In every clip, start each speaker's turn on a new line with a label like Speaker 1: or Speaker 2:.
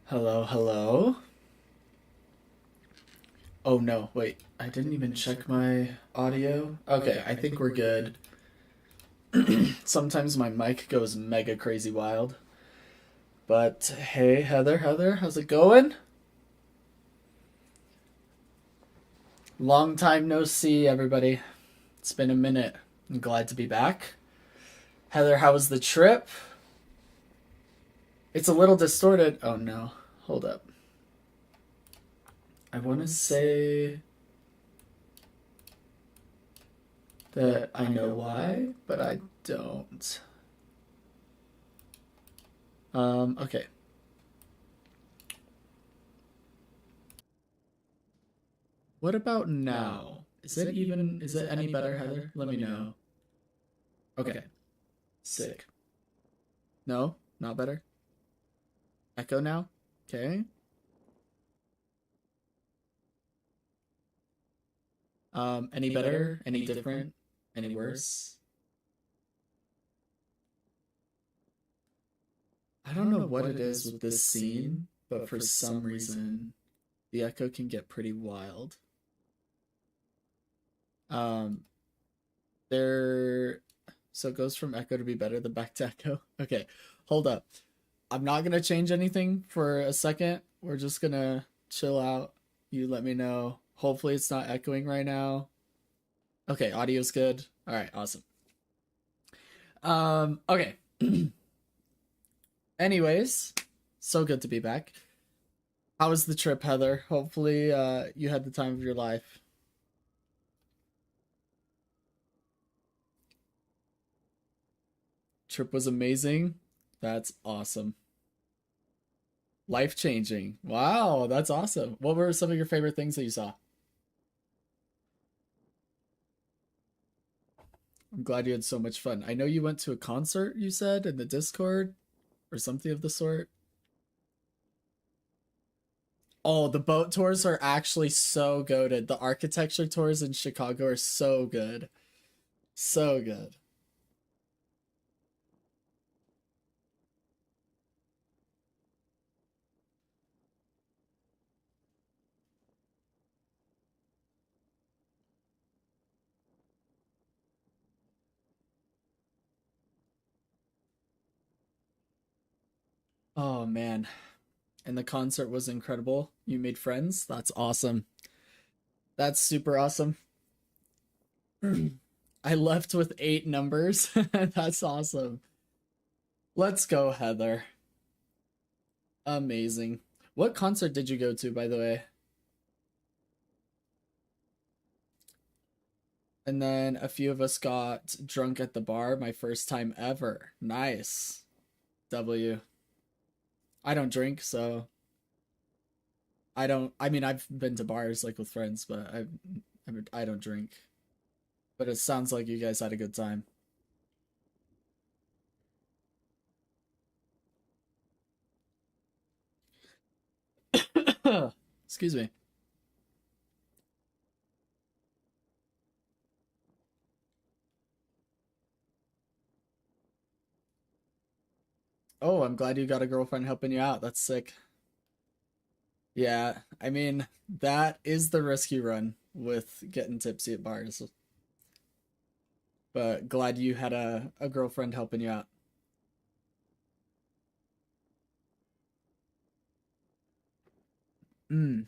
Speaker 1: Hello, hello. Oh no, wait. I didn't even check my audio. Okay, I think we're good. Sometimes my mic goes mega crazy wild. But hey, Heather, how's it going? Long time no see, everybody. It's been a minute. I'm glad to be back. Heather, how was the trip? It's a little distorted. Oh no, hold up. I want to say that I know why, but I don't. Okay. What about now? Is it any better, Heather? Let me know. Okay. Sick. No? Not better? Echo now? Okay. Any better? Any different? Any worse? I don't know what it is with this scene, but for some reason the echo can get pretty wild. Um, there so it goes from echo to be better, then back to echo. Okay, hold up. I'm not gonna change anything for a second. We're just gonna chill out. You let me know. Hopefully it's not echoing right now. Okay, audio's good. All right, awesome. Okay. Anyways, so good to be back. How was the trip, Heather? Hopefully you had the time of your life. Trip was amazing. That's awesome. Life changing. Wow, that's awesome. What were some of your favorite things that you saw? I'm glad you had so much fun. I know you went to a concert, you said, in the Discord or something of the sort. Oh, the boat tours are actually so goated. The architecture tours in Chicago are so good. So good. Oh man. And the concert was incredible. You made friends. That's awesome. That's super awesome. I left with 8 numbers. That's awesome. Let's go, Heather. Amazing. What concert did you go to, by the way? And then a few of us got drunk at the bar, my first time ever. Nice. W. I don't drink, so I don't. I mean, I've been to bars like with friends, but I don't drink. But it sounds like you guys had a good time. Excuse me. Oh, I'm glad you got a girlfriend helping you out. That's sick. Yeah, I mean, that is the risk you run with getting tipsy at bars. But glad you had a girlfriend helping you out. Mm,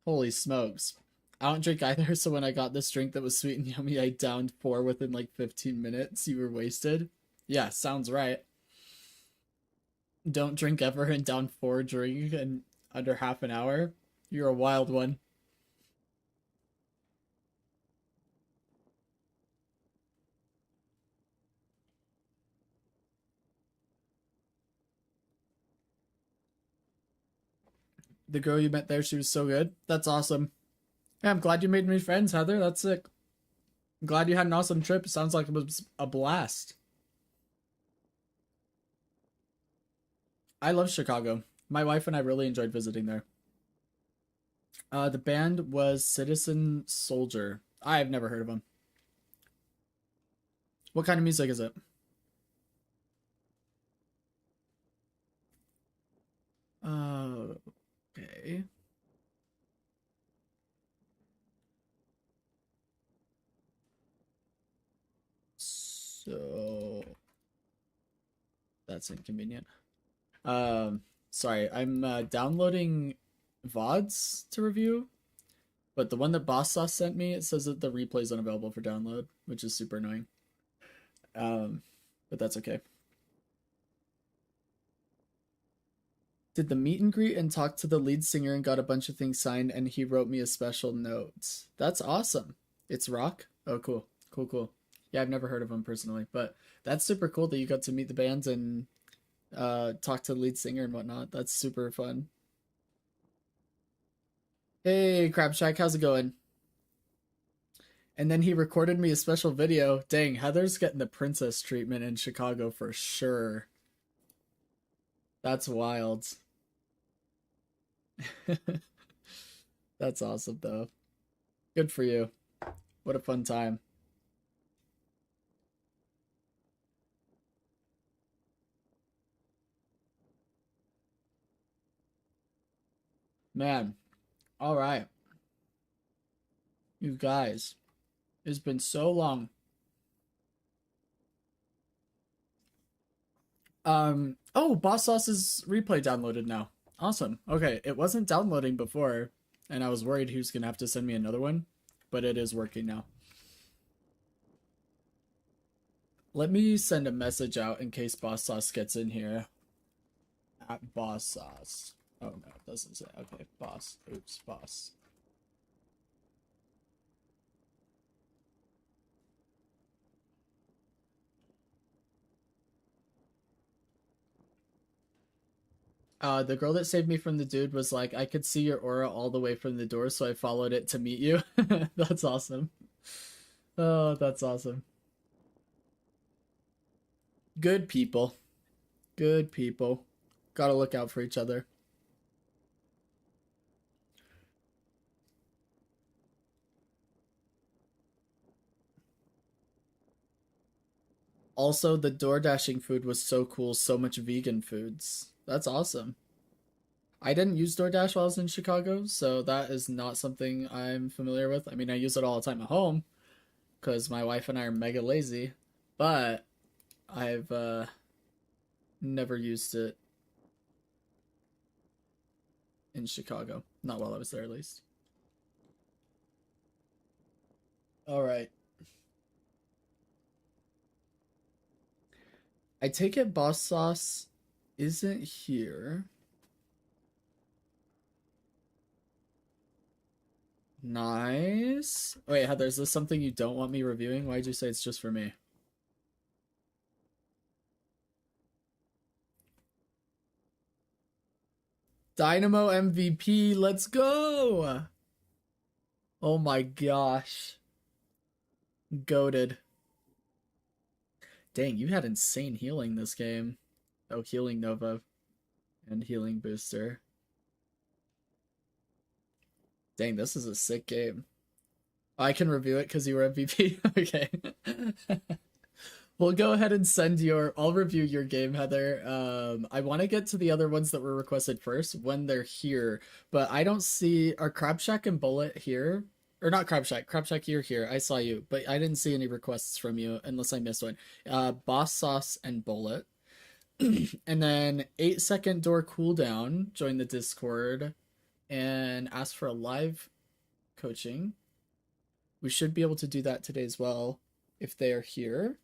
Speaker 1: holy smokes. I don't drink either, so when I got this drink that was sweet and yummy, I downed 4 within like 15 minutes. You were wasted. Yeah, sounds right. Don't drink ever and down 4 drink in under half an hour. You're a wild one. The girl you met there, she was so good. That's awesome. Yeah, I'm glad you made me friends, Heather. That's sick. I'm glad you had an awesome trip. It sounds like it was a blast. I love Chicago. My wife and I really enjoyed visiting there. The band was Citizen Soldier. I've never heard of them. What kind of music is it? Uh, okay. So that's inconvenient. Um, Sorry, I'm downloading VODs to review, but the one that Boss Sauce sent me, it says that the replay is unavailable for download, which is super annoying. Um, but that's okay. Did the meet and greet and talk to the lead singer and got a bunch of things signed, and he wrote me a special note. That's awesome. It's rock. Oh, cool, cool, cool. Yeah, I've never heard of him personally, but that's super cool that you got to meet the bands and talk to the lead singer and whatnot. That's super fun. Hey, Crab Shack, how's it going? And then he recorded me a special video. Dang, Heather's getting the princess treatment in Chicago for sure. That's wild. That's awesome, though. Good for you. What a fun time. Man, all right. You guys, it's been so long. Oh, Boss Sauce's replay downloaded now. Awesome. Okay, it wasn't downloading before, and I was worried he was gonna have to send me another one, but it is working now. Let me send a message out in case Boss Sauce gets in here. At Boss Sauce. Oh no, it doesn't say. Okay, Boss. Oops, Boss. The girl that saved me from the dude was like, I could see your aura all the way from the door, so I followed it to meet you. That's awesome. Oh, that's awesome. Good people. Good people. Gotta look out for each other. Also, the door dashing food was so cool, so much vegan foods. That's awesome. I didn't use DoorDash while I was in Chicago, so that is not something I'm familiar with. I mean, I use it all the time at home because my wife and I are mega lazy, but I've never used it in Chicago. Not while I was there, at least. All right. I take it Boss Sauce isn't here. Nice. Wait, Heather, is this something you don't want me reviewing? Why'd you say it's just for me? Dynamo MVP, let's go! Oh my gosh. Goated. Dang, you had insane healing this game. Oh, healing Nova and healing booster. Dang, this is a sick game. I can review it because you were MVP. Okay. We'll go ahead and send your. I'll review your game, Heather. I want to get to the other ones that were requested first when they're here, but I don't see. Are Crab Shack and Bullet here? Or not Crab Shack. Crab Shack, you're here. I saw you, but I didn't see any requests from you unless I missed one. Boss Sauce and Bullet. And then 8-second door cooldown. Join the Discord and ask for a live coaching. We should be able to do that today as well if they are here.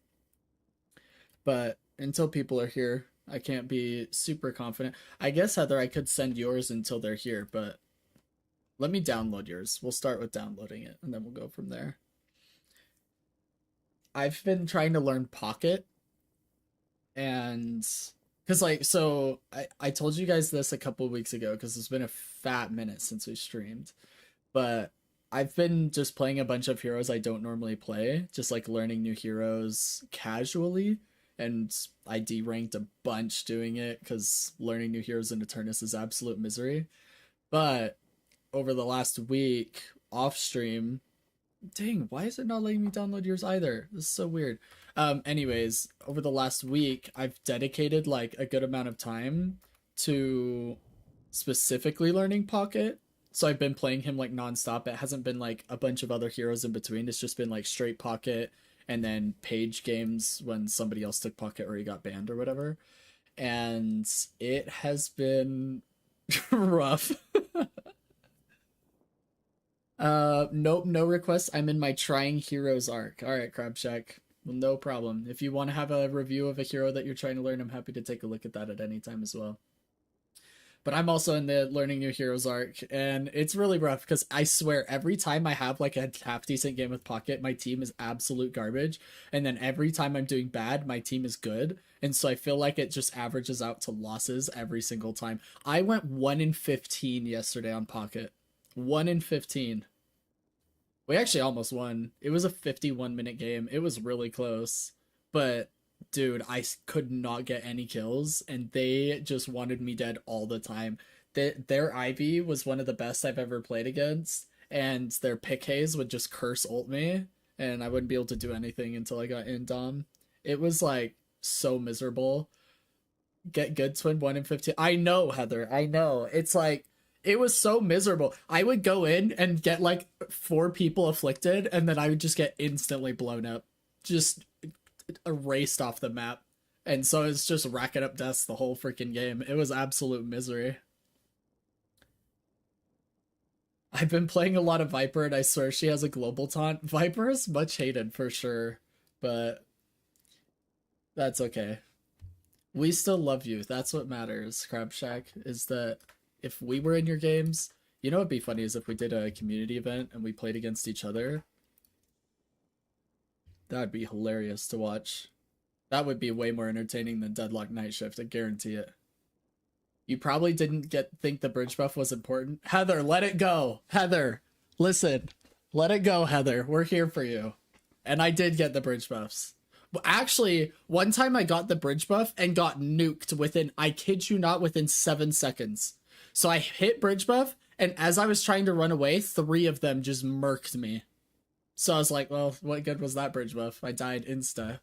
Speaker 1: But until people are here, I can't be super confident. I guess, Heather, I could send yours until they're here, but let me download yours. We'll start with downloading it, and then we'll go from there. I've been trying to learn Pocket, and because I told you guys this a couple of weeks ago because it's been a fat minute since we streamed, but I've been just playing a bunch of heroes I don't normally play, just like learning new heroes casually. And I deranked a bunch doing it because learning new heroes in Eternus is absolute misery. But over the last week off stream. Dang, why is it not letting me download yours either? This is so weird. Anyways, over the last week, I've dedicated like a good amount of time to specifically learning Pocket. So I've been playing him like nonstop. It hasn't been like a bunch of other heroes in between. It's just been like straight Pocket and then page games when somebody else took Pocket or he got banned or whatever. And it has been rough. Nope, no requests. I'm in my trying heroes arc. All right, Crab Shack. Well, no problem. If you want to have a review of a hero that you're trying to learn, I'm happy to take a look at that at any time as well. But I'm also in the learning new heroes arc, and it's really rough because I swear every time I have like a half decent game with Pocket, my team is absolute garbage, and then every time I'm doing bad, my team is good, and so I feel like it just averages out to losses every single time. I went 1-15 yesterday on Pocket. 1-15. We actually almost won. It was a 51-minute game. It was really close, but dude, I could not get any kills, and they just wanted me dead all the time. Their Ivy was one of the best I've ever played against, and their Pick Haze would just curse ult me, and I wouldn't be able to do anything until I got in Dom. It was like so miserable. Get good twin 1-15. I know, Heather. I know. It's like it was so miserable. I would go in and get like 4 people afflicted, and then I would just get instantly blown up. Just erased off the map, and so it's just racking up deaths the whole freaking game. It was absolute misery. I've been playing a lot of Viper, and I swear she has a global taunt. Viper is much hated for sure, but that's okay. We still love you. That's what matters, Crab Shack, is that if we were in your games, you know what'd be funny is if we did a community event and we played against each other. That would be hilarious to watch. That would be way more entertaining than Deadlock Night Shift, I guarantee it. You probably didn't think the bridge buff was important. Heather, let it go. Heather, listen. Let it go, Heather. We're here for you. And I did get the bridge buffs. But actually, one time I got the bridge buff and got nuked within, I kid you not, within 7 seconds. So I hit bridge buff, and as I was trying to run away, 3 of them just murked me. So I was like, well, what good was that bridge buff? I died insta.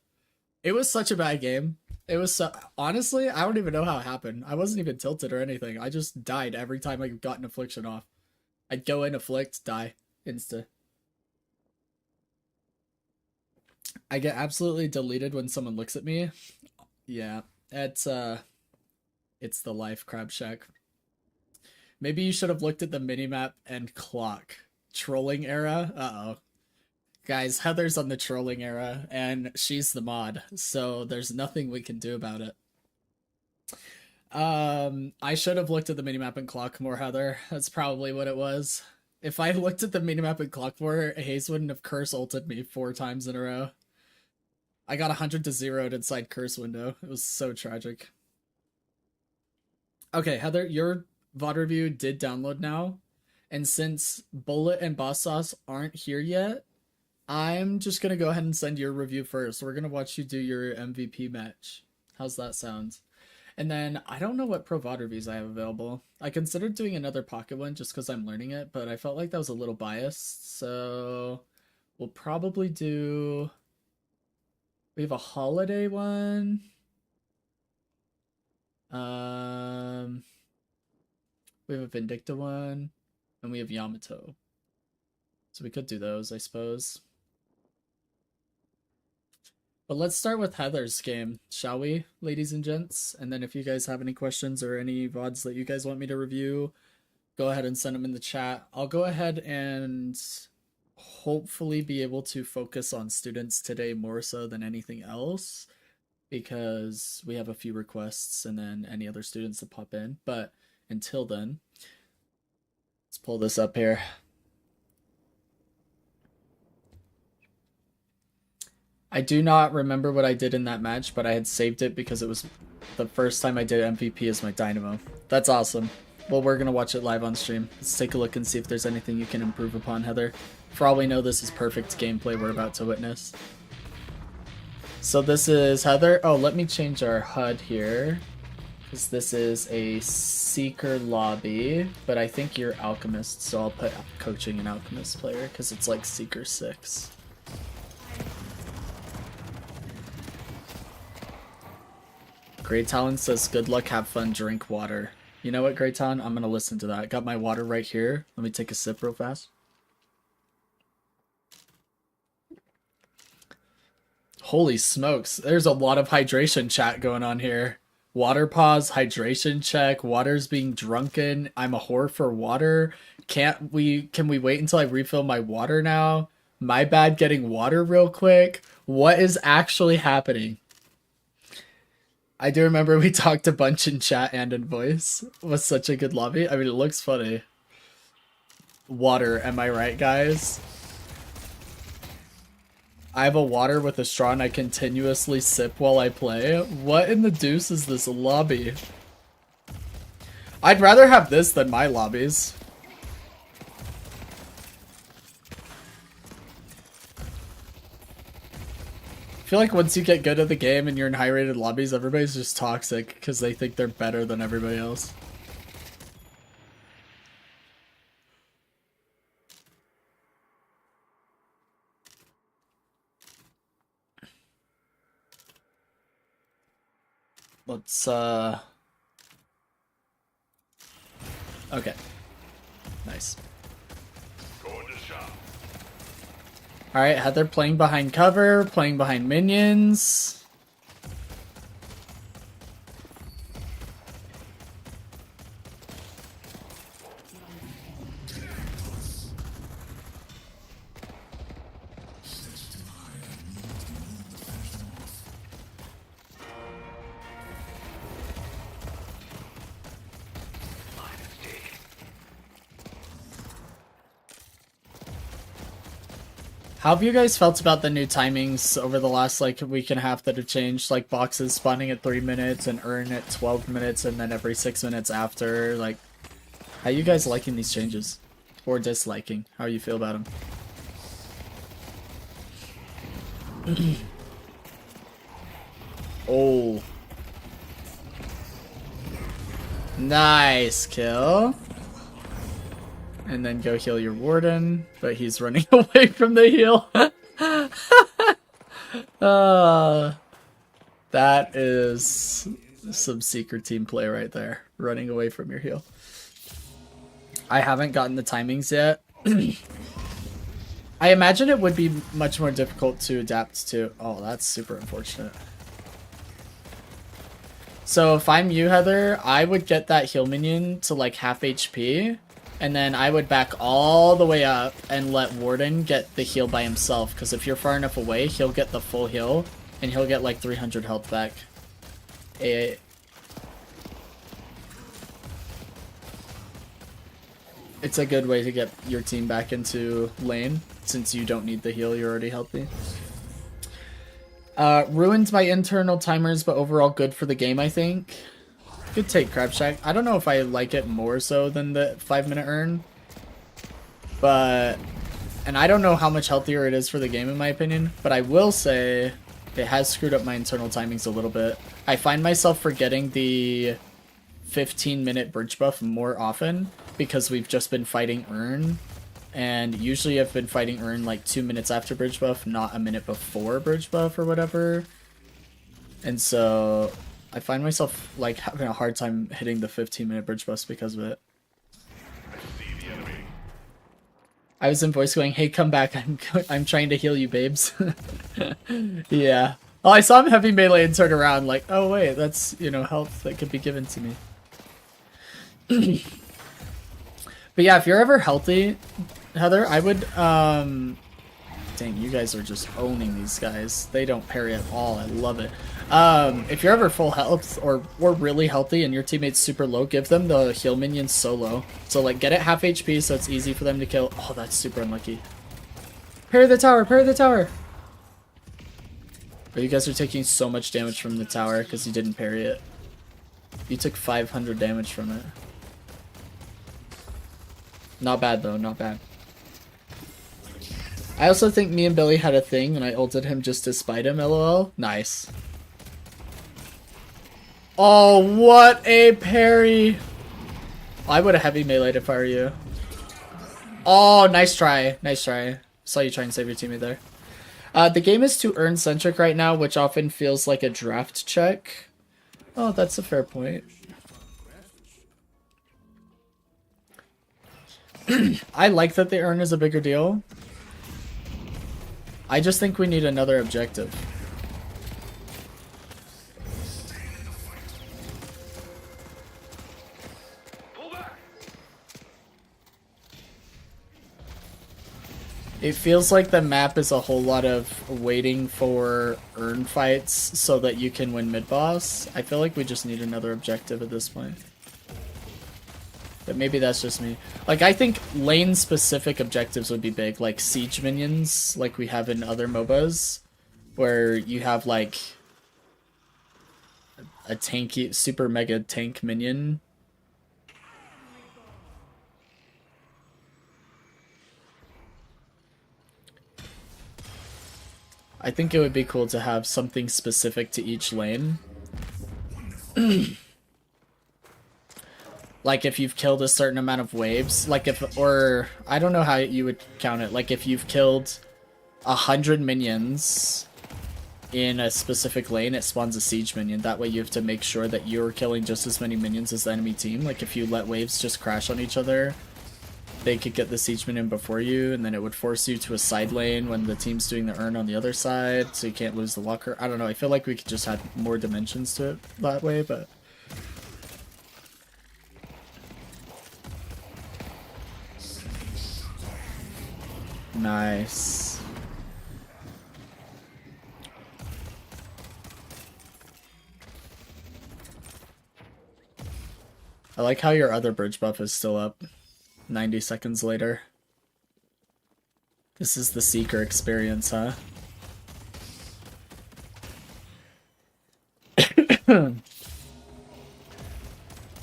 Speaker 1: It was such a bad game. It was so... Honestly, I don't even know how it happened. I wasn't even tilted or anything. I just died every time I got an affliction off. I'd go in, afflict, die. Insta. I get absolutely deleted when someone looks at me. Yeah, it's the life, Crab Shack. Maybe you should have looked at the minimap and clock. Trolling era? Uh-oh. Guys, Heather's on the trolling era, and she's the mod, so there's nothing we can do about it. I should have looked at the minimap and clock more, Heather. That's probably what it was. If I looked at the minimap and clock more, Hayes wouldn't have curse ulted me 4 times in a row. I got 100 to 0'd inside curse window. It was so tragic. Okay, Heather, your VOD review did download now, and since Bullet and Boss Sauce aren't here yet, I'm just going to go ahead and send your review first. We're going to watch you do your MVP match. How's that sound? And then I don't know what Pro VOD reviews I have available. I considered doing another Pocket one just because I'm learning it, but I felt like that was a little biased. So we'll probably do... We have a holiday one. We have a Vindicta one. And we have Yamato. So we could do those, I suppose. But let's start with Heather's game, shall we, ladies and gents? And then if you guys have any questions or any VODs that you guys want me to review, go ahead and send them in the chat. I'll go ahead and hopefully be able to focus on students today more so than anything else, because we have a few requests and then any other students that pop in. But until then, let's pull this up here. I do not remember what I did in that match, but I had saved it because it was the first time I did MVP as my Dynamo. That's awesome. Well, we're going to watch it live on stream. Let's take a look and see if there's anything you can improve upon, Heather. For all we know, this is perfect gameplay we're about to witness. So this is Heather. Oh, let me change our HUD here. Because this is a Seeker lobby, but I think you're Alchemist, so I'll put coaching an Alchemist player, because it's like Seeker 6. Great Talon says, good luck, have fun, drink water. You know what, Great Talon? I'm going to listen to that. I got my water right here. Let me take a sip real fast. Holy smokes. There's a lot of hydration chat going on here. Water pause, hydration check, water's being drunken. I'm a whore for water. Can we wait until I refill my water now? My bad getting water real quick. What is actually happening? I do remember we talked a bunch in chat and in voice. It was such a good lobby. I mean, it looks funny. Water, am I right, guys? I have a water with a straw and I continuously sip while I play. What in the deuce is this lobby? I'd rather have this than my lobbies. I feel like once you get good at the game and you're in high rated lobbies, everybody's just toxic because they think they're better than everybody else. Let's, okay. Nice. Alright, Heather playing behind cover, playing behind minions. How have you guys felt about the new timings over the last like week and a half that have changed? Like boxes spawning at 3 minutes and earn at 12 minutes and then every 6 minutes after. Like, how you guys liking these changes? Or disliking? How you feel about them? Oh. Nice kill. And then go heal your warden, but he's running away from the heal. That is some secret team play right there. Running away from your heal. I haven't gotten the timings yet. I imagine it would be much more difficult to adapt to. Oh, that's super unfortunate. So if I'm you, Heather, I would get that heal minion to like half HP. And then I would back all the way up and let Warden get the heal by himself. Because if you're far enough away, he'll get the full heal. And he'll get like 300 health back. It's a good way to get your team back into lane. Since you don't need the heal, you're already healthy. Ruined my internal timers, but overall good for the game, I think. Good take, Crab Shack. I don't know if I like it more so than the 5-minute earn. But, and I don't know how much healthier it is for the game in my opinion. But I will say it has screwed up my internal timings a little bit. I find myself forgetting the 15-minute bridge buff more often. Because we've just been fighting earn. And usually I've been fighting earn like 2 minutes after bridge buff, not a minute before bridge buff or whatever. And so I find myself like having a hard time hitting the 15-minute bridge buffs because of it. I was in voice going, hey, come back. I'm trying to heal you, babes. Yeah. Oh, I saw him heavy melee and turn around like, oh, wait, that's, you know, health that could be given to me. But yeah, if you're ever healthy, Heather, I would, dang, you guys are just owning these guys. They don't parry at all. I love it. If you're ever full health or really healthy and your teammate's super low, give them the heal minion solo. So like get it half HP so it's easy for them to kill. Oh, that's super unlucky. Parry the tower, parry the tower. But you guys are taking so much damage from the tower because you didn't parry it. You took 500 damage from it. Not bad though, not bad. I also think me and Billy had a thing and I ulted him just to spite him, lol. Nice. Oh, what a parry! I would have heavy meleeed if I were you. Oh, nice try. Nice try. Saw you try and save your teammate there. The game is too earn-centric right now, which often feels like a draft check. Oh, that's a fair point. I like that the earn is a bigger deal. I just think we need another objective. It feels like the map is a whole lot of waiting for earn fights so that you can win mid-boss. I feel like we just need another objective at this point. But maybe that's just me. Like, I think lane-specific objectives would be big, like siege minions, like we have in other MOBAs, where you have, like, a tanky, super mega tank minion. I think it would be cool to have something specific to each lane. Like if you've killed a certain amount of waves, like if, or I don't know how you would count it. Like if you've killed 100 minions in a specific lane, it spawns a siege minion. That way you have to make sure that you're killing just as many minions as the enemy team. Like if you let waves just crash on each other, they could get the siege minion before you, and then it would force you to a side lane when the team's doing the earn on the other side, so you can't lose the walker. I don't know, I feel like we could just add more dimensions to it that way, but... Nice. I like how your other bridge buff is still up 90 seconds later. This is the Seeker experience, huh?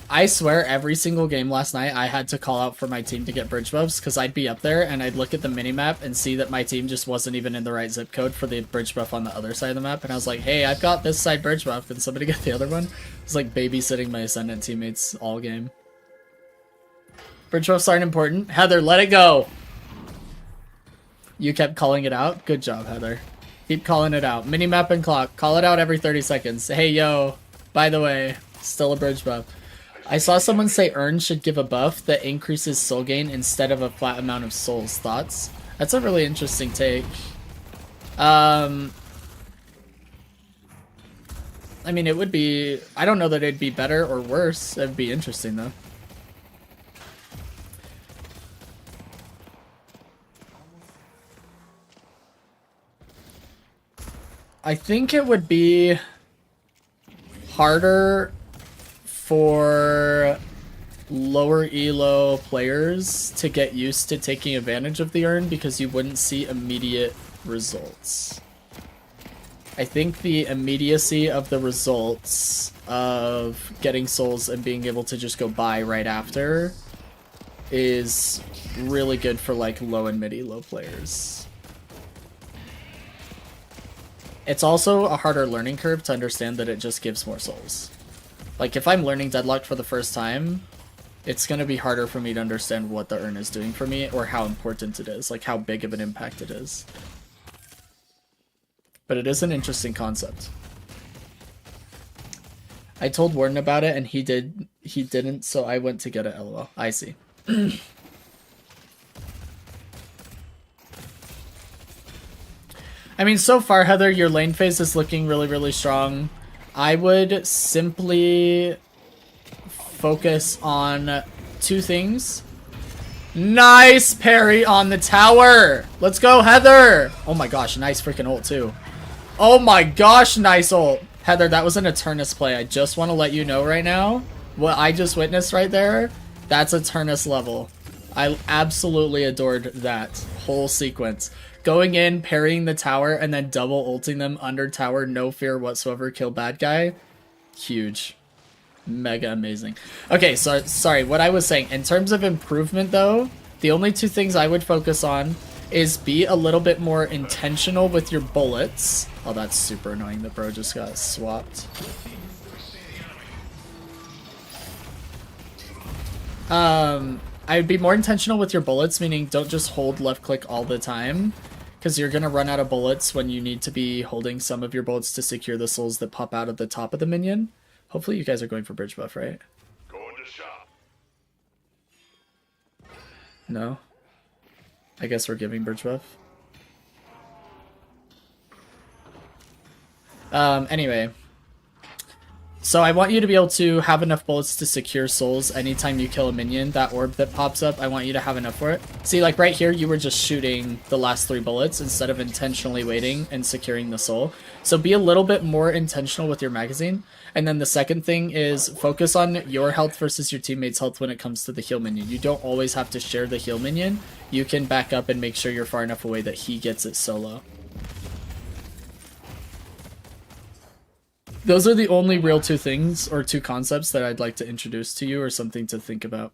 Speaker 1: I swear every single game last night I had to call out for my team to get bridge buffs because I'd be up there and I'd look at the minimap and see that my team just wasn't even in the right zip code for the bridge buff on the other side of the map, and I was like, hey, I've got this side bridge buff, can somebody get the other one? It's like babysitting my Ascendant teammates all game. Bridge buffs aren't important. Heather, let it go! You kept calling it out? Good job, Heather. Keep calling it out. Minimap and clock. Call it out every 30 seconds. Hey, yo, by the way, still a bridge buff. I saw someone say Earn should give a buff that increases soul gain instead of a flat amount of souls. Thoughts? That's a really interesting take. I mean, it would be... I don't know that it'd be better or worse. It'd be interesting, though. I think it would be harder for lower elo players to get used to taking advantage of the earn because you wouldn't see immediate results. I think the immediacy of the results of getting souls and being able to just go buy right after is really good for like low and mid elo players. It's also a harder learning curve to understand that it just gives more souls. Like, if I'm learning Deadlock for the first time, it's going to be harder for me to understand what the earn is doing for me or how important it is, like how big of an impact it is. But it is an interesting concept. I told Warden about it and he didn't, so I went to get it, lol. I see. I mean, so far, Heather, your lane phase is looking really, really strong. I would simply focus on two things. Nice parry on the tower! Let's go, Heather! Oh my gosh, nice freaking ult, too. Oh my gosh, nice ult. Heather, that was an Eternus play. I just want to let you know right now. What I just witnessed right there, that's Eternus level. I absolutely adored that whole sequence. Going in, parrying the tower, and then double ulting them under tower, no fear whatsoever, kill bad guy. Huge. Mega amazing. Okay, so sorry, what I was saying, in terms of improvement though, the only two things I would focus on is be a little bit more intentional with your bullets. Oh, that's super annoying that bro just got swapped. I'd be more intentional with your bullets, meaning don't just hold left click all the time, because you're gonna run out of bullets when you need to be holding some of your bullets to secure the souls that pop out of the top of the minion. Hopefully you guys are going for bridge buff, right?
Speaker 2: Going to shop.
Speaker 1: No? I guess we're giving bridge buff. Anyway. So I want you to be able to have enough bullets to secure souls anytime you kill a minion. That orb that pops up, I want you to have enough for it. See, like right here, you were just shooting the last 3 bullets instead of intentionally waiting and securing the soul. So be a little bit more intentional with your magazine. And then the second thing is focus on your health versus your teammate's health when it comes to the heal minion. You don't always have to share the heal minion. You can back up and make sure you're far enough away that he gets it solo. Those are the only real 2 things or 2 concepts that I'd like to introduce to you, or something to think about.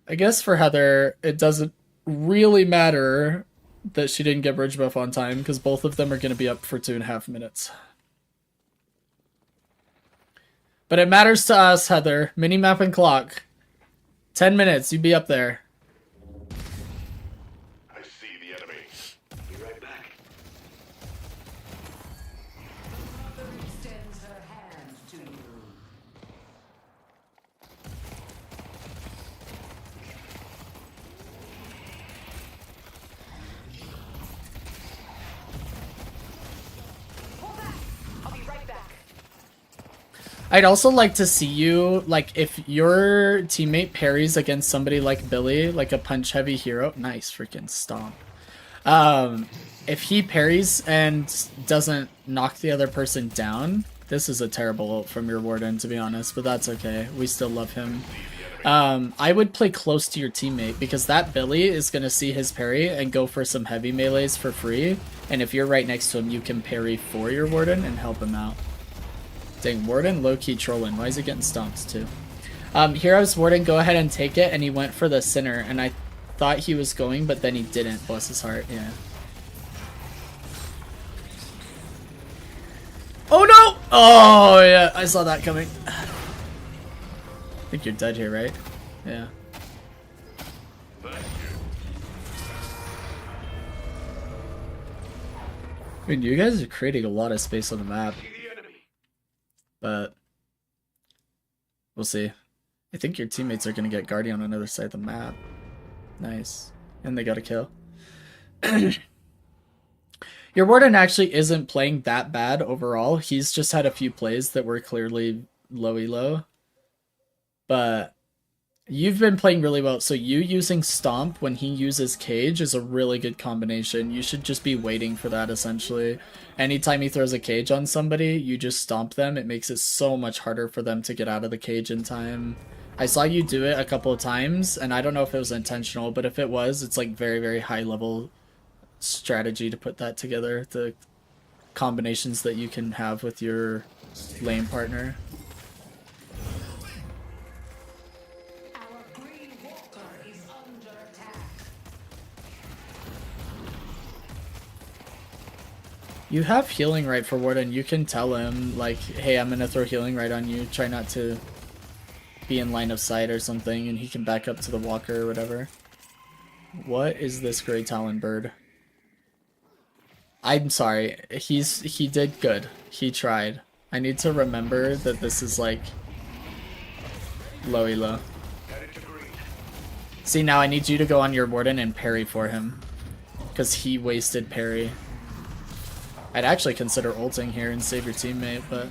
Speaker 1: I guess for Heather, it doesn't really matter that she didn't get bridge buff on time, because both of them are going to be up for 2.5 minutes. But it matters to us, Heather. Minimap and clock. 10 minutes, you'd be up there.
Speaker 2: I see the enemy. Be right back.
Speaker 3: Extends her hand to you. Pull back. I'll be right back.
Speaker 1: I'd also like to see you, like, if your teammate parries against somebody like Billy, like a punch-heavy hero. Nice freaking stomp. If he parries and doesn't knock the other person down, this is a terrible ult from your Warden, to be honest, but that's okay. We still love him. I would play close to your teammate, because that Billy is going to see his parry and go for some heavy melees for free, and if you're right next to him, you can parry for your Warden and help him out. Dang, Warden low-key trolling. Why is he getting stomped too? Hero's Warden, go ahead and take it, and he went for the center, and I thought he was going, but then he didn't. Bless his heart, yeah. Oh no! Oh yeah, I saw that coming. I think you're dead here, right? Yeah. I mean, you guys are creating a lot of space on the map. But we'll see. I think your teammates are going to get Guardian on another side of the map. Nice. And they got a kill. Your Warden actually isn't playing that bad overall. He's just had a few plays that were clearly low elo. But you've been playing really well. So you using Stomp when he uses Cage is a really good combination. You should just be waiting for that, essentially. Anytime he throws a Cage on somebody, you just stomp them. It makes it so much harder for them to get out of the cage in time. I saw you do it a couple of times, and I don't know if it was intentional, but if it was, it's like very, very high level strategy to put that together. The combinations that you can have with your lane partner. You have healing right for Warden. You can tell him, like, hey, I'm gonna throw healing right on you. Try not to be in line of sight or something, and he can back up to the walker or whatever. What is this Grey Talon bird? I'm sorry. He did good. He tried. I need to remember that this is, like, low elo. See, now I need you to go on your Warden and parry for him, because he wasted parry. I'd actually consider ulting here and save your teammate, but...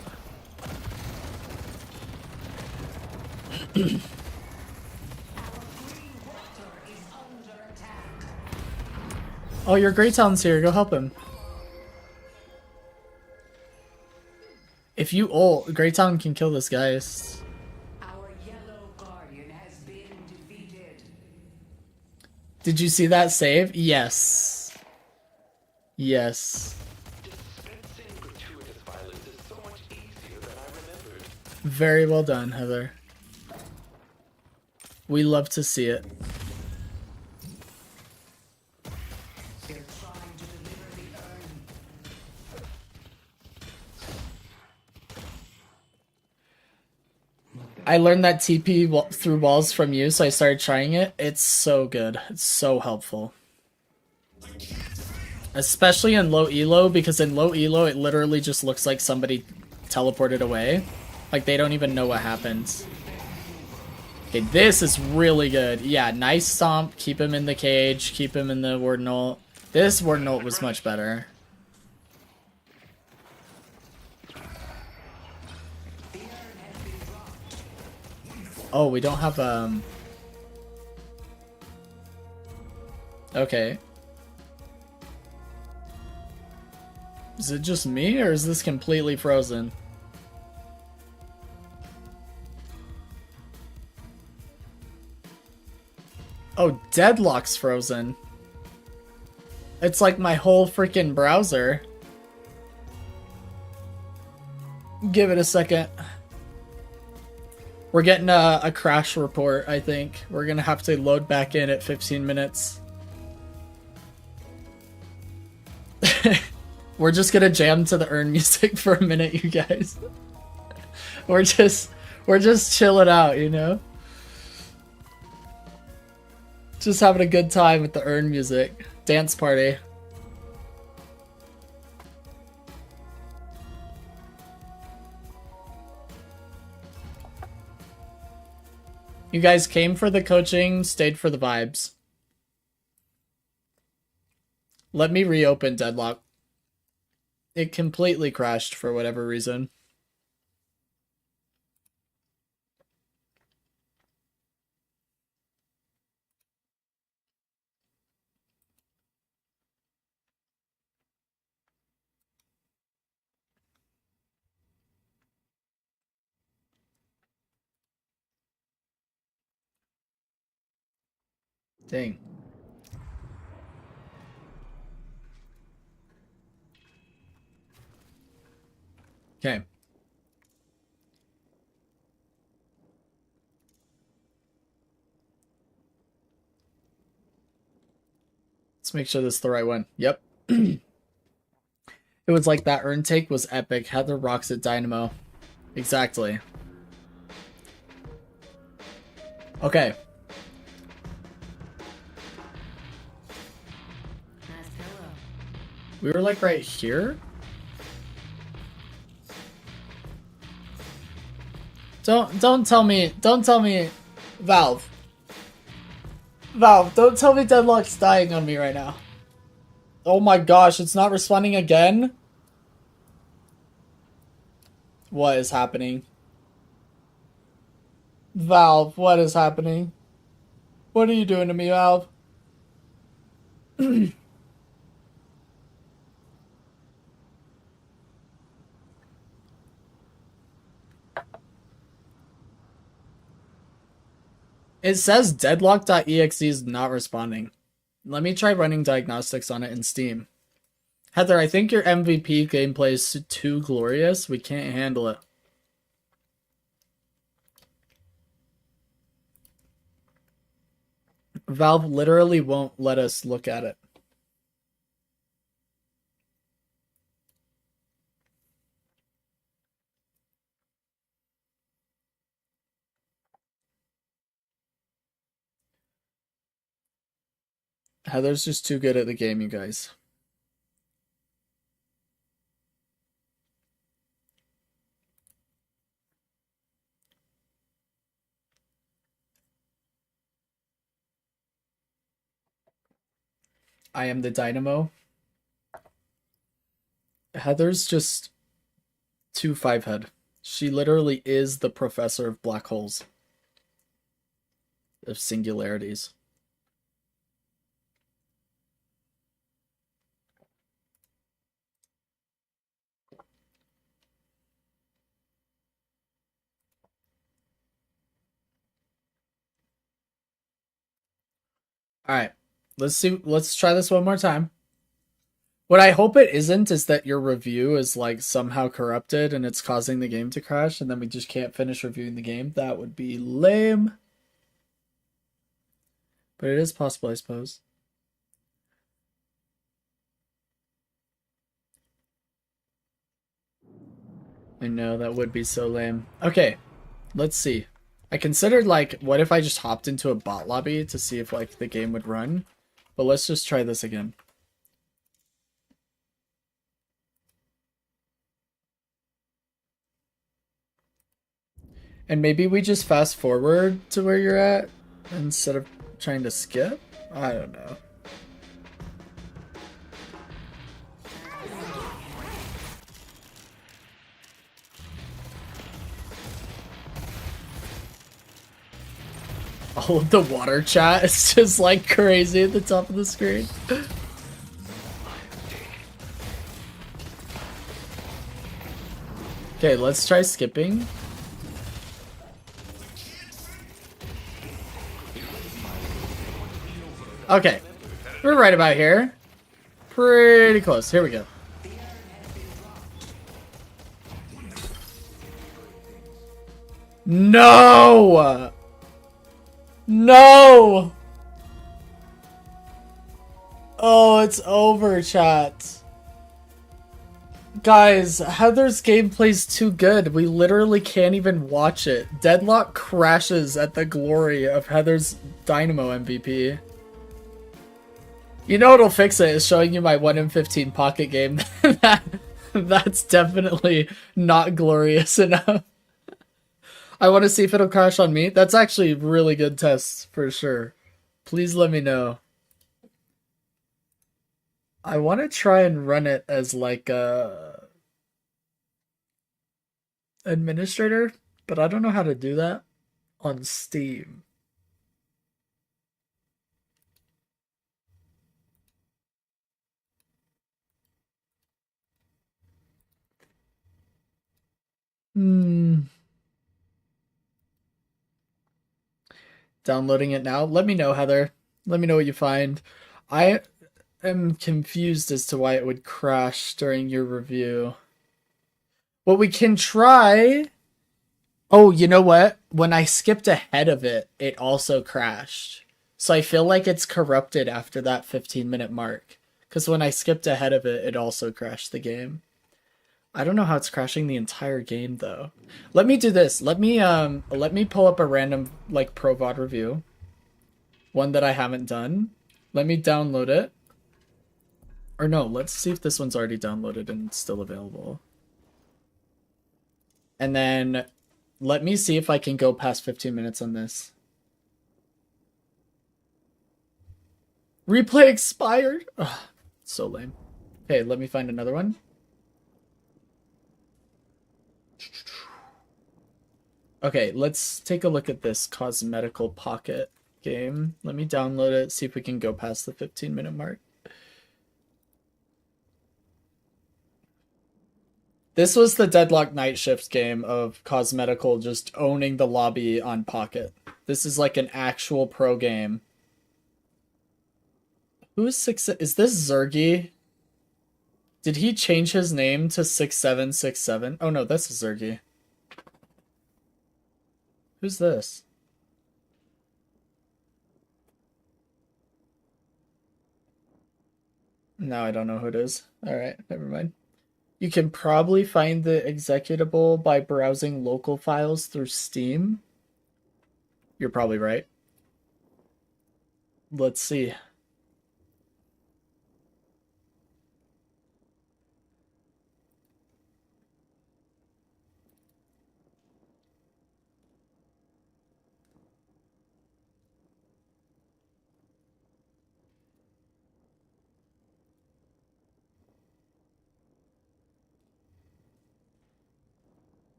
Speaker 1: Oh, your Grey Talon's here. Go help him. If you ult, Grey Talon can kill this guy.
Speaker 3: Our yellow guardian has been defeated.
Speaker 1: Did you see that save? Yes. Yes. Very well done, Heather. We love to see it.
Speaker 3: They're trying to deliver the urn.
Speaker 4: What the
Speaker 1: I learned that TP through walls from you, so I started trying it. It's so good. It's so helpful. Especially in low elo, because in low elo it literally just looks like somebody teleported away. Like they don't even know what happens. Okay, this is really good. Yeah, nice stomp. Keep him in the cage. Keep him in the Warden ult. This Warden ult was much better. Oh, we don't have okay. Is it just me, or is this completely frozen? Oh, Deadlock's frozen. It's like my whole freaking browser. Give it a second. We're getting a crash report, I think. We're gonna have to load back in at 15 minutes. We're just gonna jam to the Earn music for a minute, you guys. We're just chilling out, you know? Just having a good time with the Earn music. Dance party. You guys came for the coaching, stayed for the vibes. Let me reopen Deadlock. It completely crashed for whatever reason. Dang. Okay. Let's make sure this is the right one. Yep. It was like that Earn take was epic. Heather rocks at Dynamo. Exactly. Okay. We were like right here? Don't tell me Valve. Valve, don't tell me Deadlock's dying on me right now. Oh my gosh, it's not responding again? What is happening? Valve, what is happening? What are you doing to me, Valve? It says deadlock.exe is not responding. Let me try running diagnostics on it in Steam. Heather, I think your MVP gameplay is too glorious. We can't handle it. Valve literally won't let us look at it. Heather's just too good at the game, you guys. I am the dynamo. Heather's just too 5-head. She literally is the professor of black holes. Of singularities. Alright. Let's try this one more time. What I hope it isn't is that your review is like somehow corrupted and it's causing the game to crash and then we just can't finish reviewing the game. That would be lame. But it is possible, I suppose. I know, that would be so lame. Okay, let's see. I considered, like, what if I just hopped into a bot lobby to see if, like, the game would run? But let's just try this again. And maybe we just fast forward to where you're at instead of trying to skip? I don't know. All of the water chat is just like crazy at the top of the screen. Okay, let's try skipping. Okay, we're right about here. Pretty close. Here we go. No! No! Oh, it's over, chat. Guys, Heather's gameplay's too good. We literally can't even watch it. Deadlock crashes at the glory of Heather's Dynamo MVP. You know what'll fix it is showing you my 1 in 15 pocket game. That's definitely not glorious enough. I want to see if it'll crash on me. That's actually really good test for sure. Please let me know. I want to try and run it as like a administrator, but I don't know how to do that on Steam. Downloading it now. Let me know, Heather. Let me know what you find. I am confused as to why it would crash during your review. What we can try... Oh, you know what? When I skipped ahead of it, it also crashed. So I feel like it's corrupted after that 15-minute mark. Because when I skipped ahead of it, it also crashed the game. I don't know how it's crashing the entire game though. Let me do this. Let me pull up a random like Pro VOD review. One that I haven't done. Let me download it. Or no, let's see if this one's already downloaded and still available. And then let me see if I can go past 15 minutes on this. Replay expired. Ugh, so lame. Okay, let me find another one. Okay, let's take a look at this Cosmetical Pocket game. Let me download it, see if we can go past the 15-minute mark. This was the Deadlock Night Shift game of Cosmetical just owning the lobby on Pocket. This is like an actual pro game. Who is is this Zergy? Did he change his name to 6767? Oh no, that's Zergy. Who's this? No, I don't know who it is. Alright, never mind. You can probably find the executable by browsing local files through Steam. You're probably right. Let's see.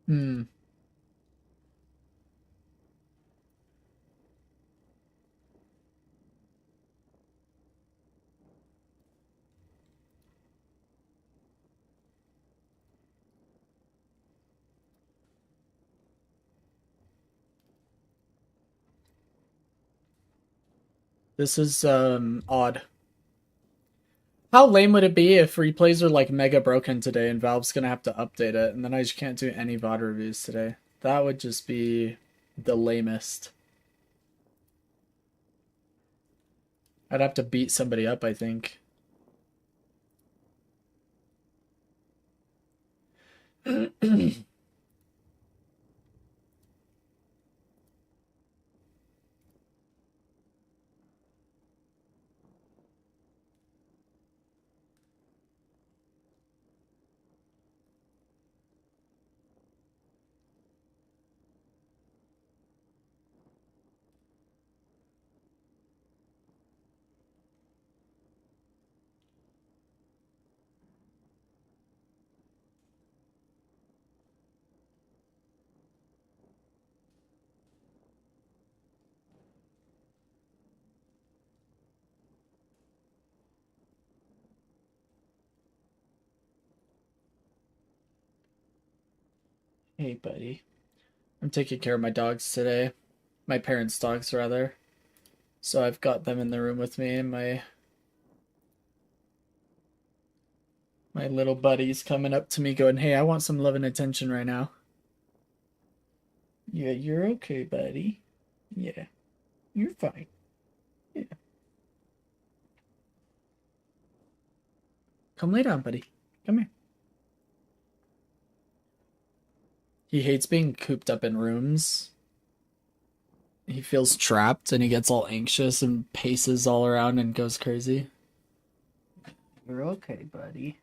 Speaker 1: Hmm. This is odd. How lame would it be if replays are like mega broken today and Valve's gonna have to update it and then I just can't do any VOD reviews today? That would just be the lamest. I'd have to beat somebody up, I think. Hey, buddy. I'm taking care of my dogs today. My parents' dogs, rather. So I've got them in the room with me, and my little buddy's coming up to me going, hey, I want some love and attention right now. Yeah, you're okay, buddy. Yeah, you're fine. Yeah. Come lay down, buddy. Come here. He hates being cooped up in rooms. He feels trapped and he gets all anxious and paces all around and goes crazy. You're okay, buddy.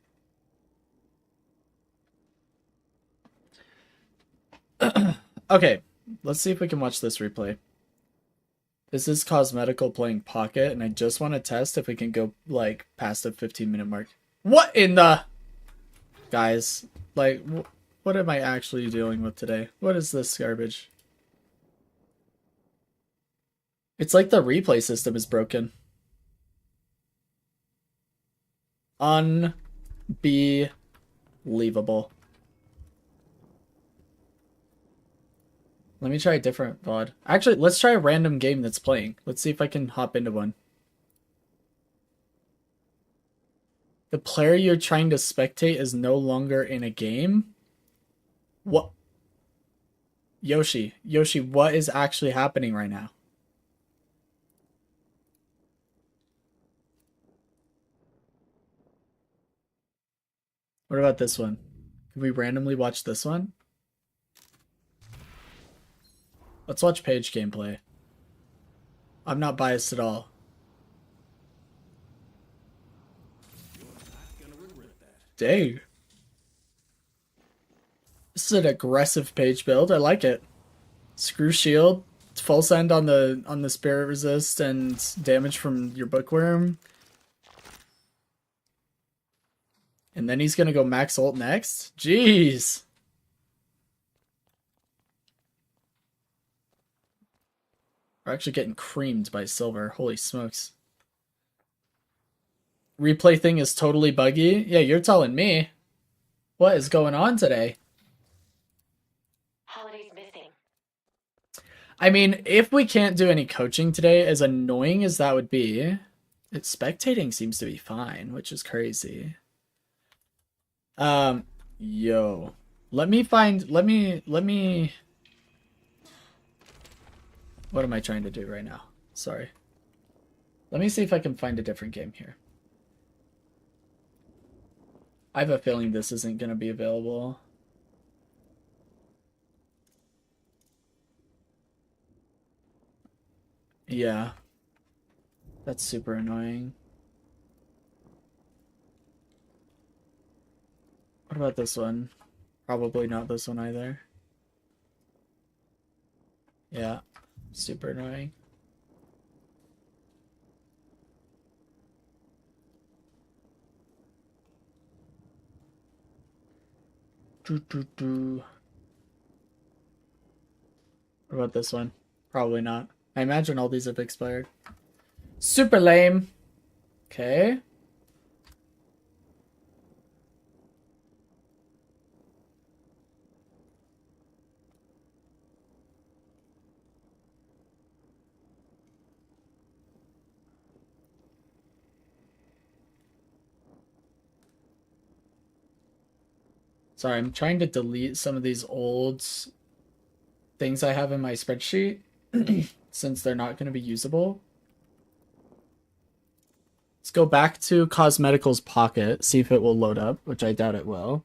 Speaker 1: Okay, let's see if we can watch this replay. This is Cosmetical playing Pocket, and I just want to test if we can go, like, past the 15-minute mark. What in the... Guys, like, what am I actually dealing with today? What is this garbage? It's like the replay system is broken. Unbelievable. Let me try a different VOD. Actually, let's try a random game that's playing. Let's see if I can hop into one. The player you're trying to spectate is no longer in a game? What? Yoshi, what is actually happening right now? What about this one? Can we randomly watch this one? Let's watch Paige gameplay. I'm not biased at all. Dang. This is an aggressive Paige build. I like it. Screw shield, full send on the spirit resist and damage from your bookworm. And then he's gonna go max ult next? Jeez. We're actually getting creamed by silver. Holy smokes. Replay thing is totally buggy? Yeah, you're telling me. What is going on today?
Speaker 4: Holiday's missing.
Speaker 1: I mean, if we can't do any coaching today, as annoying as that would be, spectating seems to be fine, which is crazy. Yo. Let me... What am I trying to do right now? Sorry. Let me see if I can find a different game here. I have a feeling this isn't going to be available. Yeah. That's super annoying. What about this one? Probably not this one either. Yeah. Super annoying. What about this one? Probably not. I imagine all these have expired. Super lame. Okay. Sorry, I'm trying to delete some of these old things I have in my spreadsheet since they're not going to be usable. Let's go back to Cosmetical's Pocket, see if it will load up, which I doubt it will.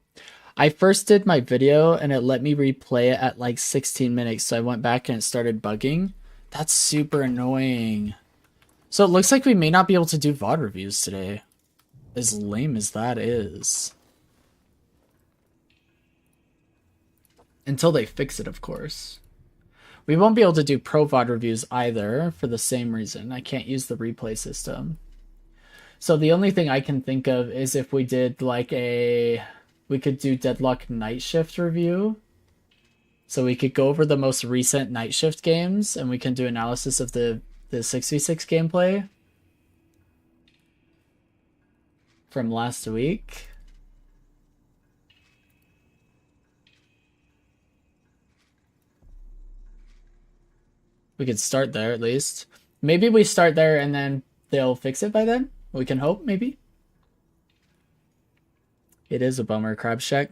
Speaker 1: I first did my video and it let me replay it at like 16 minutes, so I went back and it started bugging. That's super annoying. So it looks like we may not be able to do VOD reviews today. As lame as that is. Until they fix it, of course. We won't be able to do pro VOD reviews either for the same reason. I can't use the replay system. So the only thing I can think of is if we did like we could do Deadlock Night Shift review. So we could go over the most recent Night Shift games and we can do analysis of the 6v6 gameplay from last week. We could start there at least. Maybe we start there and then they'll fix it by then. We can hope, maybe. It is a bummer, Crab Shack.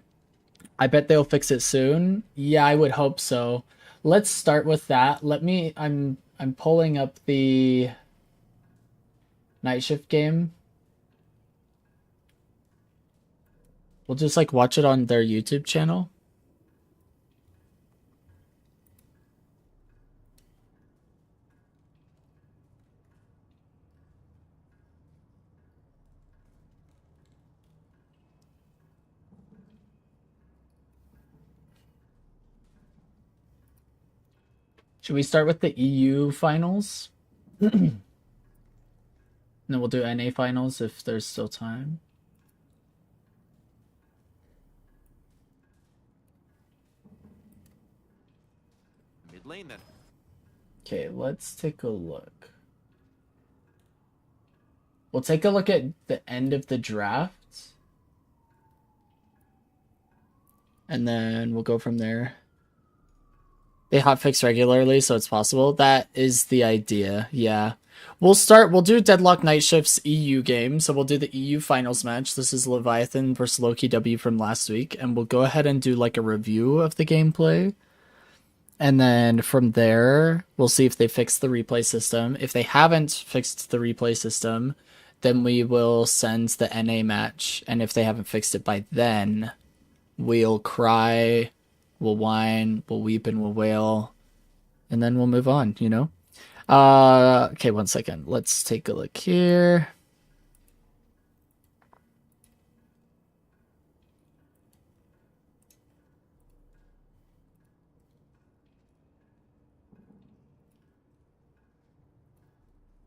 Speaker 1: I bet they'll fix it soon. Yeah, I would hope so. Let's start with that. I'm pulling up the night shift game. We'll just like watch it on their YouTube channel. Should we start with the EU finals? And then we'll do NA finals if there's still time.
Speaker 4: Mid lane then.
Speaker 1: Okay, let's take a look. We'll take a look at the end of the draft. And then we'll go from there. They hotfix regularly, so it's possible. That is the idea, yeah. We'll do Deadlock Night Shift's EU game, so we'll do the EU finals match. This is Leviathan versus Loki W from last week, and we'll go ahead and do like a review of the gameplay. And then from there, we'll see if they fixed the replay system. If they haven't fixed the replay system, then we will send the NA match, and if they haven't fixed it by then, we'll cry, we'll whine, we'll weep, and we'll wail, and then we'll move on, you know? Okay, 1 second. Let's take a look here.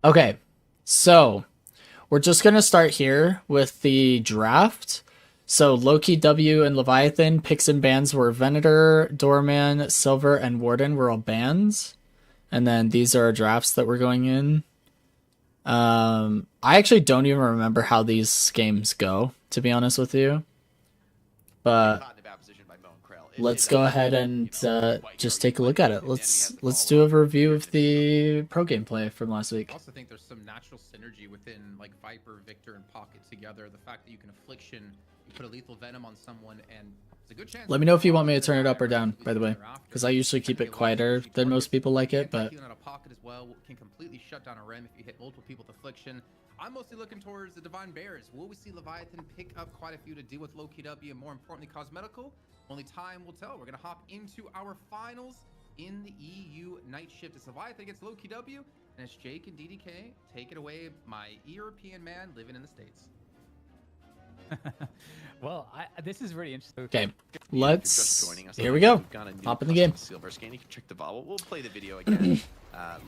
Speaker 1: Okay, so we're just going to start here with the draft. So Loki W and Leviathan picks and bans were Venator, Doorman, Silver, and Warden were all bans. And then these are our drafts that we're going in. I actually don't even remember how these games go, to be honest with you. But let's go ahead and just take a look at it. Let's do a review of the pro gameplay from last week.
Speaker 5: I also think there's some natural synergy within like Viper, Victor, and Pocket together. The fact that you can Affliction, you put a lethal venom on someone, and it's a good chance.
Speaker 1: Let me know if you want me to turn it up or down, by the way, because I usually keep it quieter than most people like it. But
Speaker 5: healing out of Pocket as well can completely shut down a Rem if you hit multiple people with Affliction. I'm mostly looking towards the Divine Bears. Will we see Leviathan pick up quite a few to deal with Loki W and more importantly Cosmetical? Only time will tell. We're gonna hop into our finals in the EU night shift. It's Leviathan against Loki W, and it's Jake and DDK. Take it away, my European man living in the States.
Speaker 6: Well, this is really interesting.
Speaker 1: okay, here we go. Hop in the game.
Speaker 4: Silver scan. You can check the VOD. We'll play the video again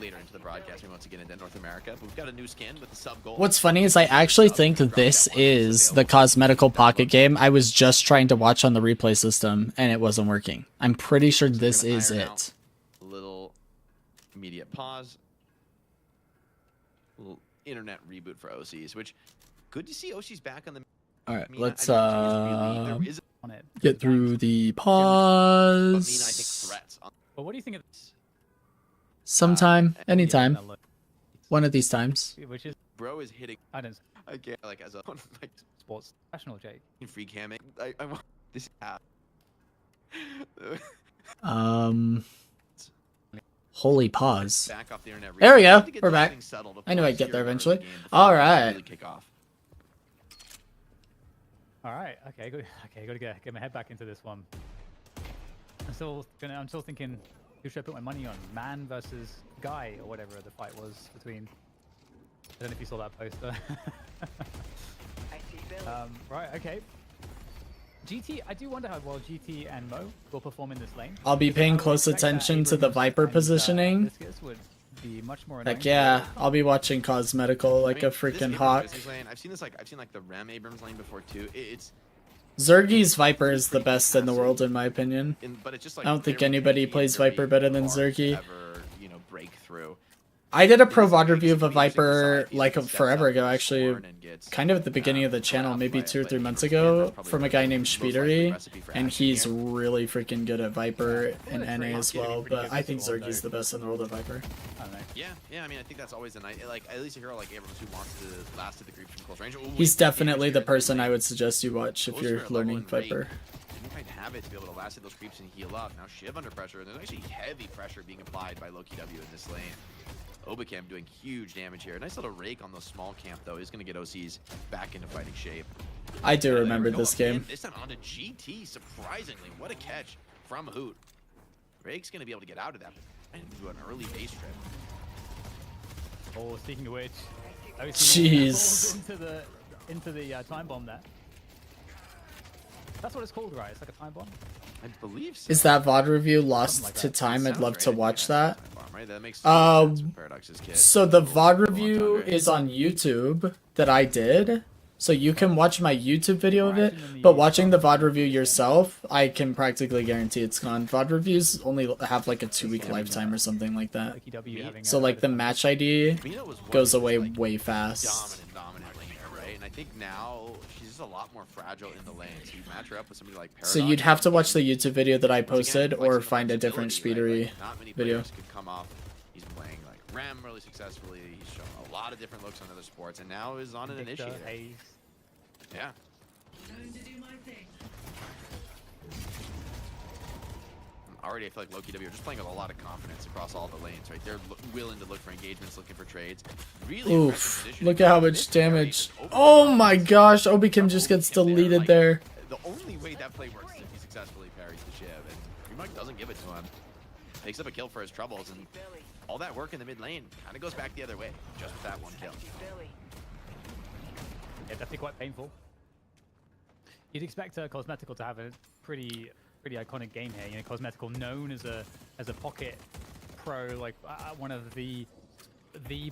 Speaker 4: later into the broadcast. We want to get into North America. But we've got a new skin with the sub goal.
Speaker 1: What's funny is I actually think this is the Cosmetical Pocket game. I was just trying to watch on the replay system and it wasn't working. I'm pretty sure this is it.
Speaker 4: A little immediate pause. A little internet reboot for OCs, which good to see OCs back on the.
Speaker 1: All right,
Speaker 4: I mean,
Speaker 1: let's
Speaker 6: On it.
Speaker 1: get through the
Speaker 4: but I mean, I think
Speaker 1: pause.
Speaker 4: threats on
Speaker 6: Well, what do you think of this?
Speaker 1: Sometime, anytime,
Speaker 6: Yeah, look,
Speaker 1: one of these times.
Speaker 6: which is
Speaker 4: bro is hitting.
Speaker 6: I don't
Speaker 4: I can't like as a like
Speaker 6: sports professional, Jake.
Speaker 4: free camming. I want this app.
Speaker 1: Holy pause.
Speaker 4: Back off the internet.
Speaker 1: There we go.
Speaker 4: To get
Speaker 1: We're
Speaker 4: those
Speaker 1: back.
Speaker 4: things settled
Speaker 1: I knew
Speaker 4: before
Speaker 1: I'd get
Speaker 4: see
Speaker 1: there
Speaker 4: our
Speaker 1: eventually.
Speaker 4: game before
Speaker 1: All
Speaker 4: we
Speaker 1: right.
Speaker 4: really kick off.
Speaker 6: All right. Okay. Good. Okay. Got to get my head back into this one. I'm still thinking, who should I put my money on? Man versus Guy or whatever the fight was between. I don't know if you saw that poster. Right. Okay. GT. I do wonder how well GT and Mo will perform in this lane.
Speaker 1: I'll be paying
Speaker 6: I would
Speaker 1: close
Speaker 6: expect that
Speaker 1: attention to the
Speaker 6: Abrams
Speaker 1: Viper
Speaker 6: and,
Speaker 1: positioning.
Speaker 6: Viscous would be much more annoying.
Speaker 1: Heck yeah, I'll be watching Cosmetical like
Speaker 4: I mean,
Speaker 1: a
Speaker 4: this
Speaker 1: freaking
Speaker 4: Abrams
Speaker 1: hawk.
Speaker 4: Grizzlies lane, I've seen like the Rem Abrams lane before too. It's
Speaker 1: Zergy's Viper is the best in the world in my opinion.
Speaker 4: but it's just like
Speaker 1: I don't think
Speaker 4: very
Speaker 1: anybody
Speaker 4: tricky
Speaker 1: plays
Speaker 4: and very
Speaker 1: Viper better than
Speaker 4: hard to
Speaker 1: Zergy.
Speaker 4: ever, break through.
Speaker 1: I did a pro VOD review of a Viper like forever ago, actually, kind of at the beginning of the channel, maybe 2 or 3 months ago, from a guy named Speedery, and he's really freaking good at Viper and NA as well, but I think Zergy's the best in the world at Viper.
Speaker 6: I don't know.
Speaker 4: Yeah, I mean, I think that's always a nice, like, at least a hero like Abrams who wants to last at the group from close range. Ooh,
Speaker 1: He's
Speaker 4: wait,
Speaker 1: definitely the
Speaker 4: Abrams
Speaker 1: person
Speaker 4: here.
Speaker 1: I would suggest you watch if
Speaker 4: Closer
Speaker 1: you're
Speaker 4: level
Speaker 1: learning
Speaker 4: and rate.
Speaker 1: Viper.
Speaker 4: Didn't quite have it to be able to last at those creeps and heal up. Now Shiv under pressure, and there's actually heavy pressure being applied by Loki W in this lane. Obacam doing huge damage here. Nice little rake on the small camp, though. Is going to get OCs back into fighting shape.
Speaker 1: I do
Speaker 4: There we
Speaker 1: remember
Speaker 4: go
Speaker 1: this
Speaker 4: again,
Speaker 1: game.
Speaker 4: This time on to GT, surprisingly. What a catch from Hoot. Rake's going to be able to get out of that and do an early base trip.
Speaker 6: Oh, speaking of which,
Speaker 1: Jeez.
Speaker 6: into the time bomb there. That's what it's called, right? It's like a time bomb.
Speaker 4: I believe so.
Speaker 1: Is that VOD review
Speaker 6: Something
Speaker 1: lost
Speaker 6: like
Speaker 1: to
Speaker 6: that.
Speaker 1: time? I'd
Speaker 4: Sounds
Speaker 1: love
Speaker 4: right.
Speaker 1: to
Speaker 4: I think
Speaker 1: watch
Speaker 4: that's
Speaker 1: that.
Speaker 4: time bomb, right? That makes
Speaker 1: Um,
Speaker 4: sense with Paradox's kid.
Speaker 1: So the VOD
Speaker 4: Little
Speaker 1: review
Speaker 4: entendre.
Speaker 1: is on YouTube that I did. So you can watch my YouTube video of it,
Speaker 6: Watching on the
Speaker 1: but
Speaker 6: YouTube.
Speaker 1: watching the VOD review yourself, I can practically guarantee it's gone. VOD reviews only have like a 2-week lifetime or something like that.
Speaker 6: Loki W having
Speaker 1: So
Speaker 6: a
Speaker 1: like
Speaker 6: bit
Speaker 1: the
Speaker 6: of fun.
Speaker 1: match ID
Speaker 4: Mina was one
Speaker 1: goes
Speaker 4: of
Speaker 1: away
Speaker 4: these, like,
Speaker 1: way fast.
Speaker 4: dominant laner, right? And I think now she's just a lot more fragile in the lane. So you match her up with somebody like Paradox.
Speaker 1: So you'd have to watch the YouTube video that I
Speaker 4: Once again,
Speaker 1: posted
Speaker 4: flexing
Speaker 1: or
Speaker 4: the
Speaker 1: find a different
Speaker 4: flexibility,
Speaker 1: Speedery
Speaker 4: right? Like, not many
Speaker 1: video.
Speaker 4: players could come off. He's been playing like Ram really successfully. He's shown a lot of different looks on other sports, and now is on an
Speaker 6: Victor,
Speaker 4: initiator.
Speaker 6: Hayes.
Speaker 4: Yeah.
Speaker 3: Time to do my thing.
Speaker 4: Already, I feel like Loki W are just playing with a lot of confidence across all the lanes, right? They're willing to look for engagements, looking for trades. Really aggressive
Speaker 1: Oof,
Speaker 4: positioning.
Speaker 1: look at how
Speaker 4: This
Speaker 1: much
Speaker 4: carry
Speaker 1: damage.
Speaker 4: is over-
Speaker 1: Oh my gosh, Obikim just gets deleted
Speaker 4: Like,
Speaker 1: there.
Speaker 4: The only way that play works is if he successfully parries the Shiv, and Remark doesn't give it to him. Takes up a kill for his troubles, and all that work in the mid lane kind of goes back the other way, just with that one kill.
Speaker 6: Yeah, definitely quite painful. You'd expect Cosmetical to have a pretty iconic game here. You know, Cosmetical known as a pocket pro, like one of the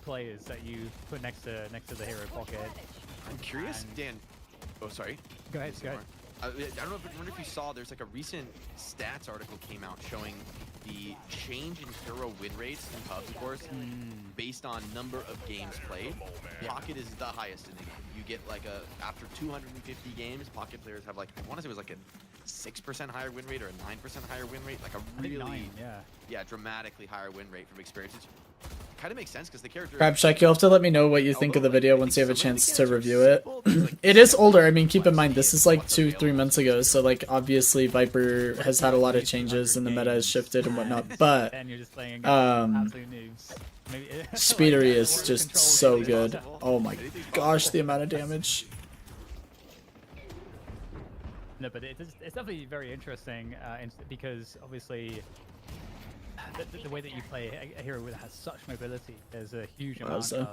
Speaker 6: players that you put next to the hero pocket.
Speaker 4: I'm curious,
Speaker 6: And-
Speaker 4: Dan. Oh, sorry.
Speaker 6: Go ahead, go ahead.
Speaker 4: I don't know. I wonder if you saw. There's like a recent stats article came out showing the change in hero win rates in pubs, of course, based on number of games played. Pocket is the highest in the game. You get like after 250 games, Pocket players have like, I want to say it was like a 6% higher win rate or a 9% higher win rate, like a
Speaker 6: I think
Speaker 4: really
Speaker 6: 9, yeah.
Speaker 4: dramatically higher win rate from experiences. Kind of makes sense because the character.
Speaker 1: Crabshack, you'll have to let me know what you think of the video once you have a chance to review it. It is older. I mean, keep in mind, this is like 2-3 months ago, so like obviously Viper has had a lot of changes and the meta has shifted and whatnot, but
Speaker 6: And you're just playing
Speaker 1: um,
Speaker 6: absolute noobs. Maybe,
Speaker 1: Speedery
Speaker 6: like,
Speaker 1: is
Speaker 6: the
Speaker 1: just
Speaker 6: control
Speaker 1: so
Speaker 6: is
Speaker 1: good.
Speaker 6: possible.
Speaker 1: Oh my gosh, the amount of damage.
Speaker 6: No, but it's definitely very interesting because obviously the way that you play a hero that has such mobility, there's a huge amount
Speaker 1: Wowza.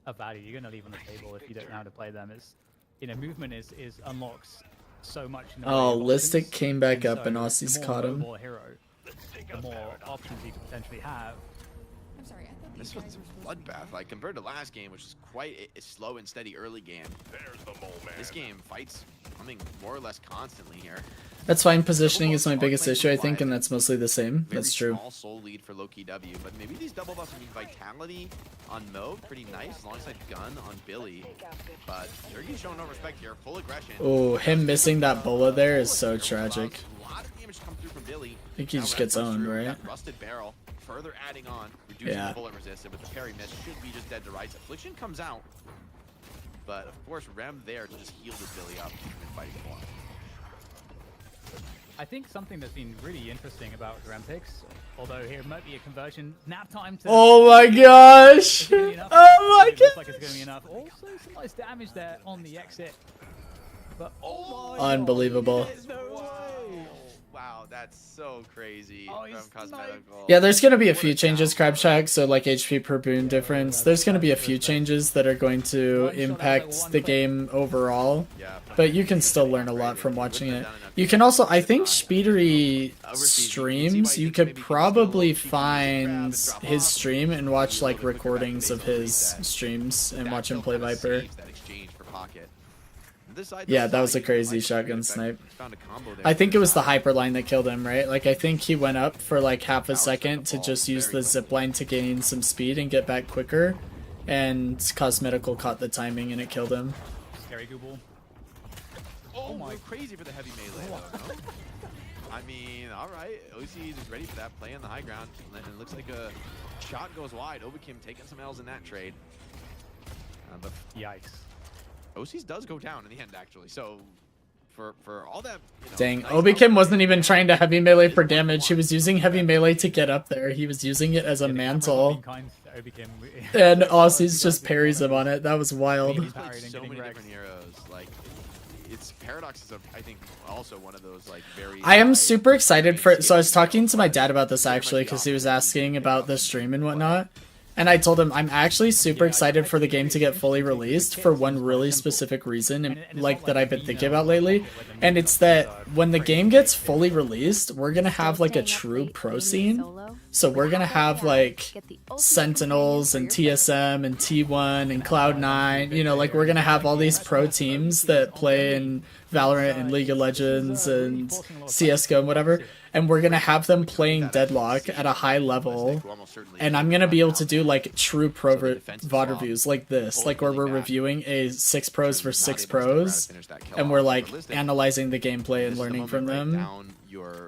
Speaker 6: of value you're going to leave on the table if you don't know how to play them. It's, you know, movement is unlocks so much. In the way
Speaker 1: Oh,
Speaker 6: of
Speaker 1: Listic
Speaker 6: options,
Speaker 1: came back
Speaker 6: and
Speaker 1: up and
Speaker 6: so
Speaker 1: Aussies
Speaker 6: the more
Speaker 1: caught him.
Speaker 6: mobile a hero, the more options you could potentially have.
Speaker 7: I'm sorry, I thought
Speaker 4: This
Speaker 7: these
Speaker 4: was
Speaker 7: guys
Speaker 4: a
Speaker 7: were supposed to be
Speaker 4: bloodbath, like compared to last game, which is quite a slow and steady early game.
Speaker 2: There's the mole man.
Speaker 4: This game fights coming more or less constantly here.
Speaker 1: That's fine. Positioning is my biggest issue, I think, and that's mostly the same.
Speaker 4: Very
Speaker 1: That's true.
Speaker 4: small soul lead for Loki W, but maybe these double buffs need Vitality on Mo, pretty nice, alongside Gun on Billy. But Zergy's showing no respect here, full aggression.
Speaker 1: Oh, him missing that bola there is so tragic.
Speaker 4: A lot of damage come through from Billy.
Speaker 1: I think he
Speaker 4: Now
Speaker 1: just
Speaker 4: Ram
Speaker 1: gets
Speaker 4: goes
Speaker 1: owned,
Speaker 4: through,
Speaker 1: right?
Speaker 4: that Rusted Barrel, further adding on, reducing
Speaker 1: Yeah.
Speaker 4: the bullet resist, and with the parry miss, should be just dead to rights. Affliction comes out, but of course Rem there to just heal this Billy up and fight for him.
Speaker 6: I think something that's been really interesting about the Ram picks, although here might be a conversion, nap time to.
Speaker 1: Oh my gosh!
Speaker 6: Is it gonna be enough?
Speaker 1: Oh my
Speaker 6: It looks like it's
Speaker 1: gosh!
Speaker 6: going to be enough. Also, some nice damage there on the exit. But oh my
Speaker 1: Unbelievable.
Speaker 6: God, no way.
Speaker 4: Wow, that's so crazy
Speaker 6: Oh,
Speaker 4: from
Speaker 6: he's
Speaker 4: Cosmetical.
Speaker 1: Yeah, there's gonna be a few changes, Crabshack, so like HP per boon difference. There's gonna be a few changes that are going to impact the game overall.
Speaker 4: Yeah,
Speaker 1: But you can still learn a lot from watching it. You can also, I think Speedery streams, you could probably find his stream and watch like recordings of his streams and watch him play Viper.
Speaker 4: That exchange for Pocket. This side,
Speaker 1: Yeah,
Speaker 4: though,
Speaker 1: that was a
Speaker 4: Saw
Speaker 1: crazy
Speaker 4: Michael
Speaker 1: shotgun
Speaker 4: effect,
Speaker 1: snipe.
Speaker 4: found a combo there
Speaker 1: I
Speaker 4: for
Speaker 1: think it was the
Speaker 4: side.
Speaker 1: hyperline that killed him, right? Like, I think he went up for like half a
Speaker 4: Power set
Speaker 1: second
Speaker 4: the
Speaker 1: to
Speaker 4: ball
Speaker 1: just use
Speaker 4: very
Speaker 1: the
Speaker 4: quickly.
Speaker 1: zip line to gain some speed and get back quicker. And Cosmetical caught the timing and it killed him.
Speaker 6: Scary Google.
Speaker 4: Oh
Speaker 6: my-
Speaker 4: my, crazy for the heavy melee though, no? I mean, all right, OCs is ready for that, play on the high ground, and it looks like a shot goes wide. Obikim taking some L's in that trade. But
Speaker 6: Yikes.
Speaker 4: OCs does go down in the end, actually, so for all that, you know,
Speaker 1: Dang,
Speaker 4: nice
Speaker 1: Obikim wasn't
Speaker 4: outplay,
Speaker 1: even trying to heavy melee for
Speaker 4: it is
Speaker 1: damage. He
Speaker 4: 1-1.
Speaker 1: was using heavy melee to get up there. He was using it as a
Speaker 6: Yeah, the camera's not
Speaker 1: mantle.
Speaker 6: being kind to Obikim.
Speaker 1: And
Speaker 6: Aussies
Speaker 1: Aussies just parries him on it. That was wild.
Speaker 4: He's played
Speaker 6: Parried and
Speaker 4: so
Speaker 6: getting
Speaker 4: many
Speaker 6: wrecked.
Speaker 4: different heroes, like, it's Paradox is, I think, also one of those, like, very...
Speaker 1: I am
Speaker 4: high
Speaker 1: super excited for. So I was
Speaker 4: scaling
Speaker 1: talking to my
Speaker 4: heroes,
Speaker 1: dad about this
Speaker 4: but very
Speaker 1: actually
Speaker 4: much
Speaker 1: because he was
Speaker 4: the opposite.
Speaker 1: asking about the stream and whatnot. And I told him I'm actually super
Speaker 6: Yeah,
Speaker 1: excited
Speaker 6: I
Speaker 1: for the
Speaker 6: think
Speaker 1: game
Speaker 6: it's
Speaker 1: to get fully
Speaker 6: interesting to
Speaker 1: released
Speaker 6: take
Speaker 1: for
Speaker 6: tips
Speaker 1: one
Speaker 6: is quite
Speaker 1: really
Speaker 6: simple.
Speaker 1: specific reason, and
Speaker 6: it's
Speaker 1: like
Speaker 6: not
Speaker 1: that
Speaker 6: like
Speaker 1: I've been
Speaker 6: a
Speaker 1: thinking
Speaker 6: Vino
Speaker 1: about lately.
Speaker 6: pocket where the
Speaker 1: And
Speaker 6: meme
Speaker 1: it's that
Speaker 6: numbers are
Speaker 1: when the
Speaker 6: crazy
Speaker 1: game gets
Speaker 6: big.
Speaker 1: fully released, we're gonna have like a true pro scene. So we're gonna have like Sentinels and TSM and T1 and Cloud9. You know, like we're gonna have all these pro teams that play in Valorant and League of Legends and CS:GO and whatever. And we're gonna have them playing Deadlock at a high level. And I'm gonna be able to do like true pro VOD reviews like this, like where we're reviewing a 6 pros for 6 pros, and we're like analyzing the gameplay and learning from them.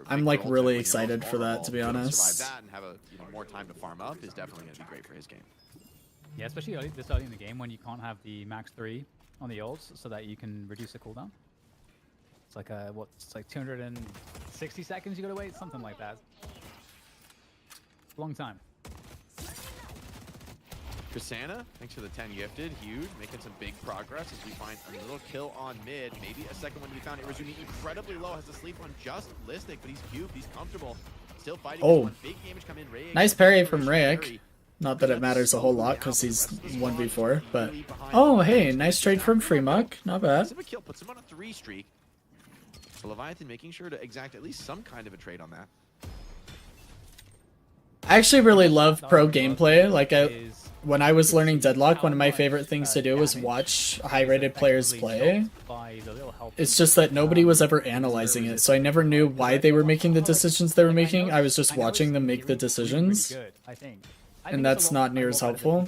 Speaker 1: I'm like really excited for that, to be honest.
Speaker 4: Survive that and have a more time to farm up is definitely going to be great for his game.
Speaker 6: Yeah, especially this early in the game when you can't have the max 3 on the ults so that you can reduce the cooldown. It's like it's like 260 seconds you gotta wait, something like that. Long time.
Speaker 4: Kasana, thanks for the 10 gifted. Huge, making some big progress as we find a little kill on mid. Maybe a second one to be found. Irizuni incredibly low, has to sleep on just Listic, but he's cubed, he's comfortable. Still fighting.
Speaker 1: Oh.
Speaker 4: Big damage come in. Rayek,
Speaker 1: Nice parry from Rayek. Not that it matters a whole lot because he's 1v4, but... Oh, hey, nice trade from Freemuck. Not bad.
Speaker 4: Pacific kill puts him on a 3 streak. So Leviathan making sure to exact at least some kind of a trade on that.
Speaker 1: I actually really love pro gameplay. Like, when I was learning Deadlock, one of my favorite things to do was watch high-rated players play. It's just that nobody was ever analyzing it, so I never knew why they were making the decisions they were making. I was just watching them make the decisions, and that's not near as helpful.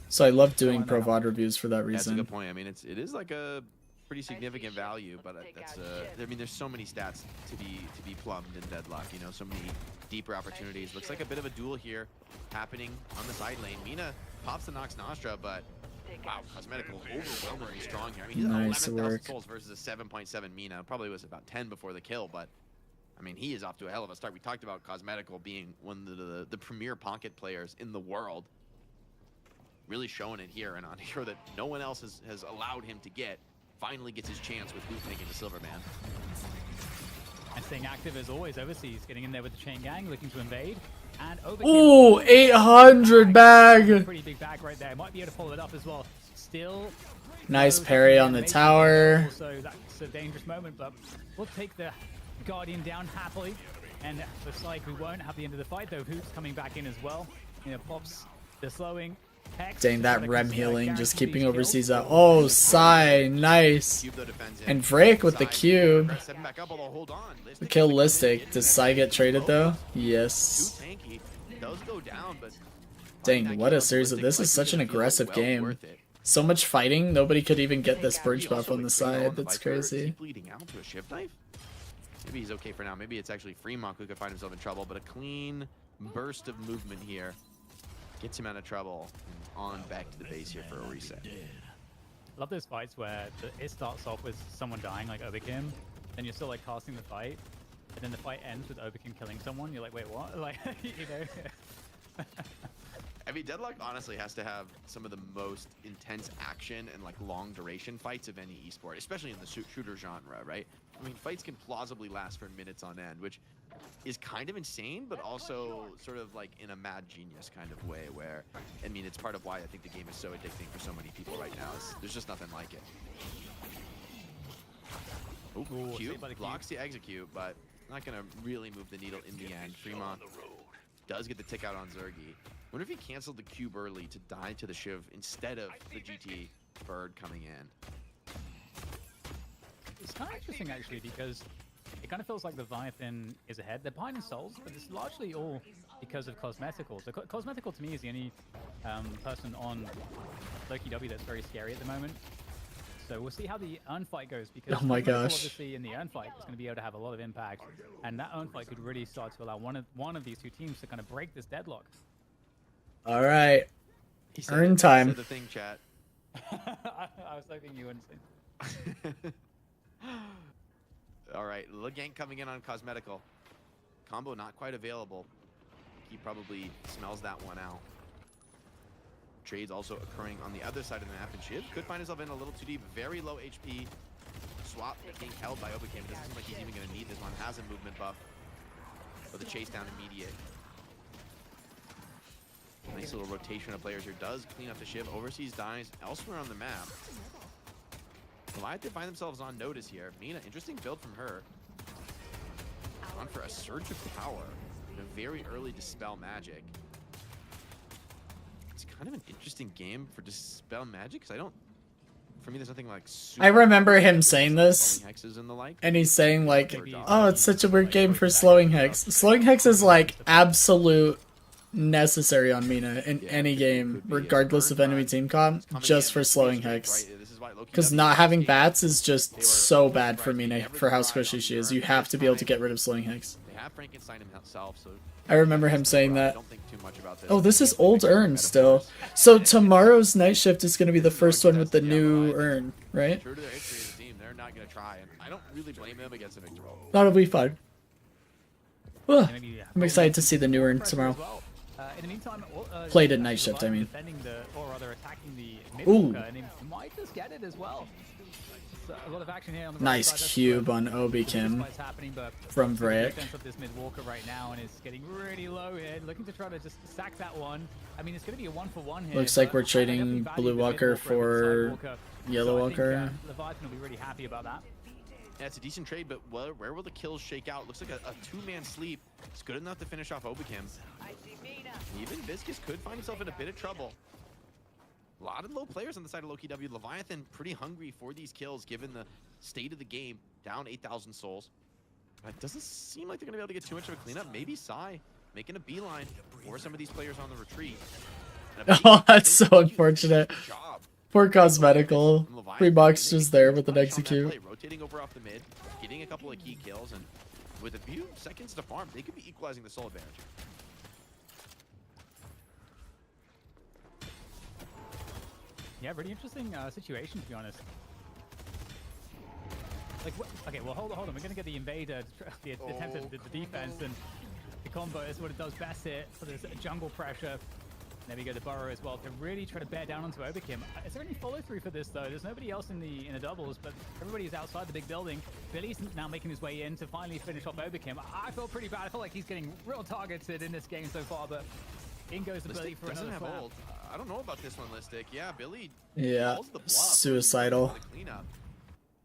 Speaker 1: So I love doing pro VOD reviews for that
Speaker 4: That's a
Speaker 1: reason.
Speaker 4: good point. I mean, it is like a pretty significant value, but that's I mean, there's so many stats to be plumbed in Deadlock. You know, so many deeper opportunities. Looks like a bit of a duel here happening on the side lane. Mina pops the Nox Nostra, but wow, Cosmetical overwhelmingly strong here. I mean, he's at
Speaker 1: Nice
Speaker 4: 11,000
Speaker 1: work.
Speaker 4: souls versus a 7.7 Mina. Probably was about 10 before the kill, but I mean, he is off to a hell of a start. We talked about Cosmetical being one of the premier pocket players in the world. Really showing it here, and on a hero that no one else has allowed him to get. Finally gets his chance with Boot making the Silver Man.
Speaker 6: And staying active as always overseas, getting in there with the chain gang, looking to invade. And
Speaker 1: Ooh, 800 bag!
Speaker 6: Pretty big bag right there. Might be able to pull it up as well. Still.
Speaker 1: Nice parry on the tower.
Speaker 6: So that's a dangerous moment, but we'll take the Guardian down happily. And looks like we won't have the end of the fight, though. Hoop's coming back in as well. You know, Pops, the slowing. Hex,
Speaker 1: Dang, that rem healing,
Speaker 6: guarantees
Speaker 1: just keeping
Speaker 6: kills.
Speaker 1: overseas out. Oh, Sai, nice.
Speaker 4: Cube, though, defends in.
Speaker 1: And Vrake with the
Speaker 4: Side,
Speaker 1: cube.
Speaker 4: setting back up, although hold on. Listic
Speaker 1: Kill
Speaker 4: coming in.
Speaker 1: Listic. Does Sai get traded though?
Speaker 4: Too
Speaker 1: Yes.
Speaker 4: tanky. Does go down, but
Speaker 1: Dang, what a series of this is such an aggressive game. So much fighting, nobody could even get this bridge buff on the side. That's crazy.
Speaker 4: Bleeding out to a shift knife. Maybe he's okay for now. Maybe it's actually Freemonk who could find himself in trouble, but a clean burst of movement here gets him out of trouble. On back to the base here for a reset.
Speaker 6: Love those fights where it starts off with someone dying, like Obikim, then you're still like casting the fight, and then the fight ends with Obikim killing someone. You're like, wait, what? Like, you know.
Speaker 4: I mean, Deadlock honestly has to have some of the most intense action and like long duration fights of any esport, especially in the shooter genre, right? I mean, fights can plausibly last for minutes on end, which is kind of insane, but also sort of like in a mad genius kind of way where, I mean, it's part of why I think the game is so addicting for so many people right now. There's just nothing like it. Oh, Cube blocks the execute, but not going to really move the needle in the end. Fremont does get the tick out on Zergy. Wonder if he canceled the cube early to die to the Shiv instead of the GT bird coming in.
Speaker 6: it's kind of interesting actually because it kind of feels like Leviathan is ahead. They're behind in souls, but it's largely all because of Cosmetical. So Cosmetical to me is the only person on Loki W that's very scary at the moment. So we'll see how the urn fight goes because
Speaker 1: Oh my
Speaker 6: Cosmetical
Speaker 1: gosh.
Speaker 6: obviously in the urn fight is going to be able to have a lot of impact, and that urn fight could really start to allow one of these two teams to kind of break this deadlock.
Speaker 1: All right.
Speaker 4: He said
Speaker 1: Earn
Speaker 4: it, he
Speaker 1: time.
Speaker 4: said the thing, chat.
Speaker 6: I was hoping you wouldn't say.
Speaker 4: All right, Legank coming in on Cosmetical. Combo not quite available. He probably smells that one out. Trades also occurring on the other side of the map, and Shiv could find himself in a little too deep. Very low HP. Swap being held by Obacam. It doesn't seem like he's even going to need this one. Has a movement buff. But the chase down immediate. Nice little rotation of players here. Does clean up the Shiv. Overseas dies elsewhere on the map. Leviathan find themselves on notice here. Mina, interesting build from her. On for a surge of power. And a very early Dispel Magic. It's kind of an interesting game for Dispel Magic because I don't. For me, there's nothing like.
Speaker 1: I remember him saying this,
Speaker 4: slowing hexes and the like.
Speaker 1: and he's saying like, "Oh, it's such a weird game for slowing hex." Slowing hex is like absolute necessary on Mina in any game, regardless of enemy team comp, just for slowing hex. Because not having bats is just so bad for Mina for how squishy she is. You have to be able to get rid of slowing hex.
Speaker 4: They have Frankenstein himself, so
Speaker 1: I remember him saying that.
Speaker 4: don't think too much about this.
Speaker 1: Oh, this is old urn still. So tomorrow's night shift is going to be the first one with the new urn, right?
Speaker 4: True to their history as a team, they're not going to try, and I don't really blame them against a victory.
Speaker 1: That'll be fun. Ugh,
Speaker 6: Maybe,
Speaker 1: I'm excited to see the new urn tomorrow.
Speaker 6: In the meantime,
Speaker 1: Played at night shift, I mean.
Speaker 6: Defending the, or rather attacking the mid
Speaker 1: Ooh.
Speaker 6: walker, and he might just get it as well. So a lot of action here on the right
Speaker 1: Nice
Speaker 6: side. That's
Speaker 1: cube
Speaker 6: where
Speaker 1: on Obi
Speaker 6: this
Speaker 1: Kim
Speaker 6: fight's happening, but
Speaker 1: from
Speaker 6: the
Speaker 1: Vrayek.
Speaker 6: defense of this mid walker right now, and is getting really low here, looking to try to just sack that one. I mean, it's going to be a 1-for-1 here.
Speaker 1: Looks like
Speaker 6: but
Speaker 1: we're
Speaker 6: I definitely
Speaker 1: trading
Speaker 6: value
Speaker 1: Blue
Speaker 6: the mid
Speaker 1: Walker
Speaker 6: walker over the
Speaker 1: for
Speaker 6: side walker.
Speaker 1: Yellow
Speaker 6: So I think,
Speaker 1: Walker.
Speaker 6: Leviathan will be really happy about that.
Speaker 4: Yeah, it's a decent trade, but where will the kills shake out? Looks like a two-man sleep. It's good enough to finish off Obacam. Even Viscus could find himself in a bit of trouble. A lot of low players on the side of Loki W. Leviathan pretty hungry for these kills given the state of the game. Down 8,000 souls. It doesn't seem like they're going to be able to get too much of a cleanup. Maybe Psy making a beeline for some of these players on the retreat. And a big
Speaker 1: Oh, that's so
Speaker 4: huge
Speaker 1: unfortunate.
Speaker 4: job
Speaker 1: Poor Cosmetical.
Speaker 4: from Leviathan.
Speaker 1: Free box
Speaker 4: Making
Speaker 1: just there
Speaker 4: good
Speaker 1: with an
Speaker 4: punch on that
Speaker 1: execute.
Speaker 4: play, rotating over off the mid, getting a couple of key kills, and with a few seconds to farm, they could be equalizing the soul advantage.
Speaker 6: Yeah, really interesting situation, to be honest. Like, okay, well, hold on. We're going to get the invader, the attempt at the defense, and the combo is what it does best here. So there's jungle pressure. There we go, the burrow as well, to really try to bear down onto Obacam. Is there any follow-through for this, though? There's nobody else in the doubles, but everybody's outside the big building. Billy's now making his way in to finally finish off Obacam. I feel pretty bad. I feel like he's getting real targeted in this game so far, but in goes the Billy for
Speaker 4: doesn't
Speaker 6: another
Speaker 4: have
Speaker 6: slap.
Speaker 4: ult. I don't know about this one, Listic. Yeah, Billy
Speaker 1: Yeah,
Speaker 4: calls the bluff.
Speaker 1: suicidal.
Speaker 4: The cleanup.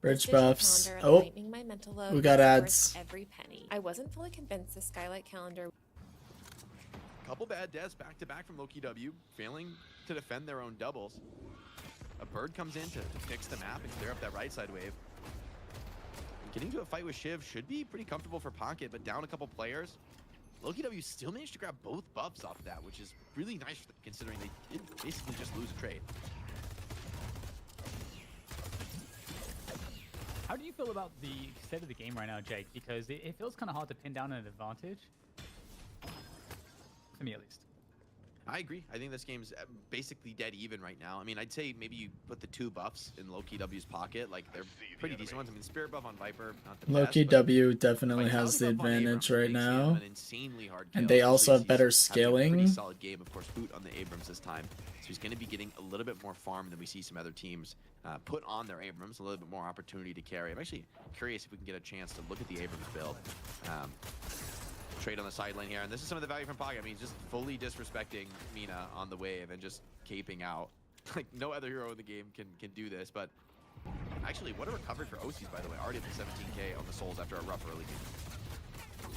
Speaker 1: Bridge
Speaker 7: Digital
Speaker 1: buffs.
Speaker 7: calendar
Speaker 1: Oh,
Speaker 7: lightening my mental load
Speaker 1: we got
Speaker 7: was worth
Speaker 1: ads.
Speaker 7: Every penny. I wasn't fully convinced the Skylight calendar.
Speaker 4: Couple bad deaths back to back from Loki W, failing to defend their own doubles. A bird comes in to fix the map and clear up that right side wave. Getting to a fight with Shiv should be pretty comfortable for Pocket, but down a couple players. Loki W still managed to grab both buffs off that, which is really nice considering they did basically just lose a trade.
Speaker 6: How do you feel about the state of the game right now, Jake? Because it feels kind of hard to pin down an advantage. For me, at least.
Speaker 4: I agree. I think this game's basically dead even right now. I mean, I'd say maybe you put the two buffs in Loki W's pocket. Like, they're pretty decent ones. I mean, Spirit buff on Viper, not the
Speaker 1: Loki
Speaker 4: best, but
Speaker 1: W definitely
Speaker 4: Vitality
Speaker 1: has the
Speaker 4: buff on
Speaker 1: advantage
Speaker 4: Abrams
Speaker 1: right
Speaker 4: makes him
Speaker 1: now.
Speaker 4: an insanely hard
Speaker 1: And
Speaker 4: kill,
Speaker 1: they also
Speaker 4: especially
Speaker 1: have
Speaker 4: as
Speaker 1: better
Speaker 4: he's having a pretty
Speaker 1: scaling.
Speaker 4: solid game, of course, boot on the Abrams this time. So he's going to be getting a little bit more farm than we see some other teams put on their Abrams, a little bit more opportunity to carry. I'm actually curious if we can get a chance to look at the Abrams build. Trade on the side lane here, and this is some of the value from Pocket. I mean, just fully disrespecting Mina on the wave and just caping out. Like, no other hero in the game can do this, but actually, what a recovery for OCs, by the way. Already up to 17k on the souls after a rough early game.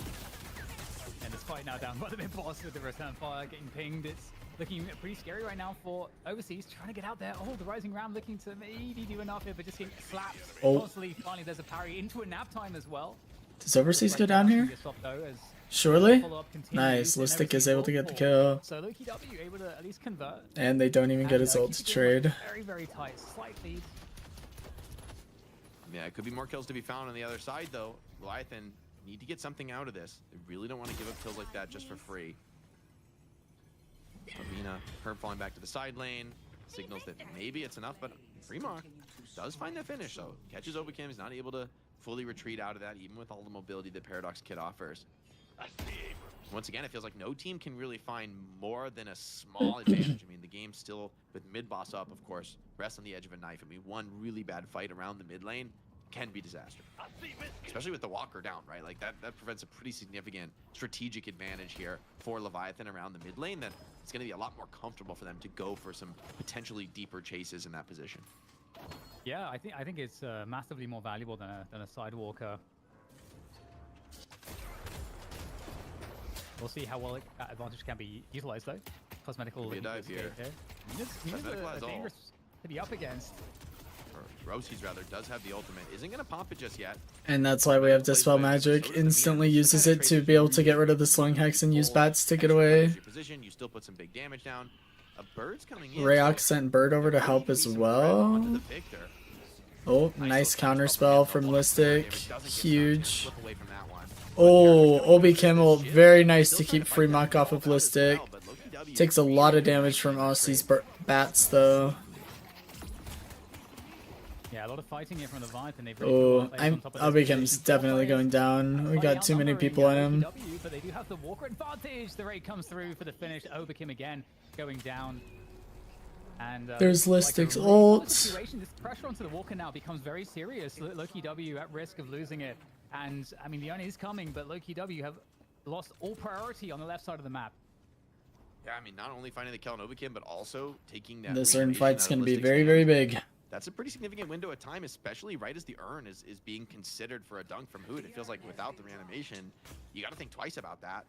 Speaker 6: And this fight now down by the mid boss with the return fire getting pinged. It's looking pretty scary right now for Overseas, trying to get out there. Oh, the Rising Ram looking to maybe do enough here, but just getting slapped
Speaker 1: Oh.
Speaker 6: constantly. Finally, there's a parry into a nap time as well.
Speaker 1: Does Overseas go down here? Surely. Nice. Listic is able to get the kill.
Speaker 6: So Loki W able to at least convert.
Speaker 1: And they don't even get his ult to trade.
Speaker 6: Very, very tight. Slight lead.
Speaker 4: Yeah, it could be more kills to be found on the other side, though. Leviathan need to get something out of this. They really don't want to give up kills like that just for free. Arena, Herb falling back to the side lane. Signals that maybe it's enough, but Freemark does find the finish, though. Catches Obacam, is not able to fully retreat out of that, even with all the mobility that Paradox Kid offers. Once again, it feels like no team can really find more than a small advantage. I mean, the game's still, with mid-boss up, of course, rests on the edge of a knife. I mean, one really bad fight around the mid lane can be disaster. Especially with the Walker down, right? Like, that prevents a pretty significant strategic advantage here for Leviathan around the mid lane. That it's going to be a lot more comfortable for them to go for some potentially deeper chases in that position.
Speaker 6: Yeah, I think it's massively more valuable than a Sidewalker. We'll see how well that advantage can be utilized, though. Cosmetical
Speaker 4: Be a dive here.
Speaker 6: Cosmetical is dangerous to be up against.
Speaker 4: Rosie's rather does have the ultimate. Isn't going to pop it just yet.
Speaker 1: And that's why we have Dispel Magic. Instantly uses it to be able to get rid of the slowing hex and use bats to get away.
Speaker 4: You still put some big damage down. A bird's coming in.
Speaker 1: Rayox sent Bird over to help as well. Oh, nice counter spell from Listic. Huge. Oh, Obi Kimmel, very nice to keep Freemark off of Listic. Takes a lot of damage from Aussie's bats though.
Speaker 6: Yeah, a lot of fighting here from the Leviathan.
Speaker 1: Oh, Obi Kim's definitely going down. We got too many people on him.
Speaker 6: But they do have the Walker advantage. The raid comes through for the finish. Oberkim again going down. And
Speaker 1: there's Listic's ult.
Speaker 6: This pressure onto the Walker now becomes very serious. Loki W at risk of losing it. And I mean, the Oni is coming, but Loki W have lost all priority on the left side of the map.
Speaker 4: Yeah, I mean, not only finding the kill on Obikim, but also taking that.
Speaker 1: This urn fight's going to be very, very big.
Speaker 4: That's a pretty significant window of time, especially right as the urn is being considered for a dunk from Hood. It feels like without the reanimation, you got to think twice about that.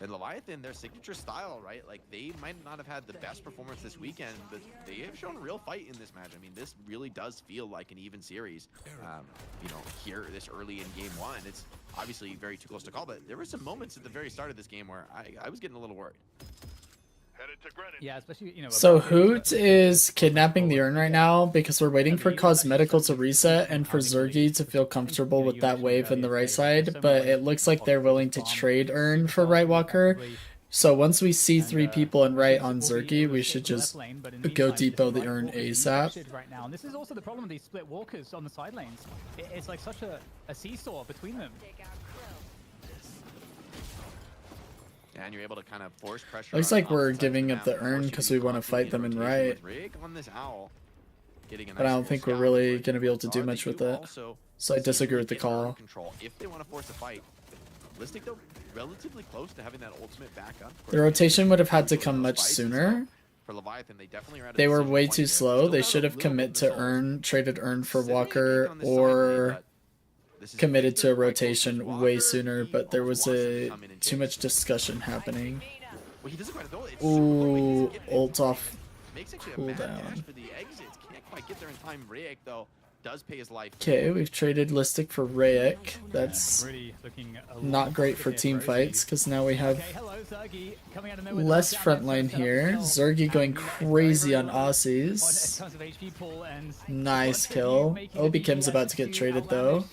Speaker 4: And Leviathan, their signature style, right? Like, they might not have had the best performance this weekend, but they have shown a real fight in this match. I mean, this really does feel like an even series. You know, here, this early in game one, it's obviously very too close to call, but there were some moments at the very start of this game where I was getting a little worried.
Speaker 6: Yeah, especially, you know.
Speaker 1: So Hoot is kidnapping the urn right now because we're waiting for Cosmetical to reset and for Zergy to feel comfortable with that wave in the right side, but it looks like they're willing to trade urn for Right Walker. So once we see 3 people in right on Zergy, we should just go depot the urn ASAP.
Speaker 6: Right now, and this is also the problem with these split walkers on the side lanes. It's like such a seesaw between them.
Speaker 4: And you're able to kind of force pressure.
Speaker 1: Looks like we're giving up the urn because we want to fight them in right. But I don't think we're really going to be able to do much with it. So I disagree with the call.
Speaker 4: If they want to force a fight, Listic though relatively close to having that ultimate backup.
Speaker 1: The rotation would have had to come much sooner.
Speaker 4: For Leviathan,
Speaker 1: they were way too slow. They should have commit to urn, traded urn for Walker, or committed to a rotation way sooner, but there was too much discussion happening. Ooh, ult off cooldown. Okay, we've traded Listic for Rayek. That's not great for team fights because now we have less frontline here. Zergy going crazy on Aussies. Nice kill. Obi Kim's about to get traded though.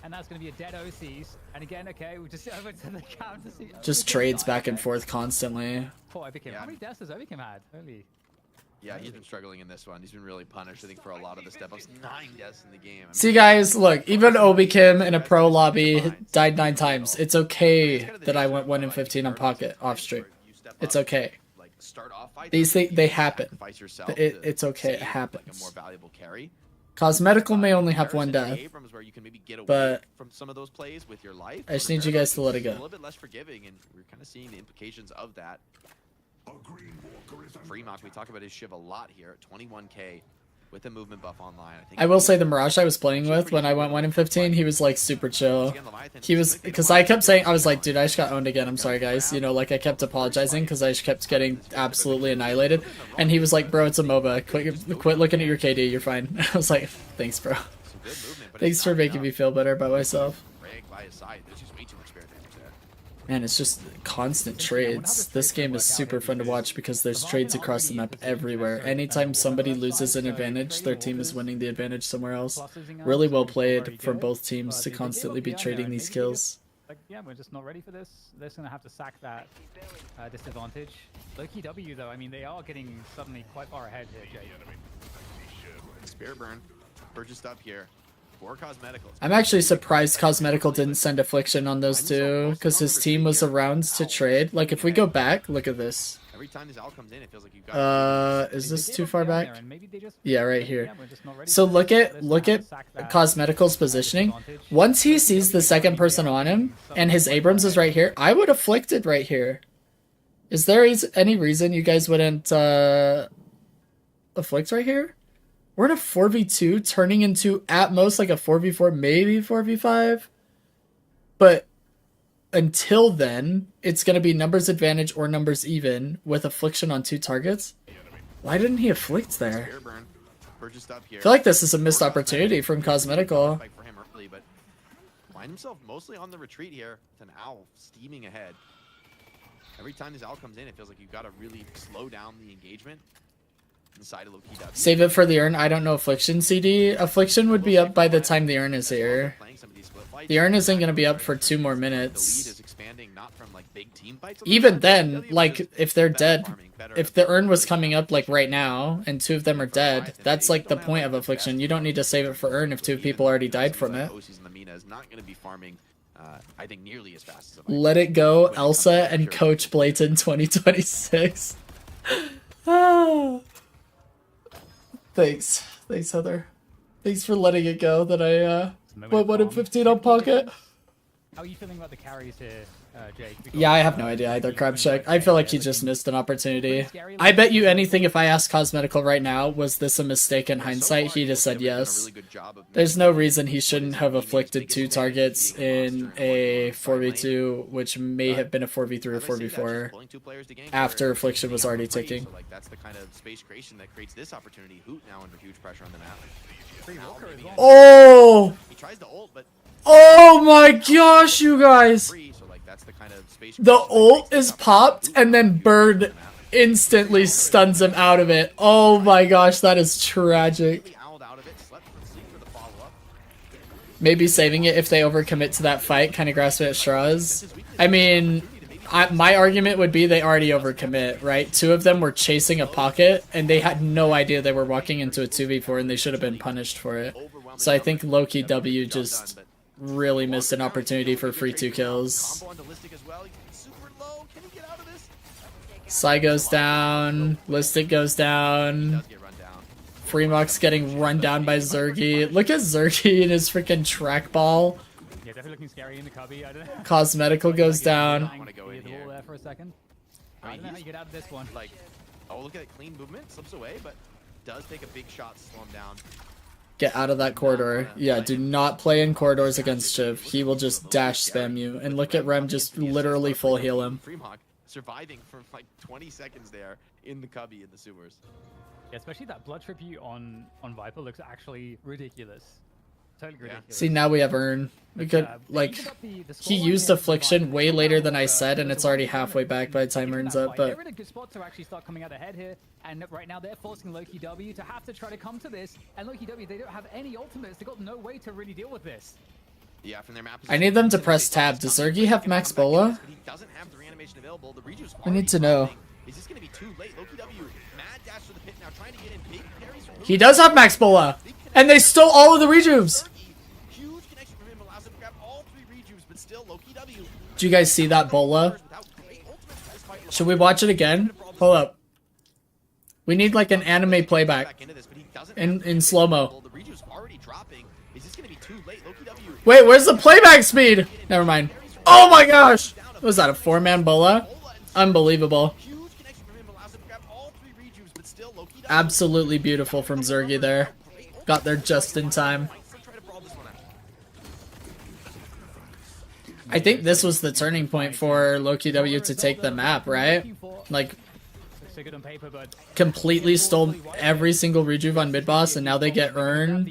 Speaker 6: And that's going to be a dead OCs. And again, okay, we just over to the counter.
Speaker 1: Just trades back and forth constantly.
Speaker 6: Poor Obikim. How many deaths has Obikim had? Holy.
Speaker 4: Yeah, he's been struggling in this one. He's been really punished, I think, for a lot of the step-ups. 9 deaths in the game. I mean,
Speaker 1: see, guys, look, even Obikim in a pro lobby died 9 times. It's okay that I went 1 in 15 on Pocket off stream. It's okay. These things, they happen. It's okay, it happens. Cosmetical may only have 1 death, but I just need you guys to let it go.
Speaker 4: A little bit less forgiving, and we're kind of seeing the implications of that. Fremont, we talk about his Shiv a lot here at 21k. with the movement buff online. I think
Speaker 1: I will say the Mirage I was playing with when I went 1 in 15, he was like super chill. He was, because I kept saying, I was like, dude, I just got owned again. I'm sorry, guys. You know, like I kept apologizing because I just kept getting absolutely annihilated. And he was like, bro, it's a MOBA. Quit looking at your KD. You're fine. I was like, thanks, bro. Thanks for making me feel better about myself. Man, it's just constant trades. This game is super fun to watch because there's trades across the map everywhere. Anytime somebody loses an advantage, their team is winning the advantage somewhere else. Really well played from both teams to constantly be trading these kills.
Speaker 6: Like, yeah, we're just not ready for this. They're just going to have to sack that disadvantage. Loki W, though, I mean, they are getting suddenly quite far ahead here, Jay.
Speaker 4: Spirit Burn purchased up here. For Cosmetical.
Speaker 1: I'm actually surprised Cosmetical didn't send Affliction on those two, because his team was around to trade. Like, if we go back, look at this.
Speaker 4: Every time this owl comes in, it feels like you've got
Speaker 1: Is this too far back? Yeah, right here. So look at Cosmetical's positioning. Once he sees the second person on him, and his Abrams is right here, I would Afflicted right here. Is there any reason you guys wouldn't Afflict right here? We're in a 4v2 turning into at most like a 4v4, maybe 4v5. But until then, it's going to be numbers advantage or numbers even with Affliction on 2 targets. Why didn't he Afflict there? I feel like this is a missed opportunity from Cosmetical.
Speaker 4: Find himself mostly on the retreat here with an owl steaming ahead. Every time this owl comes in, it feels like you've got to really slow down the engagement. Inside of low-key W.
Speaker 1: Save it for the urn. I don't know Affliction CD. Affliction would be up by the time the urn is here. The urn isn't going to be up for 2 more minutes. Even then, like, if they're dead, if the urn was coming up, like, right now, and 2 of them are dead, that's, like, the point of Affliction. You don't need to save it for urn if 2 people already died from it. Let it go, Elsa and Coach Blayton 2026. Thanks, Heather. Thanks for letting it go that I went 1 in 15 on Pocket.
Speaker 6: How are you feeling about the carries here, Jake?
Speaker 1: Yeah, I have no idea either, Crabshack. I feel like he just missed an opportunity. I bet you anything if I asked Cosmetical right now, was this a mistake in hindsight, he just said yes. There's no reason he shouldn't have Afflicted 2 targets in a 4v2, which may have been a 4v3 or 4v4, after Affliction was already ticking.
Speaker 4: That's the kind of space creation that creates this opportunity. Hoot now under huge pressure on the map.
Speaker 1: Oh!
Speaker 4: He tries to ult, but
Speaker 1: Oh my gosh, you guys! The ult is popped, and then Bird instantly stuns him out of it. Oh my gosh, that is tragic. Maybe saving it if they overcommit to that fight, kind of grasp it at straws. I mean, my argument would be they already overcommit, right? 2 of them were chasing a pocket, and they had no idea they were walking into a 2v4, and they should have been punished for it. So I think Loki W just really missed an opportunity for free 2 kills. Psy goes down, Listic goes down, Freemox getting run down by Zergy. Look at Zergy and his freaking trackball.
Speaker 6: Yeah, definitely looking scary in the cubby. I don't know.
Speaker 1: Cosmetical goes down.
Speaker 6: I want to go in here there for a second. I don't know how you get out of this one.
Speaker 4: Like, oh, look at that clean movement, slips away, but does take a big shot to slow him down.
Speaker 1: Get out of that corridor. Yeah, do not play in corridors against Shiv. He will just dash spam you. And look at Rem just literally full heal him.
Speaker 4: Freemock surviving for like 20 seconds there in the cubby in the sewers.
Speaker 6: Yeah, especially that blood tribute on Viper looks actually ridiculous. Totally ridiculous.
Speaker 1: See, now we have Urn. We could, like, he used Affliction way later than I said, and it's already halfway back by the time Urn's up, but...
Speaker 6: They're in a good spot to actually start coming out ahead here, and right now they're forcing Loki W to have to try to come to this, and Loki W, they don't have any ultimates, they've got no way to really deal with this.
Speaker 4: Yeah, from their map
Speaker 1: I need them to press tab. Does Zergy have Max Bola? I need to know.
Speaker 4: Is this going to be too late? Loki W, mad dash to the pit now, trying to get in big carries.
Speaker 1: He does have Max Bola! And they stole all of the rejuves!
Speaker 4: Huge connection from him allows him to grab all 3 rejuves, but still Loki W.
Speaker 1: Do you guys see that Bola? Should we watch it again? Hold up. We need like an anime playback. In slow-mo. Wait, where's the playback speed? Never mind. Oh my gosh! Was that a 4-man Bola? Unbelievable.
Speaker 4: still. Loki
Speaker 1: Absolutely beautiful from Zergy there. Got there just in time. I think this was the turning point for Loki W to take the map, right? Like,
Speaker 6: So good on paper, but
Speaker 1: completely stole every single rejuve on mid boss, and now they get earn.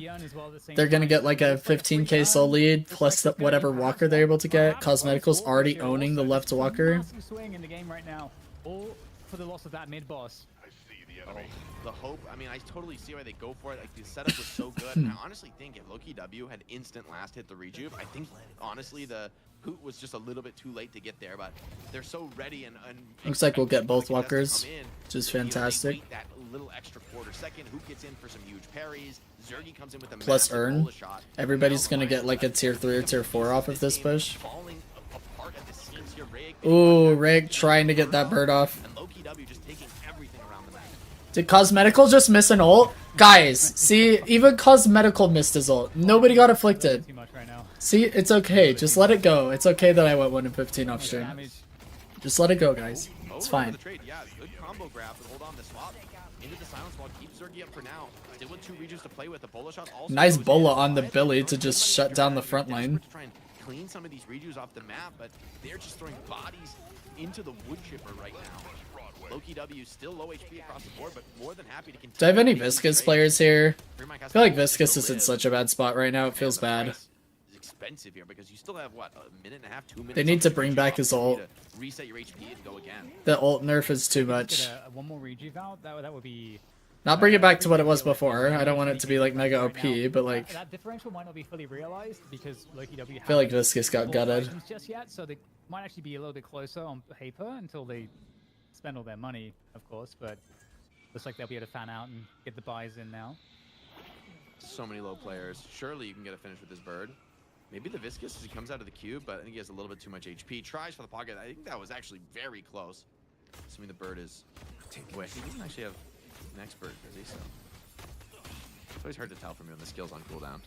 Speaker 1: They're gonna get like a 15k soul lead plus whatever walker they're able to get. Cosmetical's already owning the left walker.
Speaker 6: Massive swing in the game right now, all for the loss of that mid boss.
Speaker 2: I see the enemy.
Speaker 4: The hope, I mean, I totally see why they go for it. Like, the setup was so good. And I honestly think if Loki W had instant last hit the rejuve, I think, honestly, the Hoot was just a little bit too late to get there. But they're so ready and
Speaker 1: Looks like we'll get both
Speaker 4: expecting
Speaker 1: walkers,
Speaker 4: Contessa to come in,
Speaker 1: which is
Speaker 4: that, you know, they
Speaker 1: fantastic.
Speaker 4: wait that little extra quarter second. Hoot gets in for some huge parries. Zergy comes in with a
Speaker 1: Plus
Speaker 4: massive
Speaker 1: earn.
Speaker 4: bola shot.
Speaker 1: Everybody's gonna get like a tier 3 or tier 4 off of this push.
Speaker 4: Falling apart at the seams here.
Speaker 1: Ooh, Rig trying to get that bird off.
Speaker 4: And Loki W just taking everything around the map.
Speaker 1: Did Cosmetical just miss an ult? Guys, see, even Cosmetical missed his ult. Nobody got afflicted.
Speaker 6: Too much right now.
Speaker 1: See, it's okay. Just let it go. It's okay that I went 1 in 15 off stream.
Speaker 6: Damage.
Speaker 1: Just let it go, guys. It's
Speaker 4: Over
Speaker 1: fine.
Speaker 4: the trade, yeah, good combo grab, but hold on the swap into the silence wall. Keep Zergy up for now. Still with 2 regions to play with. The bola shot also
Speaker 1: Nice
Speaker 4: goes
Speaker 1: bola
Speaker 4: in.
Speaker 1: on the
Speaker 4: Riot
Speaker 1: Billy
Speaker 4: throwing
Speaker 1: to just
Speaker 4: so
Speaker 1: shut
Speaker 4: many
Speaker 1: down the
Speaker 4: Riot
Speaker 1: front
Speaker 4: desperate
Speaker 1: line.
Speaker 4: to try and clean some of these redos off the map, but they're just throwing bodies into the wood chipper right now. Loki W still low HP across the board, but more than happy to continue.
Speaker 1: Do I have any
Speaker 4: making
Speaker 1: Viscous
Speaker 4: trades.
Speaker 1: players here?
Speaker 4: Freemike
Speaker 1: I
Speaker 4: has
Speaker 1: feel like
Speaker 4: to
Speaker 1: Viscous is in
Speaker 4: live.
Speaker 1: such a bad spot right now. It feels
Speaker 4: The
Speaker 1: bad.
Speaker 4: price is expensive here because you still have what, a minute and a half, 2 minutes.
Speaker 1: They need
Speaker 4: on
Speaker 1: to
Speaker 4: the
Speaker 1: bring
Speaker 4: rejuve
Speaker 1: back his ult.
Speaker 4: to reset your HP and go again.
Speaker 1: The ult nerf is too much.
Speaker 6: Get one more rejuve out. That would be.
Speaker 1: Not bring it back to what it was before. I don't want it to be like mega OP, but like,
Speaker 6: That differential might not be fully realized because Loki W.
Speaker 1: I feel like Viscous got gutted.
Speaker 6: Just yet, so they might actually be a little bit closer on paper until they spend all their money, of course. But looks like they'll be able to fan out and get the buys in now.
Speaker 4: So many low players. Surely you can get a finish with this bird. Maybe the Viscous as he comes out of the cube, but I think he has a little bit too much HP. Tries for the pocket. I think that was actually very close. Assuming the bird is... Wait, he doesn't actually have an expert, does he? So it's always hard to tell from you when the skill's on cooldown.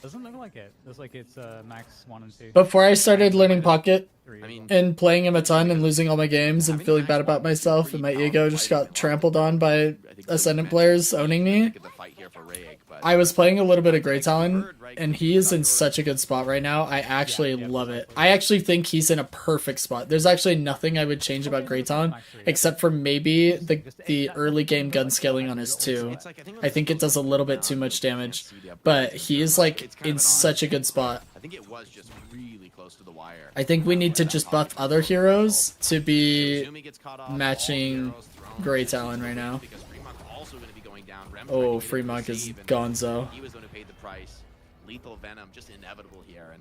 Speaker 6: Doesn't look like it. Looks like it's max 1 and 2.
Speaker 1: Before I started learning Pocket
Speaker 6: 3
Speaker 4: I mean,
Speaker 1: and playing him a ton and losing all my games and feeling bad about myself and my ego just got trampled on by Ascendant players owning me,
Speaker 4: the fight here for Rayek, but
Speaker 1: I was playing a little bit of Grey Talon, and he is in such a good spot right now. I actually love it. I actually think he's in a perfect spot. There's actually nothing I would change about Grey Talon, except for maybe the early game gun scaling on his 2. I think it does a little bit too much damage, but he is like in such a good spot.
Speaker 4: I think it was just really close to the wire.
Speaker 1: I think we need to just buff other heroes to be
Speaker 4: Zumi gets caught off,
Speaker 1: matching
Speaker 4: all the arrows thrown.
Speaker 1: Grey Talon right now.
Speaker 4: Because Fremont also going to be going down. Rem
Speaker 1: Oh,
Speaker 4: tried to wait for
Speaker 1: Fremont
Speaker 4: a
Speaker 1: is
Speaker 4: save, and
Speaker 1: gonzo.
Speaker 4: He was the one who paid the price. Lethal Venom, just inevitable here.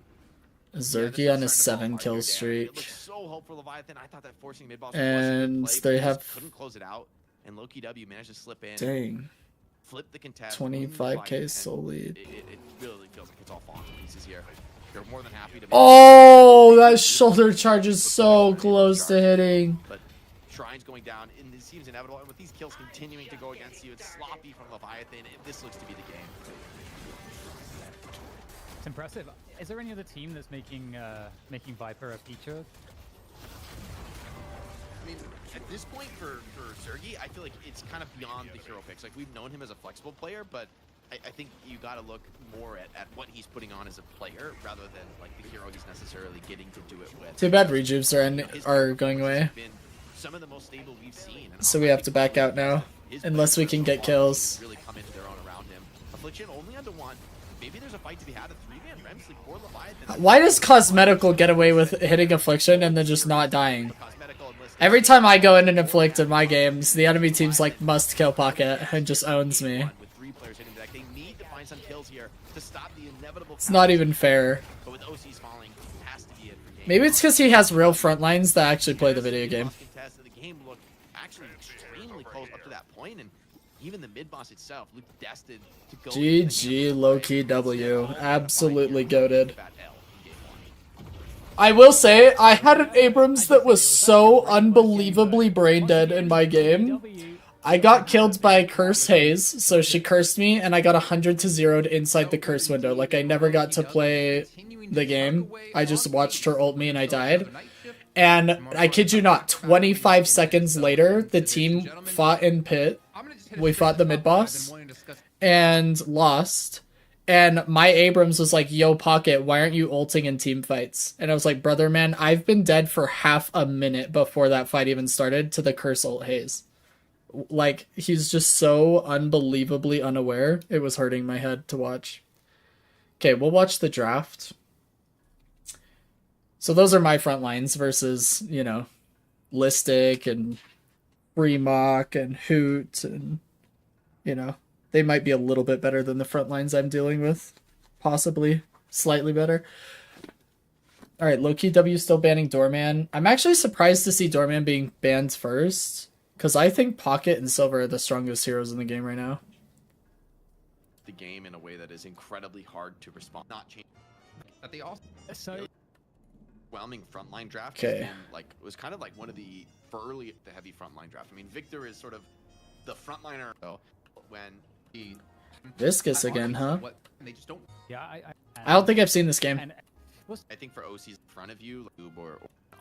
Speaker 4: And
Speaker 1: Zergy on a
Speaker 4: starting to
Speaker 1: 7
Speaker 4: fall apart
Speaker 1: kill
Speaker 4: here, Dan. It
Speaker 1: streak.
Speaker 4: looks so hopeful Leviathan. I thought that forcing mid-boss
Speaker 1: And
Speaker 4: was a good play,
Speaker 1: they
Speaker 4: but
Speaker 1: have-
Speaker 4: just couldn't close it out. And Loki W managed to slip in,
Speaker 1: Dang.
Speaker 4: flip the contest,
Speaker 1: 25k
Speaker 4: and
Speaker 1: soul lead.
Speaker 4: It really feels like it's all falling to pieces here. They're more than happy to.
Speaker 1: Oh, that shoulder charge is so close to hitting.
Speaker 4: But Shrine's going down, and it seems inevitable. And with these kills continuing to go against you, it's sloppy from Leviathan. This looks to be the game.
Speaker 6: It's impressive. Is there any other team that's making Viper a feature?
Speaker 4: I mean, at this point for Zergy, I feel like it's kind of beyond the hero picks. Like, we've known him as a flexible player, but I think you got to look more at what he's putting on as a player rather than like the hero he's necessarily getting to do it with.
Speaker 1: Too bad rejuves are going away.
Speaker 4: Have been some of the most stable we've seen. And
Speaker 1: So we have to back out now.
Speaker 4: his
Speaker 1: Unless we
Speaker 4: players
Speaker 1: can
Speaker 4: so
Speaker 1: get
Speaker 4: far
Speaker 1: kills.
Speaker 4: really come into their own around him. Affliction only onto 1. Maybe there's a fight to be had. A 3-man Remsley for Leviathan.
Speaker 1: Why does Cosmetical get away with hitting Affliction and then just not dying?
Speaker 4: Cosmetical enlisted.
Speaker 1: Every time I go in and inflict in my games, the enemy team's like must kill Pocket and just owns me.
Speaker 4: With 3 players hitting the deck, they need to find some kills here to stop the inevitable.
Speaker 1: It's not even fair.
Speaker 4: But with OCs falling, it has to be it for game.
Speaker 1: Maybe it's because he has real front lines that actually play the video game.
Speaker 4: Contest of the game looked actually extremely close up to that point, and even the mid boss itself looked destined to go.
Speaker 1: GG low-key W. Absolutely goated. I will say, I had an Abrams that was so unbelievably brain dead in my game. I got killed by Curse Haze, so she cursed me, and I got 100 to 0 inside the curse window. Like, I never got to play the game. I just watched her ult me and I died. And I kid you not, 25 seconds later, the team fought in pit, we fought the mid boss and lost. And my Abrams was like, yo, Pocket, why aren't you ulting in team fights? And I was like, brother, man, I've been dead for half a minute before that fight even started to the curse ult haze. Like, he's just so unbelievably unaware. It was hurting my head to watch. Okay, we'll watch the draft. So those are my front lines versus, you know, Listic and Remock and Hoot and, you know, they might be a little bit better than the front lines I'm dealing with. Possibly slightly better. All right, low-key W still banning Doorman. I'm actually surprised to see Doorman being banned first, because I think Pocket and Silver are the strongest heroes in the game right now.
Speaker 4: The game in a way that is incredibly hard to respond. Not change.
Speaker 5: That they also
Speaker 4: Overwhelming frontline draft.
Speaker 1: Okay.
Speaker 4: Like it was kind of like one of the early the heavy frontline draft. I mean, Victor is sort of the frontliner. So when he
Speaker 1: Viscous again, huh?
Speaker 5: They just don't.
Speaker 6: Yeah,
Speaker 1: I don't think I've seen this game.
Speaker 6: And
Speaker 4: I think for OC's in front of you, like, or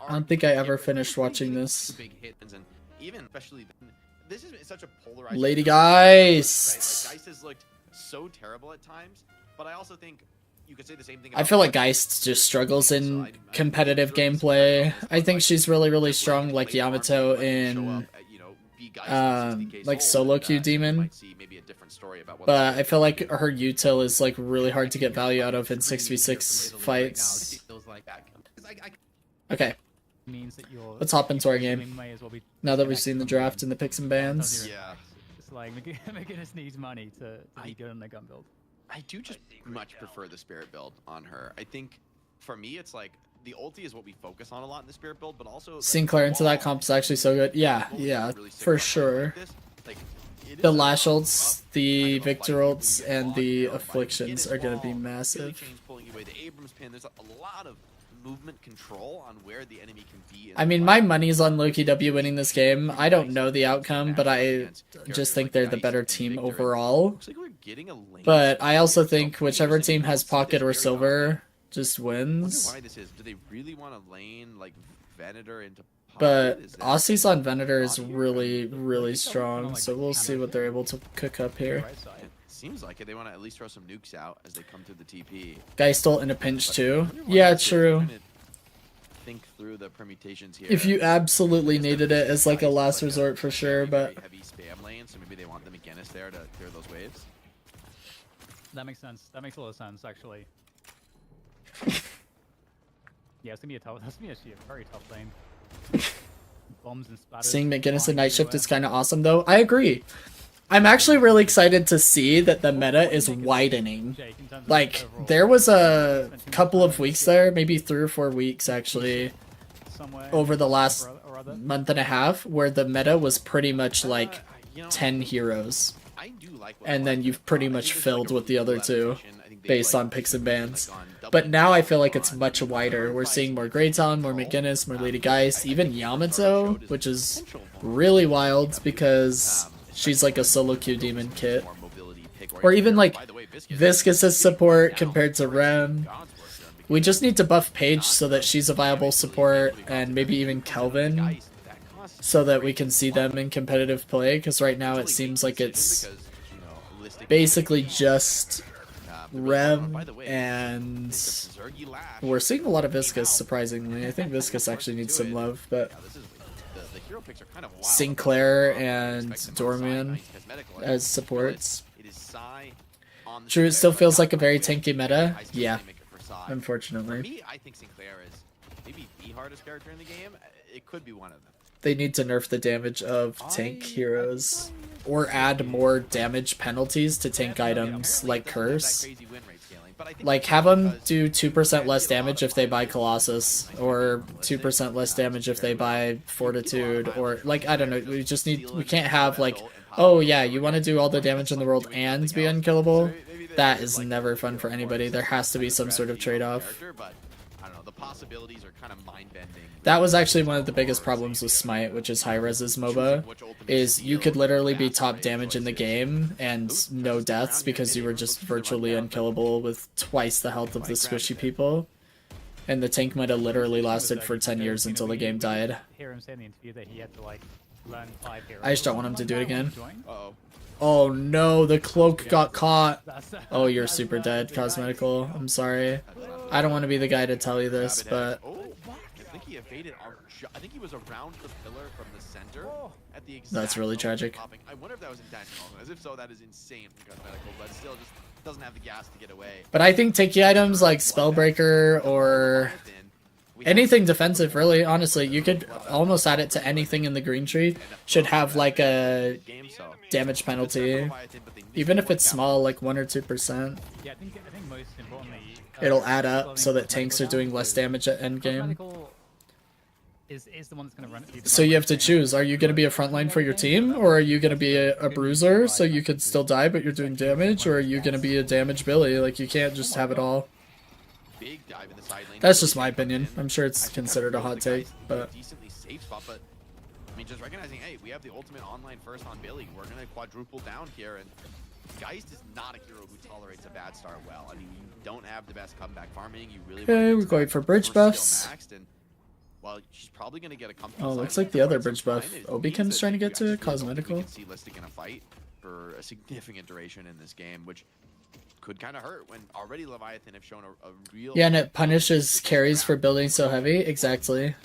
Speaker 1: I don't think I ever finished watching this.
Speaker 4: big hits, and even especially then, this is such a polarized.
Speaker 1: Lady
Speaker 4: Right?
Speaker 1: Geist.
Speaker 4: Like, Geist has looked so terrible at times, but I also think you could say the same thing.
Speaker 1: I feel like Geist just struggles in competitive gameplay. I think she's really, really strong, like Yamato in like solo queue demon. But I feel like her util is like really hard to get value out of in 6v6 fights. Okay,
Speaker 6: means that you're
Speaker 1: let's hop into our game
Speaker 6: may as well be
Speaker 1: now that we've seen the draft and the picks and bans.
Speaker 4: Yeah,
Speaker 6: it's like McGinnis needs money to be good on the gun build.
Speaker 4: I do just much prefer the spirit build on her. I think for me, it's like the ulti is what we focus on a lot in the spirit build, but also
Speaker 1: Sinclair into that comp is actually so good. Yeah, for sure. The Lash ults, the Victor ults, and the Afflictions are going to be massive.
Speaker 4: The Abrams pin, there's a lot of movement control on where the enemy can be.
Speaker 1: I mean, my money's on Loki W winning this game. I don't know the outcome, but I just think they're the better team overall. But I also think whichever team has Pocket or Silver just wins.
Speaker 4: Why this is? Do they really want to lane like Venator into Pocket?
Speaker 1: But
Speaker 4: Is that-
Speaker 1: Aussies on Venator is really, really strong, so we'll see what they're able to cook up here.
Speaker 6: Right side.
Speaker 4: Seems like it. They want to at least throw some nukes out as they come through the TP.
Speaker 1: Geistel in a pinch too.
Speaker 4: I wonder why
Speaker 1: Yeah,
Speaker 4: this is
Speaker 1: true.
Speaker 4: trying to Think through the permutations here.
Speaker 1: If you absolutely needed it as like a last resort for sure, but
Speaker 4: Very heavy spam lane, so maybe they want the McGinnis there to clear those waves.
Speaker 6: That makes sense. That makes a lot of sense, actually. Yeah, it's gonna be a tough. That's gonna be actually a very tough lane. Bombs and spatters.
Speaker 1: seeing McGinnis
Speaker 6: flying
Speaker 1: in Night Shift
Speaker 6: everywhere.
Speaker 1: is kind of awesome though. I agree. I'm actually really excited to see that the meta is widening.
Speaker 6: Jake, in terms of
Speaker 1: Like,
Speaker 6: overall,
Speaker 1: there was a couple of weeks there, maybe 3 or 4 weeks actually,
Speaker 6: somewhere
Speaker 1: over the last
Speaker 6: or other.
Speaker 1: month and a half, where the meta was pretty much like
Speaker 4: You know,
Speaker 1: 10 heroes.
Speaker 4: I do like what
Speaker 1: And
Speaker 4: they
Speaker 1: then
Speaker 4: like.
Speaker 1: you've pretty
Speaker 4: I
Speaker 1: much
Speaker 4: think it's
Speaker 1: filled
Speaker 4: like a
Speaker 1: with the
Speaker 4: really
Speaker 1: other
Speaker 4: cool
Speaker 1: two,
Speaker 4: adaptation. I think they,
Speaker 1: based
Speaker 4: like,
Speaker 1: on picks and bans.
Speaker 4: like, on double
Speaker 1: But now I feel like
Speaker 4: on
Speaker 1: it's much
Speaker 4: the
Speaker 1: wider. We're
Speaker 4: fights
Speaker 1: seeing more
Speaker 4: with
Speaker 1: Greytown, more
Speaker 4: control.
Speaker 1: McGinnis, more Lady
Speaker 4: I
Speaker 1: Geist,
Speaker 4: think
Speaker 1: even
Speaker 4: the
Speaker 1: Yamato,
Speaker 4: showed is
Speaker 1: which is
Speaker 4: potential
Speaker 1: really wild because she's like a solo queue demon kit. Or even like Viscous' support compared to Rem. We just need to buff Paige so that she's a viable support, and maybe even Kelvin, so that we can see them in competitive play, because right now it seems like it's basically just Rem, and we're seeing a lot of Viscous, surprisingly. I think Viscous actually needs some love, but Sinclair and Doorman as supports. True, it still feels like a very tanky meta. Yeah,
Speaker 4: For
Speaker 1: unfortunately.
Speaker 4: me, I think Sinclair is maybe the hardest character in the game. It could be one of them.
Speaker 1: They need to nerf the damage of tank heroes, or add more damage penalties to tank items like Curse. Like, have them do 2% less damage if they buy Colossus, or 2% less damage if they buy Fortitude, or, like, I don't know, we can't have, like, oh yeah, you want to do all the damage in the world and be unkillable? That is never fun for anybody. There has to be some sort of trade-off.
Speaker 4: But I don't know, the possibilities are kind of mind-bending.
Speaker 1: That was actually one of the biggest problems with Smite, which is high-res's MOBA, is you could literally be top damage in the game and no deaths because you were just virtually unkillable with twice the health of the squishy people. And the tank meta literally lasted for 10 years until the game died.
Speaker 6: Hear him say in the interview that he had to like learn 5 heroes.
Speaker 1: I just don't want him to do it again.
Speaker 6: Enjoying.
Speaker 4: Uh-oh.
Speaker 1: Oh no, the cloak got caught.
Speaker 6: That's,
Speaker 1: Oh, you're super dead, Cosmetical. I'm sorry. I don't want to be the guy to tell you this, but
Speaker 4: Oh, I think he evaded. I think he was around the pillar from the center at the exact
Speaker 1: that's really
Speaker 4: moment of
Speaker 1: tragic.
Speaker 4: popping. I wonder if that was intentional. As if so, that is insane from Cosmetical, but still just doesn't have the gas to get away.
Speaker 1: But I think tanky items like Spellbreaker or anything defensive, really, honestly, you could almost add it to anything in the green tree. Should have like a damage penalty, even if it's small, like 1 or 2%.
Speaker 6: Yeah, I think most importantly,
Speaker 1: It'll add up so that tanks are doing less damage at end game.
Speaker 6: Is the one that's gonna run it.
Speaker 1: So you have to choose: are you going to be a frontline for your team, or are you going to be a bruiser so you could still die but you're doing damage, or are you going to be a damage Billy? Like, you can't just have it all.
Speaker 4: Big dive in the side lane.
Speaker 1: That's just my opinion. I'm sure it's considered a hot take, but
Speaker 4: decently safe spot, but I mean, just recognizing, hey, we have the ultimate online first on Billy. We're gonna quadruple down here, and Geist is not a hero who tolerates a bad start well. I mean, you don't have the best comeback farming. You really
Speaker 1: okay, we're going for bridge buffs.
Speaker 4: Well, she's probably gonna get a comfy.
Speaker 1: Oh, looks like the other bridge buff Obiken's trying to get to Cosmetical.
Speaker 4: We can see Listic in a fight for a significant duration in this game, which could kind of hurt when already Leviathan have shown a real.
Speaker 1: Yeah, and it punishes carries for building so heavy. Exactly.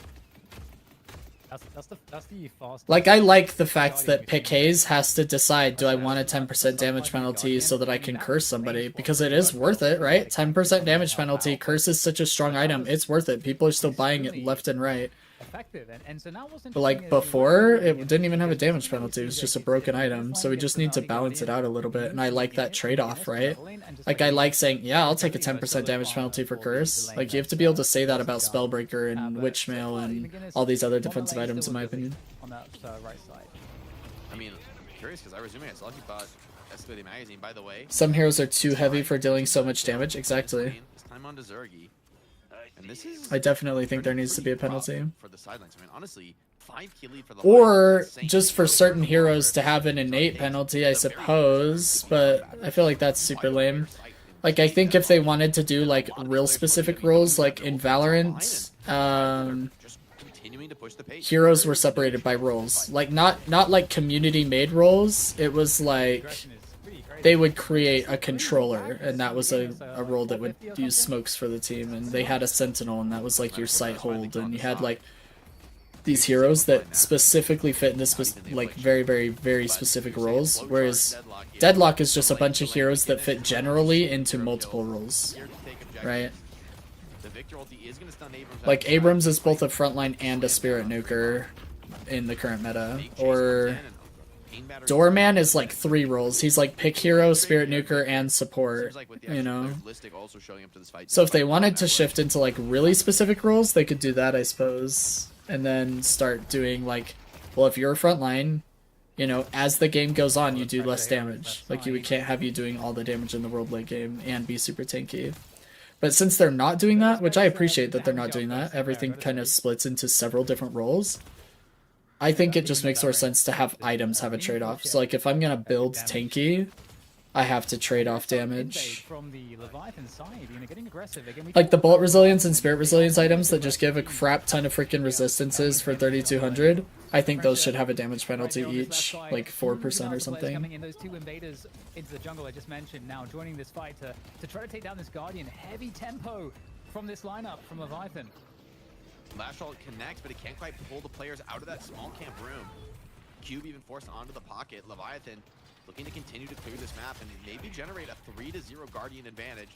Speaker 6: That's the fast.
Speaker 1: Like, I like the fact that Pick Hayes has to decide, do I want a 10% damage penalty so that I can curse somebody? Because it is worth it, right? 10% damage penalty. Curse is such a strong item. It's worth it. People are still buying it left and right.
Speaker 6: Effective, and so now what's
Speaker 1: But like before, it didn't even have a damage penalty. It was just a broken item. So we just need to balance it out a little bit. And I like that trade-off, right? Like, I like saying, yeah, I'll take a 10% damage penalty for Curse. Like, you have to be able to say that about Spellbreaker and Witchmail and all these other defensive items, in my opinion.
Speaker 6: On that right side.
Speaker 4: I mean, I'm curious because I was assuming I saw you bought Escalating Magazine. By the way,
Speaker 1: Some heroes are too heavy for dealing so much damage. Exactly.
Speaker 4: this time on to Zergy. And this is
Speaker 1: I definitely think there needs to be a penalty.
Speaker 4: for the sidelines. I mean, honestly, 5 kill lead for the
Speaker 1: Or
Speaker 4: Lions is insane.
Speaker 1: just for certain heroes to have an innate penalty, I suppose. But I feel like that's super lame. Like, I think if they wanted to do, like, real specific rules, like in Valorant,
Speaker 4: Just continuing to push the pace.
Speaker 1: heroes were separated by roles. Like, not like community-made roles. It was like they would create a controller, and that was a role that would use smokes for the team, and they had a sentinel, and that was like your sight hold, and you had like these heroes that specifically fit into like very, very, very specific roles, whereas Deadlock is just a bunch of heroes that fit generally into multiple roles, right?
Speaker 4: The Victor ulti is gonna stun Abrams.
Speaker 1: Like, Abrams is both a frontline and a spirit nuker in the current meta, or Doorman is like 3 roles. He's like pick hero, spirit nuker, and support, you know? So if they wanted to shift into like really specific roles, they could do that, I suppose. And then start doing like, well, if you're a frontline, you know, as the game goes on, you do less damage. Like, we can't have you doing all the damage in the world late game and be super tanky. But since they're not doing that, which I appreciate that they're not doing that, everything kind of splits into several different roles. I think it just makes more sense to have items have a trade-off. So, like, if I'm gonna build tanky, I have to trade off damage.
Speaker 6: From the Leviathan side, getting aggressive again.
Speaker 1: Like the Bolt Resilience and Spirit Resilience items that just give a crap ton of freaking resistances for 3200, I think those should have a damage penalty each, like 4% or something.
Speaker 6: Coming in, those 2 invaders into the jungle I just mentioned, now joining this fight to try to take down this Guardian. Heavy tempo from this lineup from Leviathan.
Speaker 4: Lash ult connects, but it can't quite pull the players out of that small camp room. Cube even forced onto the pocket. Leviathan looking to continue to clear this map and maybe generate a 3-0 Guardian advantage.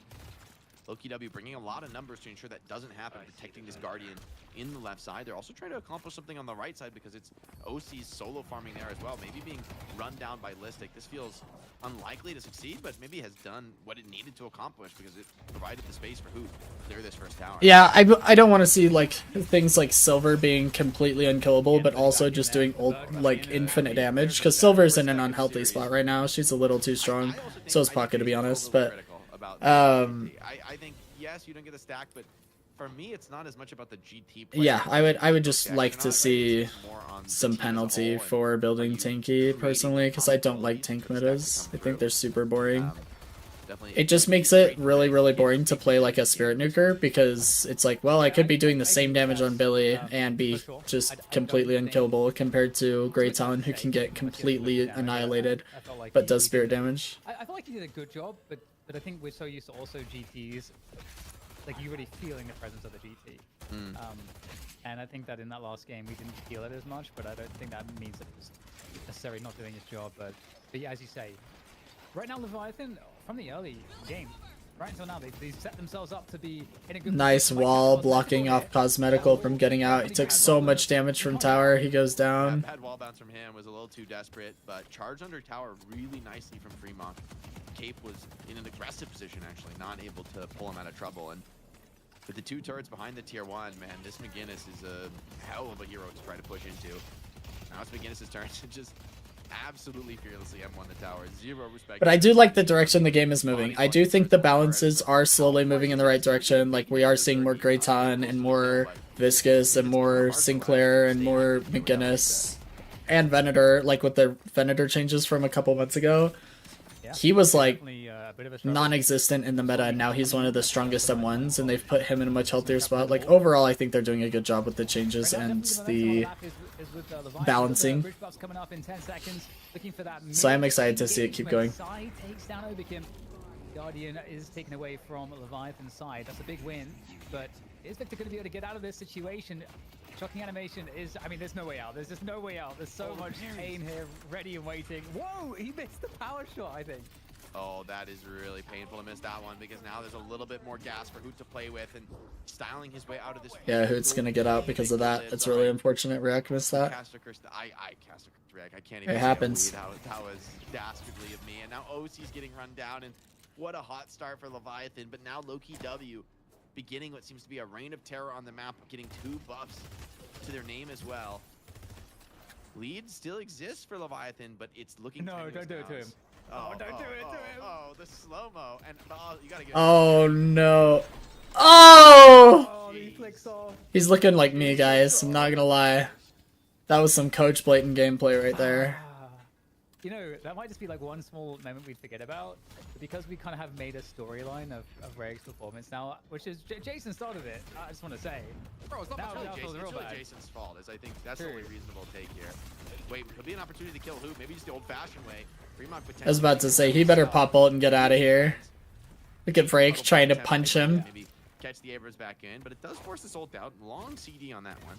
Speaker 4: Loki W bringing a lot of numbers to ensure that doesn't happen, protecting this Guardian in the left side. They're also trying to accomplish something on the right side because it's OC's solo farming there as well. Maybe being run down by Listic. This feels unlikely to succeed, but maybe has done what it needed to accomplish because it provided the space for Hoot to clear this first tower.
Speaker 1: Yeah, I don't want to see like things like Silver being completely unkillable, but also just doing like infinite damage, because Silver's in an unhealthy spot right now. She's a little too strong. So is Pocket, to be honest, but
Speaker 4: I think yes, you don't get a stack, but for me, it's not as much about the GT play.
Speaker 1: yeah, I would just like to see some penalty for building tanky personally, because I don't like tank metas. I think they're super boring.
Speaker 4: definitely.
Speaker 1: It just makes it really, really boring to play like a Spirit Nuker because it's like, well, I could be doing the same damage on Billy and be just completely unkillable compared to Grey Talon who can get completely annihilated but does spirit damage.
Speaker 6: I feel like he did a good job, but I think we're so used to also GTs, like you really feeling the presence of the GT. And I think that in that last game we didn't feel it as much, but I don't think that means that it was necessarily not doing his job. But yeah, as you say, right now Leviathan from the early game, right until now, they set themselves up to be in a good
Speaker 1: Nice
Speaker 6: position.
Speaker 1: wall blocking off Cosmetical from getting out. He took so much damage from tower. He goes down.
Speaker 4: Bad wall bounce from him was a little too desperate, but charged under tower really nicely from Fremont. Cape was in an aggressive position, actually, not able to pull him out of trouble. And with the 2 turrets behind the tier 1, man, this McGinnis is a hell of a hero to try to push into. Now it's McGinnis' turn to just absolutely fearlessly M1 the tower. Zero respect.
Speaker 1: But I do like the direction the game is moving. I do think the balances are slowly moving in the right direction. Like, we are seeing more Grey Talon and more Viscous and more Sinclair and more McGinnis and Venator, like with the Venator changes from a couple months ago. He was like non-existent in the meta, and now he's one of the strongest M1s, and they've put him in a much healthier spot. Like, overall, I think they're doing a good job with the changes and the balancing. So I'm excited to see it keep going.
Speaker 6: Guardian is taken away from Leviathan's side. That's a big win, but is Victor going to be able to get out of this situation? Shocking animation is, I mean, there's no way out. There's just no way out. There's so much pain here, ready and waiting. Whoa, he missed the power shot, I think.
Speaker 4: Oh, that is really painful to miss that one, because now there's a little bit more gas for Hoot to play with, and styling his way out of this.
Speaker 1: Yeah, Hoot's gonna get out because of that. It's really unfortunate React missed that.
Speaker 4: I cast a React. I can't even.
Speaker 1: It happens.
Speaker 4: That was dastardly of me. And now OC's getting run down, and what a hot start for Leviathan. But now Loki W beginning what seems to be a reign of terror on the map, getting 2 buffs to their name as well. Lead still exists for Leviathan, but it's looking.
Speaker 6: No, don't do it to him.
Speaker 4: Oh,
Speaker 6: don't do it to him.
Speaker 4: Oh, the slow-mo. And you gotta get.
Speaker 1: Oh no. Oh!
Speaker 6: Oh, he flicks off.
Speaker 1: He's looking like me, guys. I'm not gonna lie. That was some coach blatant gameplay right there.
Speaker 6: You know, that might just be like one small moment we'd forget about, but because we kind of have made a storyline of Reg's performance now, which is Jason started it. I just want to say,
Speaker 4: Bro, it's not
Speaker 6: now
Speaker 4: really
Speaker 6: it feels real bad.
Speaker 4: Jason's fault. I think that's the only reasonable take here. Wait, could be an opportunity to kill Hoot. Maybe just the old-fashioned way. Fremont
Speaker 1: I was about to say, he better pop ult and get out of here. Look at Vrake trying to punch him.
Speaker 4: Maybe catch the Abrams back in, but it does force this ult out. Long CD on that one.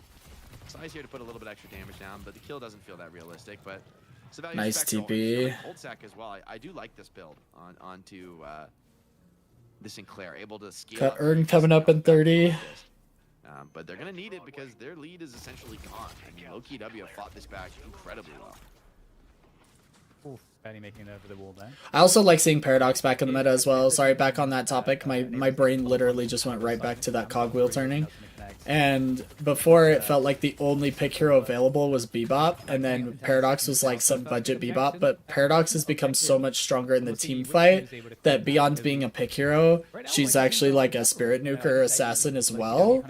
Speaker 4: Size here to put a little bit extra damage down, but the kill doesn't feel that realistic. But
Speaker 1: nice TP.
Speaker 4: Old sack as well. I do like this build onto the Sinclair, able to scale.
Speaker 1: Got Ern coming up in 30.
Speaker 4: But they're gonna need it because their lead is essentially gone. I mean, Loki W have fought this back incredibly well.
Speaker 6: Oof, barely making it over the wall there.
Speaker 1: I also like seeing Paradox back in the meta as well. Sorry, back on that topic. My brain literally just went right back to that cogwheel turning. And before, it felt like the only pick hero available was Bebop, and then Paradox was like some budget Bebop, but Paradox has become so much stronger in the team fight that beyond being a pick hero, she's actually like a Spirit Nuker assassin as well.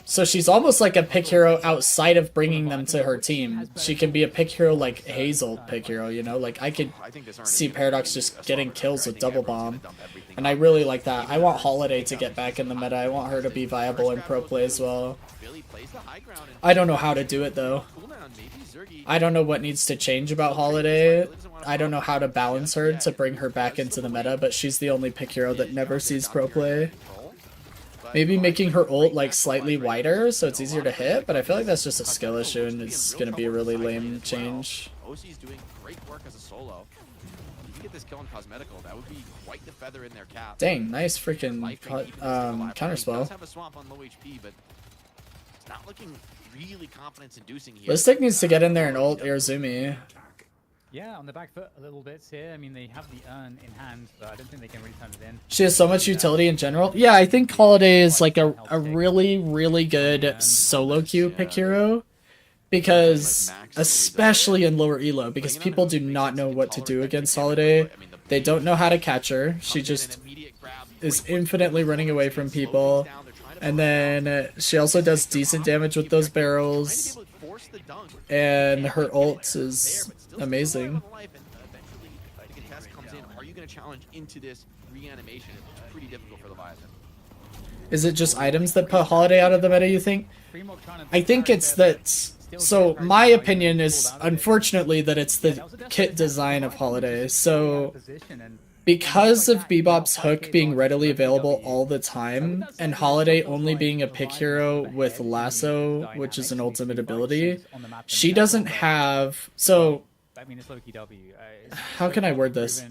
Speaker 1: So she's almost like a pick hero outside of bringing them to her team. She can be a pick hero like Hazel pick hero, you know? Like, I could see Paradox just getting kills with Double Bomb, and I really like that. I want Holiday to get back in the meta. I want her to be viable in pro play as well. I don't know how to do it though. I don't know what needs to change about Holiday. I don't know how to balance her to bring her back into the meta, but she's the only pick hero that never sees pro play. Maybe making her ult like slightly wider so it's easier to hit, but I feel like that's just a skill issue and it's gonna be a really lame change.
Speaker 4: OC's doing great work as a solo. If you get this kill on Cosmetical, that would be quite the feather in their cap.
Speaker 1: Dang, nice freaking counterspell.
Speaker 4: Does have a swamp on low HP, but it's not looking really confidence-inducing here.
Speaker 1: Listic needs to get in there and ult Irizumi.
Speaker 6: Yeah, on the back foot a little bit here. I mean, they have the urn in hand, but I don't think they can really turn it in.
Speaker 1: She has so much utility in general. Yeah, I think Holiday is like a really, really good solo queue pick hero. Because, especially in lower elo, because people do not know what to do against Holiday. They don't know how to catch her. She just is infinitely running away from people. And then she also does decent damage with those barrels. And her ult is amazing.
Speaker 4: test comes in, are you going to challenge into this reanimation? It's pretty difficult for Leviathan.
Speaker 1: Is it just items that put Holiday out of the meta, you think? I think it's that. So my opinion is, unfortunately, that it's the kit design of Holiday. So because of Bebop's hook being readily available all the time, and Holiday only being a pick hero with Lasso, which is an ultimate ability, she doesn't have... So
Speaker 6: I mean, it's Loki W.
Speaker 1: how can I word this?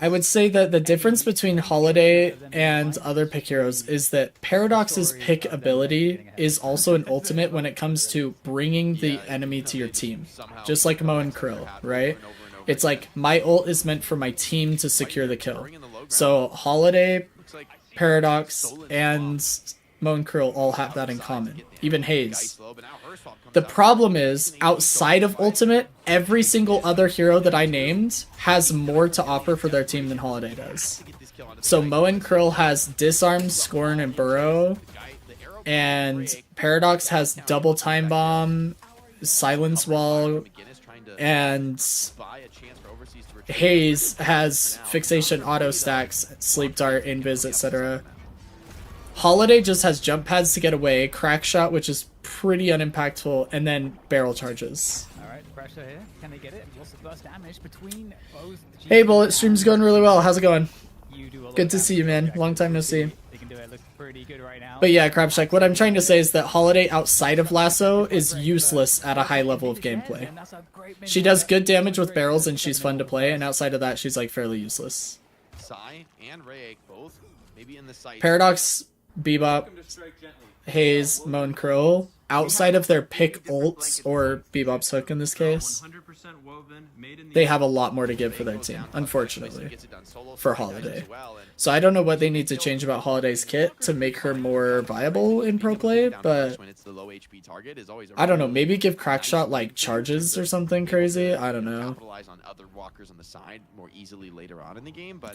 Speaker 1: I would say that the difference between Holiday and other pick heroes is that Paradox's pick ability is also an ultimate when it comes to bringing the enemy to your team. Just like Mo and Krill, right? It's like, my ult is meant for my team to secure the kill. So Holiday, Paradox, and Mo and Krill all have that in common. Even Haze. The problem is, outside of Ultimate, every single other hero that I named has more to offer for their team than Holiday does. So Mo and Krill has Disarm, Scorn, and Burrow, and Paradox has Double Time Bomb, Silence Wall, and Haze has Fixation, Auto Stacks, Sleep Dart, Invis, etc. Holiday just has jump pads to get away, crack shot, which is pretty unimpactful, and then barrel charges.
Speaker 6: Alright, pressure here. Can they get it? What's the burst damage between both?
Speaker 1: Hey Bullet, stream's going really well. How's it going?
Speaker 6: You do a lot
Speaker 1: Good
Speaker 6: of
Speaker 1: to see you, man. Long time no see.
Speaker 6: They can do it. Looks pretty good right now.
Speaker 1: But yeah, Crabshack, what I'm trying to say is that Holiday outside of Lasso is useless at a high level of gameplay. She does good damage with barrels and she's fun to play, and outside of that, she's like fairly useless.
Speaker 4: Sai and Ray both maybe in the site.
Speaker 1: Paradox, Bebop, Haze, Mo and Krill, outside of their pick ults, or Bebop's hook in this case, they have a lot more to give for their team, unfortunately, for Holiday. So I don't know what they need to change about Holiday's kit to make her more viable in pro play, but I don't know, maybe give Crackshot like charges or something crazy, I don't know.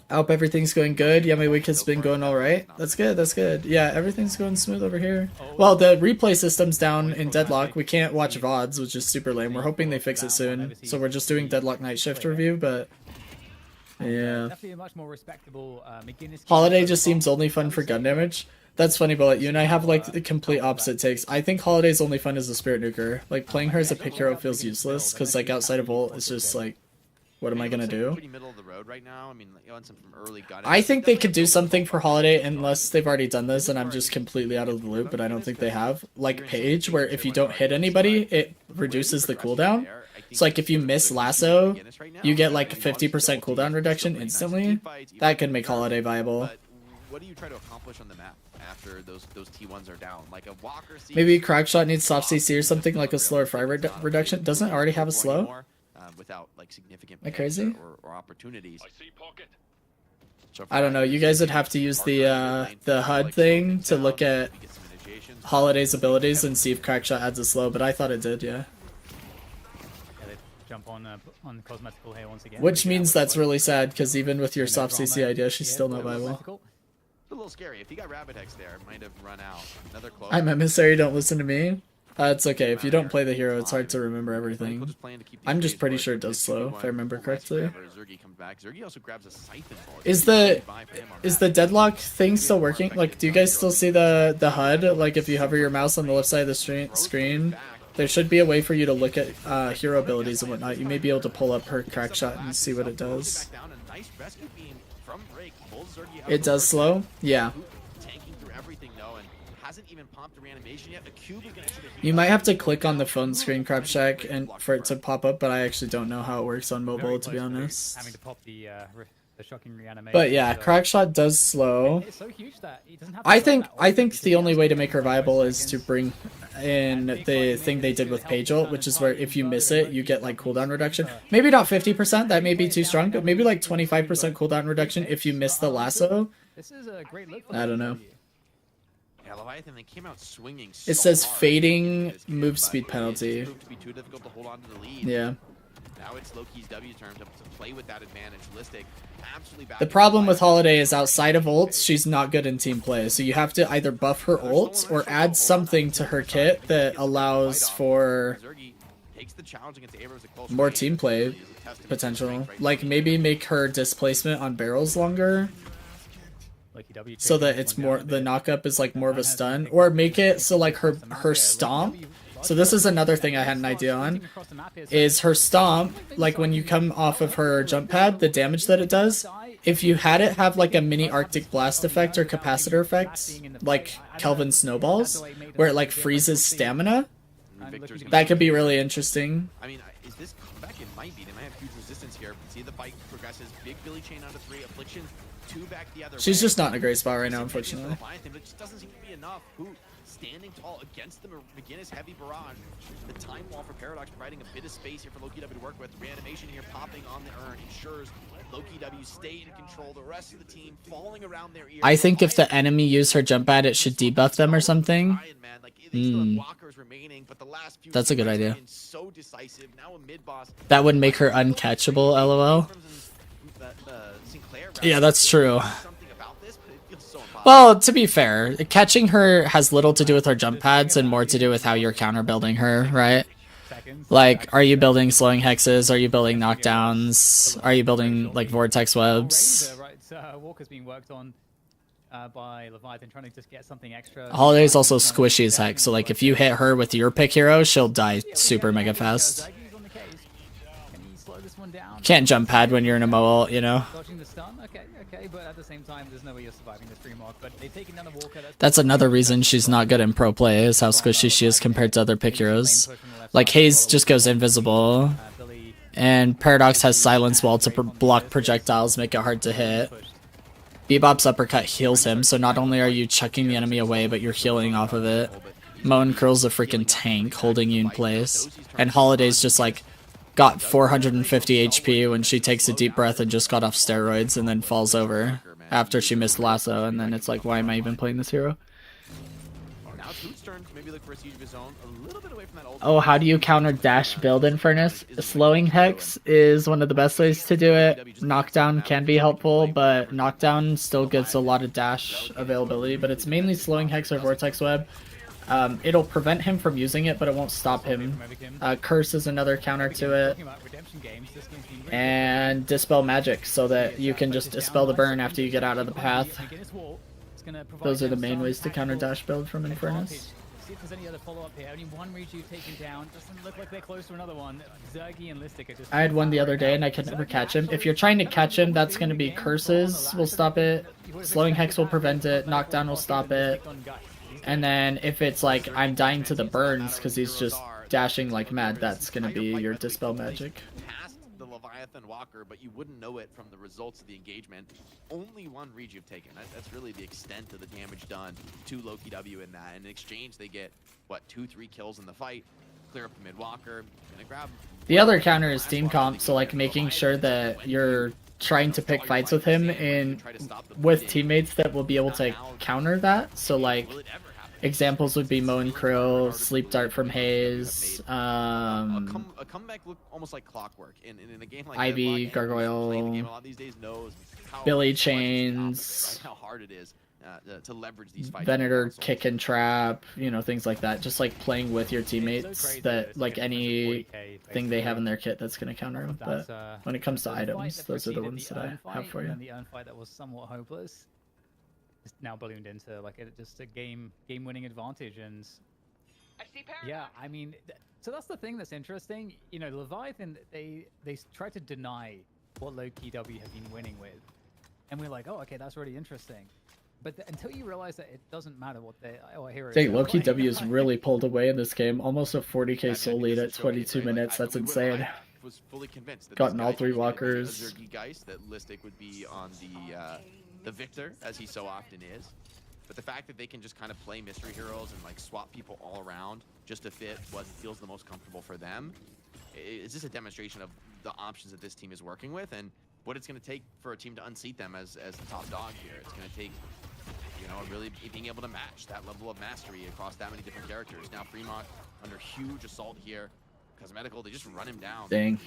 Speaker 1: I hope everything's going good. Yeah, my week has been going alright. That's good, that's good. Yeah, everything's going smooth over here. Well, the replay system's down in Deadlock. We can't watch VODs, which is super lame. We're hoping they fix it soon. So we're just doing Deadlock Night Shift review, but yeah. Holiday just seems only fun for gun damage. That's funny, Bullet. You and I have like the complete opposite takes. I think Holiday's only fun as a Spirit Nuker. Like playing her as a pick hero feels useless because like outside of ult, it's just like, what am I gonna do? I think they could do something for Holiday unless they've already done this and I'm just completely out of the loop, but I don't think they have. Like Page, where if you don't hit anybody, it reduces the cooldown. So like if you miss Lasso, you get like 50% cooldown reduction instantly. That could make Holiday viable.
Speaker 4: What do you try to accomplish on the map after those T1s are down? Like a Walker C.
Speaker 1: Maybe Crackshot needs soft CC or something like a slower fire reduction. Doesn't it already have a slow?
Speaker 4: Without like significant
Speaker 1: Am I crazy?
Speaker 4: Or opportunities.
Speaker 1: I don't know. You guys would have to use the HUD thing to look at Holiday's abilities and see if Crackshot adds a slow, but I thought it did, yeah.
Speaker 6: Jump on cosmetical here once again.
Speaker 1: Which means that's really sad, because even with your soft CC idea, she's still not viable.
Speaker 4: It's a little scary. If you got Rabbit Hex there, it might have run out. Another close.
Speaker 1: I'm emissary, don't listen to me. It's okay. If you don't play the hero, it's hard to remember everything. I'm just pretty sure it does slow, if I remember correctly. Is the Deadlock thing still working? Like, do you guys still see the HUD? Like, if you hover your mouse on the left side of the screen, there should be a way for you to look at hero abilities and whatnot. You may be able to pull up her Crackshot and see what it does. It does slow? Yeah. You might have to click on the phone screen, Crabshack, and for it to pop up, but I actually don't know how it works on mobile, to be honest. But yeah, Crackshot does slow. I think the only way to make her viable is to bring in the thing they did with Page ult, which is where if you miss it, you get like cooldown reduction. Maybe not 50%, that may be too strong, but maybe like 25% cooldown reduction if you miss the lasso. I don't know.
Speaker 4: Yeah, Leviathan, they came out swinging
Speaker 1: it says fading move speed penalty. Yeah.
Speaker 4: Now it's Loki's W turn to play with that advantage. Listic, absolutely bad.
Speaker 1: The problem with Holiday is outside of ults, she's not good in team play. So you have to either buff her ults or add something to her kit that allows for
Speaker 4: takes the challenge against Abrams at close
Speaker 1: More
Speaker 4: range.
Speaker 1: team play
Speaker 4: Really is a testament to his
Speaker 1: potential.
Speaker 4: strength right
Speaker 1: Like
Speaker 4: now.
Speaker 1: maybe make her displacement on barrels longer,
Speaker 6: Loki W
Speaker 1: so
Speaker 6: taking
Speaker 1: that
Speaker 6: this
Speaker 1: it's
Speaker 6: one
Speaker 1: more
Speaker 6: down a
Speaker 1: the
Speaker 6: bit.
Speaker 1: knockup is like more of a
Speaker 6: Man has
Speaker 1: stun,
Speaker 6: been
Speaker 1: or
Speaker 6: picking
Speaker 1: make
Speaker 6: up
Speaker 1: it
Speaker 6: pace
Speaker 1: so like
Speaker 6: across the map
Speaker 1: her
Speaker 6: here. Loki
Speaker 1: stomp.
Speaker 6: W
Speaker 1: So this is another thing I had an idea on. Is her stomp, like when you come off of her jump pad, the damage that it does, if you had it have like a mini Arctic Blast effect or capacitor effect, like Kelvin Snowballs, where it like freezes stamina,
Speaker 4: Victor's gonna
Speaker 1: that could be really interesting.
Speaker 4: I mean, is this comeback? It might be. They might have huge resistance here. See the fight progresses. Big Billy chain out of 3. Affliction 2 back the other
Speaker 1: She's
Speaker 4: way.
Speaker 1: just not in a great spot right now,
Speaker 4: Seems like it's
Speaker 1: unfortunately.
Speaker 4: Leviathan, but it just doesn't seem to be enough. Who standing tall against the McGinnis heavy barrage. The time wall for Paradox providing a bit of space here for Loki W to work with. Reanimation here popping on the urn ensures Loki W stay in control. The rest of the team falling around their ears.
Speaker 1: I think if the enemy used her jump pad, it should debuff them or something. That's a good idea. That would make her uncatchable, lol. Yeah, that's true. Well, to be fair, catching her has little to do with her jump pads and more to do with how you're counter building her, right? Like, are you building slowing hexes? Are you building knockdowns? Are you building like vortex webs?
Speaker 6: Walker's being worked on by Leviathan, trying to just get something extra.
Speaker 1: Holiday's also squishy as heck, so like if you hit her with your pick hero, she'll die super mega fast. Can't jump pad when you're in a Moel, you know?
Speaker 6: Dodging the stun, okay, but at the same time, there's no way you're surviving this 3-mark. But they've taken down the Walker.
Speaker 1: That's another reason she's not good in pro play, is how squishy she is compared to other pick heroes. Like, Haze just goes invisible, and Paradox has Silence Wall to block projectiles, make it hard to hit. Bebop's uppercut heals him, so not only are you chucking the enemy away, but you're healing off of it. Moen Curl's a freaking tank, holding you in place. And Holiday's just like, got 450 HP when she takes a deep breath and just got off steroids and then falls over after she missed lasso, and then it's like, why am I even playing this hero? Oh, how do you counter dash build Infernus? Slowing Hex is one of the best ways to do it. Knockdown can be helpful, but Knockdown still gets a lot of dash availability, but it's mainly Slowing Hex or Vortex Web. It'll prevent him from using it, but it won't stop him. Curse is another counter to it. And Dispel Magic, so that you can just dispel the burn after you get out of the path. Those are the main ways to counter dash build from Infernus.
Speaker 6: See if there's any other follow-up here. Only one Riju taken down. Doesn't look like they're close to another one. Zergy and Listic are just...
Speaker 1: I had one the other day and I could never catch him. If you're trying to catch him, that's going to be Curses will stop it. Slowing Hex will prevent it. Knockdown will stop it. And then if it's like, I'm dying to the burns because he's just dashing like mad, that's going to be your Dispel Magic.
Speaker 4: The Leviathan Walker, but you wouldn't know it from the results of the engagement. Only one read you've taken. That's really the extent of the damage done to Loki W in that. In exchange, they get, what, 2-3 kills in the fight. Clear up the mid Walker. Gonna grab...
Speaker 1: The other counter is team comp, so like making sure that you're trying to pick fights with him and with teammates that will be able to counter that. So like examples would be Moen Krill, Sleep Dart from Haze,
Speaker 4: a comeback look almost like clockwork in a game like
Speaker 1: Ivy,
Speaker 4: Deadlock.
Speaker 1: Gargoyle,
Speaker 4: Playing the game a lot these days knows how
Speaker 1: Billy
Speaker 4: much
Speaker 1: Chains,
Speaker 4: how hard it is to leverage these fights.
Speaker 1: Venator, Kick and Trap, you know, things like that. Just like playing with your teammates, that like anything they have in their kit that's going to counter them. But when it comes to items, those are the ones that I have for you.
Speaker 6: And the urn fight that was somewhat hopeless is now ballooned into like just a game-winning advantage. And yeah, I mean, so that's the thing that's interesting. You know, Leviathan, they try to deny what Loki W have been winning with, and we're like, oh, okay, that's really interesting. But until you realize that it doesn't matter what they here.
Speaker 1: Dang, Loki W is really pulled away in this game. Almost a 40k soul lead at 22 minutes. That's insane.
Speaker 4: Was fully convinced that
Speaker 1: Gotten all 3 walkers.
Speaker 4: That Listic would be on the victor, as he so often is. But the fact that they can just kind of play mystery heroes and like swap people all around just to fit what feels the most comfortable for them, it's just a demonstration of the options that this team is working with and what it's going to take for a team to unseat them as the top dog here. It's going to take, you know, really being able to match that level of mastery across that many different characters. Now Fremont under huge assault here. Cosmetical, they just run him down.
Speaker 1: Dang.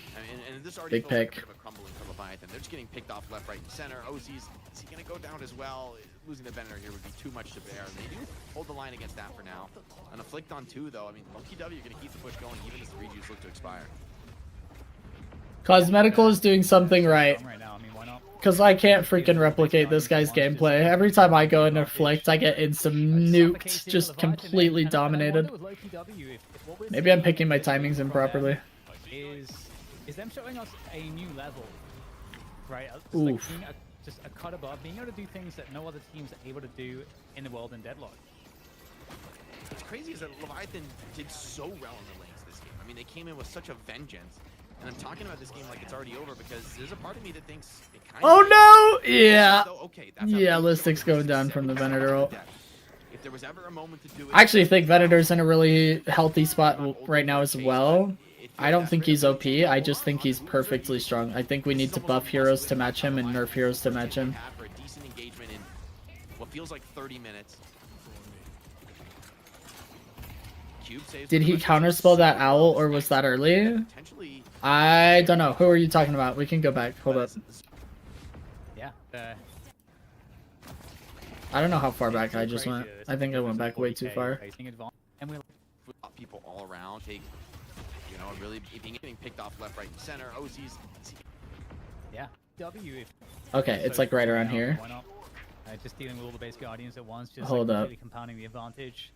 Speaker 4: And this already
Speaker 1: Big
Speaker 4: feels like
Speaker 1: pick.
Speaker 4: a bit of a crumbling for Leviathan. Leviathan. They're just getting picked off left, right, and center. OC's, is he going to go down as well? Losing the Venator here would be too much to bear. They do hold the line against that for now. An Afflict on 2, though. I mean, Loki W, you're going to keep the push going even as the rejuice look to expire.
Speaker 1: Cosmetical is doing something right.
Speaker 6: Right now, I mean, why not?
Speaker 1: Because I can't freaking replicate this guy's gameplay. Every time I go into Afflict, I get instant nuked, just completely dominated. Maybe I'm picking my timings improperly.
Speaker 6: Is them showing us a new level, right? Just,
Speaker 1: Oof.
Speaker 6: like being just a cut above, being able to do things that no other teams are able to do in the world in Deadlock.
Speaker 4: What's crazy is that Leviathan did so well in the lanes this game. I mean, they came in with such a vengeance. And I'm talking about this game like it's already over because there's a part of me that thinks it kind of...
Speaker 1: Oh no! Yeah.
Speaker 4: Okay, that's
Speaker 1: Yeah, Listic's going down from the Venator ult.
Speaker 4: If there was ever a moment to do it,
Speaker 1: I actually think Venator's in a really healthy spot right now as well. I don't think he's OP, I just think he's perfectly strong. I think we need to buff heroes to match him and nerf heroes to match him.
Speaker 4: For a decent engagement in what feels like 30 minutes. Cube saves
Speaker 1: Did he counterspell that owl or was that early?
Speaker 4: potentially
Speaker 1: I don't know. Who are you talking about? We can go back. Hold up.
Speaker 6: Yeah.
Speaker 1: I don't know how far back I just went. I think I went back way too far.
Speaker 6: And we
Speaker 4: people all around take, you know, really getting picked off left, right, and center. OC's.
Speaker 6: yeah. W.
Speaker 1: Okay, it's like right around here.
Speaker 6: Why not? Just dealing with all the base guardians at once, just
Speaker 1: Hold
Speaker 6: like
Speaker 1: up.
Speaker 6: completely compounding the advantage.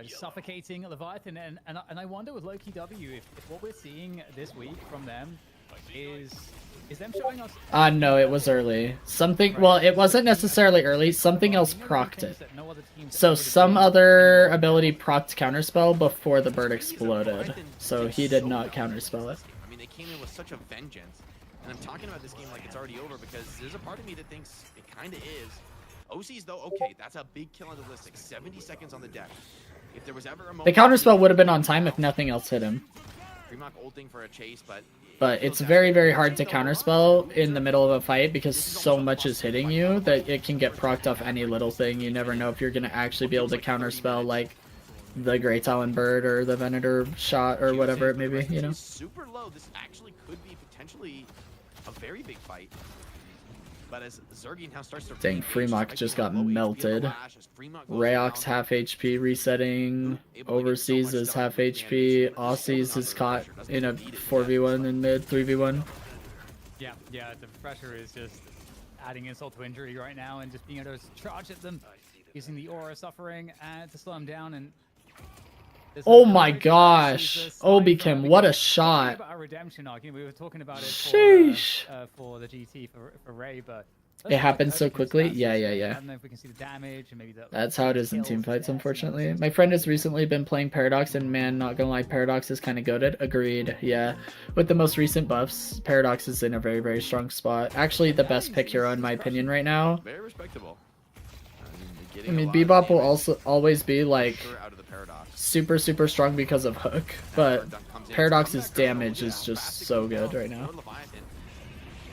Speaker 6: Just suffocating Leviathan, and I wonder with Loki W if what we're seeing this week from them is them showing us.
Speaker 1: No, it was early. Something. Well, it wasn't necessarily early. Something else procced it. So some other ability procced counterspell before the bird exploded. So he did not counterspell it.
Speaker 4: I mean, they came in with such a vengeance. And I'm talking about this game like it's already over because there's a part of me that thinks it kind of is. OC's though, okay, that's a big kill on the list. Like 70 seconds on the deck. If there was ever a moment...
Speaker 1: The counterspell would have been on time if nothing else hit him.
Speaker 4: Fremont ulting for a chase, but
Speaker 1: But it's very, very hard to counterspell in the middle of a fight because so much is hitting you that it can get procced off any little thing. You never know if you're going to actually be able to counterspell like the Grey Talon Bird or the Venator shot or whatever it may be, you know?
Speaker 4: Super low. This actually could be potentially a very big fight. But as Zergy now starts to...
Speaker 1: Dang, Fremont just got melted. Rayox half HP resetting. Overseas is half HP. Aussies is caught in a 4v1 in mid 3v1.
Speaker 6: Yeah, the pressure is just adding insult to injury right now, and just being able to charge at them, using the aura suffering to slow them down. And
Speaker 1: oh my gosh, Obikim, what a shot!
Speaker 6: About our redemption arc, we were talking about it for the GT for Ray, but
Speaker 1: it happened so quickly. Yeah.
Speaker 6: I don't know if we can see the damage and maybe
Speaker 1: that's how it is in team fights, unfortunately. My friend has recently been playing Paradox, and man, not gonna lie, Paradox is kind of goated. Agreed. Yeah, with the most recent buffs, Paradox is in a very, very strong spot. Actually, the best pick hero in my opinion right now.
Speaker 4: Very respectable.
Speaker 1: I mean, Bebop will also always be like super, super strong because of Hook, but Paradox's damage is just so good right now.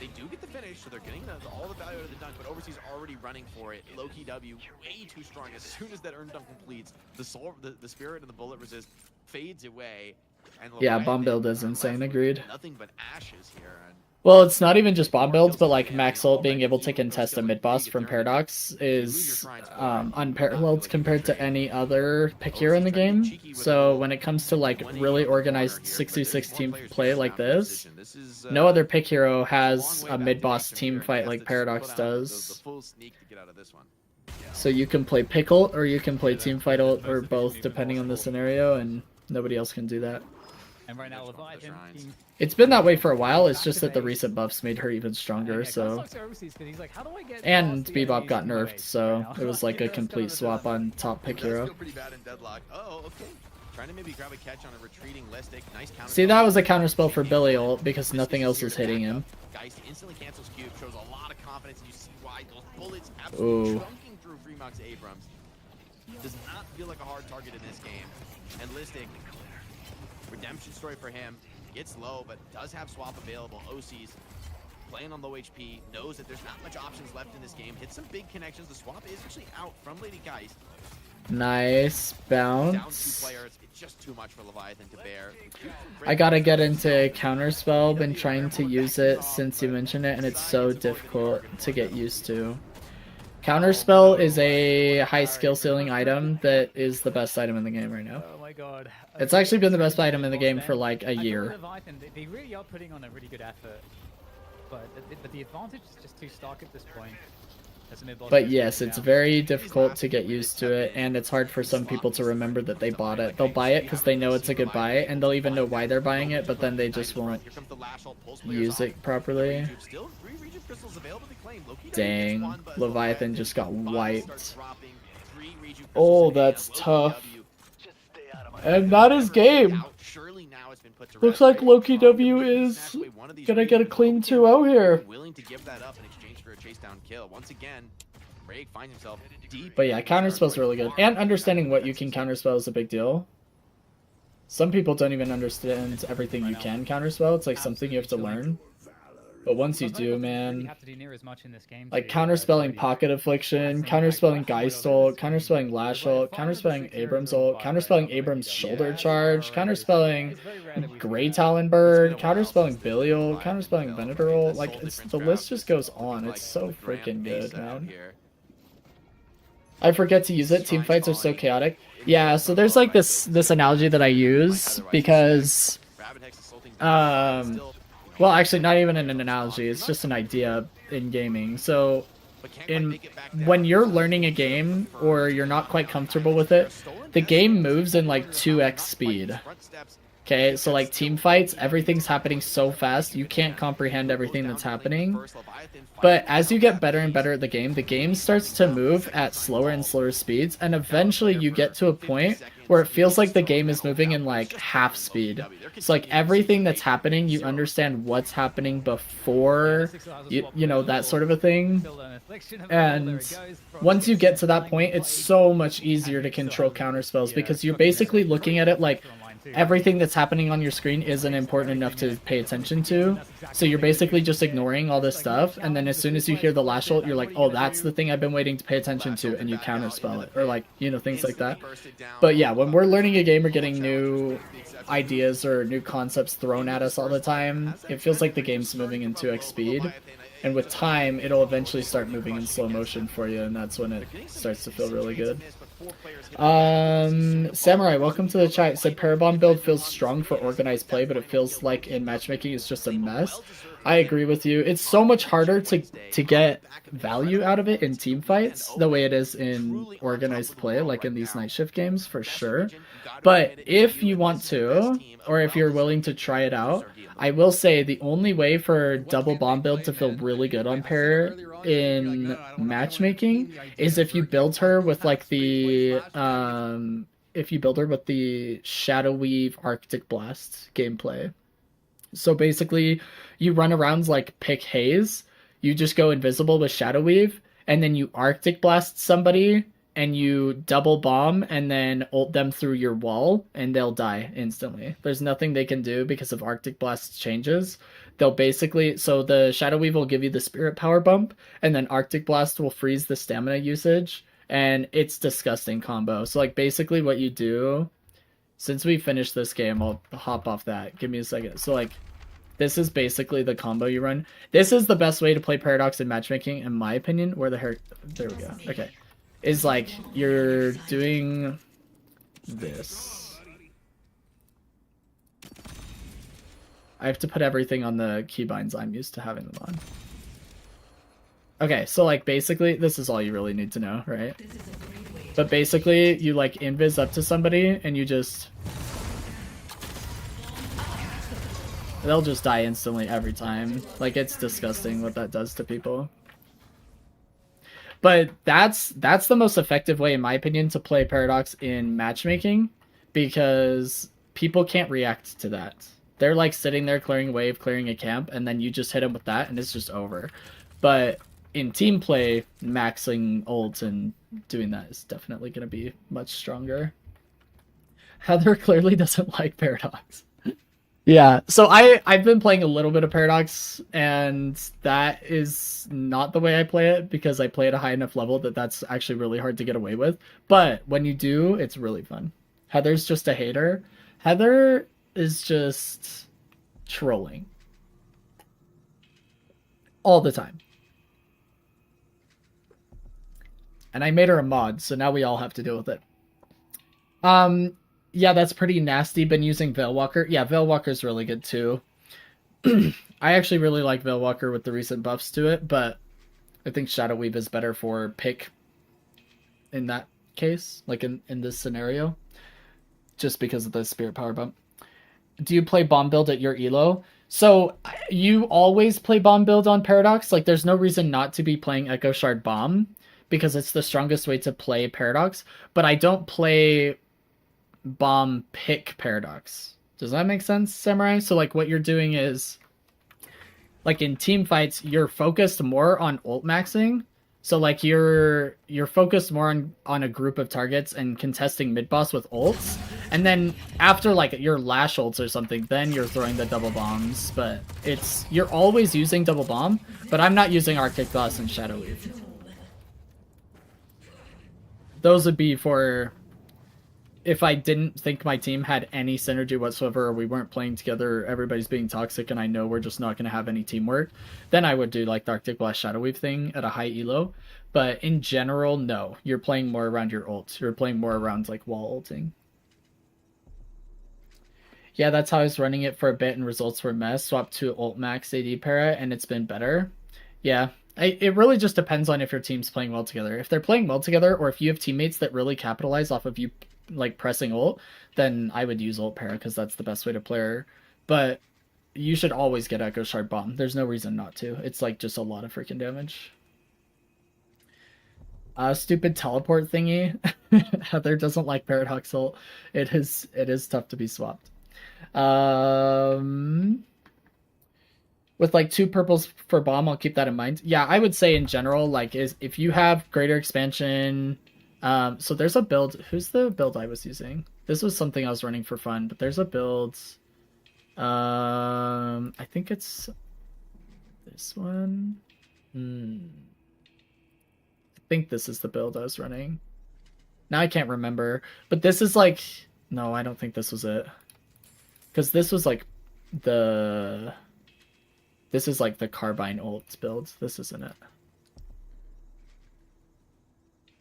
Speaker 4: They do get the finish, so they're getting all the value out of the dunk, but Overseas already running for it. Loki W, way too strong. As soon as that earned dunk completes, the spirit and the bullet resist fades away. And
Speaker 1: Yeah, bomb build is insane, agreed.
Speaker 4: Nothing but ashes here.
Speaker 1: Well, it's not even just bomb builds, but like Max Ult being able to contest a mid boss from Paradox is unparalleled compared to any other pick hero in the game. So when it comes to like really organized 6v6 team play like this, no other pick hero has a mid boss team fight like Paradox does. So you can play pick ult or you can play team fight ult or both depending on the scenario, and nobody else can do that.
Speaker 6: And right now, Leviathan,
Speaker 1: it's been that way for a while, it's just that the recent buffs made her even stronger, so... And Bebop got nerfed, so it was like a complete swap on top pick hero. See, that was a counterspell for Billy ult, because nothing else is hitting him. Ooh.
Speaker 4: Does not feel like a hard target in this game. And Listic, redemption story for him. Gets low, but does have swap available. OC's playing on low HP, knows that there's not much options left in this game. Hits some big connections. The swap is actually out from Lady Geist.
Speaker 1: Nice
Speaker 4: Down 2
Speaker 1: bounce.
Speaker 4: players. It's just too much for Leviathan to bear.
Speaker 1: I gotta get into Counterspell. Been trying to use it since you mentioned it, and it's so difficult to get used to. Counterspell is a high skill ceiling item that is the best item in the game right now.
Speaker 6: Oh my god.
Speaker 1: It's actually been the best item in the game for like a year.
Speaker 6: Leviathan, they really are putting on a really good effort. But the advantage is just too stark at this point. As a mid-boss
Speaker 1: But
Speaker 6: goes
Speaker 1: yes,
Speaker 6: down.
Speaker 1: it's very difficult to get used to it, and it's hard for some people to remember that they bought it. They'll buy it because they know it's a good buy, and they'll even know why they're buying it, but then they just won't use it properly. Dang, Leviathan just got wiped. Oh, that's tough. And that is game. Looks like Loki W is gonna get a clean 2-0 here.
Speaker 4: Willing to give that up in exchange for a chase down kill. Once again, Rake finds himself deep.
Speaker 1: But yeah, counterspell's really good. And understanding what you can counterspell is a big deal. Some people don't even understand everything you can counterspell. It's like something you have to learn. But once you do, man, like counterspelling Pocket Affliction, counterspelling Geist ult, counterspelling Lash ult, counterspelling Abrams ult, counterspelling Abrams Shoulder Charge, counterspelling Grey Talon Bird, counterspelling Billy ult, counterspelling Venator ult, like it's, the list just goes on. It's so freaking good, man. I forget to use it. Team fights are so chaotic. Yeah, so there's like this analogy that I use because well, actually, not even an analogy. It's just an idea in gaming. So, when you're learning a game or you're not quite comfortable with it, the game moves in like 2x speed. Okay, so like team fights, everything's happening so fast, you can't comprehend everything that's happening. But as you get better and better at the game starts to move at slower and slower speeds, and eventually you get to a point where it feels like the game is moving in like half speed. It's like everything that's happening, you understand what's happening before, you know, that sort of a thing. And once you get to that point, it's so much easier to control counterspells because you're basically looking at it like everything that's happening on your screen isn't important enough to pay attention to. So you're basically just ignoring all this stuff, and then as soon as you hear the Lash ult, you're like, oh, that's the thing I've been waiting to pay attention to, and you counterspell it, or like, you know, things like that. But yeah, when we're learning a game or getting new ideas or new concepts thrown at us all the time, it feels like the game's moving in 2x speed. And with time, it'll eventually start moving in slow motion for you, and that's when it starts to feel really good. Samurai, welcome to the chat. It said Parabomb build feels strong for organized play, but it feels like in matchmaking it's just a mess. I agree with you. It's so much harder to get value out of it in team fights the way it is in organized play, like in these night shift games, for sure. But if you want to, or if you're willing to try it out, I will say the only way for double bomb build to feel really good on pair in matchmaking is if you build her with like the Shadow Weave Arctic Blast gameplay. So basically you run around like pick Haze, you just go invisible with Shadow Weave, and then you Arctic Blast somebody and you double bomb and then ult them through your wall and they'll die instantly. There's nothing they can do because of Arctic Blast's changes. They'll basically, so the Shadow Weave will give you the spirit power bump, and then Arctic Blast will freeze the stamina usage, and it's disgusting combo. So like basically what you do, since we finished this game, I'll hop off that. Give me a second. So like, this is basically the combo you run. This is the best way to play Paradox in matchmaking, in my opinion. Where the heck, there we go. Okay. Is like, you're doing this. I have to put everything on the keybinds I'm used to having them on. Okay, so like basically, this is all you really need to know, right? But basically, you like invis up to somebody and you just... They'll just die instantly every time. Like, it's disgusting what that does to people. But that's the most effective way, in my opinion, to play Paradox in matchmaking, because people can't react to that. They're like sitting there clearing wave, clearing a camp, and then you just hit them with that, and it's just over. But in team play, maxing ult and doing that is definitely going to be much stronger. Heather clearly doesn't like Paradox. Yeah, so I've been playing a little bit of Paradox, and that is not the way I play it because I play at a high enough level that that's actually really hard to get away with. But when you do, it's really fun. Heather's just a hater. Heather is just trolling all the time. And I made her a mod, so now we all have to deal with it. Yeah, that's pretty nasty. Been using Veilwalker. Yeah, Veilwalker's really good too. I actually really like Veilwalker with the recent buffs to it, but I think Shadow Weave is better for pick in that case, like in this scenario, just because of the Spirit Power bump. Do you play bomb build at your elo? So you always play bomb build on Paradox. Like there's no reason not to be playing Echo Shard Bomb because it's the strongest way to play Paradox. But I don't play bomb pick Paradox. Does that make sense, Samurai? So like what you're doing is like in team fights, you're focused more on ult maxing. So like you're focused more on a group of targets and contesting mid boss with ults. And then after like your lash ults or something, then you're throwing the double bombs. But you're always using double bomb, but I'm not using Arctic Blast and Shadow Weave. Those would be for if I didn't think my team had any synergy whatsoever, or we weren't playing together, everybody's being toxic, and I know we're just not going to have any teamwork, then I would do like the Arctic Blast Shadow Weave thing at a high elo. But in general, no. You're playing more around your ult. You're playing more around like wall ulting. Yeah, that's how I was running it for a bit, and results were mess. Swapped to ult max AD para, and it's been better. Yeah, it really just depends on if your team's playing well together. If they're playing well together, or if you have teammates that really capitalize off of you like pressing ult, then I would use ult para because that's the best way to play her. But you should always get Echo Shard Bomb. There's no reason not to. It's like just a lot of freaking damage. Stupid teleport thingy. Heather doesn't like Paradox ult. It is tough to be swapped. With like 2 purples for bomb, I'll keep that in mind. Yeah, I would say in general, like if you have greater expansion. So there's a build. Who's the build I was using? This was something I was running for fun, but there's a build. I think it's this one. I think this is the build I was running. Now I can't remember, but this is like no, I don't think this was it. Because this was like this is like the Carbine ult build. This isn't it.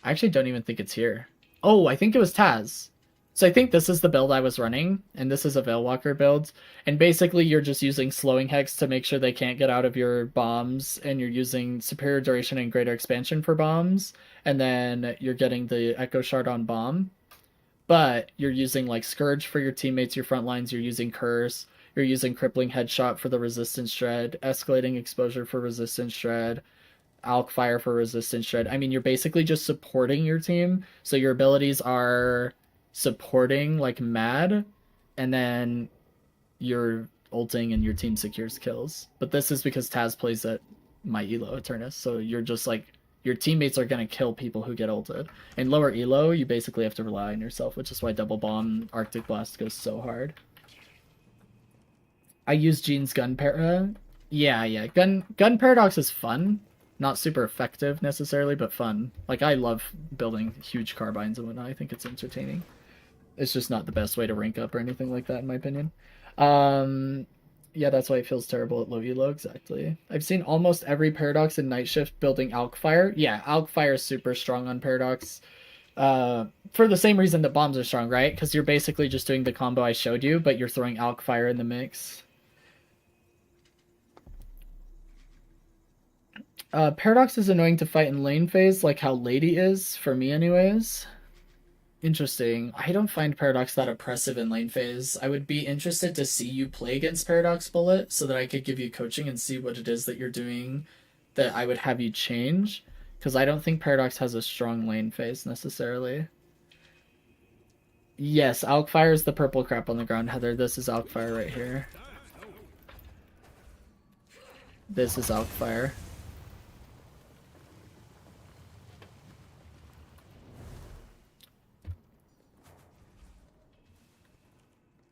Speaker 1: I actually don't even think it's here. Oh, I think it was Taz. So I think this is the build I was running, and this is a Veilwalker build. And basically you're just using slowing hex to make sure they can't get out of your bombs, and you're using superior duration and greater expansion for bombs, and then you're getting the Echo Shard on bomb. But you're using like Scourge for your teammates, your front lines, you're using Curse, you're using Crippling Headshot for the Resistance Shred, Escalating Exposure for Resistance Shred, Alk Fire for Resistance Shred. I mean, you're basically just supporting your team. So your abilities are supporting like mad, and then you're ulting and your team secures kills. But this is because Taz plays at my elo Eternus. So you're just like, your teammates are going to kill people who get ulted. In lower elo, you basically have to rely on yourself, which is why Double Bomb Arctic Blast goes so hard. I use Jean's gun para. Yeah. Gun Paradox is fun. Not super effective necessarily, but fun. Like, I love building huge carbines and whatnot. I think it's entertaining. It's just not the best way to rank up or anything like that, in my opinion. Yeah, that's why it feels terrible at low elo, exactly. I've seen almost every Paradox in Night Shift building Alk Fire. Yeah, Alk Fire is super strong on Paradox. For the same reason that bombs are strong, right? Because you're basically just doing the combo I showed you, but you're throwing Alk Fire in the mix. Paradox is annoying to fight in lane phase, like how Lady is, for me anyways. Interesting. I don't find Paradox that oppressive in lane phase. I would be interested to see you play against Paradox Bullet so that I could give you coaching and see what it is that you're doing that I would have you change. Because I don't think Paradox has a strong lane phase necessarily. Yes, Alk Fire is the purple crap on the ground, Heather. This is Alk Fire right here. This is Alk Fire.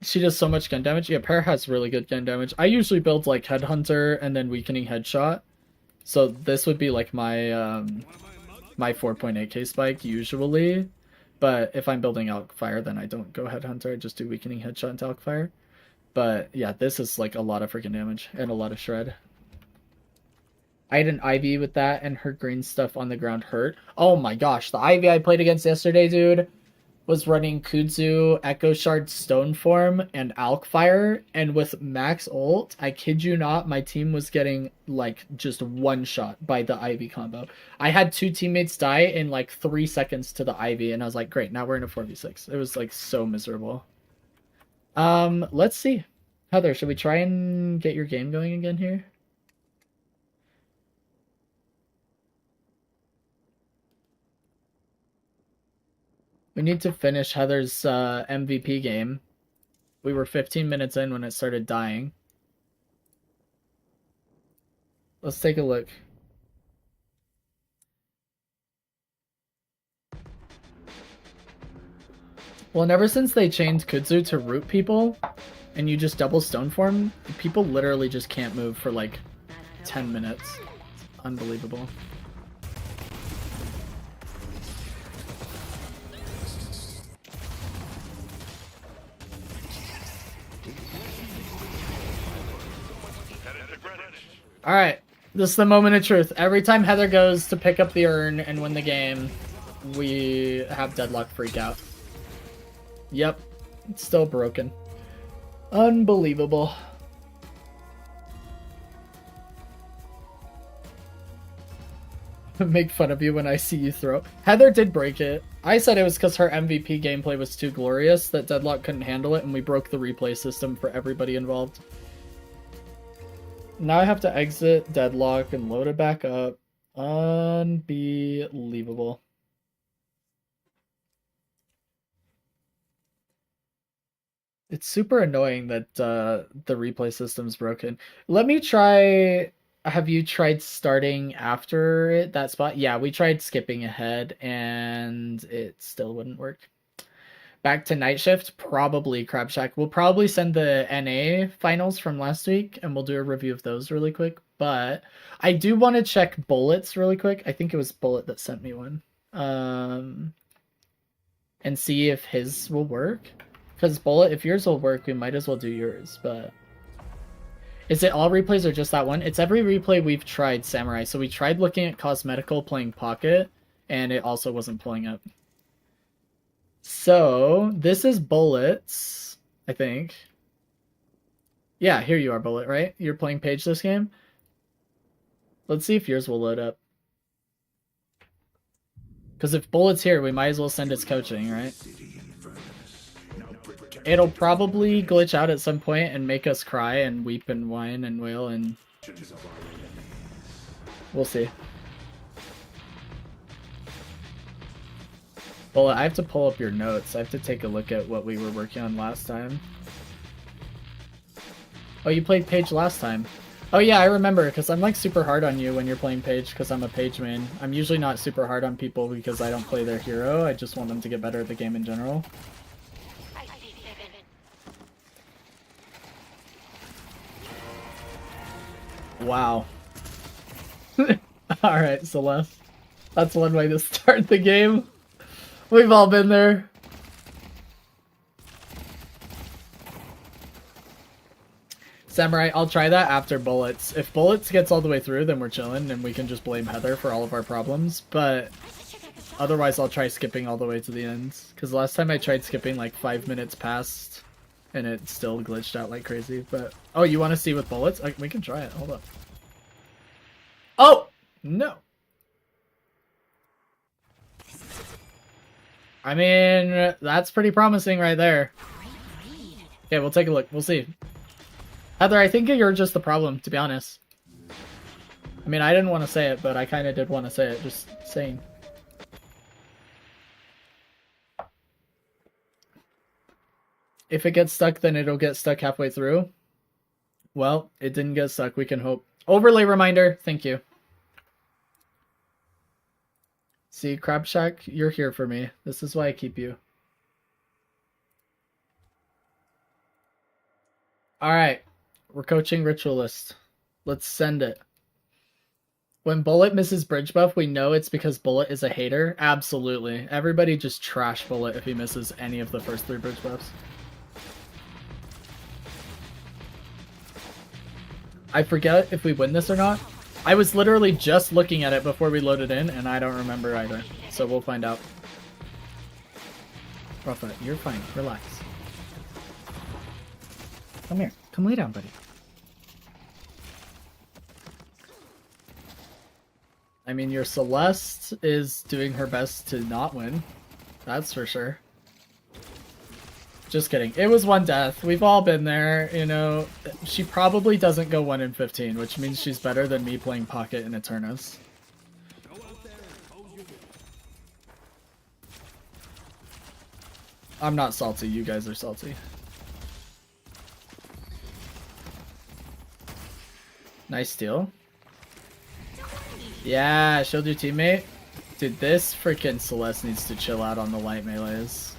Speaker 1: She does so much gun damage. Yeah, Pear has really good gun damage. I usually build like Headhunter and then Weakening Headshot. So this would be like my my 4.8k spike usually. But if I'm building Alkfire, then I don't go Headhunter. I just do Weakening Headshot into Alkfire. But yeah, this is like a lot of freaking damage and a lot of shred. I had an Ivy with that and her green stuff on the ground hurt. Oh my gosh, the Ivy I played against yesterday, dude, was running Kudzu, Echo Shard, Stoneform, and Alkfire, and with max ult, I kid you not, my team was getting like just one shot by the Ivy combo. I had 2 teammates die in like 3 seconds to the Ivy, and I was like, great, now we're in a 4v6. It was like so miserable. Let's see. Heather, should we try and get your game going again here? We need to finish Heather's MVP game. We were 15 minutes in when it started dying. Let's take a look. Well, and ever since they changed Kudzu to root people, and you just double Stoneform, people literally just can't move for like 10 minutes. It's unbelievable. Alright, this is the moment of truth. Every time Heather goes to pick up the urn and win the game, we have Deadlock freak out. Yep, it's still broken. Unbelievable. Make fun of you when I see you throw. Heather did break it. I said it was because her MVP gameplay was too glorious that Deadlock couldn't handle it, and we broke the replay system for everybody involved. Now I have to exit Deadlock and load it back up. Unbelievable. It's super annoying that the replay system's broken. Let me try... Have you tried starting after it, that spot? Yeah, we tried skipping ahead and it still wouldn't work. Back to night shift, probably Crab Shack. We'll probably send the NA finals from last week and we'll do a review of those really quick. But I do want to check Bullets really quick. I think it was Bullet that sent me one. And see if his will work. Because Bullet, if yours will work, we might as well do yours, but... Is it all replays or just that one? It's every replay we've tried, Samurai. So we tried looking at Cosmetical playing Pocket, and it also wasn't pulling up. So, this is Bullets, I think. Yeah, here you are, Bullet, right? You're playing Page this game? Let's see if yours will load up. Because if Bullet's here, we might as well send its coaching, right? It'll probably glitch out at some point and make us cry and weep and whine and wail, and we'll see. Well, I have to pull up your notes. I have to take a look at what we were working on last time. Oh, you played Page last time. Oh yeah, I remember, because I'm like super hard on you when you're playing Page, because I'm a Page main. I'm usually not super hard on people because I don't play their hero. I just want them to get better at the game in general. Wow. Alright, Celeste. That's one way to start the game. We've all been there. Samurai, I'll try that after Bullets. If Bullets gets all the way through, then we're chilling and we can just blame Heather for all of our problems. But otherwise, I'll try skipping all the way to the end. Because last time I tried skipping like 5 minutes past and it still glitched out like crazy. But oh, you want to see with Bullets? We can try it. Hold up. Oh! No. I mean, that's pretty promising right there. Okay, we'll take a look. We'll see. Heather, I think you're just the problem, to be honest. I mean, I didn't want to say it, but I kind of did want to say it. Just saying. If it gets stuck, then it'll get stuck halfway through. Well, it didn't get stuck. We can hope. Overlay reminder. Thank you. See, Crab Shack, you're here for me. This is why I keep you. Alright. We're coaching Ritualist. Let's send it. When Bullet misses bridge buff, we know it's because Bullet is a hater. Absolutely. Everybody just trash Bullet if he misses any of the first 3 bridge buffs. I forget if we win this or not. I was literally just looking at it before we loaded in, and I don't remember either. So we'll find out. Rafa, you're fine. Relax. Come here. Come lay down, buddy. I mean, your Celeste is doing her best to not win. That's for sure. Just kidding. It was 1 death. We've all been there, you know. She probably doesn't go 1 in 15, which means she's better than me playing Pocket and Eternus. I'm not salty. You guys are salty. Nice steal. Yeah, shield your teammate. Dude, this freaking Celeste needs to chill out on the light melees.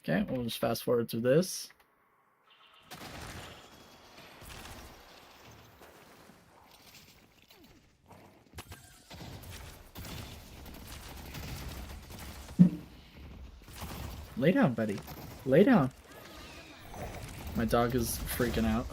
Speaker 1: Okay, we'll just fast forward through this. Lay down, buddy. Lay down. My dog is freaking out.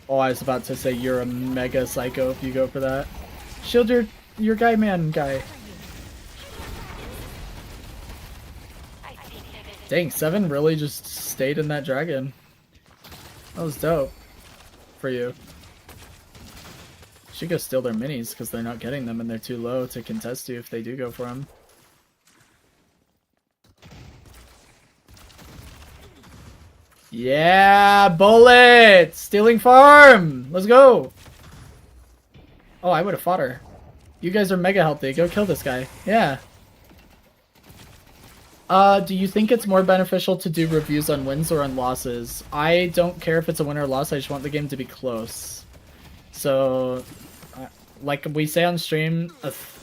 Speaker 1: Oh, I was about to say you're a mega psycho if you go for that. Shield your guy man guy. Dang, 7 really just stayed in that dragon. That was dope. For you. Should go steal their minis because they're not getting them and they're too low to contest you if they do go for them. Yeah, Bullet! Stealing farm! Let's go! Oh, I would have fought her. You guys are mega healthy. Go kill this guy. Yeah. Do you think it's more beneficial to do reviews on wins or on losses? I don't care if it's a win or a loss. I just want the game to be close. So, like we say on stream,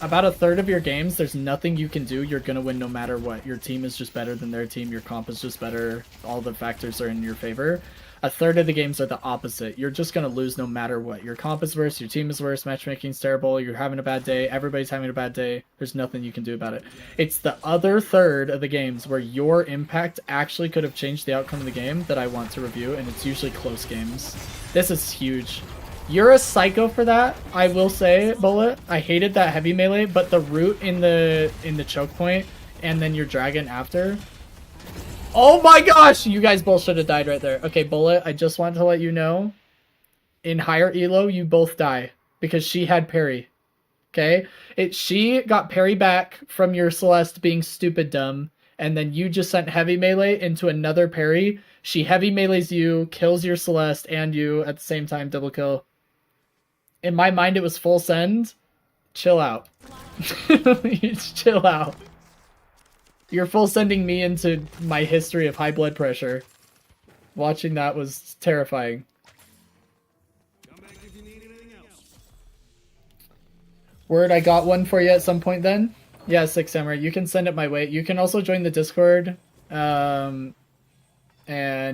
Speaker 1: about a third of your games, there's nothing you can do. You're going to win no matter what. Your team is just better than their team. Your comp is just better. All the factors are in your favor. A third of the games are the opposite. You're just going to lose no matter what. Your comp is worse. Your team is worse. Matchmaking's terrible. You're having a bad day. Everybody's having a bad day. There's nothing you can do about it. It's the other third of the games where your impact actually could have changed the outcome of the game that I want to review, and it's usually close games. This is huge. You're a psycho for that, I will say, Bullet. I hated that heavy melee, but the root in the choke point and then your dragon after. Oh my gosh! You guys both should have died right there. Okay, Bullet, I just want to let you know. In higher elo, you both die. Because she had parry. Okay? She got parry back from your Celeste being stupid dumb. And then you just sent heavy melee into another parry. She heavy melees you, kills your Celeste and you at the same time, double kill. In my mind, it was full send. Chill out. Chill out. You're full sending me into my history of high blood pressure. Watching that was terrifying. Word, I got one for you at some point then. Yeah, 6 Samurai. You can send it my way. You can also join the Discord. And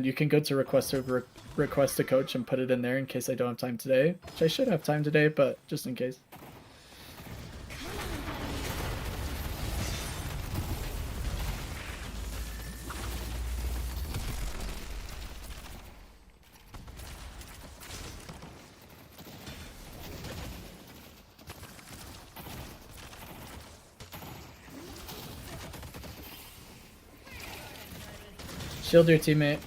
Speaker 1: you can go to request a coach and put it in there in case I don't have time today. Which I should have time today, but just in case. Shield your teammate.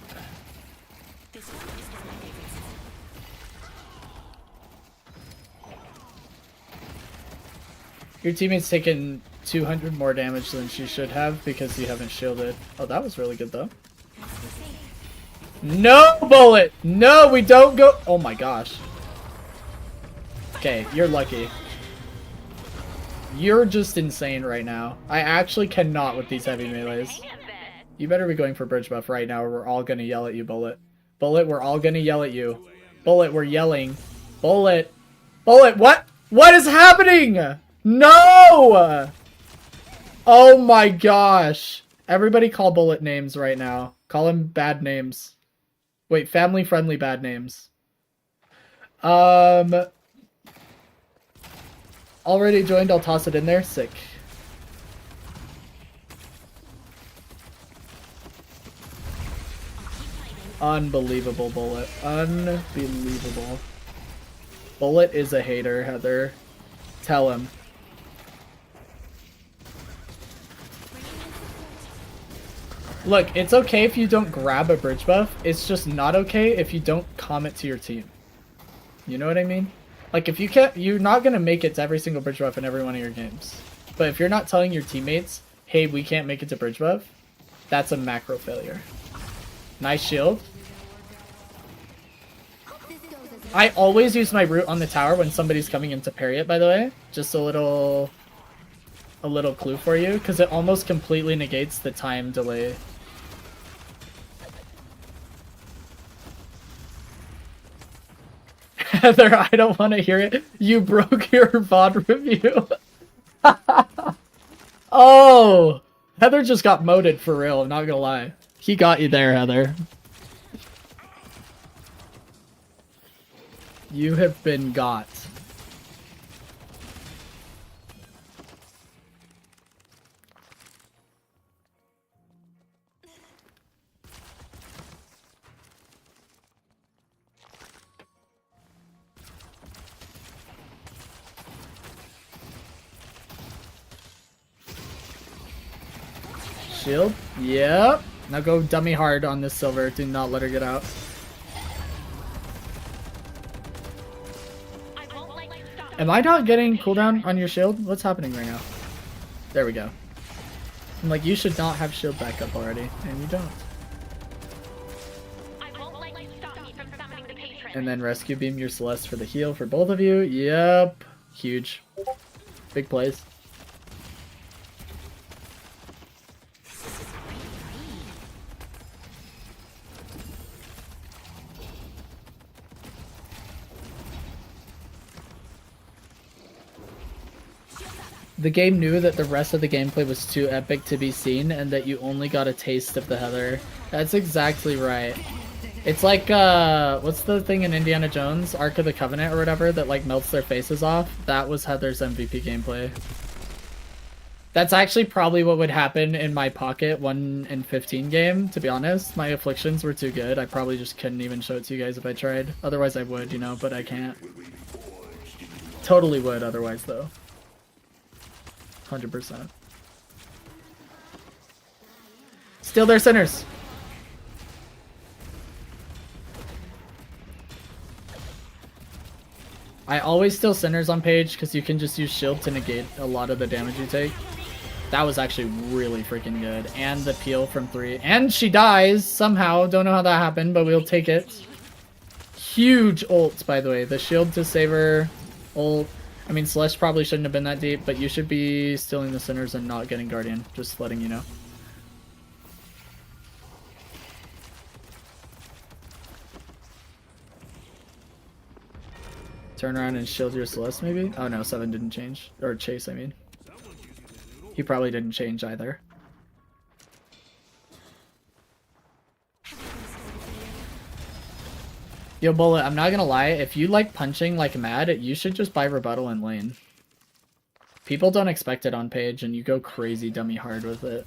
Speaker 1: Your teammate's taken 200 more damage than she should have because you haven't shielded. Oh, that was really good though. No, Bullet! No, we don't go. Oh my gosh. Okay, you're lucky. You're just insane right now. I actually cannot with these heavy melees. You better be going for bridge buff right now or we're all gonna yell at you, Bullet. Bullet, we're all gonna yell at you. Bullet, we're yelling. Bullet! Bullet, what? What is happening? No! Oh my gosh. Everybody call Bullet names right now. Call him bad names. Wait, family-friendly bad names. Already joined, I'll toss it in there. Sick. Unbelievable, Bullet. Unbelievable. Bullet is a hater, Heather. Tell him. Look, it's okay if you don't grab a bridge buff. It's just not okay if you don't comment to your team. You know what I mean? Like, if you can't, you're not gonna make it to every single bridge buff in every one of your games. But if you're not telling your teammates, hey, we can't make it to bridge buff, that's a macro failure. Nice shield. I always use my root on the tower when somebody's coming in to parry it, by the way. Just a little clue for you, because it almost completely negates the time delay. Heather, I don't want to hear it. You broke your VOD review. Oh! Heather just got moded for real, I'm not gonna lie. He got you there, Heather. You have been got. Shield? Yep. Now go dummy hard on this silver. Do not let her get out. Am I not getting cooldown on your shield? What's happening right now? There we go. I'm like, you should not have shield backup already, and you don't. And then rescue beam your Celeste for the heal for both of you. Yep. Huge. Big plays. The game knew that the rest of the gameplay was too epic to be seen and that you only got a taste of the Heather. That's exactly right. It's like, what's the thing in Indiana Jones? Ark of the Covenant or whatever that like melts their faces off? That was Heather's MVP gameplay. That's actually probably what would happen in my Pocket 1 in 15 game, to be honest. My afflictions were too good. I probably just couldn't even show it to you guys if I tried. Otherwise I would, you know, but I can't. Totally would otherwise though. 100%. Steal their sinners. I always steal sinners on page because you can just use shield to negate a lot of the damage you take. That was actually really freaking good. And the peel from 3. And she dies somehow. Don't know how that happened, but we'll take it. Huge ults, by the way. The shield to save her ult. I mean, Celeste probably shouldn't have been that deep, but you should be stealing the sinners and not getting Guardian. Just letting you know. Turn around and shield your Celeste, maybe? Oh no, 7 didn't change. Or Chase, I mean. He probably didn't change either. Yo, Bullet, I'm not gonna lie, if you like punching like mad, you should just buy rebuttal in lane. People don't expect it on page, and you go crazy dummy hard with it.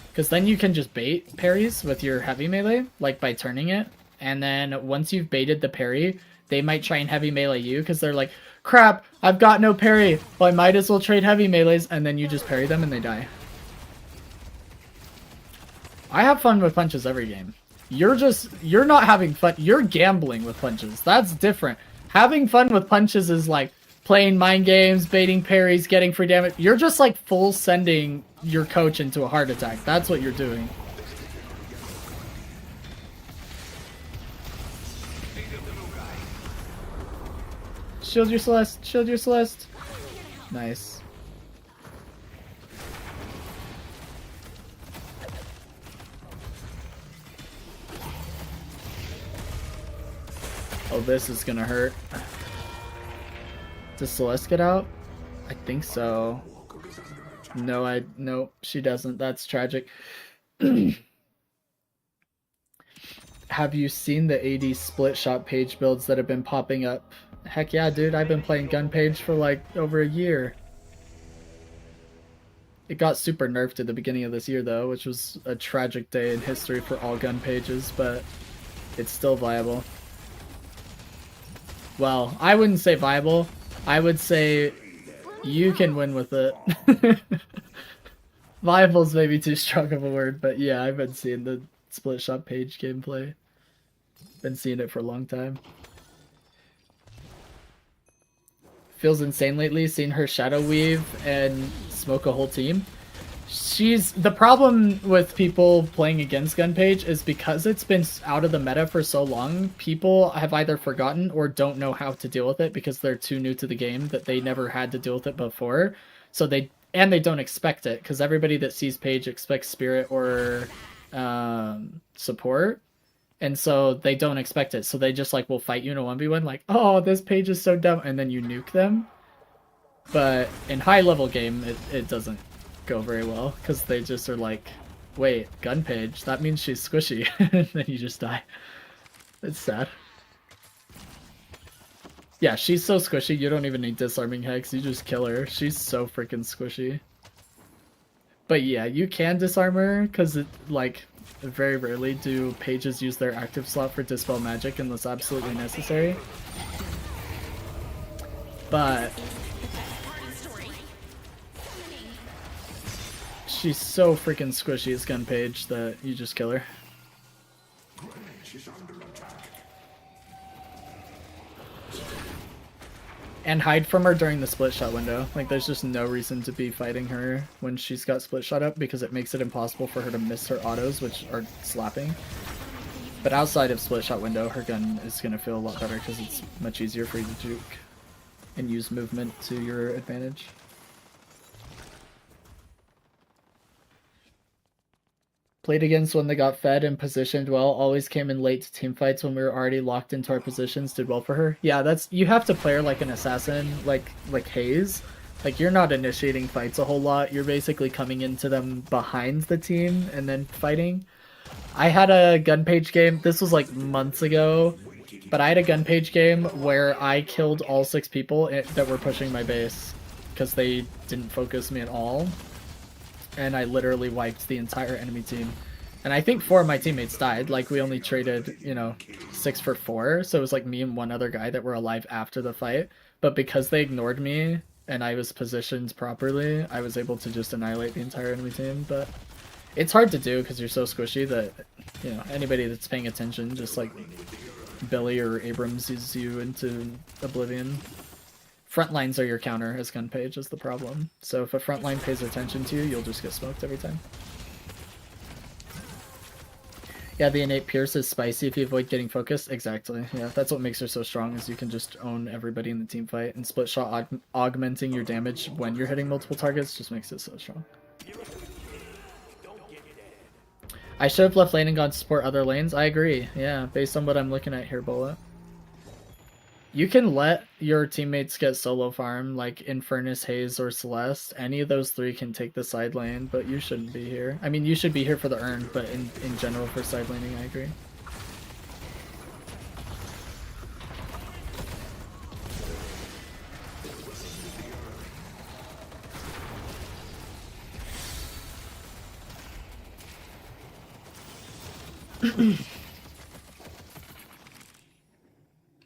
Speaker 1: Because then you can just bait parries with your heavy melee, like by turning it, and then once you've baited the parry, they might try and heavy melee you, because they're like, crap, I've got no parry, well I might as well trade heavy melees, and then you just parry them and they die. I have fun with punches every game. You're not having fun. You're gambling with punches. That's different. Having fun with punches is like playing mind games, baiting parries, getting free damage. You're just like full sending your coach into a heart attack. That's what you're doing. Shield your Celeste. Shield your Celeste. Nice. Oh, this is gonna hurt. Does Celeste get out? I think so. No, she doesn't. That's tragic. Have you seen the AD split shot page builds that have been popping up? Heck yeah, dude. I've been playing gun page for like over a year. It got super nerfed at the beginning of this year though, which was a tragic day in history for all gun pages, but it's still viable. Well, I wouldn't say viable. I would say you can win with it. Viable's maybe too strong of a word, but yeah, I've been seeing the split shot page gameplay. Been seeing it for a long time. Feels insane lately seeing her shadow weave and smoke a whole team. The problem with people playing against Gunpage is because it's been out of the meta for so long, people have either forgotten or don't know how to deal with it because they're too new to the game that they never had to deal with it before. So they don't expect it because everybody that sees Page expects Spirit or support. And so they don't expect it. So they just like will fight you in a 1v1 like, oh, this Page is so dumb, and then you nuke them. But in high level game, it doesn't go very well because they just are like, wait, gun Page, that means she's squishy. And then you just die. It's sad. Yeah, she's so squishy, you don't even need disarming hex, you just kill her. She's so freaking squishy. But yeah, you can disarm her because it like very rarely do pages use their active slot for dispel magic unless absolutely necessary. But she's so freaking squishy as gun Page that you just kill her. And hide from her during the split shot window. Like, there's just no reason to be fighting her when she's got split shot up because it makes it impossible for her to miss her autos, which are slapping. But outside of split shot window, her gun is going to feel a lot better because it's much easier for you to juke and use movement to your advantage. Played against when they got fed and positioned well, always came in late to team fights when we were already locked into our positions, did well for her. Yeah, that's, you have to play her like an assassin, like Haze. Like, you're not initiating fights a whole lot, you're basically coming into them behind the team and then fighting. I had a Gunpage game, this was like months ago, but I had a Gunpage game where I killed all 6 people that were pushing my base because they didn't focus me at all. And I literally wiped the entire enemy team. And I think 4 of my teammates died. Like, we only traded, 6 for 4. So it was like me and one other guy that were alive after the fight. But because they ignored me and I was positioned properly, I was able to just annihilate the entire enemy team. But it's hard to do because you're so squishy that, anybody that's paying attention, just like Billy or Abrams uses you into oblivion. Front lines are your counter as Gunpage is the problem. So if a front line pays attention to you, you'll just get smoked every time. Yeah, the innate Pierce is spicy if you avoid getting focused. Exactly. Yeah, that's what makes her so strong is you can just own everybody in the team fight, and split shot augmenting your damage when you're hitting multiple targets just makes it so strong. I should have left lane and gone to support other lanes. I agree. Yeah, based on what I'm looking at here, Bullet. You can let your teammates get solo farm, like Infernus, Haze, or Celeste. Any of those 3 can take the side lane, but you shouldn't be here. I mean, you should be here for the urn, but in general for side laning, I agree.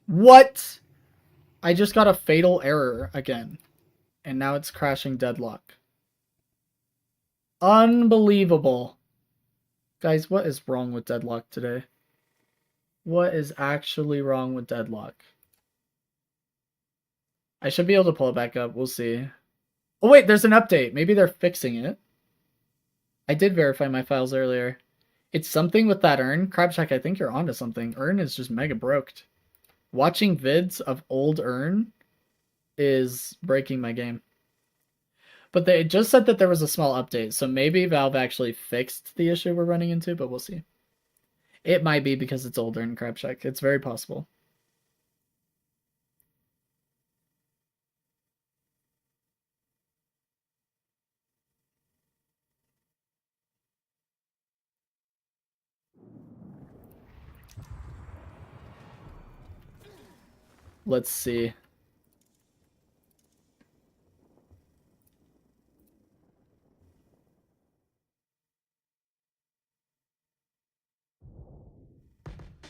Speaker 1: What? I just got a fatal error again. And now it's crashing Deadlock. Unbelievable. Guys, what is wrong with Deadlock today? What is actually wrong with Deadlock? I should be able to pull it back up. We'll see. Oh wait, there's an update. Maybe they're fixing it. I did verify my files earlier. It's something with that urn. Crabshack, I think you're onto something. Urn is just mega broked. Watching vids of old urn is breaking my game. But they just said that there was a small update, so maybe Valve actually fixed the issue we're running into, but we'll see. It might be because it's older in Crabshack. It's very possible. Let's see.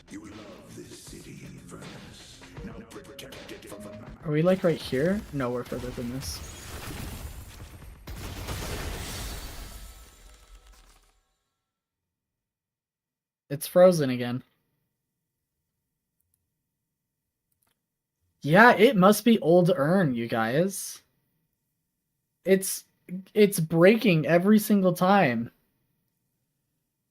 Speaker 2: You love this city, Eternus. Now protect it from the...
Speaker 1: Are we like right here? No, we're further than this. It's frozen again. Yeah, it must be old urn, you guys. It's breaking every single time.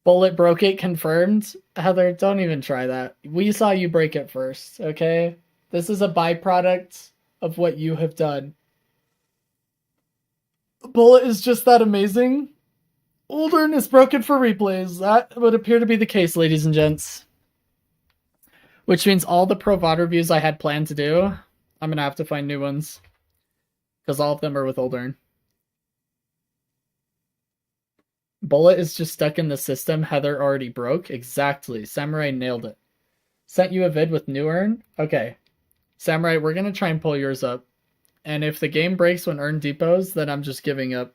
Speaker 1: Bullet broke it, confirmed. Heather, don't even try that. We saw you break it first, okay? This is a byproduct of what you have done. Bullet is just that amazing. Old urn is broken for replays. That would appear to be the case, ladies and gents. Which means all the Pro VOD reviews I had planned to do, I'm going to have to find new ones. Because all of them are with old urn. Bullet is just stuck in the system Heather already broke. Exactly. Samurai nailed it. Sent you a vid with new urn? Okay. Samurai, we're going to try and pull yours up. And if the game breaks when urn depots, then I'm just giving up.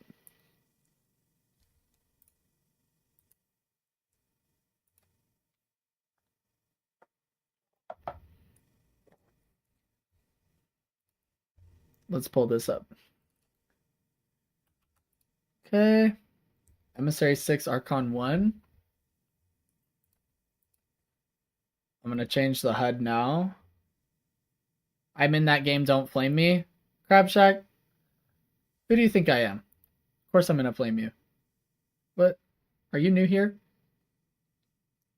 Speaker 1: Let's pull this up. Okay. Emissary 6, Archon 1. I'm going to change the HUD now. I'm in that game, don't flame me. Crabshack, who do you think I am? Of course I'm going to flame you. What? Are you new here?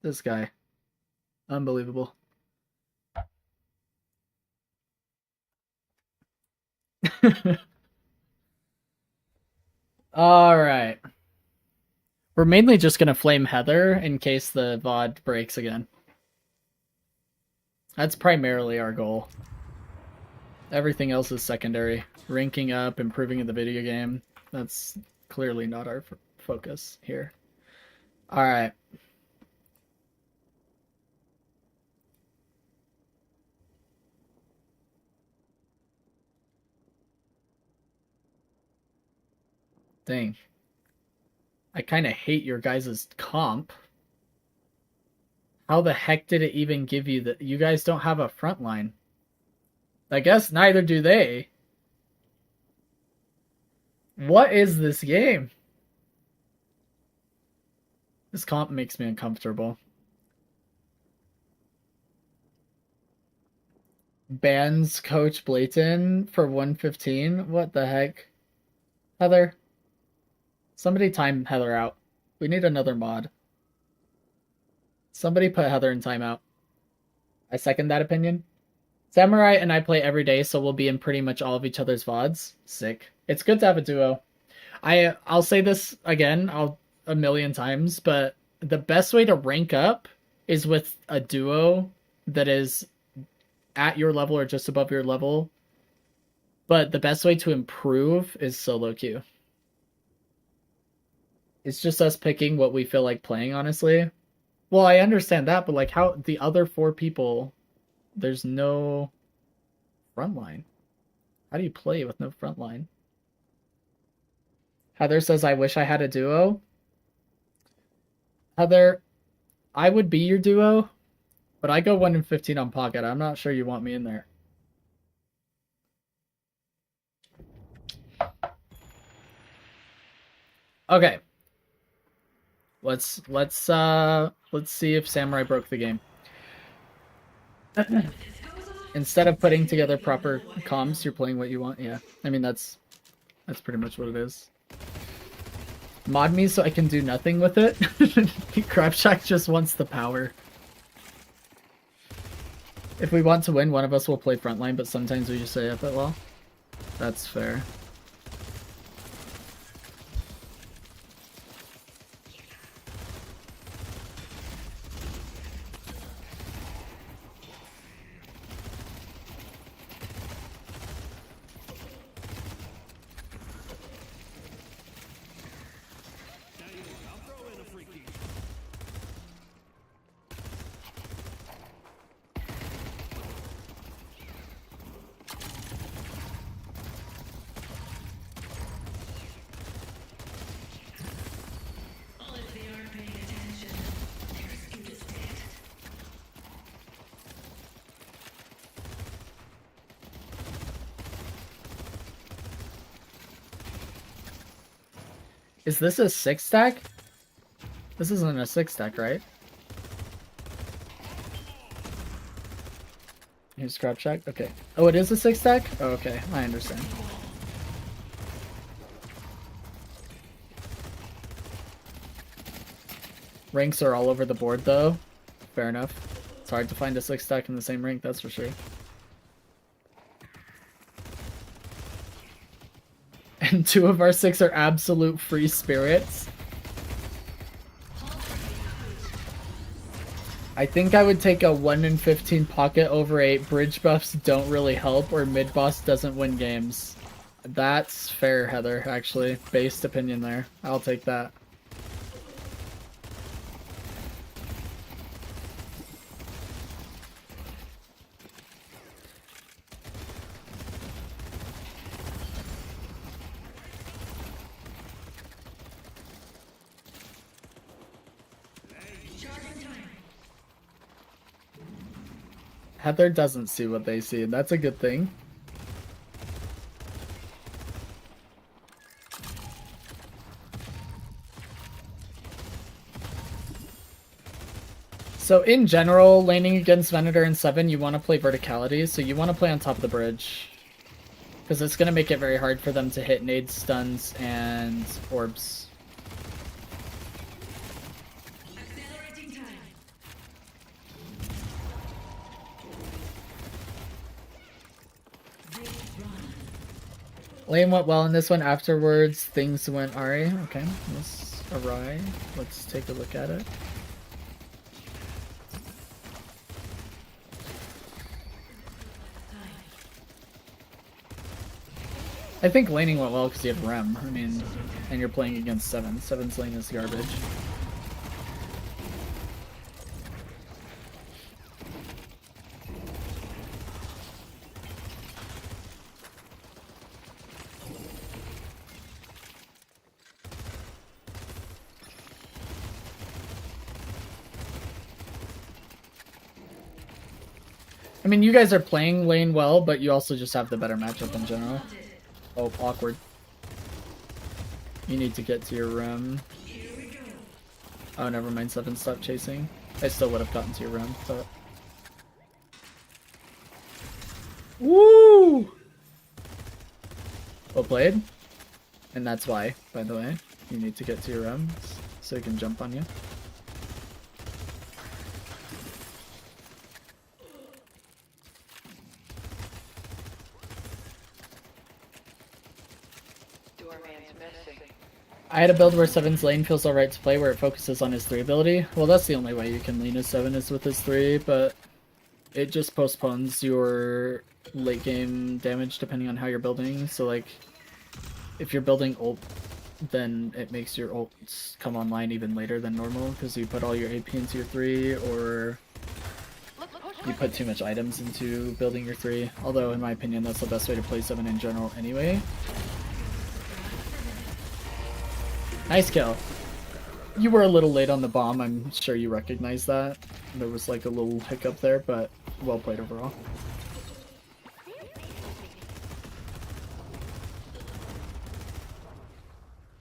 Speaker 1: This guy. Unbelievable. Alright. We're mainly just going to flame Heather in case the VOD breaks again. That's primarily our goal. Everything else is secondary. Ranking up, improving in the video game. That's clearly not our focus here. Alright. Dang. I kind of hate your guys' comp. How the heck did it even give you that? You guys don't have a front line. I guess neither do they. What is this game? This comp makes me uncomfortable. Bans Coach Blayton for 115? What the heck? Heather? Somebody time Heather out. We need another mod. Somebody put Heather in timeout. I second that opinion. Samurai and I play every day, so we'll be in pretty much all of each other's VODs. Sick. It's good to have a duo. I'll say this again, a million times, but the best way to rank up is with a duo that is at your level or just above your level. But the best way to improve is solo queue. It's just us picking what we feel like playing, honestly. Well, I understand that, but like how the other 4 people, there's no front line. How do you play with no front line? Heather says, I wish I had a duo. Heather, I would be your duo, but I go 1 in 15 on Pocket. I'm not sure you want me in there. Okay. Let's see if Samurai broke the game. Instead of putting together proper comms, you're playing what you want. Yeah, I mean that's pretty much what it is. Mod me so I can do nothing with it. Crabshack just wants the power. If we want to win, one of us will play frontline, but sometimes we just say FLL. That's fair. Is this a 6-stack? This isn't a 6-stack, right? Here's Crab Shack. Okay. Oh, it is a 6-stack? Oh, okay, I understand. Ranks are all over the board, though. Fair enough. It's hard to find a 6-stack in the same rank, that's for sure. And 2 of our 6 are absolute free spirits. I think I would take a 1 in 15 pocket over 8. Bridge buffs don't really help, or mid boss doesn't win games. That's fair, Heather, actually. Based opinion there. I'll take that. Heather doesn't see what they see, and that's a good thing. So in general, laning against Venator and 7, you want to play verticality, so you want to play on top of the bridge. Because it's going to make it very hard for them to hit nades, stuns, and orbs. Lane went well in this one. Afterwards, things went awry. Okay, let's awry. Let's take a look at it. I think laning went well because you have Rem. I mean, and you're playing against 7. 7's lane is garbage. I mean, you guys are playing lane well, but you also just have the better matchup in general. Oh, awkward. You need to get to your Rem. Oh, never mind. 7 stopped chasing. I still would have gotten to your Rem, but... Woo! Well played. And that's why, by the way, you need to get to your Rem, so he can jump on you. I had a build where 7's lane feels alright to play, where it focuses on his 3 ability. Well, that's the only way you can lean a 7 is with his 3, but it just postpones your late game damage depending on how you're building. So, like, if you're building ult, then it makes your ults come online even later than normal because you put all your AP into your 3, or you put too much items into building your 3. Although, in my opinion, that's the best way to play 7 in general anyway. Nice kill. You were a little late on the bomb, I'm sure you recognize that. There was like a little hiccup there, but well played overall.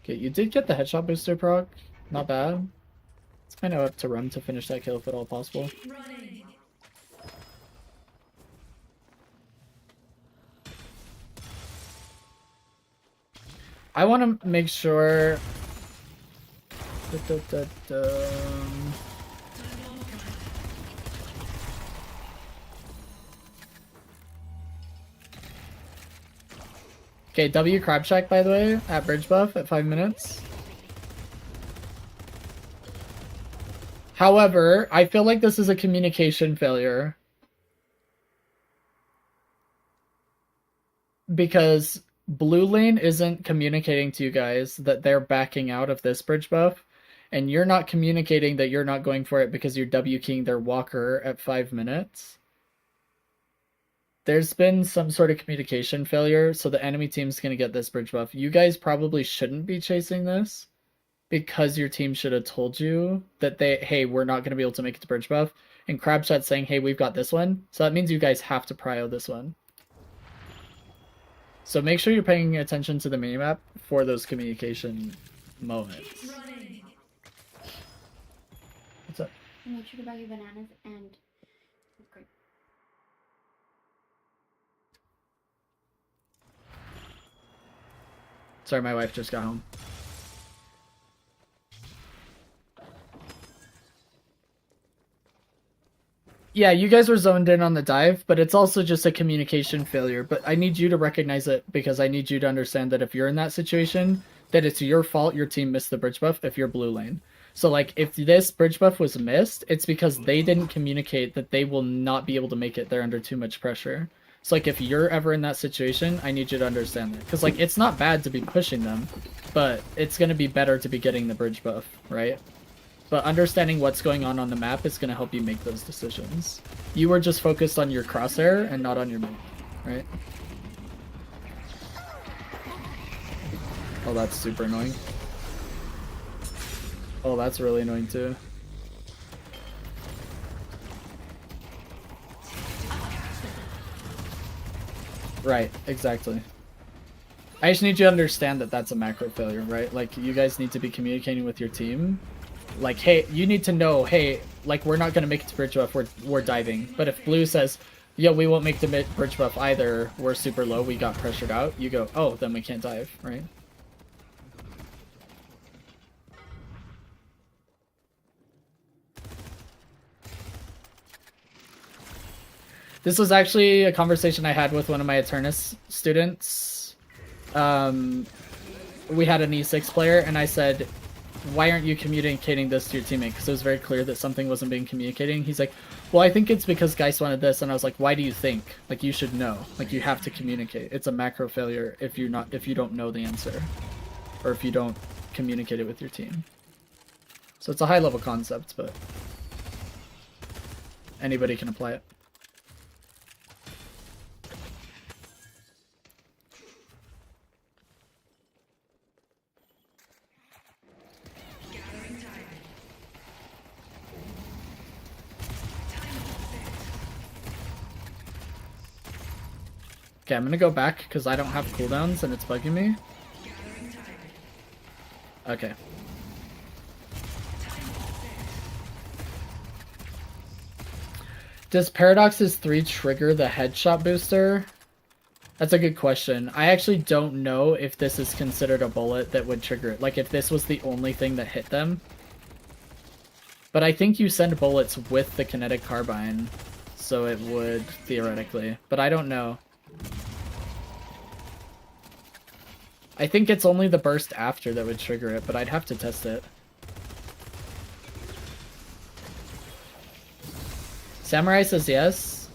Speaker 1: Okay, you did get the headshot booster proc. Not bad. It's kind of up to Rem to finish that kill if at all possible. I want to make sure... Okay, W Crab Shack, by the way, at Bridge Buff at 5 minutes. However, I feel like this is a communication failure. Because blue lane isn't communicating to you guys that they're backing out of this bridge buff, and you're not communicating that you're not going for it because you're W-keying their walker at 5 minutes. There's been some sort of communication failure, so the enemy team's going to get this bridge buff. You guys probably shouldn't be chasing this because your team should have told you that hey, we're not going to be able to make it to bridge buff, and Crabshot's saying, hey, we've got this one, so that means you guys have to prio this one. So make sure you're paying attention to the minimap for those communication moment. What's up?
Speaker 8: Make sure to buy your bananas and great.
Speaker 1: Sorry, my wife just got home. Yeah, you guys were zoned in on the dive, but it's also just a communication failure. But I need you to recognize it because I need you to understand that if you're in that situation, that it's your fault your team missed the bridge buff if you're blue lane. So, like, if this bridge buff was missed, it's because they didn't communicate that they will not be able to make it. They're under too much pressure. So, like, if you're ever in that situation, I need you to understand that. Because, like, it's not bad to be pushing them, but it's going to be better to be getting the bridge buff, right? But understanding what's going on the map is going to help you make those decisions. You were just focused on your crosshair and not on your move, right? Oh, that's super annoying. Oh, that's really annoying too. Right, exactly. I just need you to understand that that's a macro failure, right? Like, you guys need to be communicating with your team. Like, hey, you need to know, hey, like, we're not going to make it to bridge buff, we're diving. But if blue says, yo, we won't make the bridge buff either, we're super low, we got pressured out, you go, oh, then we can't dive, right? This was actually a conversation I had with one of my Eternus students. We had an E6 player, and I said, why aren't you communicating this to your teammate? Because it was very clear that something wasn't being communicated. He's like, well, I think it's because Geist wanted this. And I was like, why do you think? Like, you should know. Like, you have to communicate. It's a macro failure if you don't know the answer. Or if you don't communicate it with your team. So it's a high-level concept, but anybody can apply it. Okay, I'm gonna go back because I don't have cooldowns and it's bugging me. Okay. Does Paradox's 3 trigger the headshot booster? That's a good question. I actually don't know if this is considered a bullet that would trigger it. Like, if this was the only thing that hit them. But I think you send bullets with the kinetic carbine, so it would, theoretically. But I don't know. I think it's only the burst after that would trigger it, but I'd have to test it. Samurai says yes.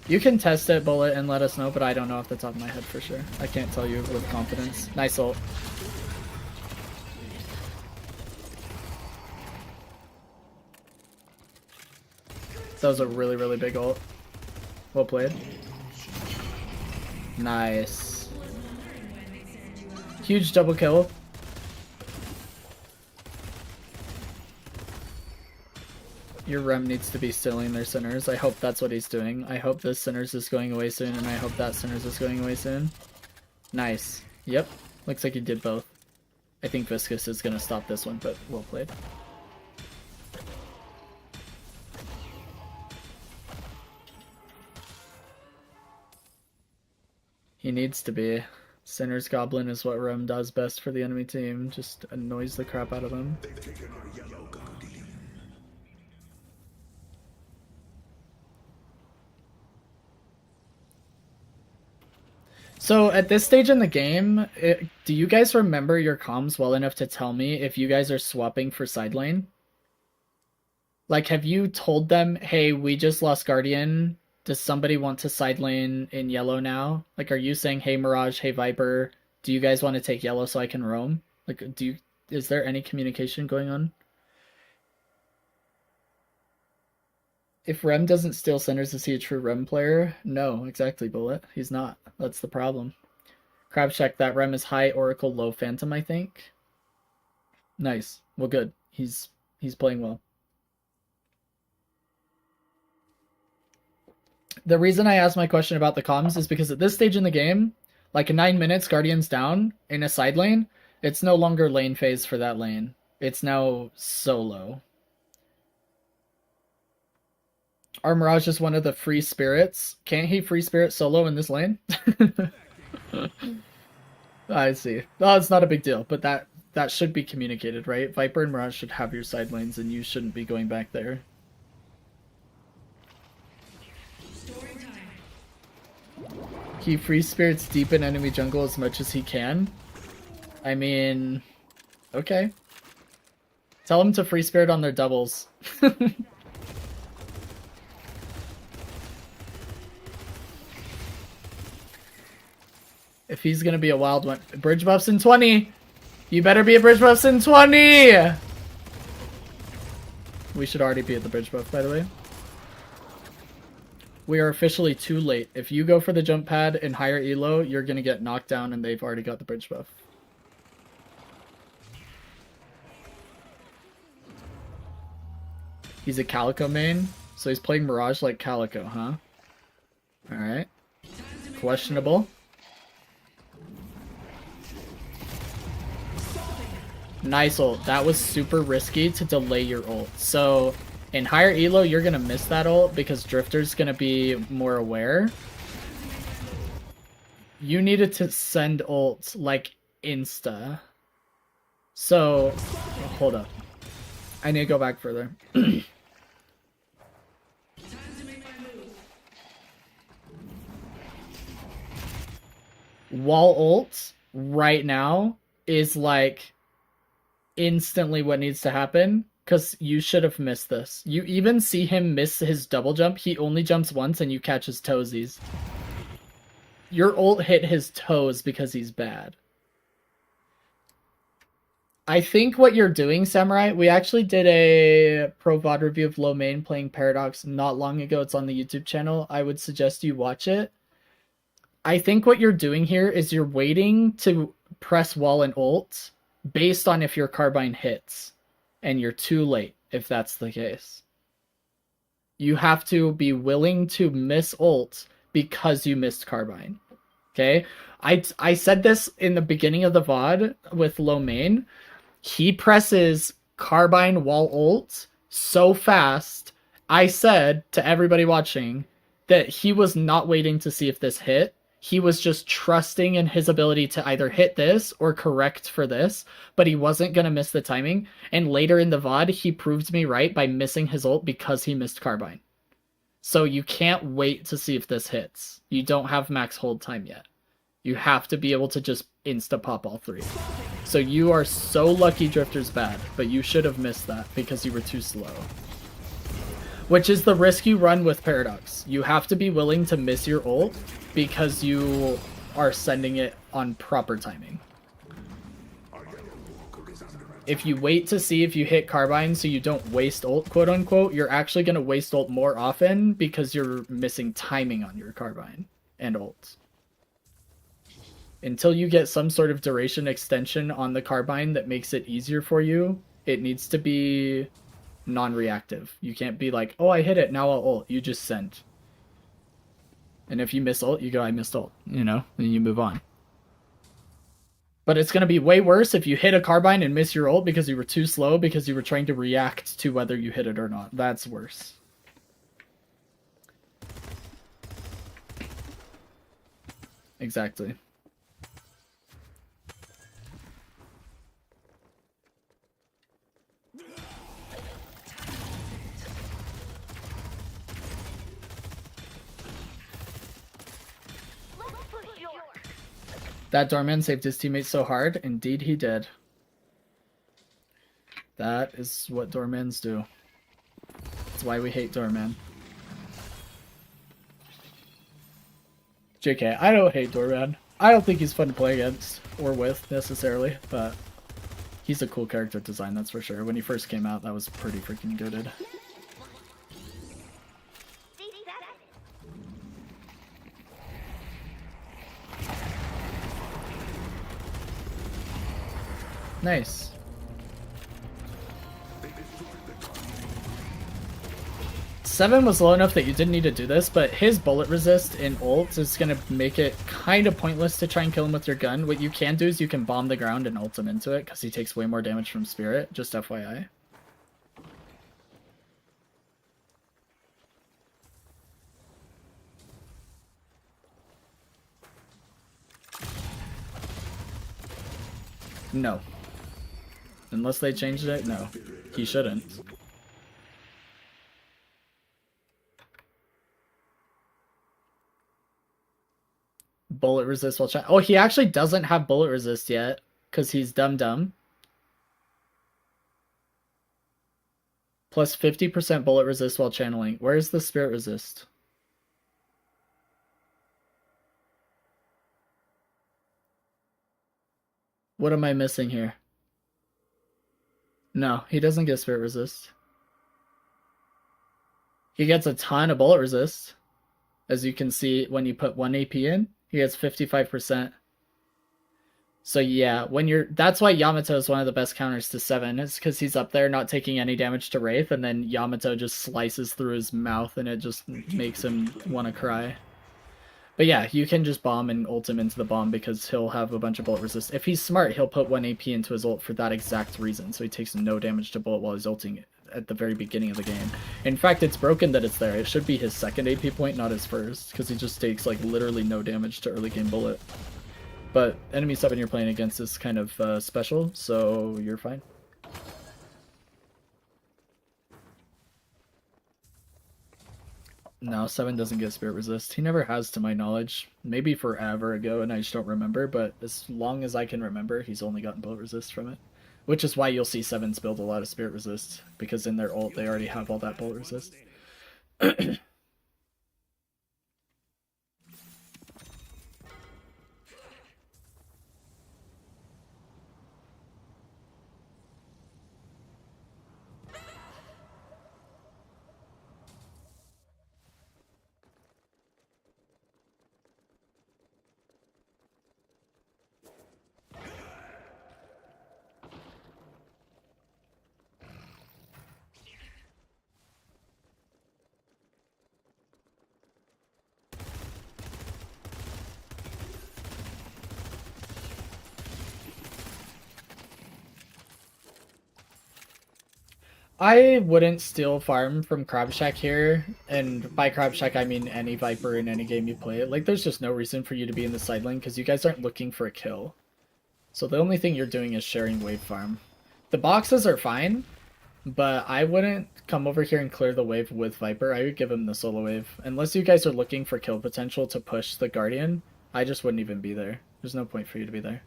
Speaker 1: You can test it, Bullet, and let us know, but I don't know off the top of my head for sure. I can't tell you with confidence. Nice ult. That was a really, really big ult. Well played. Nice. Huge double kill. Your Rem needs to be stealing their Sinners. I hope that's what he's doing. I hope this Sinners is going away soon, and I hope that Sinners is going away soon. Nice. Yep. Looks like he did both. I think Viscous is going to stop this one, but well played. He needs to be. Sinner's Goblin is what Rem does best for the enemy team. Just annoys the crap out of them.
Speaker 2: They've taken our yellow guardian.
Speaker 1: So at this stage in the game, do you guys remember your comms well enough to tell me if you guys are swapping for side lane? Like, have you told them, hey, we just lost Guardian. Does somebody want to side lane in yellow now? Like, are you saying, hey, Mirage, hey, Viper, do you guys want to take yellow so I can roam? Like, is there any communication going on? If Rem doesn't steal centers, is he a true Rem player? No, exactly, Bullet. He's not. That's the problem. Crab check, that Rem is high Oracle, low Phantom, I think. Nice. Well, good. He's playing well. The reason I asked my question about the comms is because at this stage in the game, like 9 minutes, Guardian's down in a side lane, It's no longer lane phase for that lane. It's now solo. Our Mirage is one of the free spirits. Can't he free spirit solo in this lane? I see. Oh, it's not a big deal, but that should be communicated, right? Viper and Mirage should have your side lanes, and you shouldn't be going back there. He free spirits deep in enemy jungle as much as he can. I mean, okay. Tell him to free spirit on their doubles. If he's gonna be a wild one. Bridge buffs in 20! You better be a bridge buffs in 20! We should already be at the bridge buff, by the way. We are officially too late. If you go for the jump pad in higher elo, you're gonna get knocked down and they've already got the bridge buff. He's a Calico main, so he's playing Mirage like Calico, huh? Alright. Questionable. Nice ult. That was super risky to delay your ult. So in higher elo, you're gonna miss that ult because Drifter's gonna be more aware. You needed to send ult like insta. So hold up. I need to go back further. Wall ult right now is like instantly what needs to happen, because you should have missed this. You even see him miss his double jump. He only jumps once and you catch his toesies. Your ult hit his toes because he's bad. I think what you're doing, Samurai, we actually did a pro VOD review of Low Main playing Paradox not long ago. It's on the YouTube channel. I would suggest you watch it. I think what you're doing here is you're waiting to press wall and ult based on if your carbine hits, and you're too late if that's the case. You have to be willing to miss ult because you missed carbine. Okay? I said this in the beginning of the VOD with Low Main. He presses carbine wall ult so fast, I said to everybody watching that he was not waiting to see if this hit. He was just trusting in his ability to either hit this or correct for this, but he wasn't going to miss the timing. And later in the VOD, he proved me right by missing his ult because he missed carbine. So you can't wait to see if this hits. You don't have max hold time yet. You have to be able to just insta-pop all three. So you are so lucky Drifter's bad, but you should have missed that because you were too slow. Which is the risk you run with Paradox. You have to be willing to miss your ult because you are sending it on proper timing. If you wait to see if you hit carbine so you don't waste ult, quote unquote, you're actually going to waste ult more often because you're missing timing on your carbine and ult. Until you get some sort of duration extension on the carbine that makes it easier for you, it needs to be non-reactive. You can't be like, oh, I hit it, now I'll ult. You just send. And if you miss ult, you go, I missed ult, you know, and you move on. But it's going to be way worse if you hit a carbine and miss your ult because you were too slow because you were trying to react to whether you hit it or not. That's worse. Exactly. That doorman saved his teammates so hard. Indeed he did. That is what doormans do. That's why we hate doorman. JK, I don't hate doorman. I don't think he's fun to play against or with necessarily, but he's a cool character design, that's for sure. When he first came out, that was pretty freaking goated. Nice. 7 was low enough that you didn't need to do this, but his bullet resist in ult is going to make it kind of pointless to try and kill him with your gun. What you can do is you can bomb the ground and ult him into it, because he takes way more damage from Spirit, just FYI. No. Unless they changed it, no. He shouldn't. Bullet resist while chat. Oh, he actually doesn't have bullet resist yet because he's dumb. Plus 50% bullet resist while channeling. Where's the spirit resist? What am I missing here? No, he doesn't get spirit resist. He gets a ton of bullet resist. As you can see, when you put 1 AP in, he gets 55%. So yeah, that's why Yamato is one of the best counters to 7. It's because he's up there not taking any damage to Wraith, and then Yamato just slices through his mouth and it just makes him want to cry. But yeah, you can just bomb and ult him into the bomb because he'll have a bunch of bullet resist. If he's smart, he'll put 1 AP into his ult for that exact reason, so he takes no damage to bullet while he's ulting at the very beginning of the game. In fact, it's broken that it's there. It should be his second AP point, not his first, because he just takes like literally no damage to early game bullet. But enemy 7 you're playing against is kind of special, so you're fine. No, 7 doesn't get spirit resist. He never has, to my knowledge. Maybe forever ago, and I just don't remember, but as long as I can remember, he's only gotten bullet resist from it. Which is why you'll see 7s build a lot of spirit resist, because in their ult they already have all that bullet resist. I wouldn't steal farm from Crab Shack here, and by Crab Shack I mean any Viper in any game you play. Like, there's just no reason for you to be in the side lane because you guys aren't looking for a kill. So the only thing you're doing is sharing wave farm. The boxes are fine, but I wouldn't come over here and clear the wave with Viper. I would give him the solo wave. Unless you guys are looking for kill potential to push the Guardian, I just wouldn't even be there. There's no point for you to be there.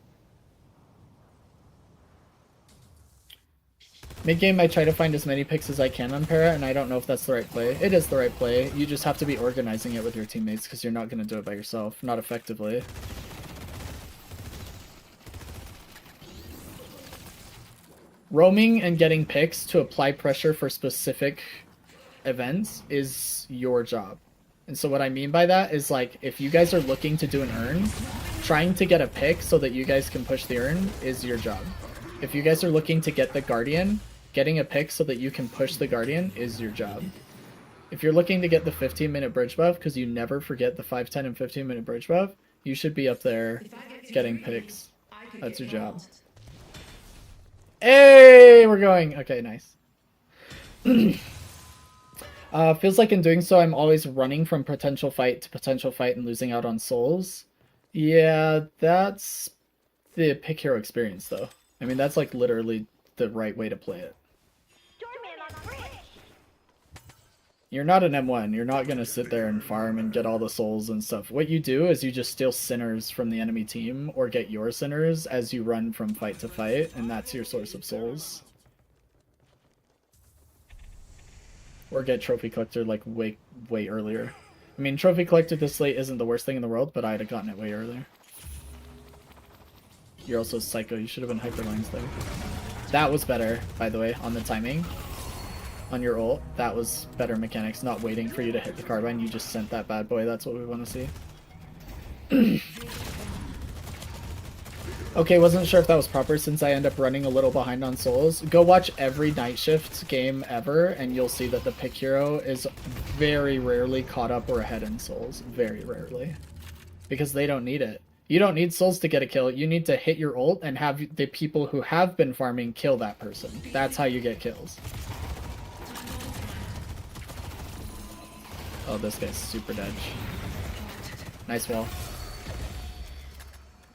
Speaker 1: Mid-game, I try to find as many picks as I can on Para, and I don't know if that's the right play. It is the right play. You just have to be organizing it with your teammates, because you're not going to do it by yourself. Not effectively. Roaming and getting picks to apply pressure for specific events is your job. And so what I mean by that is, like, if you guys are looking to do an earn, trying to get a pick so that you guys can push the earn is your job. If you guys are looking to get the Guardian, getting a pick so that you can push the Guardian is your job. If you're looking to get the 15-minute bridge buff, because you never forget the 5, 10, and 15-minute bridge buff, you should be up there getting picks. That's your job. Hey, we're going. Okay, nice. Feels like in doing so, I'm always running from potential fight to potential fight and losing out on souls. Yeah, that's the pick hero experience, though. I mean, that's like literally the right way to play it. You're not an M1. You're not going to sit there and farm and get all the souls and stuff. What you do is you just steal sinners from the enemy team or get your sinners as you run from fight to fight, and that's your source of souls. Or get Trophy Collector like way earlier. I mean, Trophy Collector this late isn't the worst thing in the world, but I'd have gotten it way earlier. You're also psycho. You should have been hyperlines there. That was better, by the way, on the timing. On your ult, that was better mechanics, not waiting for you to hit the carbine. You just sent that bad boy. That's what we want to see. Okay, wasn't sure if that was proper since I end up running a little behind on souls. Go watch every night shift game ever, and you'll see that the pick hero is very rarely caught up or ahead in souls. Very rarely. Because they don't need it. You don't need souls to get a kill. You need to hit your ult and have the people who have been farming kill that person. That's how you get kills. Oh, this guy's super dead. Nice wall.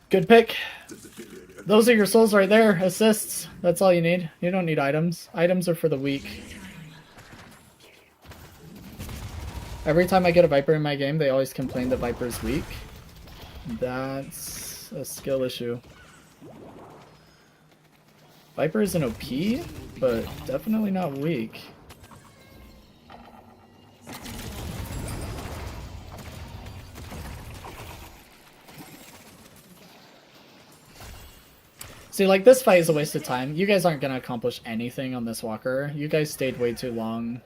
Speaker 1: Good pick. Those are your souls right there. Assists. That's all you need. You don't need items. Items are for the weak. Every time I get a Viper in my game, they always complain that Viper's weak. That's a skill issue. Viper isn't OP, but definitely not weak. See, like, this fight is a waste of time. You guys aren't gonna accomplish anything on this walker. You guys stayed way too long.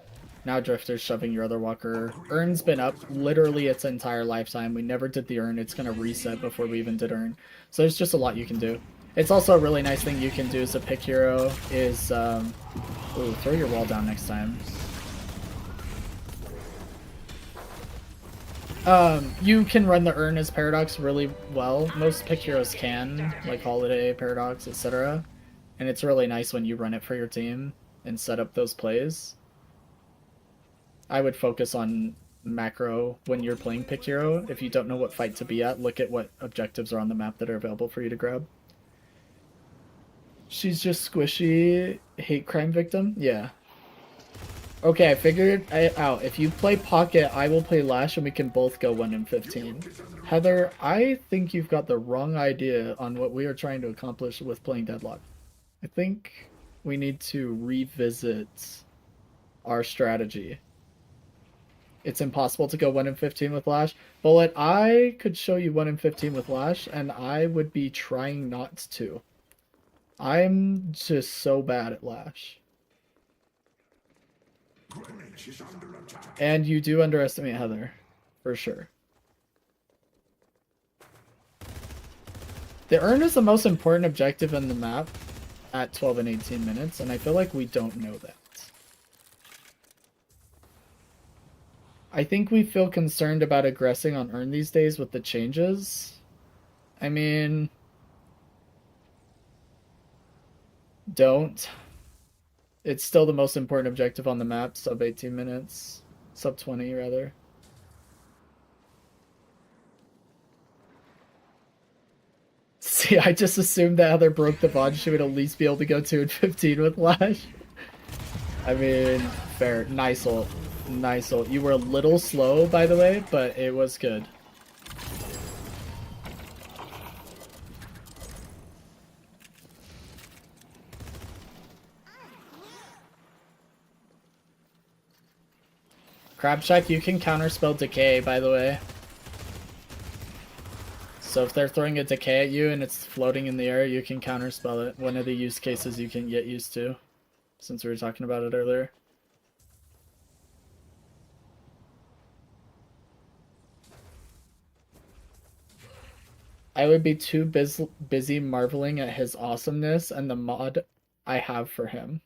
Speaker 1: Now Drifter's shoving your other walker. Urn's been up literally its entire lifetime. We never did the Urn. It's gonna reset before we even did Urn. So there's just a lot you can do. It's also a really nice thing you can do as a pick hero is, ooh, throw your wall down next time. You can run the Urn as Paradox really well. Most pick heroes can, like Holiday, Paradox, etc. And it's really nice when you run it for your team and set up those plays. I would focus on macro when you're playing pick hero. If you don't know what fight to be at, look at what objectives are on the map that are available for you to grab. She's just squishy hate crime victim? Yeah. Okay, I figured out. If you play Pocket, I will play Lash and we can both go 1 in 15. Heather, I think you've got the wrong idea on what we are trying to accomplish with playing Deadlock. I think we need to revisit our strategy. It's impossible to go 1 in 15 with Lash. Bullet, I could show you 1 in 15 with Lash, and I would be trying not to. I'm just so bad at Lash. And you do underestimate Heather, for sure. The Urn is the most important objective in the map at 12 and 18 minutes, and I feel like we don't know that. I think we feel concerned about aggressing on Urn these days with the changes. I mean, don't. It's still the most important objective on the map, sub 18 minutes. Sub 20, rather. See, I just assumed that Heather broke the VOD, she would at least be able to go 2 and 15 with Lash. I mean, fair. Nice ult. Nice ult. You were a little slow, by the way, but it was good. Crabshack, you can counterspell Decay, by the way. So if they're throwing a Decay at you and it's floating in the air, you can counterspell it. One of the use cases you can get used to, since we were talking about it earlier. I would be too busy marveling at his awesomeness and the mod I have for him.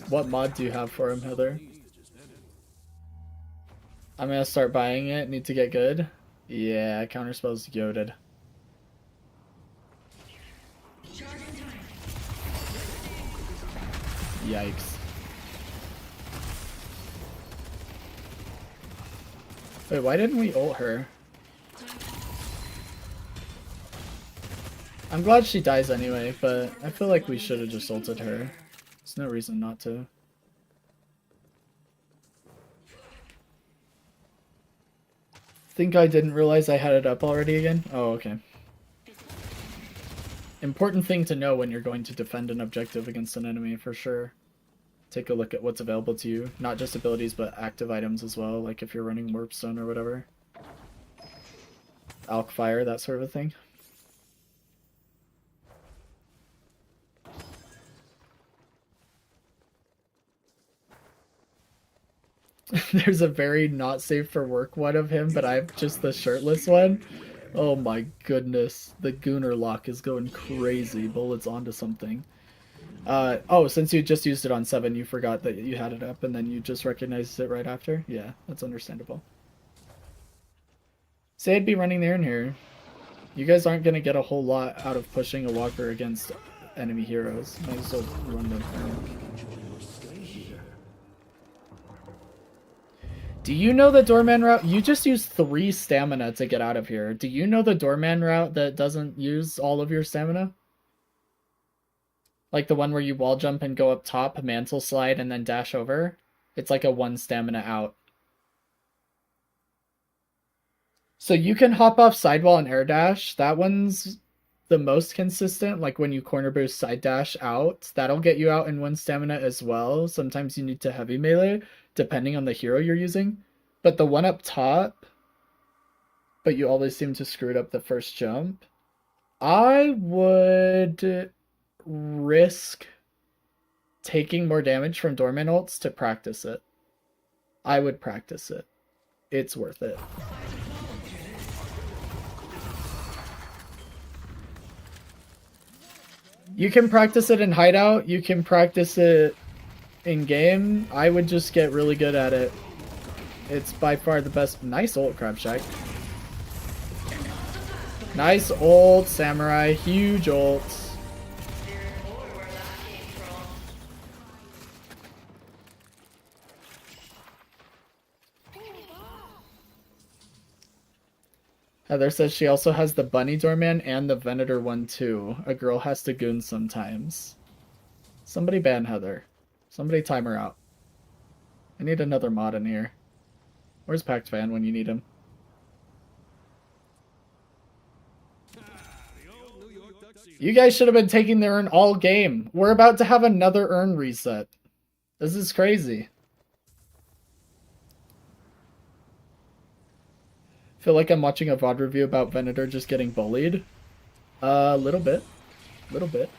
Speaker 1: What mod do you have for him, Heather? I'm gonna start buying it. Need to get good. Yeah, counterspell's goated. Yikes. Wait, why didn't we ult her? I'm glad she dies anyway, but I feel like we should have just ulted her. There's no reason not to. Think I didn't realize I had it up already again? Oh, okay. Important thing to know when you're going to defend an objective against an enemy, for sure. Take a look at what's available to you. Not just abilities, but active items as well, like if you're running Warpstone or whatever. Alk Fire, that sort of a thing. There's a very not safe for work one of him, but I'm just the shirtless one. Oh my goodness. The Gunner lock is going crazy. Bullet's onto something. Oh, since you just used it on 7, you forgot that you had it up and then you just recognized it right after? Yeah, that's understandable. Say I'd be running there in here. You guys aren't gonna get a whole lot out of pushing a walker against enemy heroes. Might as well run them. Do you know the doorman route? You just use 3 stamina to get out of here. Do you know the doorman route that doesn't use all of your stamina? Like the one where you wall jump and go up top, mantle slide, and then dash over? It's like a 1 stamina out. So you can hop off sidewall and air dash. That one's the most consistent. Like when you corner boost side dash out, that'll get you out in 1 stamina as well. Sometimes you need to heavy melee, depending on the hero you're using. But the one up top, but you always seem to screw it up the first jump. I would risk taking more damage from doorman ults to practice it. I would practice it. It's worth it. You can practice it in hideout, you can practice it in game. I would just get really good at it. It's by far the best. Nice ult, Crab Shack. Nice ult, Samurai. Huge ult. Heather says she also has the Bunny Doorman and the Venator one too. A girl has to goon sometimes. Somebody ban Heather. Somebody time her out. I need another mod in here. Where's Pact Fan when you need him? You guys should have been taking the urn all game. We're about to have another urn reset. This is crazy. Feel like I'm watching a VOD review about Venator just getting bullied. A little bit. Little bit.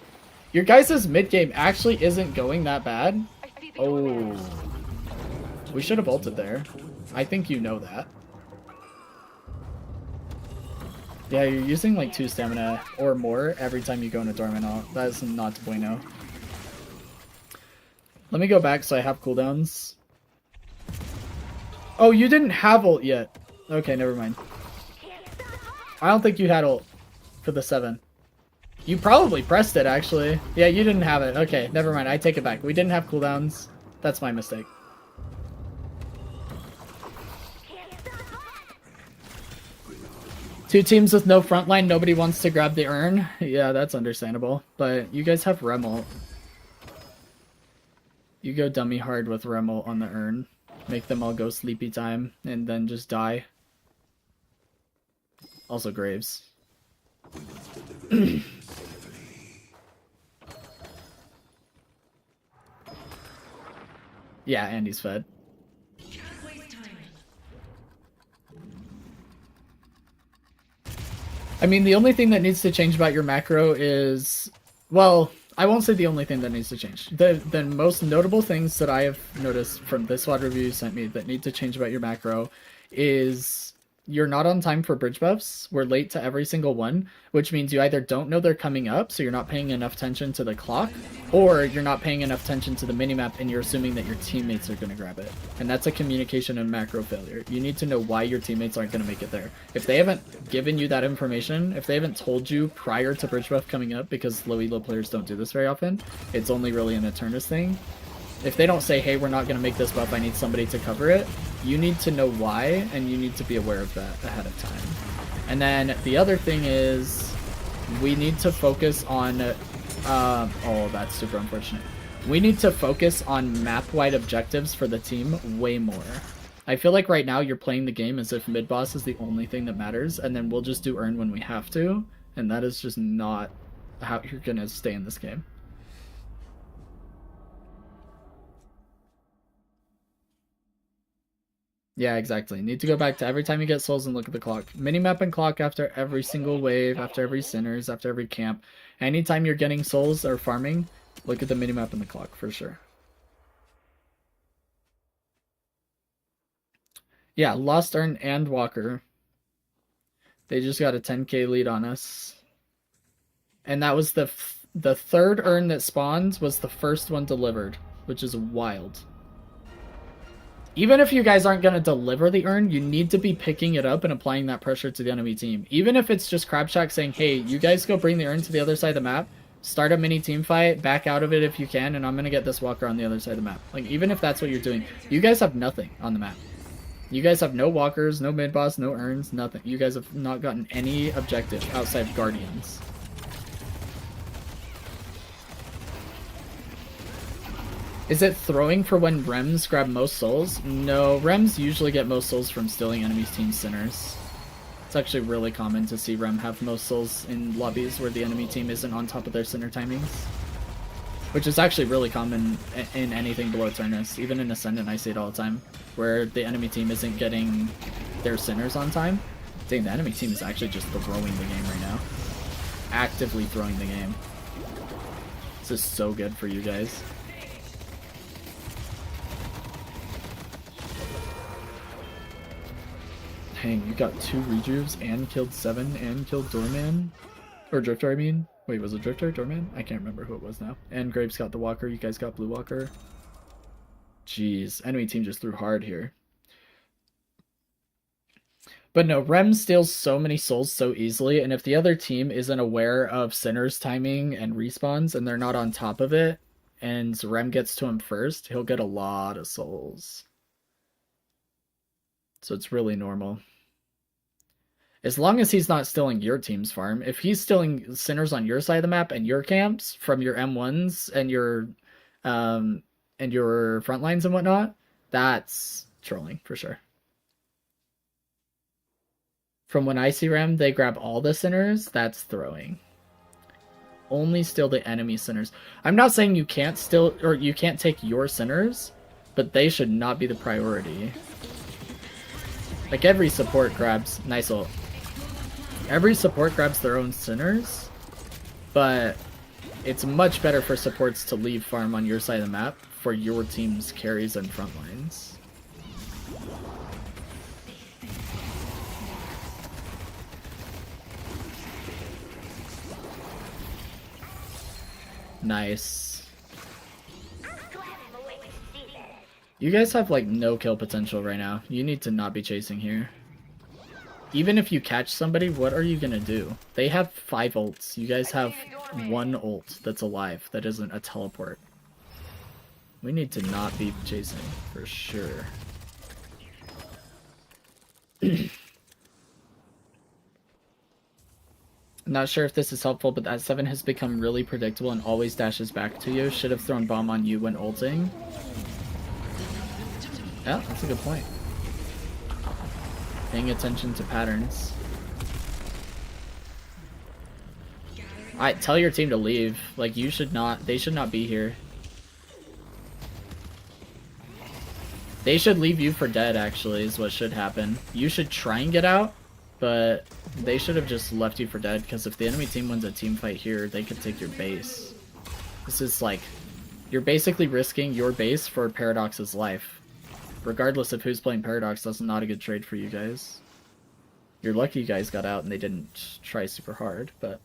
Speaker 1: Your guys' mid game actually isn't going that bad. Oh. We should have ulted there. I think you know that. Yeah, you're using like 2 stamina or more every time you go into Dormant ult. That's not bueno. Let me go back so I have cooldowns. Oh, you didn't have ult yet. Okay, never mind. I don't think you had ult for the 7. You probably pressed it, actually. Yeah, you didn't have it. Okay, never mind. I take it back. We didn't have cooldowns. That's my mistake. Two teams with no frontline. Nobody wants to grab the urn. Yeah, that's understandable. But you guys have Rem ult. You go dummy hard with Rem ult on the urn. Make them all go sleepy time and then just die. Also Graves. Yeah, Andy's fed. I mean, the only thing that needs to change about your macro is... Well, I won't say the only thing that needs to change. The most notable things that I have noticed from this VOD review you sent me that need to change about your macro is... You're not on time for bridge buffs. We're late to every single one, which means you either don't know they're coming up, so you're not paying enough attention to the clock, or you're not paying enough attention to the minimap and you're assuming that your teammates are going to grab it. And that's a communication and macro failure. You need to know why your teammates aren't going to make it there. If they haven't given you that information, if they haven't told you prior to bridge buff coming up, because low elo players don't do this very often, it's only really an Eternus thing. If they don't say, hey, we're not going to make this buff, I need somebody to cover it, you need to know why, and you need to be aware of that ahead of time. And then the other thing is, we need to focus on, oh, that's super unfortunate. We need to focus on map-wide objectives for the team way more. I feel like right now you're playing the game as if mid-boss is the only thing that matters, and then we'll just do earn when we have to, and that is just not how you're going to stay in this game. Yeah, exactly. Need to go back to every time you get souls and look at the clock. Minimap and clock after every single wave, after every sinners, after every camp. Anytime you're getting souls or farming, look at the minimap and the clock for sure. Yeah, Lost Urn and Walker. They just got a 10k lead on us. And that was the third urn that spawned was the first one delivered, which is wild. Even if you guys aren't going to deliver the urn, you need to be picking it up and applying that pressure to the enemy team. Even if it's just Crabshack saying, hey, you guys go bring the urn to the other side of the map, start a mini team fight, back out of it if you can, and I'm going to get this walker on the other side of the map. Like, even if that's what you're doing, you guys have nothing on the map. You guys have no walkers, no mid-boss, no urns, nothing. You guys have not gotten any objective outside of Guardians. Is it throwing for when Rems grab most souls? No, Rems usually get most souls from stealing enemy's team centers. It's actually really common to see Rem have most souls in lobbies where the enemy team isn't on top of their center timings. Which is actually really common in anything below Eternus. Even in Ascendant I see it all the time. Where the enemy team isn't getting their centers on time. Dang, the enemy team is actually just throwing the game right now. Actively throwing the game. This is so good for you guys. Dang, you got 2 rejuves and killed 7 and killed Doorman? Or Drifter, I mean. Wait, was it Drifter? Doorman? I can't remember who it was now. And Graves got the Walker, you guys got Blue Walker. Jeez, enemy team just threw hard here. But no, Rem steals so many souls so easily, and if the other team isn't aware of Sinner's timing and respawns, and they're not on top of it, and Rem gets to him first, he'll get a lot of souls. So it's really normal. As long as he's not stealing your team's farm. If he's stealing Sinners on your side of the map and your camps from your M1s and your front lines and whatnot, that's trolling for sure. From when I see Rem, they grab all the Sinners, that's throwing. Only steal the enemy Sinners. I'm not saying you can't steal, or you can't take your Sinners, but they should not be the priority. Like every support grabs, nice ult. Every support grabs their own Sinners, but it's much better for supports to leave farm on your side of the map for your team's carries and front lines. Nice. You guys have like no kill potential right now. You need to not be chasing here. Even if you catch somebody, what are you gonna do? They have 5 ults. You guys have 1 ult that's alive that isn't a teleport. We need to not be chasing for sure. Not sure if this is helpful, but that 7 has become really predictable and always dashes back to you. Should have thrown bomb on you when ulting. Yeah, that's a good point. Paying attention to patterns. Alright, tell your team to leave. Like, you should not, they should not be here. They should leave you for dead, actually, is what should happen. You should try and get out, but they should have just left you for dead, because if the enemy team wins a team fight here, they could take your base. This is like, you're basically risking your base for Paradox's life. Regardless of who's playing Paradox, that's not a good trade for you guys. You're lucky you guys got out and they didn't try super hard, but...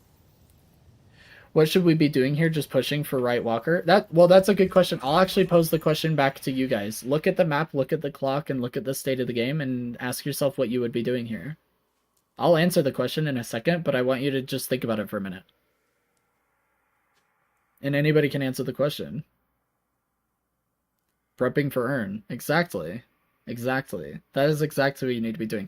Speaker 1: What should we be doing here? Just pushing for right walker? Well, that's a good question. I'll actually pose the question back to you guys. Look at the map, look at the clock, and look at the state of the game, and ask yourself what you would be doing here. I'll answer the question in a second, but I want you to just think about it for a minute. And anybody can answer the question. Prepping for Urn. Exactly. Exactly. That is exactly what you need to be doing.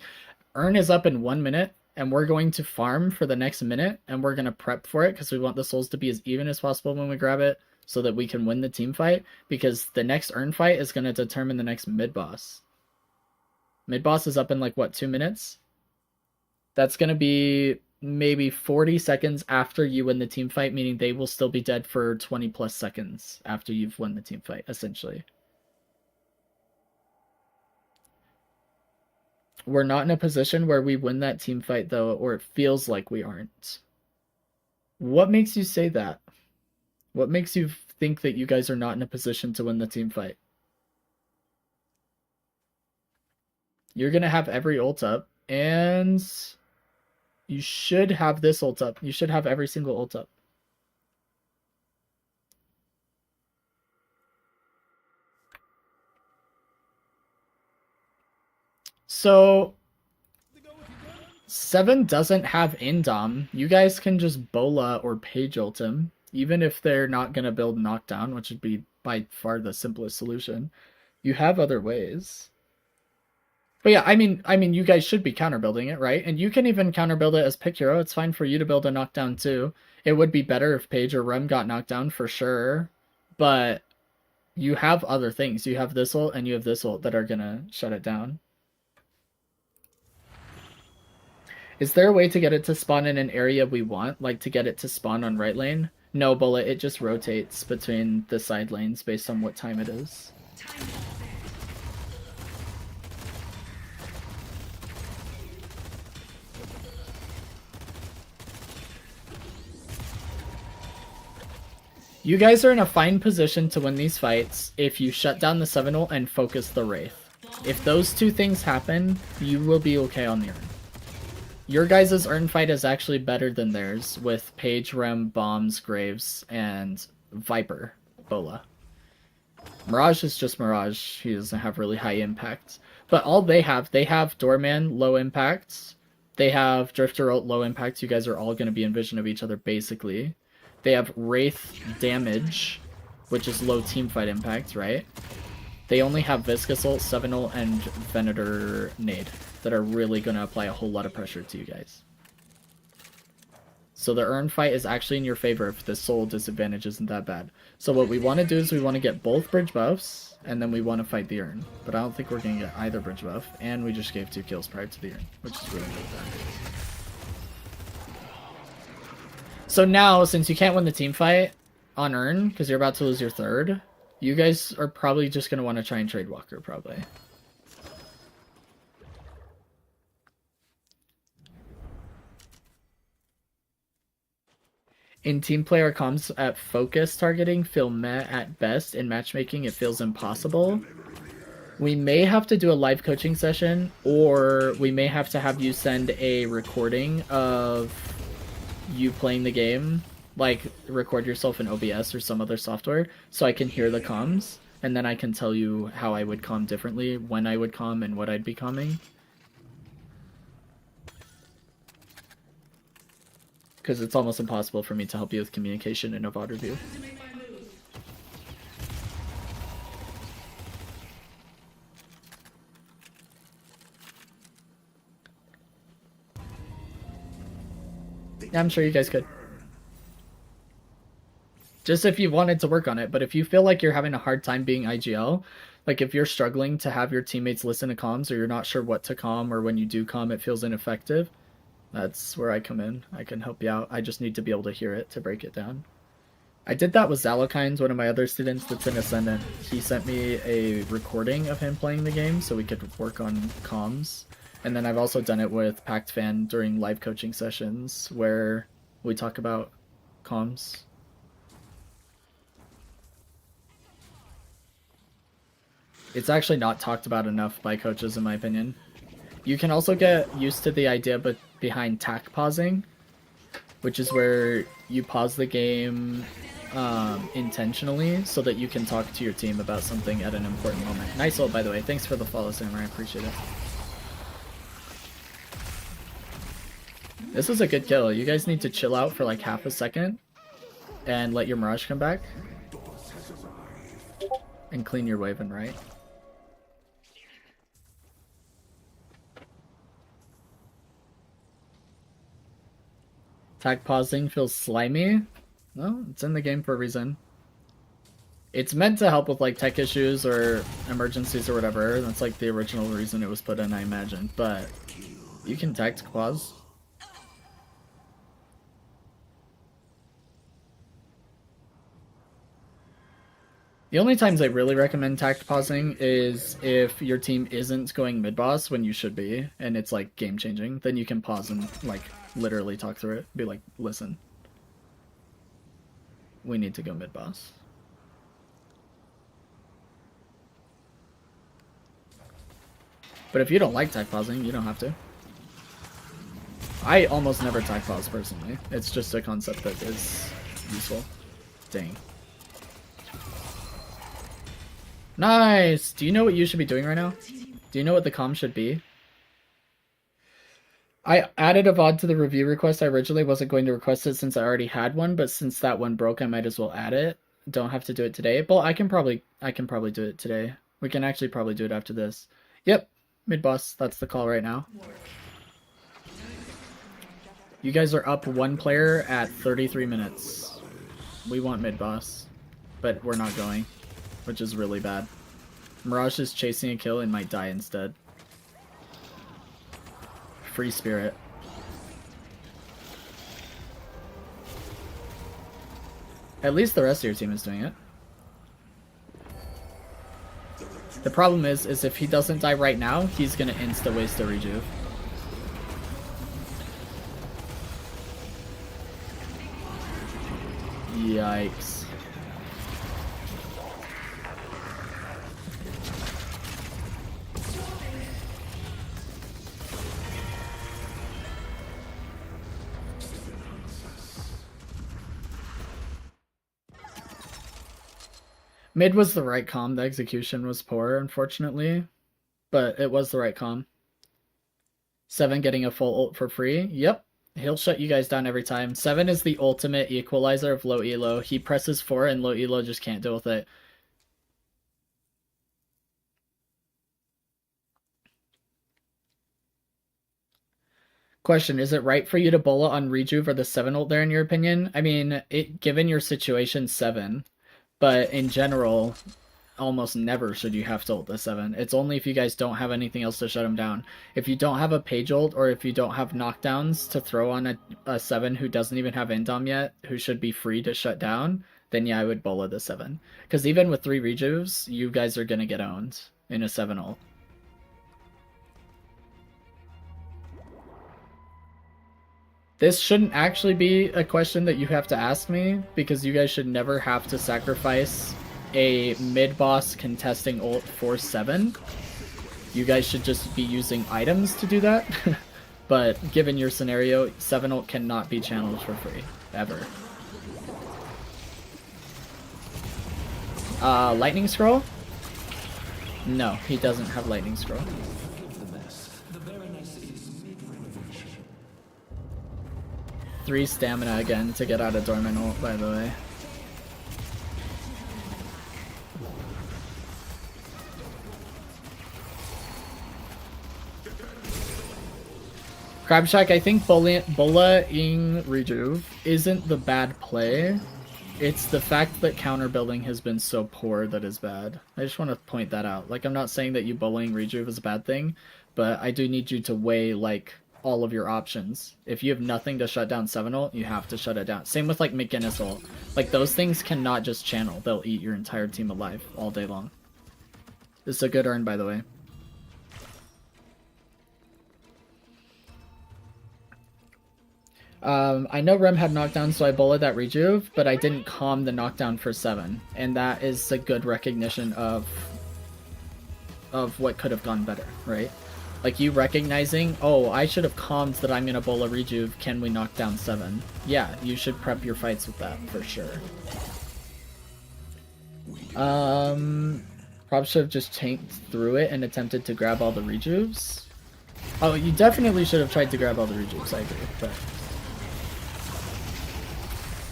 Speaker 1: Urn is up in 1 minute, and we're going to farm for the next minute, and we're going to prep for it, because we want the souls to be as even as possible when we grab it, so that we can win the team fight, because the next Urn fight is going to determine the next mid-boss. Mid-boss is up in, like, what, 2 minutes? That's going to be maybe 40 seconds after you win the team fight, meaning they will still be dead for 20 plus seconds after you've won the team fight, essentially. We're not in a position where we win that team fight, though, or it feels like we aren't. What makes you say that? What makes you think that you guys are not in a position to win the team fight? You're going to have every ult up, and You should have this ult up. You should have every single ult up. So 7 doesn't have Indom. You guys can just Bola or Page ult him, even if they're not gonna build Knockdown, which would be by far the simplest solution. You have other ways. But yeah, I mean, you guys should be counter building it, right? And you can even counter build it as pick hero. It's fine for you to build a knockdown too. It would be better if Page or Rem got knocked down for sure, but you have other things. You have this ult and you have this ult that are gonna shut it down. Is there a way to get it to spawn in an area we want, like to get it to spawn on right lane? No, Bullet, it just rotates between the side lanes based on what time it is. You guys are in a fine position to win these fights if you shut down the 7 ult and focus the Wraith. If those two things happen, you will be okay on the Urn. Your guys' Urn fight is actually better than theirs with Page, Rem, Bombs, Graves, and Viper, Bola. Mirage is just Mirage. He doesn't have really high impact. But all they have Doorman, low impact. They have Drifter ult, low impact. You guys are all going to be in vision of each other, basically. They have Wraith damage, which is low teamfight impact, right? They only have Viscous ult, 7 ult, and Venator nade that are really going to apply a whole lot of pressure to you guys. So the Urn fight is actually in your favor if the soul disadvantage isn't that bad. So what we want to do is we want to get both bridge buffs, and then we want to fight the Urn. But I don't think we're going to get either bridge buff, and we just gave 2 kills prior to the Urn, which is really good. So now, since you can't win the team fight on Urn, because you're about to lose your 3rd, you guys are probably just going to want to try and trade Walker, probably. In team player comms at focus targeting feel meh at best. In matchmaking, it feels impossible. We may have to do a live coaching session, or we may have to have you send a recording of you playing the game, like record yourself in OBS or some other software, so I can hear the comms, and then I can tell you how I would comm differently, when I would comm, and what I'd be comming. Because it's almost impossible for me to help you with communication in a VOD review. Yeah, I'm sure you guys could. Just if you wanted to work on it, but if you feel like you're having a hard time being IGL, like if you're struggling to have your teammates listen to comms, or you're not sure what to comm, or when you do comm it feels ineffective, that's where I come in. I can help you out. I just need to be able to hear it to break it down. I did that with Zalokines, one of my other students that's in Ascendant. He sent me a recording of him playing the game so we could work on comms. And then I've also done it with Pact Fan during live coaching sessions where we talk about comms. It's actually not talked about enough by coaches, in my opinion. You can also get used to the idea behind tack pausing, which is where you pause the game intentionally so that you can talk to your team about something at an important moment. Nice ult, by the way. Thanks for the follow, Samurai. I appreciate it. This is a good kill. You guys need to chill out for like half a second and let your Mirage come back. And clean your wave and right. Attack pausing feels slimy. Well, it's in the game for a reason. It's meant to help with like tech issues or emergencies or whatever. That's like the original reason it was put in, I imagine. But you can tactic pause. The only times I really recommend tact pausing is if your team isn't going mid-boss when you should be, and it's like game-changing, then you can pause and like literally talk through it. Be like, listen, we need to go mid-boss. But if you don't like tact pausing, you don't have to. I almost never tag pause personally. It's just a concept that is useful. Dang. Nice! Do you know what you should be doing right now? Do you know what the comm should be? I added a VOD to the review request. I originally wasn't going to request it since I already had one, but since that one broke, I might as well add it. Don't have to do it today. But I can probably do it today. We can actually probably do it after this. Yep, mid boss. That's the call right now. You guys are up 1 player at 33 minutes. We want mid boss, but we're not going, which is really bad. Mirage is chasing a kill and might die instead. Free spirit. At least the rest of your team is doing it. The problem is if he doesn't die right now, he's gonna insta-waste a rejuve. Yikes. Mid was the right comm. The execution was poor, unfortunately, but it was the right comm. 7 getting a full ult for free. Yep, he'll shut you guys down every time. 7 is the ultimate equalizer of low elo. He presses 4 and low elo just can't deal with it. Question, is it right for you to bola on rejuve or the 7 ult there in your opinion? I mean, given your situation, 7. But in general, almost never should you have to ult the 7. It's only if you guys don't have anything else to shut him down. If you don't have a page ult, or if you don't have knockdowns to throw on a 7 who doesn't even have indom yet, who should be free to shut down, then yeah, I would bola the 7. Because even with 3 rejuves, you guys are going to get owned in a 7 ult. This shouldn't actually be a question that you have to ask me, because you guys should never have to sacrifice a mid-boss contesting ult for 7. You guys should just be using items to do that. But given your scenario, 7 ult cannot be channeled for free, ever. Lightning Scroll? No, he doesn't have Lightning Scroll. 3 stamina again to get out of Dormant ult, by the way. Crabshack, I think bola-ing rejuve isn't the bad play. It's the fact that counter building has been so poor that is bad. I just want to point that out. Like, I'm not saying that you bola-ing rejuve is a bad thing, but I do need you to weigh, like, all of your options. If you have nothing to shut down 7 ult, you have to shut it down. Same with like McGinnis ult. Like those things cannot just channel. They'll eat your entire team alive all day long. This is a good earn, by the way. I know Rem had knockdown, so I bullied that rejuve, but I didn't calm the knockdown for 7. And that is a good recognition of what could have gone better, right? Like you recognizing, oh, I should have calmed that I'm gonna bola rejuve, can we knock down 7? Yeah, you should prep your fights with that, for sure. Probably should have just tanked through it and attempted to grab all the rejuves. Oh, you definitely should have tried to grab all the rejuves, I agree, but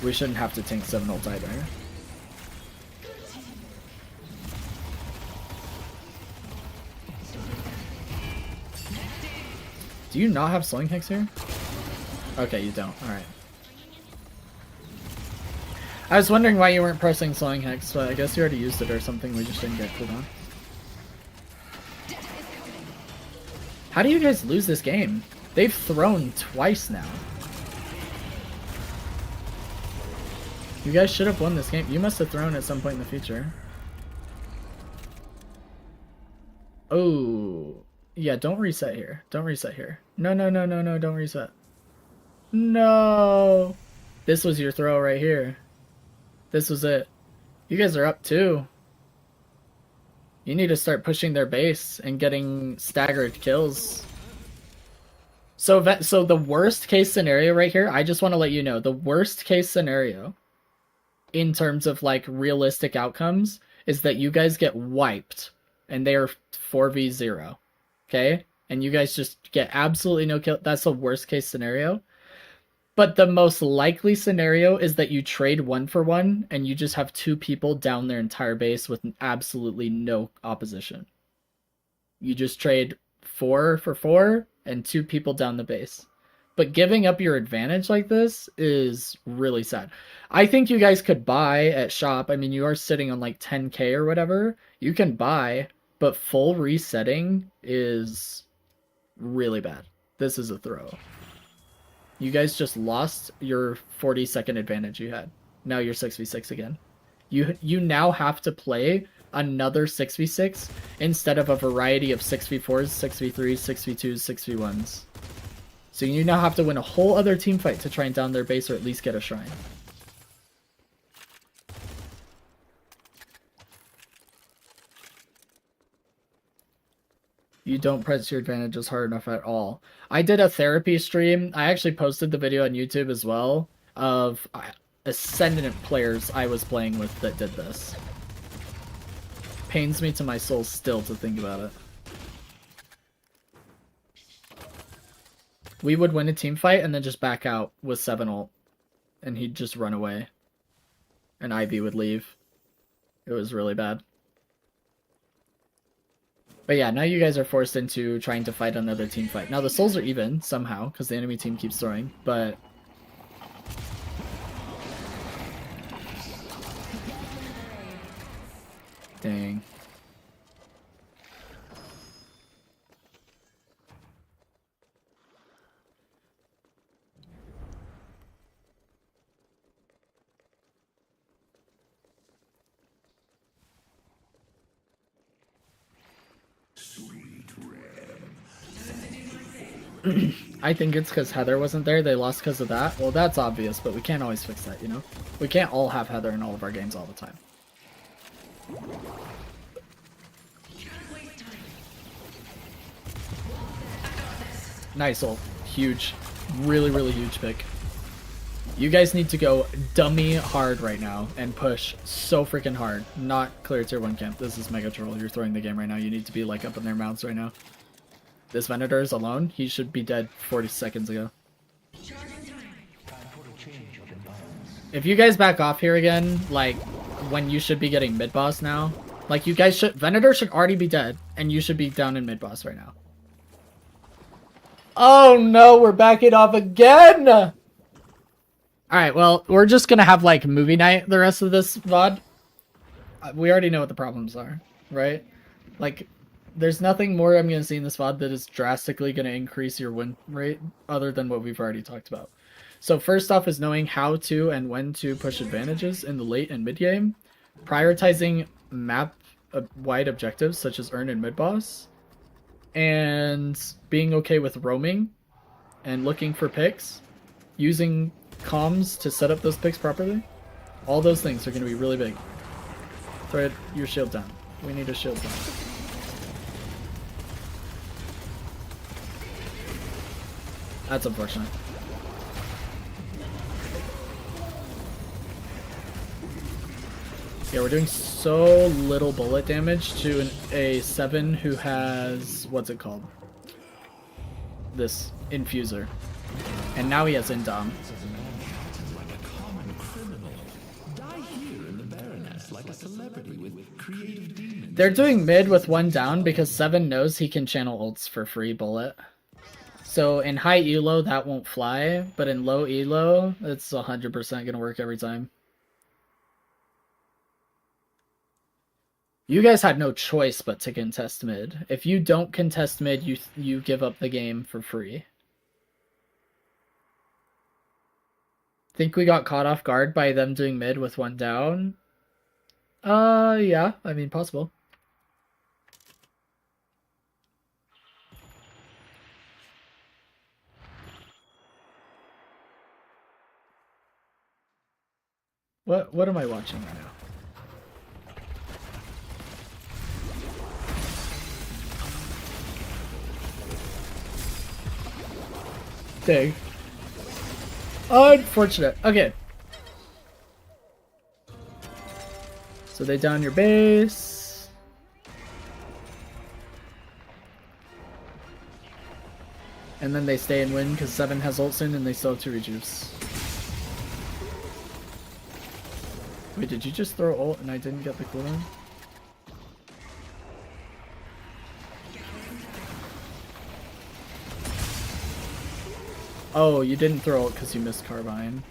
Speaker 1: we shouldn't have to tank 7 ult either. Do you not have Slowing Hex here? Okay, you don't. Alright. I was wondering why you weren't pressing Slowing Hex, but I guess you already used it or something. We just didn't get cooldown. How do you guys lose this game? They've thrown twice now. You guys should have won this game. You must have thrown at some point in the future. Oh. Yeah, don't reset here. Don't reset here. No, no, no, no, no, don't reset. No! This was your throw right here. This was it. You guys are up 2. You need to start pushing their base and getting staggered kills. So the worst case scenario right here, I just want to let you know, the worst case scenario in terms of like realistic outcomes is that you guys get wiped and they are 4v0. Okay? And you guys just get absolutely no kill. That's the worst case scenario. But the most likely scenario is that you trade 1-for-1 and you just have 2 people down their entire base with absolutely no opposition. You just trade 4-for-4 and 2 people down the base. But giving up your advantage like this is really sad. I think you guys could buy at shop. I mean, you are sitting on like 10k or whatever. You can buy, but full resetting is really bad. This is a throw. You guys just lost your 40-second advantage you had. Now you're 6v6 again. You now have to play another 6v6 instead of a variety of 6v4s, 6v3s, 6v2s, 6v1s. So you now have to win a whole other team fight to try and down their base or at least get a shrine. You don't press your advantages hard enough at all. I did a therapy stream. I actually posted the video on YouTube as well of Ascendant players I was playing with that did this. Pains me to my soul still to think about it. We would win a team fight and then just back out with 7 ult. And he'd just run away. And Ivy would leave. It was really bad. But yeah, now you guys are forced into trying to fight another team fight. Now the souls are even, somehow, because the enemy team keeps throwing, but... Dang. I think it's because Heather wasn't there. They lost because of that. Well, that's obvious, but we can't always fix that, you know? We can't all have Heather in all of our games all the time. Nice ult. Huge. Really, really huge pick. You guys need to go dummy hard right now and push so freaking hard. Not clear tier 1 camp. This is Mega Troll. You're throwing the game right now. You need to be like up in their mouths right now. This Venator is alone. He should be dead 40 seconds ago. If you guys back off here again, like when you should be getting mid boss now, like you guys should, Venator should already be dead and you should be down in mid boss right now. Oh no, we're backing off again. All right, well, we're just gonna have like movie night the rest of this VOD. We already know what the problems are, right? Like, there's nothing more I'm going to see in this VOD that is drastically going to increase your win rate other than what we've already talked about. So first off is knowing how to and when to push advantages in the late and mid game, prioritizing map-wide objectives such as earn and mid-boss, and being okay with roaming and looking for picks, using comms to set up those picks properly. All those things are going to be really big. Throw your shield down. We need a shield down. That's unfortunate. Yeah, we're doing so little bullet damage to a 7 who has... what's it called? This infuser. And now he has Indom. They're doing mid with 1 down because 7 knows he can channel ults for free bullet. So in high elo, that won't fly, but in low elo, it's 100% gonna work every time. You guys had no choice but to contest mid. If you don't contest mid, you give up the game for free. Think we got caught off guard by them doing mid with 1 down? Yeah, I mean, possible. What am I watching right now? Dang. Unfortunate. Okay. So they down your base. And then they stay and win because 7 has ult soon and they still have 2 rejuves. Wait, did you just throw ult and I didn't get the cooldown? Oh, you didn't throw ult because you missed Carbine.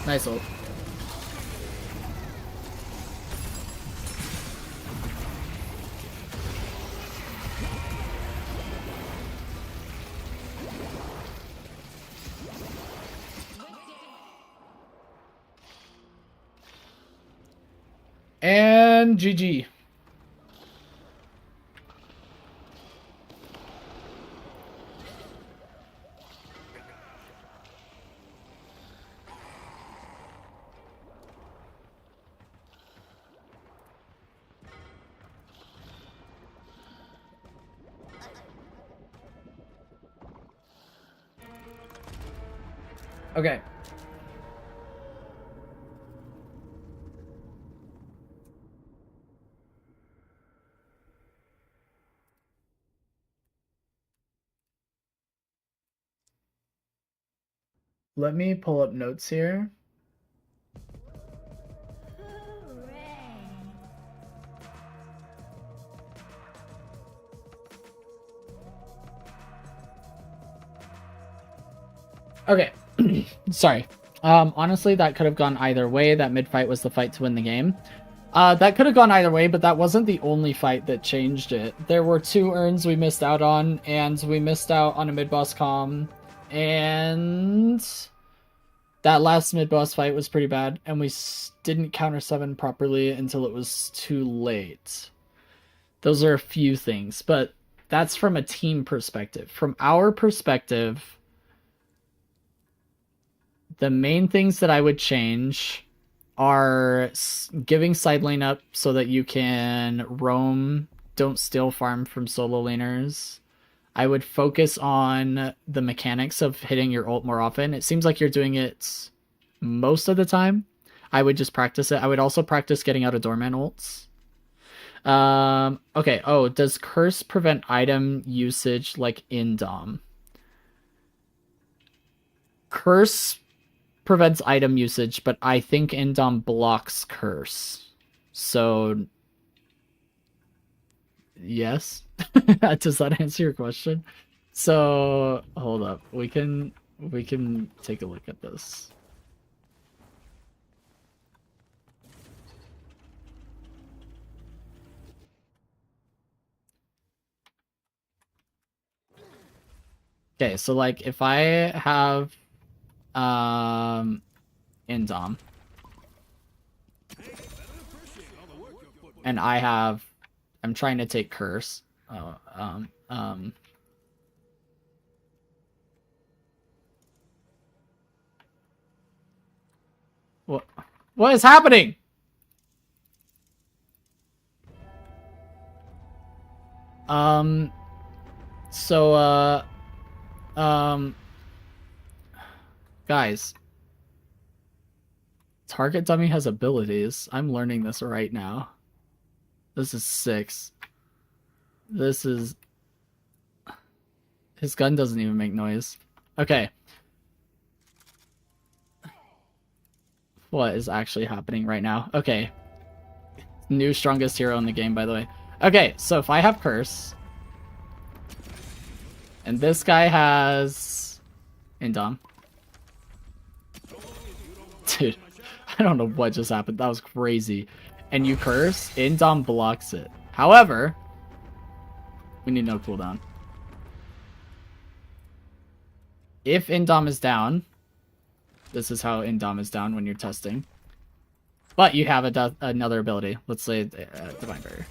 Speaker 1: Nice ult. And GG. Okay. Let me pull up notes here. Okay. Sorry. Honestly, that could have gone either way. That mid-fight was the fight to win the game. That could have gone either way, but that wasn't the only fight that changed it. There were 2 urns we missed out on, and we missed out on a mid-boss comm, and that last mid-boss fight was pretty bad, and we didn't counter 7 properly until it was too late. Those are a few things, but that's from a team perspective. From our perspective, the main things that I would change are giving side lane up so that you can roam, don't steal farm from solo laners. I would focus on the mechanics of hitting your ult more often. It seems like you're doing it most of the time. I would just practice it. I would also practice getting out of doorman ults. Okay. Oh, does curse prevent item usage like in Dom? Curse prevents item usage, but I think Indom blocks curse. So yes. Does that answer your question? So hold up. We can take a look at this. Okay, so like if I have Indom and I'm trying to take curse. What is happening? Guys, target dummy has abilities. I'm learning this right now. This is 6. This is... His gun doesn't even make noise. Okay. What is actually happening right now? Okay. New strongest hero in the game, by the way. Okay, so if I have curse... And this guy has... Indom. Dude, I don't know what just happened. That was crazy. And you curse, Indom blocks it. However, we need no cooldown. If Indom is down, this is how Indom is down when you're testing. But you have another ability. Let's say Divine Barrier.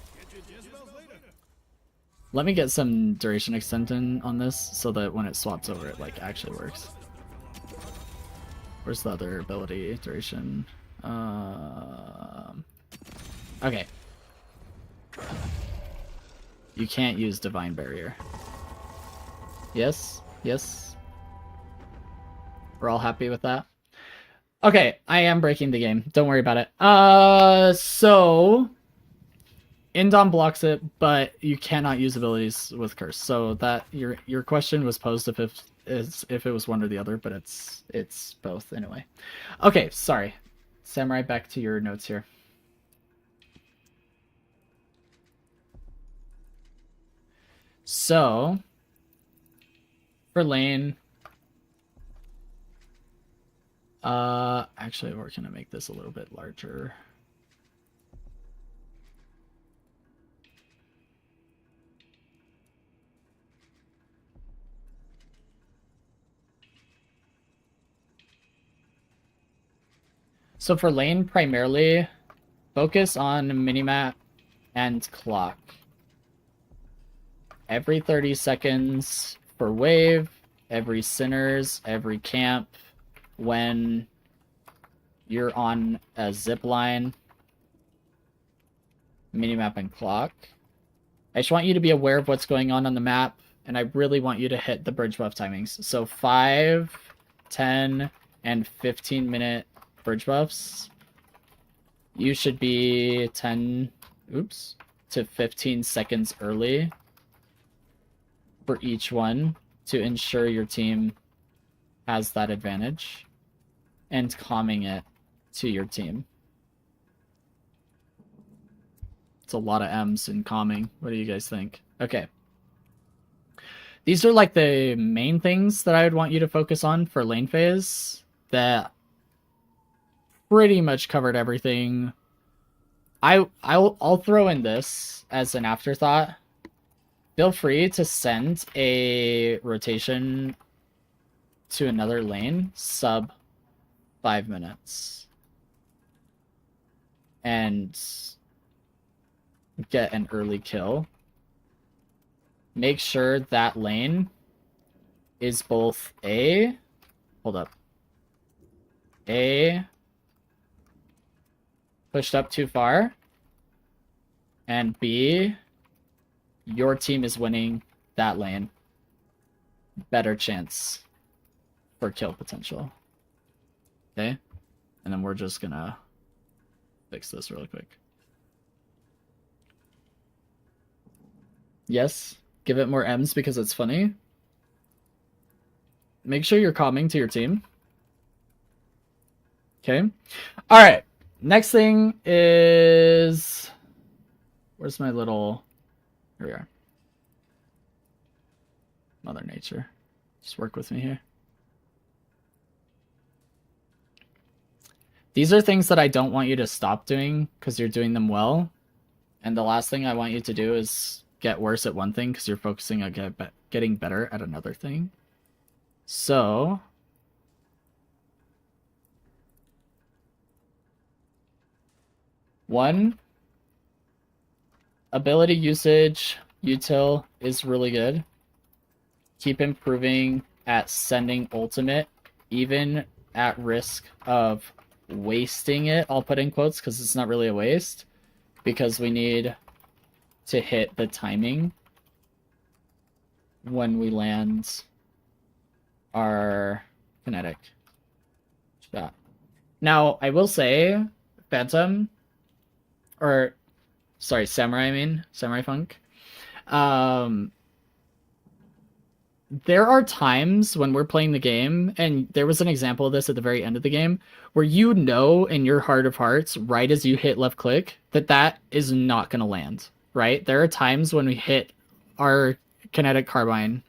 Speaker 1: Let me get some duration extension on this so that when it swaps over, it like actually works. Where's the other ability? Duration. Okay. You can't use Divine Barrier. Yes? Yes? We're all happy with that? Okay, I am breaking the game. Don't worry about it. So... Indom blocks it, but you cannot use abilities with Curse. So that your question was posed if it was one or the other, but it's both anyway. Okay, sorry. Samurai, back to your notes here. So, for lane, actually we're gonna make this a little bit larger. So for lane, primarily, focus on minimap and clock. Every 30 seconds for wave, every sinners, every camp, when you're on a zip line, minimap and clock. I just want you to be aware of what's going on the map, and I really want you to hit the bridge buff timings. So 5, 10, and 15-minute bridge buffs. You should be 10 to 15 seconds early for each one to ensure your team has that advantage, and calming it to your team. It's a lot of M's in calming. What do you guys think? Okay. These are like the main things that I would want you to focus on for lane phase. That pretty much covered everything. I'll throw in this as an afterthought. Feel free to send a rotation to another lane sub 5 minutes and get an early kill. Make sure that lane is both A, pushed up too far, and B, your team is winning that lane. Better chance for kill potential. Okay? And then we're just gonna fix this really quick. Yes, give it more M's because it's funny. Make sure you're calming to your team. Okay? Alright. Next thing is... Where's my little... Here we are. Mother Nature. Just work with me here. These are things that I don't want you to stop doing because you're doing them well. And the last thing I want you to do is get worse at one thing because you're focusing on getting better at another thing. So... One, ability usage, util is really good. Keep improving at sending ultimate, even at risk of wasting it. I'll put in quotes because it's not really a waste, because we need to hit the timing when we land our kinetic shot. Now, I will say, Phantom... Or, sorry, Samurai, Samurai Funk. There are times when we're playing the game, and there was an example of this at the very end of the game, where you know in your heart of hearts, right as you hit left click, that is not going to land, right? There are times when we hit our kinetic carbine,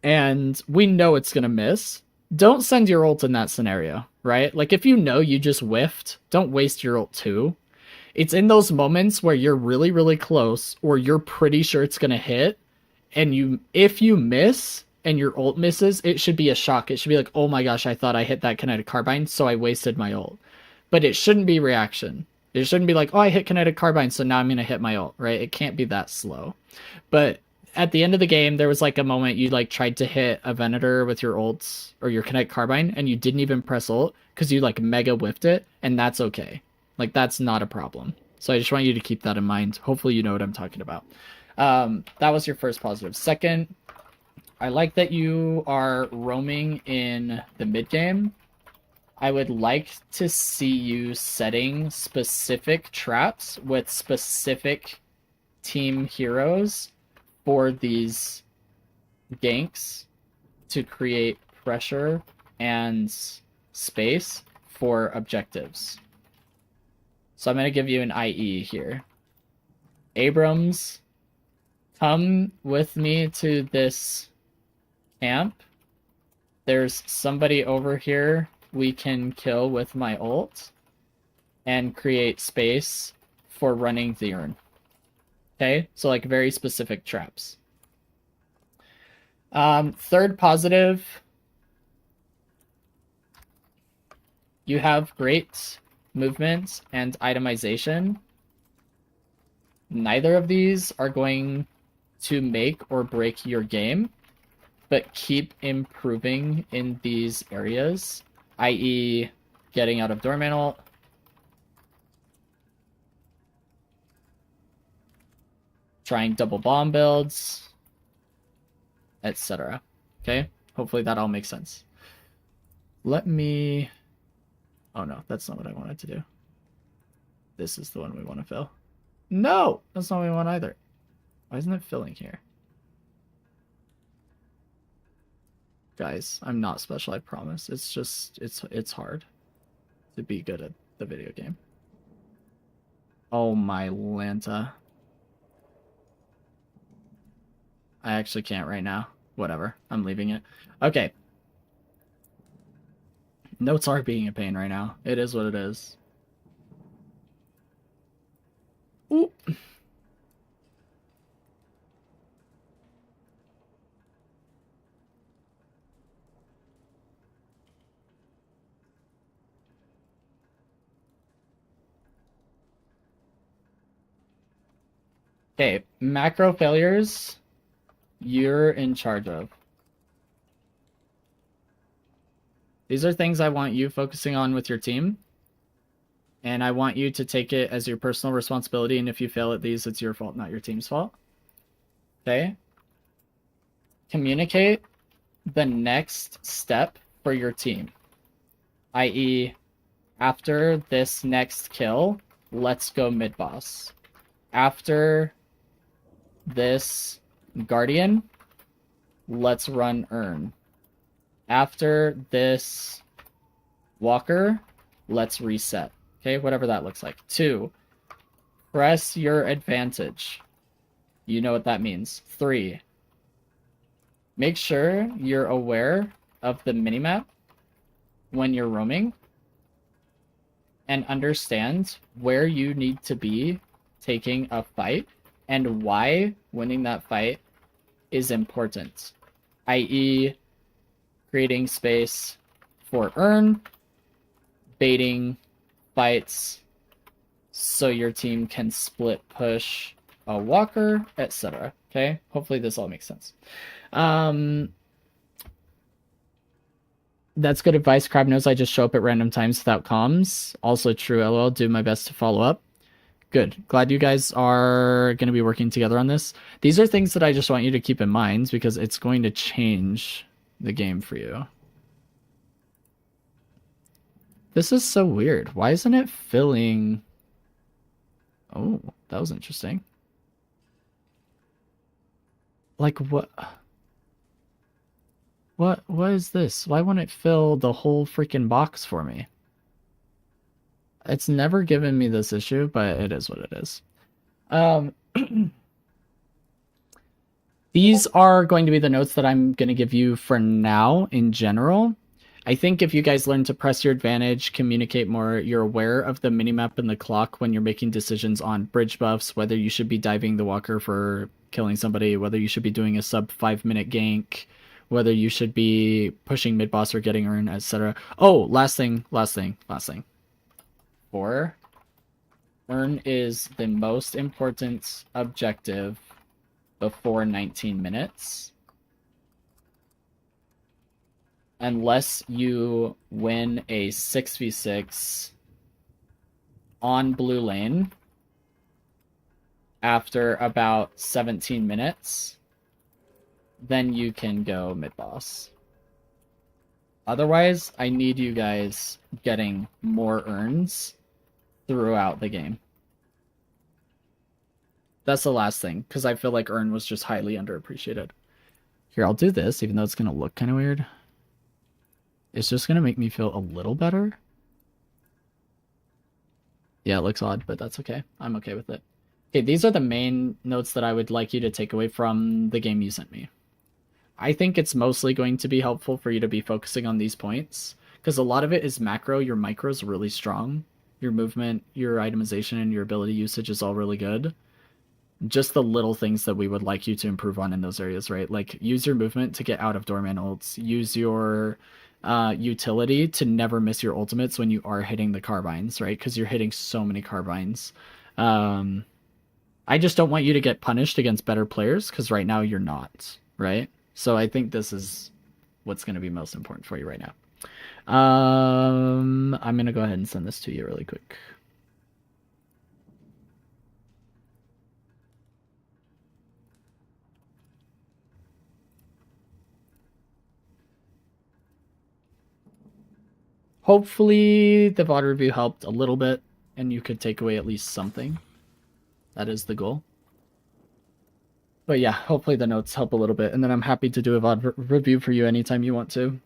Speaker 1: and we know it's going to miss. Don't send your ult in that scenario, right? Like, if you know you just whiffed, don't waste your ult too. It's in those moments where you're really, really close, or you're pretty sure it's going to hit, and if you miss, and your ult misses, it should be a shock. It should be like, oh my gosh, I thought I hit that kinetic carbine, so I wasted my ult. But it shouldn't be reaction. It shouldn't be like, oh, I hit kinetic carbine, so now I'm going to hit my ult, right? It can't be that slow. But at the end of the game, there was like a moment you like tried to hit a Venator with your ults or your kinetic carbine, and you didn't even press ult because you like mega whiffed it, and that's okay. Like, that's not a problem. So I just want you to keep that in mind. Hopefully you know what I'm talking about. That was your first positive. Second, I like that you are roaming in the mid game. I would like to see you setting specific traps with specific team heroes for these ganks to create pressure and space for objectives. So I'm going to give you an IE here. Abrams, come with me to this camp. There's somebody over here we can kill with my ult and create space for running the urn. Okay, so like very specific traps. Third positive, you have great movement and itemization. Neither of these are going to make or break your game, but keep improving in these areas, i.e. getting out of Dormant ult, trying double bomb builds, etc. Okay, hopefully that all makes sense. Let me... Oh no, that's not what I wanted to do. This is the one we want to fill. No, that's not what we want either. Why isn't it filling here? Guys, I'm not special, I promise. It's just, it's hard to be good at the video game. Oh my Lanta. I actually can't right now. Whatever, I'm leaving it. Okay. Notes are being a pain right now. It is what it is. Ooh. Okay, macro failures, you're in charge of. These are things I want you focusing on with your team. And I want you to take it as your personal responsibility, and if you fail at these, it's your fault, not your team's fault. Okay? Communicate the next step for your team. I.e., after this next kill, let's go mid-boss. After this Guardian, let's run Urn. After this Walker, let's reset. Okay, whatever that looks like. 2, press your advantage. You know what that means. 3, make sure you're aware of the minimap when you're roaming and understand where you need to be taking a fight and why winning that fight is important, i.e. creating space for Urn, baiting fights so your team can split push a Walker, etc. Okay, hopefully this all makes sense. That's good advice. Crab knows I just show up at random times without comms. Also true, LOL. Do my best to follow up. Good. Glad you guys are going to be working together on this. These are things that I just want you to keep in mind because it's going to change the game for you. This is so weird. Why isn't it filling? Oh, that was interesting. Like what? What is this? Why won't it fill the whole freaking box for me? It's never given me this issue, but it is what it is. These are going to be the notes that I'm going to give you for now in general. I think if you guys learn to press your advantage, communicate more, you're aware of the minimap and the clock when you're making decisions on bridge buffs, whether you should be diving the Walker for killing somebody, whether you should be doing a sub 5-minute gank, whether you should be pushing mid-boss or getting Urn, etc. Oh, last thing. 4. Urn is the most important objective before 19 minutes. Unless you win a 6v6 on blue lane after about 17 minutes, then you can go mid-boss. Otherwise, I need you guys getting more urns throughout the game. That's the last thing, because I feel like urn was just highly underappreciated. Here, I'll do this, even though it's going to look kind of weird. It's just going to make me feel a little better. Yeah, it looks odd, but that's okay. I'm okay with it. Okay, these are the main notes that I would like you to take away from the game you sent me. I think it's mostly going to be helpful for you to be focusing on these points, because a lot of it is macro. Your micro is really strong. Your movement, your itemization, and your ability usage is all really good. Just the little things that we would like you to improve on in those areas, right? Like, use your movement to get out of doorman ults. Use your utility to never miss your ultimates when you are hitting the carbines, right? Because you're hitting so many carbines. I just don't want you to get punished against better players, because right now you're not, right? So I think this is what's going to be most important for you right now. I'm going to go ahead and send this to you really quick. Hopefully the VOD review helped a little bit and you could take away at least something. That is the goal. But yeah, hopefully the notes help a little bit, and then I'm happy to do a VOD review for you anytime you want to.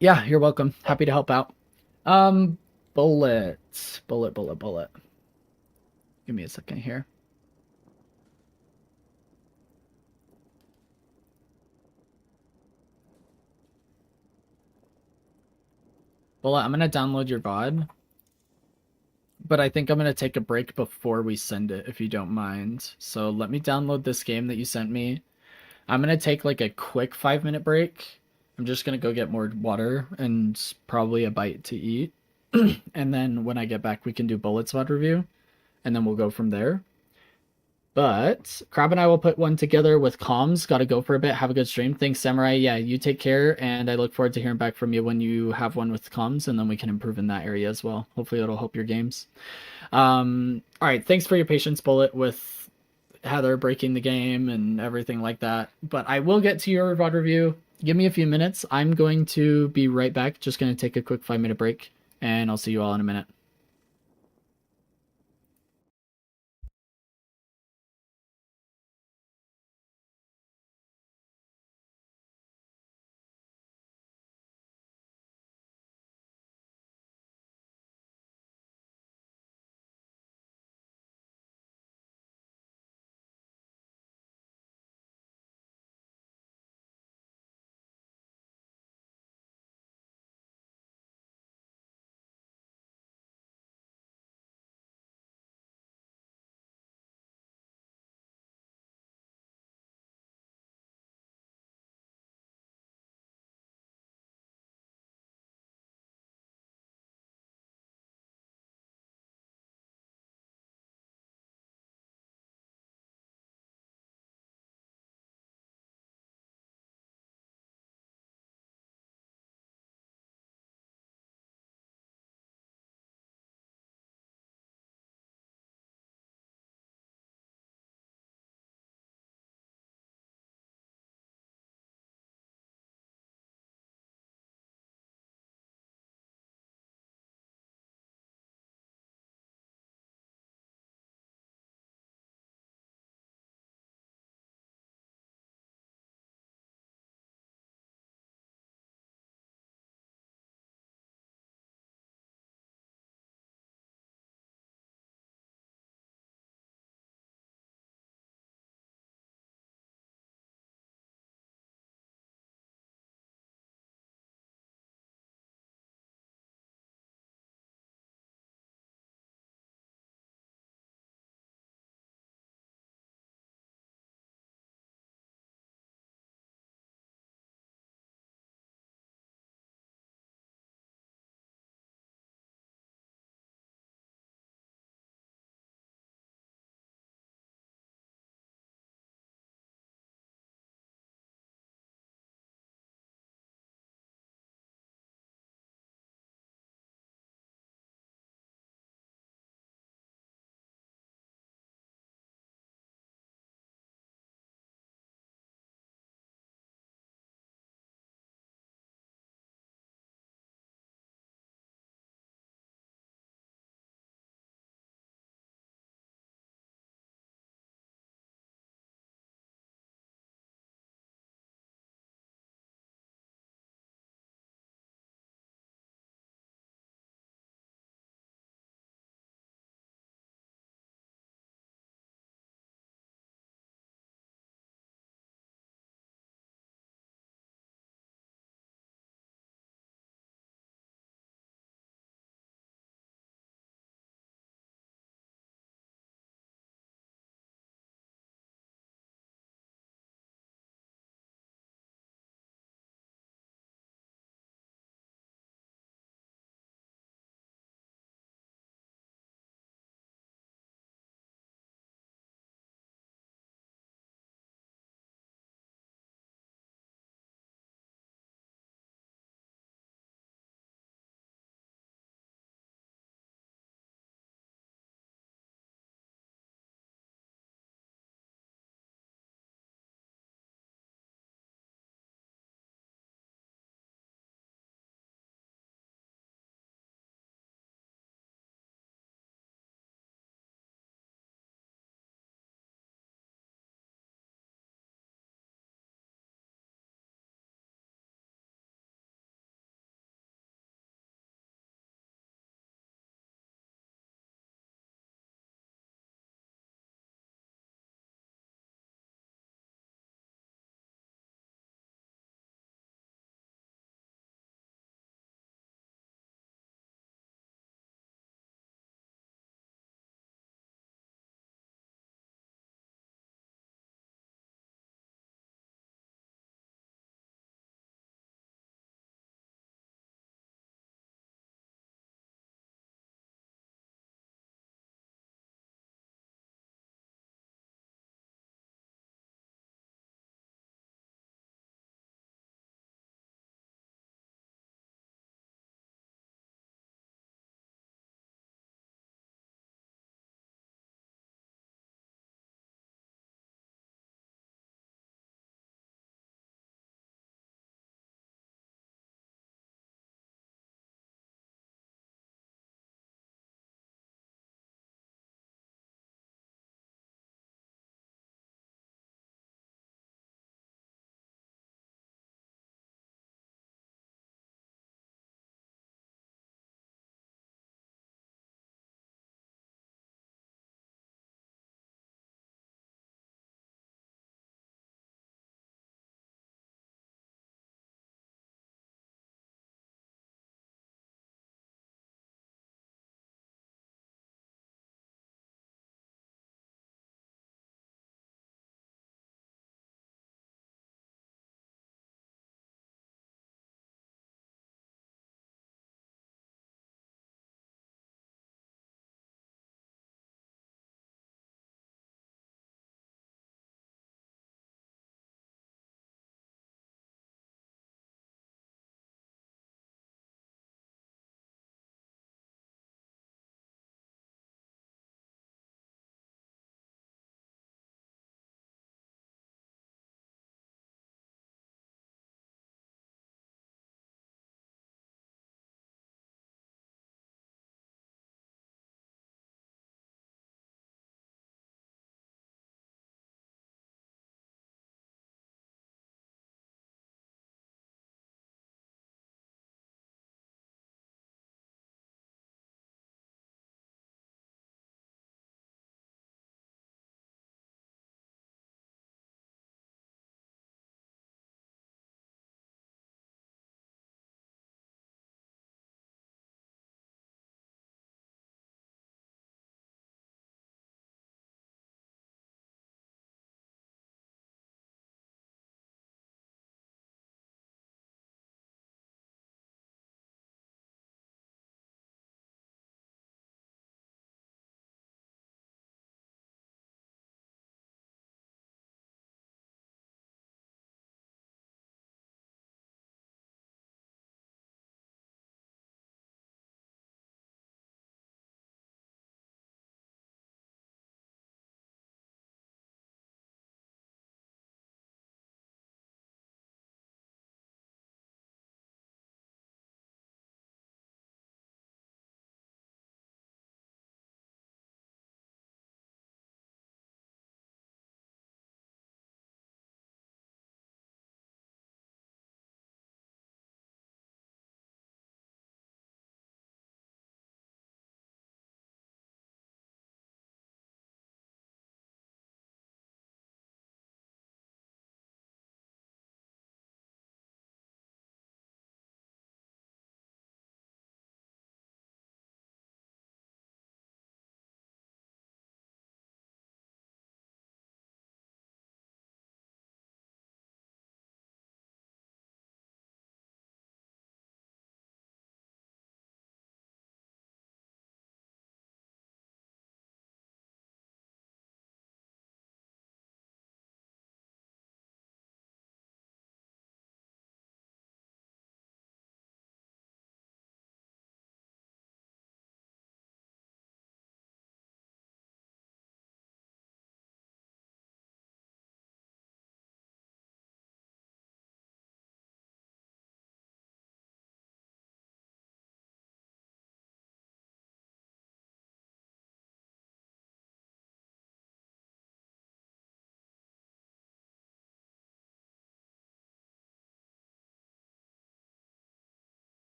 Speaker 1: Yeah, you're welcome. Happy to help out. Bullet. Give me a second here. Bullet, I'm gonna download your VOD. But I think I'm gonna take a break before we send it, if you don't mind. So let me download this game that you sent me. I'm gonna take like a quick 5-minute break. I'm just gonna go get more water and probably a bite to eat. And then when I get back, we can do Bullet's VOD review. And then we'll go from there. But Crab and I will put one together with comms. Gotta go for a bit. Have a good stream. Thanks, Samurai. Yeah, you take care. And I look forward to hearing back from you when you have one with comms. And then we can improve in that area as well. Hopefully it'll help your games. All right. Thanks for your patience, Bullet, with Heather breaking the game and everything like that. But I will get to your VOD review. Give me a few minutes. I'm going to be right back. Just going to take a quick 5-minute break. And I'll see you all in a minute.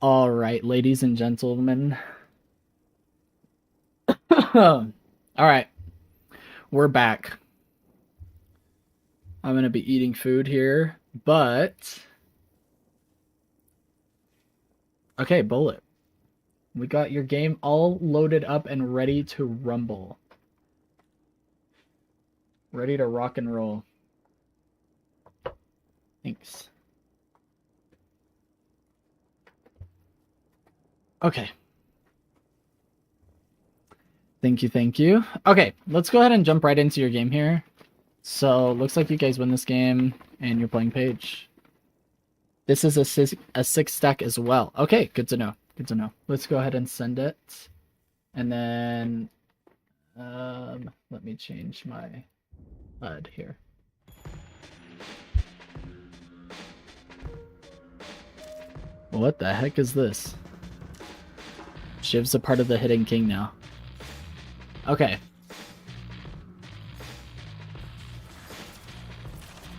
Speaker 1: All right, ladies and gentlemen. All right, we're back. I'm gonna be eating food here, but okay, Bullet. We got your game all loaded up and ready to rumble. Ready to rock and roll. Thanks. Okay. Thank you, thank you. Okay, let's go ahead and jump right into your game here. So, looks like you guys win this game, and you're playing Paige. This is a 6 stack as well. Okay, good to know. Good to know. Let's go ahead and send it. And then, let me change my HUD here. What the heck is this? Shiv's a part of the Hidden King now. Okay.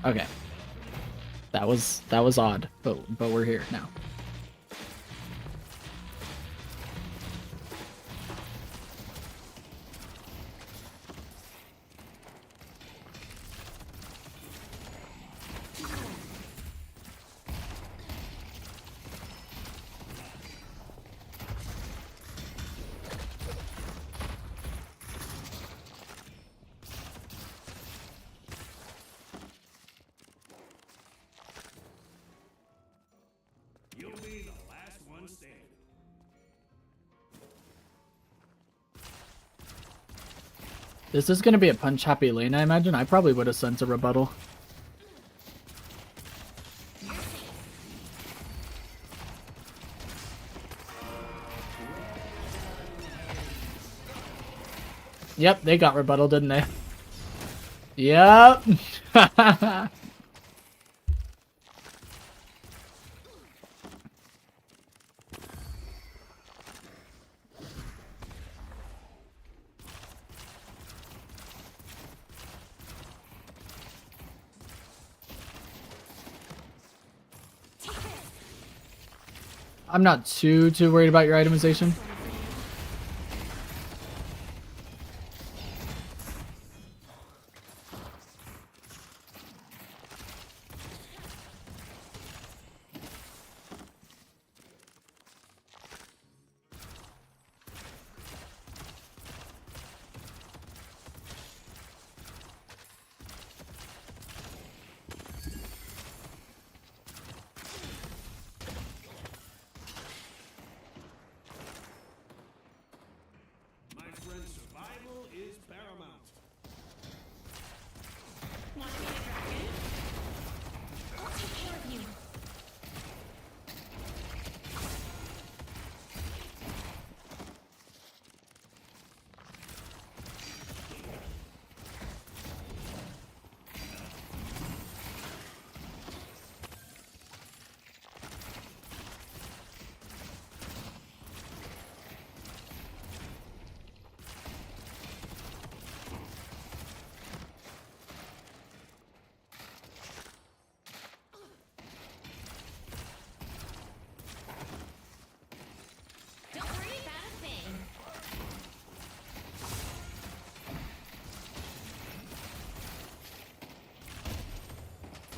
Speaker 1: Okay. That was odd, but we're here now.
Speaker 2: You'll be the last one standing.
Speaker 1: This is gonna be a punch happy lane, I imagine. I probably would have sent a rebuttal. Yep, they got rebuttal, didn't they? Yep. I'm not too worried about your itemization.
Speaker 2: My friend's survival is paramount.
Speaker 8: Want to be a dragon? I'll take care of you. Don't worry about a thing.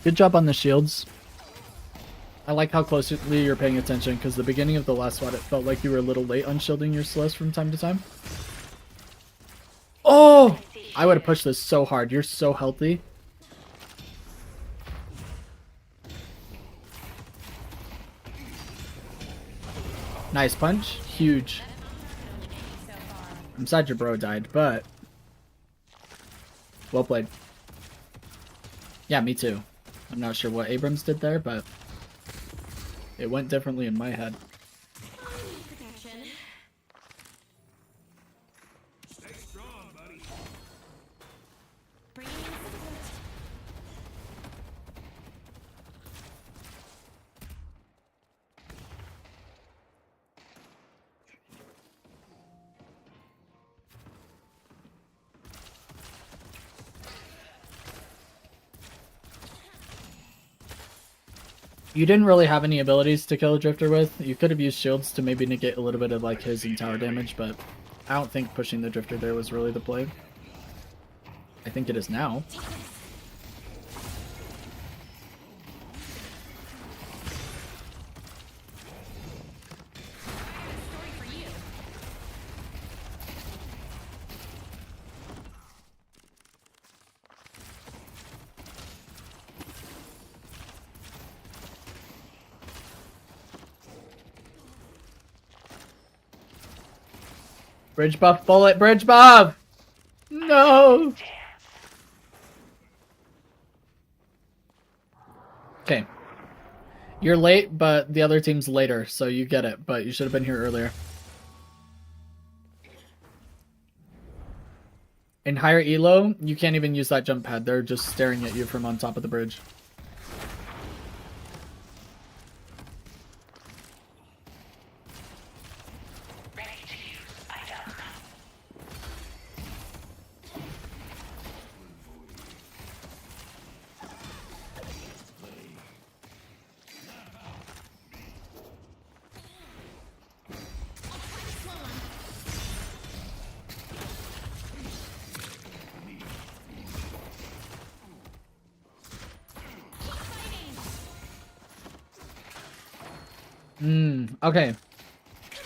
Speaker 1: Good job on the shields. I like how closely you're paying attention, because the beginning of the last one, it felt like you were a little late on shielding your Celeste from time to time. Oh! I would have pushed this so hard. You're so healthy. Nice punch. Huge. I'm sad your bro died, but well played. Yeah, me too. I'm not sure what Abrams did there, but it went differently in my head.
Speaker 8: Protection.
Speaker 2: Stay strong, buddy.
Speaker 8: Bringing in support.
Speaker 1: You didn't really have any abilities to kill a drifter with. You could have used shields to maybe negate a little bit of like his and tower damage, but I don't think pushing the drifter there was really the play. I think it is now.
Speaker 8: Story for you.
Speaker 1: Bridge buff, bullet, bridge buff! No! Okay. You're late, but the other team's later, so you get it, but you should have been here earlier. In higher elo, you can't even use that jump pad. They're just staring at you from on top of the bridge.
Speaker 8: Ready to use item.
Speaker 1: Okay.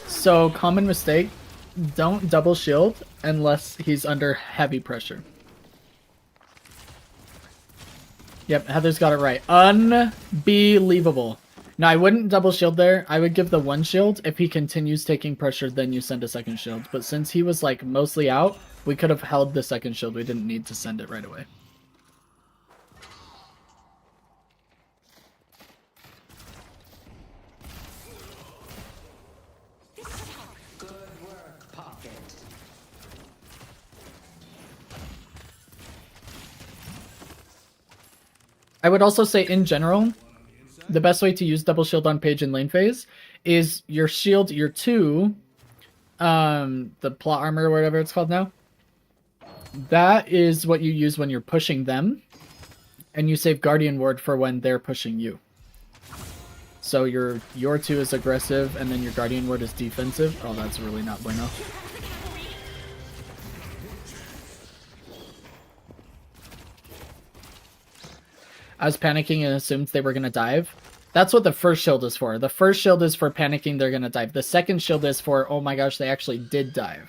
Speaker 1: So, common mistake. Don't double shield unless he's under heavy pressure. Yep, Heather's got it right. Unbelievable. Now, I wouldn't double shield there. I would give the one shield. If he continues taking pressure, then you send a second shield. But since he was, like, mostly out, we could have held the second shield. We didn't need to send it right away.
Speaker 3: Good work, Pocket.
Speaker 1: I would also say, in general, the best way to use double shield on Page in lane phase is your shield, your 2, the plot armor or whatever it's called now. That is what you use when you're pushing them, and you save Guardian Ward for when they're pushing you. So your 2 is aggressive, and then your Guardian Ward is defensive. Oh, that's really not bueno. I was panicking and assumed they were going to dive. That's what the first shield is for. The first shield is for panicking they're going to dive. The second shield is for, oh my gosh, they actually did dive.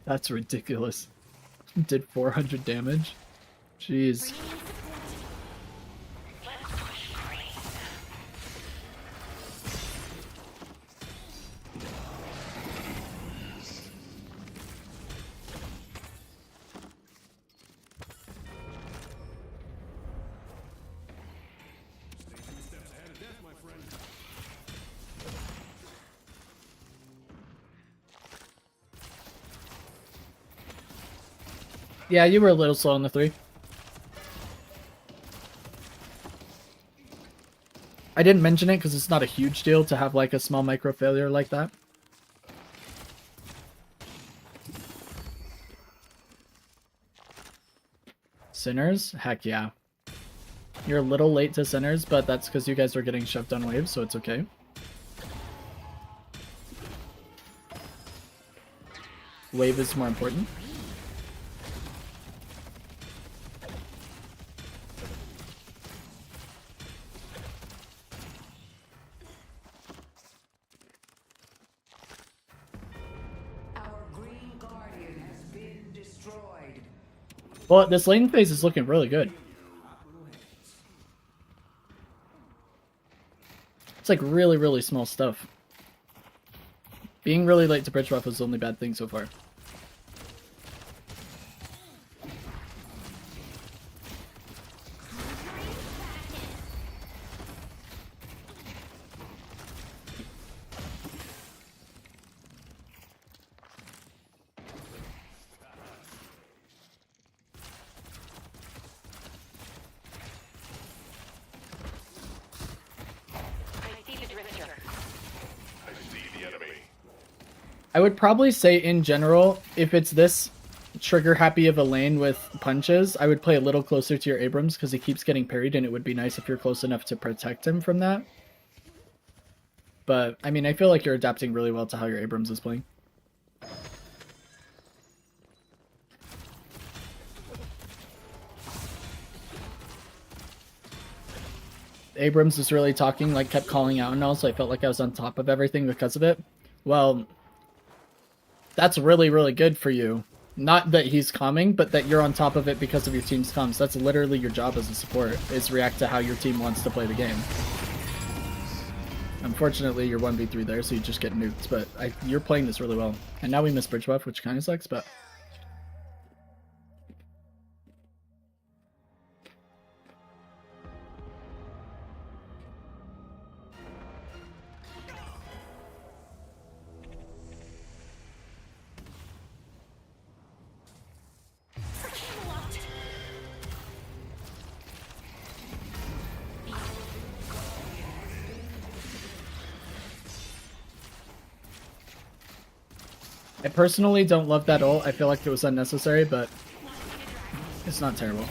Speaker 1: That's ridiculous. Did 400 damage? Jeez.
Speaker 8: Let's push green.
Speaker 1: Yeah, you were a little slow on the 3. I didn't mention it because it's not a huge deal to have like a small micro failure like that. Sinners? Heck yeah. You're a little late to Sinners, but that's because you guys were getting shoved on waves, so it's okay. Wave is more important.
Speaker 3: Our green guardian has been destroyed.
Speaker 1: Well, this lane phase is looking really good. It's like really, really small stuff. Being really late to bridge buff was the only bad thing so far.
Speaker 8: I see the drifter.
Speaker 2: I see the enemy.
Speaker 1: I would probably say in general, if it's this trigger happy of a lane with punches, I would play a little closer to your Abrams because he keeps getting parried, and it would be nice if you're close enough to protect him from that. But, I mean, I feel like you're adapting really well to how your Abrams is playing. Abrams was really talking, like, kept calling out and all, so I felt like I was on top of everything because of it. Well, that's really, really good for you. Not that he's calming, but that you're on top of it because of your team's comms. That's literally your job as a support, is react to how your team wants to play the game. Unfortunately, you're 1v3 there, so you just get nuked, but you're playing this really well. And now we miss bridge buff, which kind of sucks, but... I personally don't love that ult. I feel like it was unnecessary, but it's not terrible.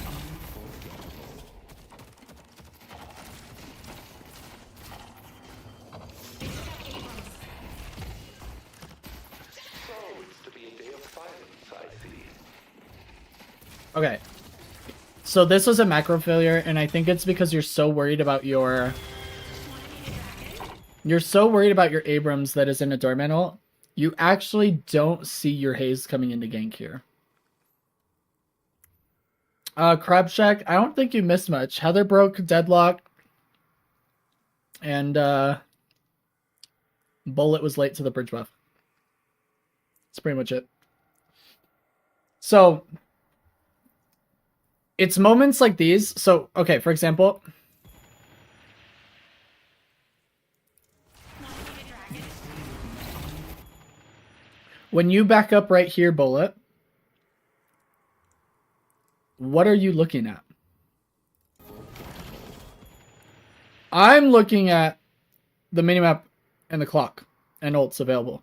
Speaker 1: Okay. So this was a macro failure, and I think it's because you're so worried about your... You're so worried about your Abrams that is in a doorman ult. You actually don't see your Haze coming into gank here. Crab Shack, I don't think you missed much. Heather broke Deadlock. And Bullet was late to the bridge buff. That's pretty much it. So, it's moments like these. So, okay, for example... When you back up right here, Bullet, what are you looking at? I'm looking at the minimap and the clock and ults available.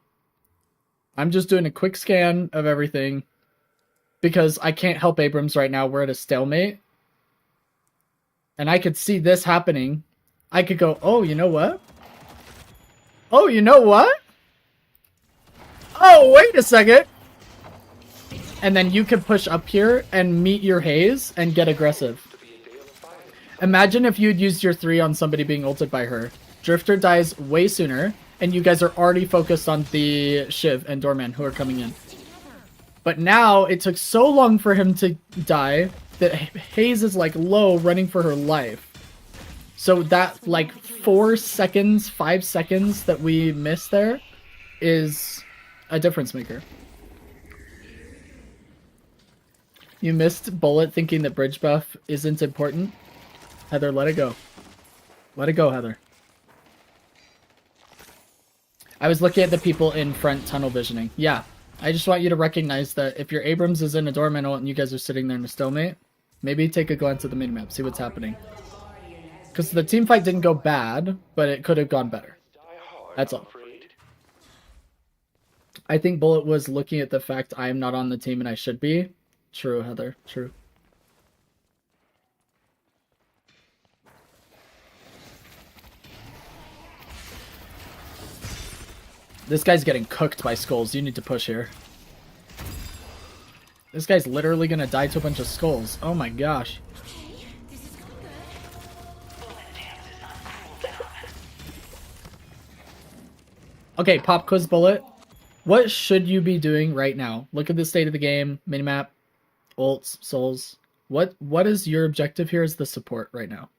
Speaker 1: I'm just doing a quick scan of everything because I can't help Abrams right now. We're at a stalemate. And I could see this happening. I could go, oh, you know what? Oh, you know what? Oh, wait a second. And then you could push up here and meet your Haze and get aggressive. Imagine if you'd used your 3 on somebody being ulted by her. Drifter dies way sooner, and you guys are already focused on the Shiv and Doorman who are coming in. But now, it took so long for him to die that Haze is like low running for her life. So that like 4 seconds, 5 seconds that we missed there is... a difference maker. You missed Bullet thinking that bridge buff isn't important. Heather, let it go. Let it go, Heather. I was looking at the people in front tunnel visioning. Yeah, I just want you to recognize that if your Abrams is in a doorman ult and you guys are sitting there in a stalemate, maybe take a glance at the minimap, see what's happening. Because the team fight didn't go bad, but it could have gone better. That's all. I think Bullet was looking at the fact I am not on the team and I should be. True, Heather. True. This guy's getting cooked by skulls. You need to push here. This guy's literally gonna die to a bunch of skulls. Oh my gosh. Okay, pop quiz Bullet. What should you be doing right now? Look at the state of the game, minimap, ults, souls. What is your objective here as the support right now?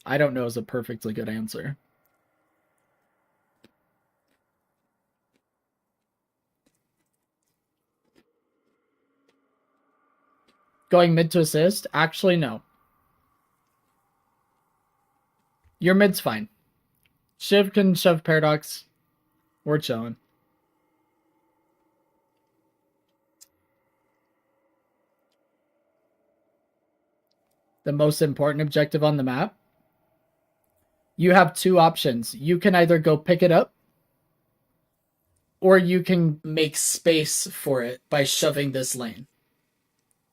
Speaker 1: I don't know is a perfectly good answer. Going mid to assist? Actually, no. Your mid's fine. Shiv can shove Paradox. We're chilling. the most important objective on the map, you have two options. You can either go pick it up, or you can make space for it by shoving this lane.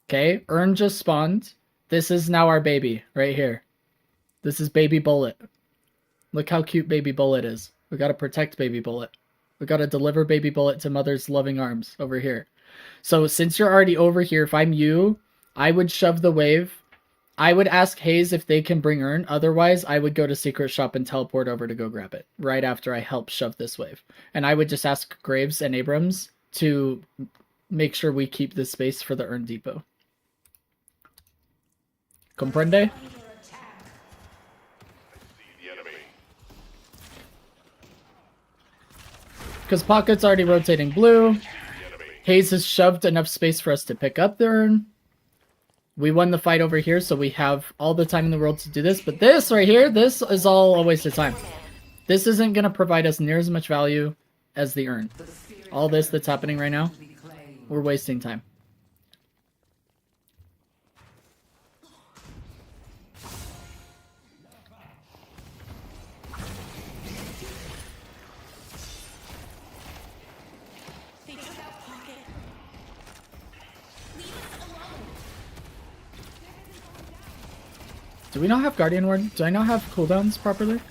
Speaker 1: Okay, Urn just spawned. This is now our baby right here. This is Baby Bullet. Look how cute Baby Bullet is. We gotta protect Baby Bullet. We gotta deliver Baby Bullet to Mother's loving arms over here. So since you're already over here, if I'm you, I would shove the wave. I would ask Hayes if they can bring Urn. Otherwise, I would go to Secret Shop and teleport over to go grab it right after I help shove this wave. And I would just ask Graves and Abrams to make sure we keep this space for the Urn Depot. Comprende? Because Pocket's already rotating blue. Hayes has shoved enough space for us to pick up the Urn. We won the fight over here, so we have all the time in the world to do this. But this right here, this is all a waste of time. This isn't going to provide us near as much value as the Urn. All this that's happening right now, we're wasting time.
Speaker 8: They took out Pocket. Leave us alone.
Speaker 1: Do we not have Guardian Ward? Do I not have cooldowns properly?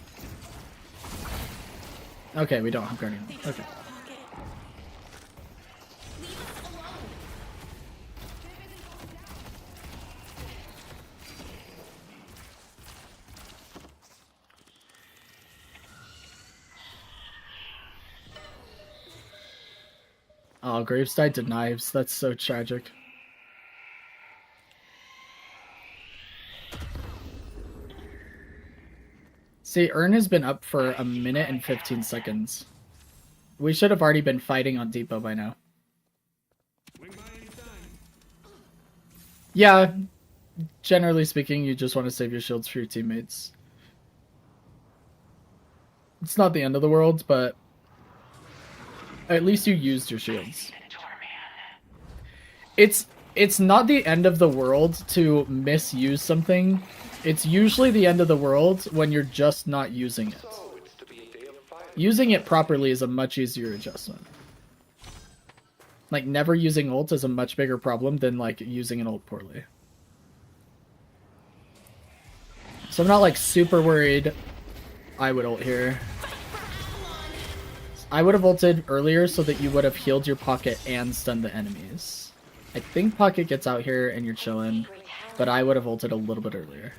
Speaker 1: Okay, we don't have Guardian Ward. Okay.
Speaker 8: Pocket. Leave us alone.
Speaker 1: Oh, Graves died to knives. That's so tragic. See, Urn has been up for 1 minute and 15 seconds. We should have already been fighting on Depot by now. Yeah, generally speaking, you just want to save your shields for your teammates. It's not the end of the world, but at least you used your shields. It's not the end of the world to misuse something. It's usually the end of the world when you're just not using it. Using it properly is a much easier adjustment. Like, never using ult is a much bigger problem than, like, using an ult poorly. So I'm not, like, super worried I would ult here. I would have ulted earlier so that you would have healed your Pocket and stunned the enemies. I think Pocket gets out here and you're chilling, but I would have ulted a little bit earlier.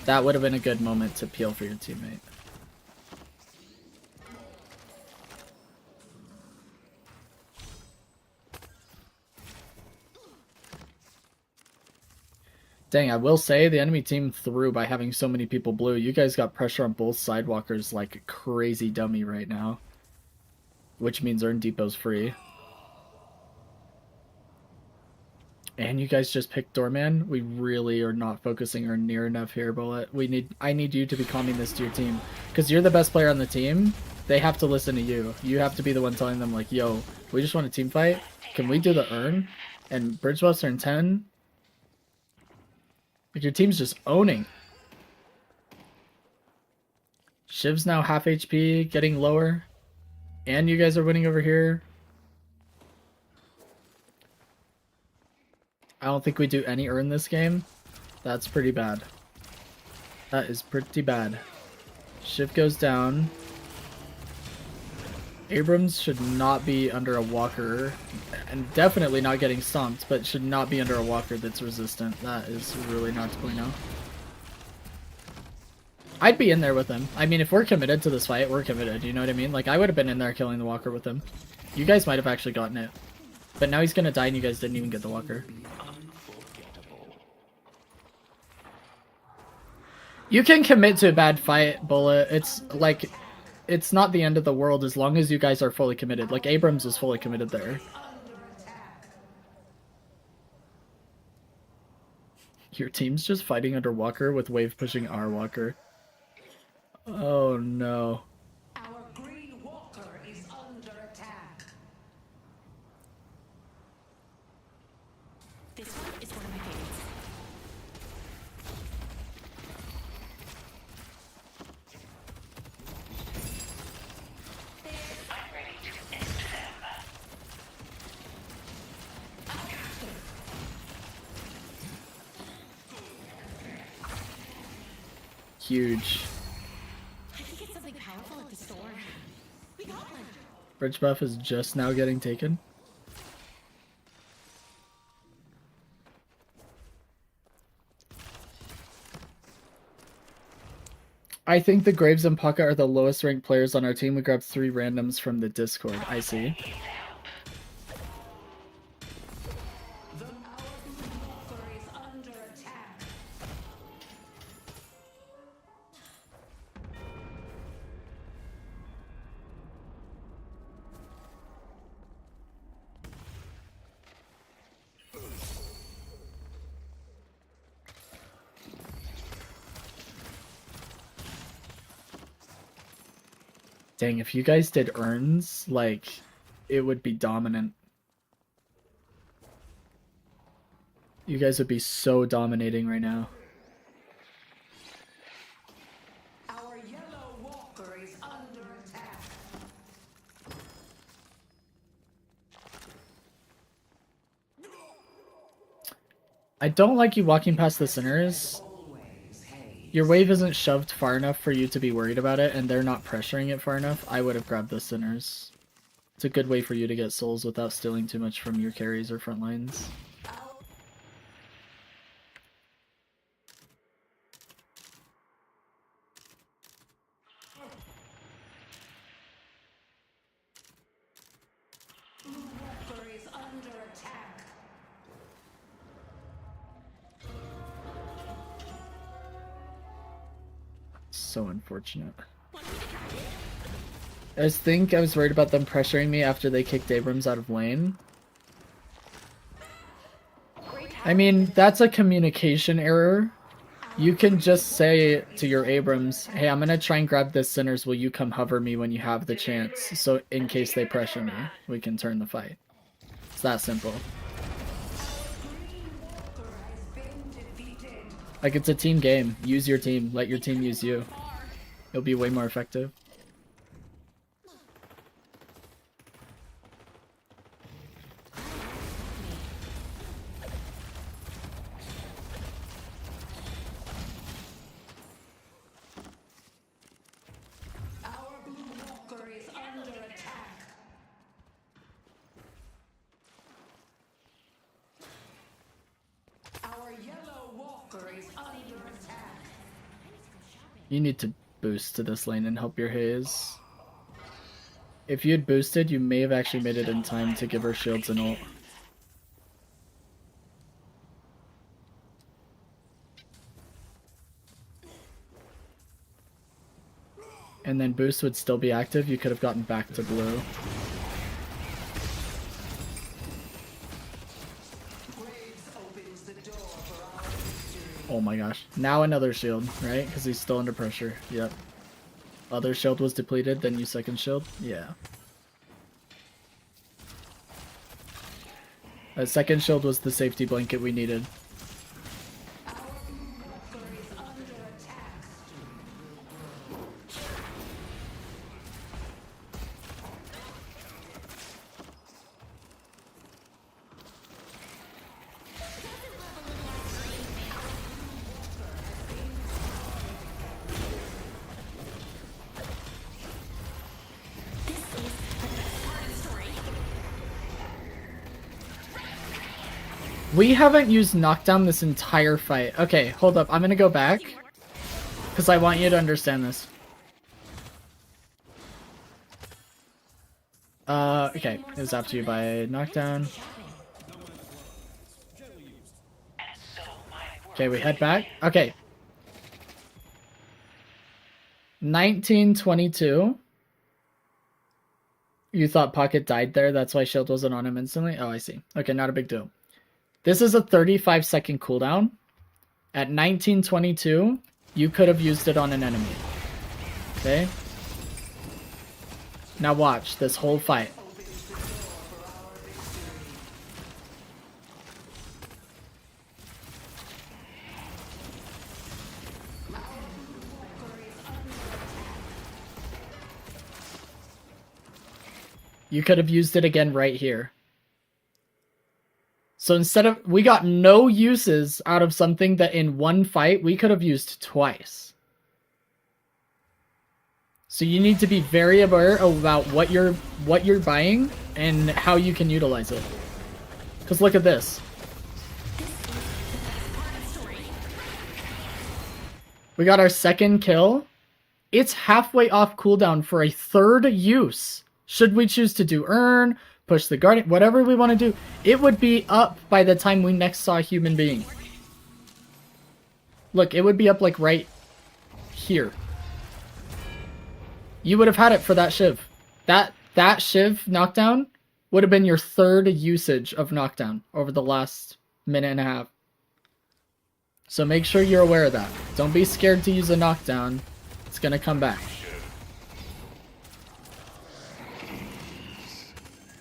Speaker 1: That would have been a good moment to peel for your teammate. Dang, I will say the enemy team threw by having so many people blue. You guys got pressure on both sidewalkers like a crazy dummy right now. Which means Urn Depot's free. And you guys just picked Doorman. We really are not focusing or near enough here, Bullet. I need you to be calming this to your team. Because you're the best player on the team. They have to listen to you. You have to be the one telling them, like, yo, we just want a team fight. Can we do the Urn? And Bridgebuster in 10? Like, your team's just owning. Shiv's now half HP, getting lower. And you guys are winning over here. I don't think we do any Urn this game. That's pretty bad. That is pretty bad. Shiv goes down. Abrams should not be under a walker. And definitely not getting stomped, but should not be under a walker that's resistant. That is really not 2.0. I'd be in there with him. I mean, if we're committed to this fight, we're committed. You know what I mean? Like, I would have been in there killing the walker with him. You guys might have actually gotten it. But now he's gonna die and you guys didn't even get the walker. You can commit to a bad fight, Bullet. It's like, it's not the end of the world as long as you guys are fully committed. Like, Abrams was fully committed there. Your team's just fighting under walker with wave pushing our walker. Oh no.
Speaker 3: Our green walker is under attack.
Speaker 8: This one is one of my favorites.
Speaker 1: Huge.
Speaker 8: I can get something powerful at the store. We got one.
Speaker 1: Bridge buff is just now getting taken. I think the Graves and Pucka are the lowest ranked players on our team. We grabbed 3 randoms from the Discord. I see.
Speaker 3: The Our Walker is under attack.
Speaker 1: Dang, if you guys did urns, like, it would be dominant. You guys would be so dominating right now.
Speaker 3: Our Yellow Walker is under attack.
Speaker 1: I don't like you walking past the sinners. Your wave isn't shoved far enough for you to be worried about it, and they're not pressuring it far enough. I would have grabbed the sinners. It's a good way for you to get souls without stealing too much from your carries or front lines.
Speaker 3: Walker is under attack.
Speaker 1: So unfortunate. I was worried about them pressuring me after they kicked Abrams out of lane. I mean, that's a communication error. You can just say to your Abrams, hey, I'm gonna try and grab this sinners, will you come hover me when you have the chance? So in case they pressure me, we can turn the fight. It's that simple. Like, it's a team game. Use your team. Let your team use you. It'll be way more effective.
Speaker 3: Our Blue Walker is under attack. Our Yellow Walker is under attack.
Speaker 1: You need to boost to this lane and help your Haze. If you had boosted, you may have actually made it in time to give her shields and ult. And then boost would still be active, you could have gotten back to blue. Oh my gosh. Now another shield, right? Because he's still under pressure. Yep. Other shield was depleted, then you second shield? Yeah. That second shield was the safety blanket we needed. We haven't used knockdown this entire fight. Okay, hold up. I'm gonna go back. Because I want you to understand this. Okay. It was after you by knockdown. Okay, we head back. Okay. 1922. You thought Pocket died there, that's why shield wasn't on him instantly? Oh, I see. Okay, not a big deal. This is a 35-second cooldown. At 1922, you could have used it on an enemy. Okay? Now watch this whole fight. You could have used it again right here. So instead of, we got no uses out of something that in one fight we could have used twice. So you need to be very aware about what you're buying and how you can utilize it. Because look at this. We got our second kill. It's halfway off cooldown for a third use. Should we choose to do earn, push the guardian, whatever we want to do, it would be up by the time we next saw a human being. Look, it would be up like right here. You would have had it for that Shiv. That Shiv knockdown would have been your third usage of knockdown over the last minute and a half. So make sure you're aware of that. Don't be scared to use a knockdown. It's gonna come back.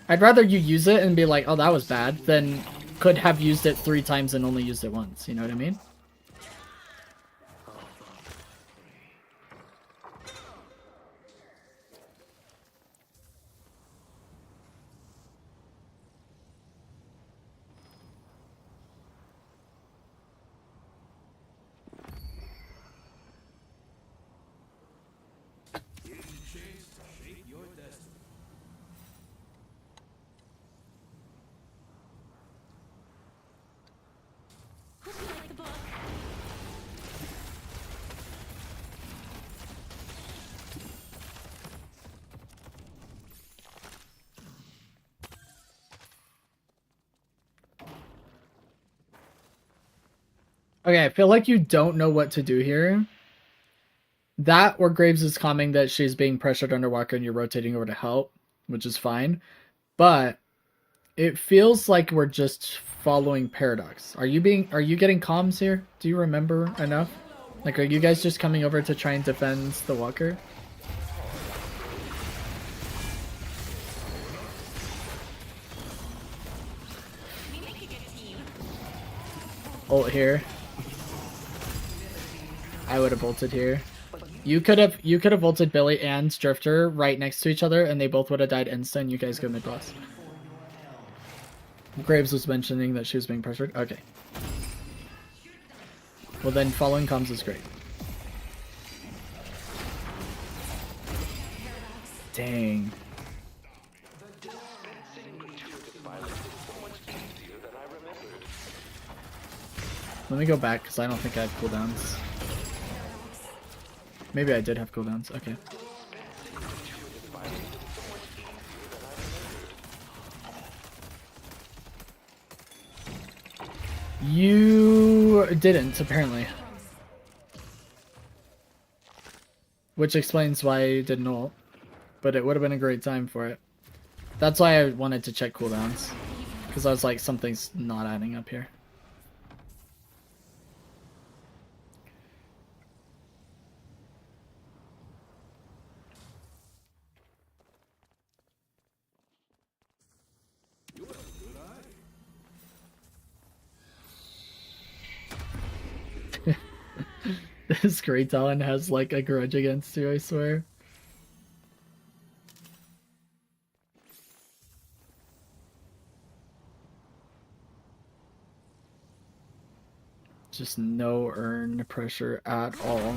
Speaker 1: I'd rather you use it and be like, oh, that was bad, than could have used it 3 times and only used it once. You know what I mean?
Speaker 8: Hope you like the book.
Speaker 1: Okay, I feel like you don't know what to do here. That or Graves is commenting that she's being pressured under Walker and you're rotating over to help, which is fine. But it feels like we're just following Paradox. Are you getting comms here? Do you remember enough? Like, are you guys just coming over to try and defend the Walker?
Speaker 8: We make a good team.
Speaker 1: Ult here. I would have ulted here. You could have ulted Billy and Drifter right next to each other and they both would have died instant. You guys go mid boss. Graves was mentioning that she was being pressured. Okay. Well then following comms is great. Dang. Let me go back because I don't think I have cooldowns. Maybe I did have cooldowns. Okay. You didn't, apparently. Which explains why I didn't ult. But it would have been a great time for it. That's why I wanted to check cooldowns. Because I was like, something's not adding up here. This great talent has like a grudge against you, I swear. Just no earn pressure at all.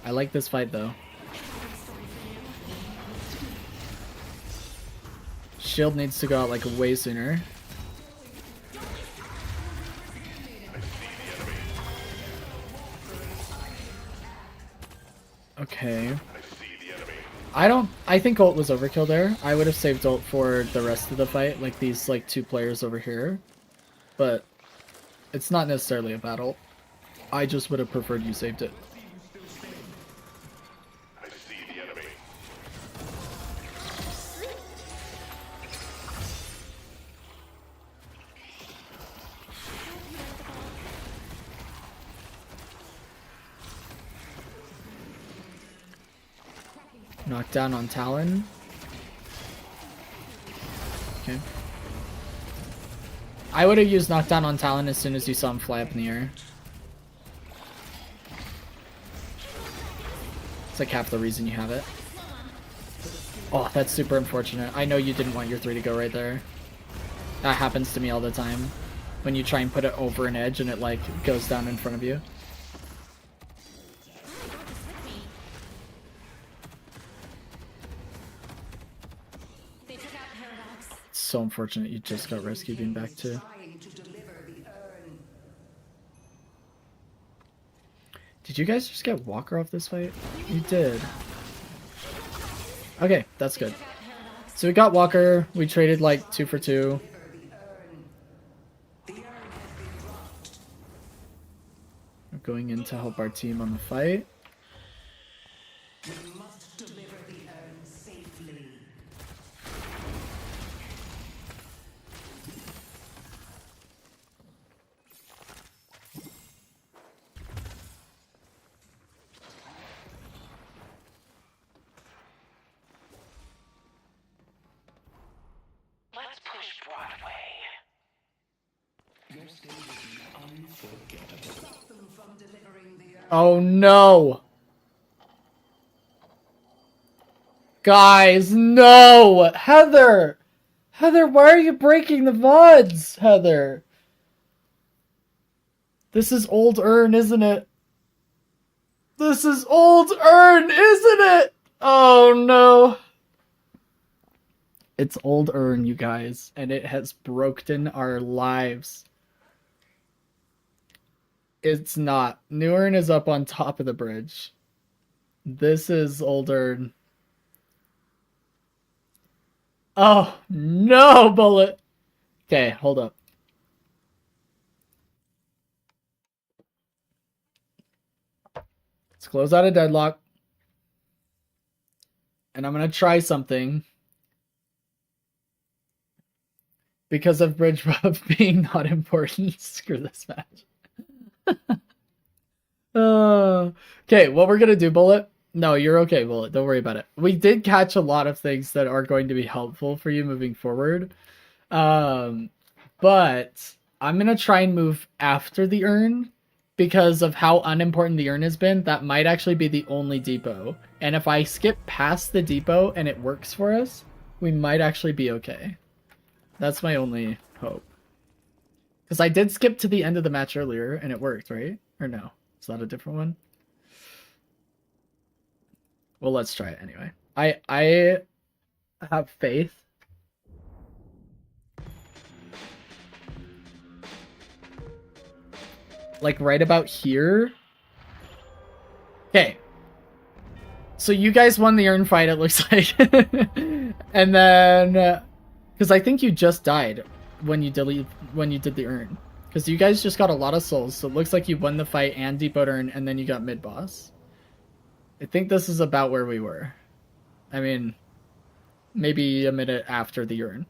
Speaker 1: I like this fight though. Shield needs to go out like way sooner. Okay. I think ult was overkill there. I would have saved ult for the rest of the fight, like these like 2 players over here. But it's not necessarily a battle. I just would have preferred you saved it. Knockdown on Talon. Okay. I would have used knockdown on Talon as soon as you saw him fly up in the air. It's like half the reason you have it. Oh, that's super unfortunate. I know you didn't want your 3 to go right there. That happens to me all the time. When you try and put it over an edge and it like goes down in front of you.
Speaker 8: They took out Paradox.
Speaker 1: It's so unfortunate you just got rescue beam back too.
Speaker 3: Trying to deliver the urn.
Speaker 1: Did you guys just get Walker off this fight? You did. Okay, that's good. So we got Walker. We traded like 2 for 2. We're going in to help our team on the fight.
Speaker 3: We must deliver the urn safely.
Speaker 9: Let's push Broadway.
Speaker 2: Your stay will be unforgettable.
Speaker 3: Stop them from delivering the urn.
Speaker 1: Oh no! Guys, no! Heather! Heather, why are you breaking the VODs, Heather? This is old urn, isn't it? This is old urn, isn't it? Oh no. It's old urn, you guys, and it has broken our lives. It's not. New urn is up on top of the bridge. This is old urn. Oh, no, Bullet. Okay, hold up. Let's close out a Deadlock. And I'm going to try something. Because of bridge buff being not important. Screw this match. Okay, what we're going to do, Bullet. No, you're okay, Bullet. Don't worry about it. We did catch a lot of things that are going to be helpful for you moving forward. But I'm going to try and move after the urn. Because of how unimportant the urn has been, that might actually be the only depot. And if I skip past the depot and it works for us, we might actually be okay. That's my only hope. Because I did skip to the end of the match earlier and it worked, right? Or no? Is that a different one? Well, let's try it anyway. I have faith. Like right about here. Okay. So you guys won the urn fight, it looks like. And then because I think you just died when you did the urn. Because you guys just got a lot of souls, so it looks like you won the fight and depoted urn, and then you got mid boss. I think this is about where we were. I mean, maybe a minute after the urn.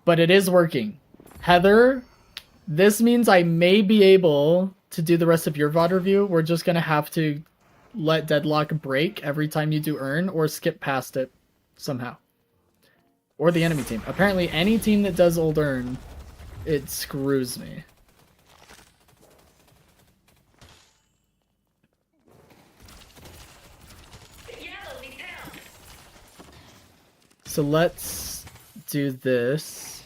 Speaker 1: But it is working. Heather, this means I may be able to do the rest of your VOD review. We're just going to have to let Deadlock break every time you do urn or skip past it somehow. Or the enemy team. Apparently any team that does old urn, it screws me. So let's do this.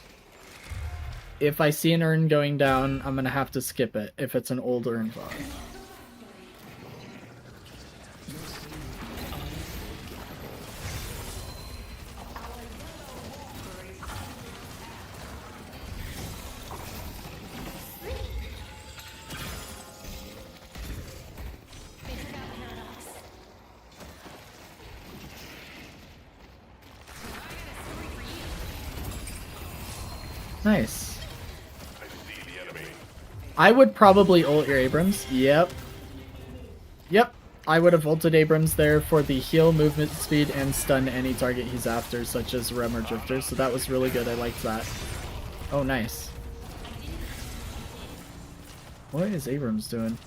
Speaker 1: If I see an urn going down, I'm going to have to skip it if it's an old urn VOD. Nice. I would probably ult your Abrams. Yep. I would have ulted Abrams there for the heal, movement speed, and stun any target he's after, such as Rem or Drifter. So that was really good. I liked that. Oh, nice. What is Abrams doing?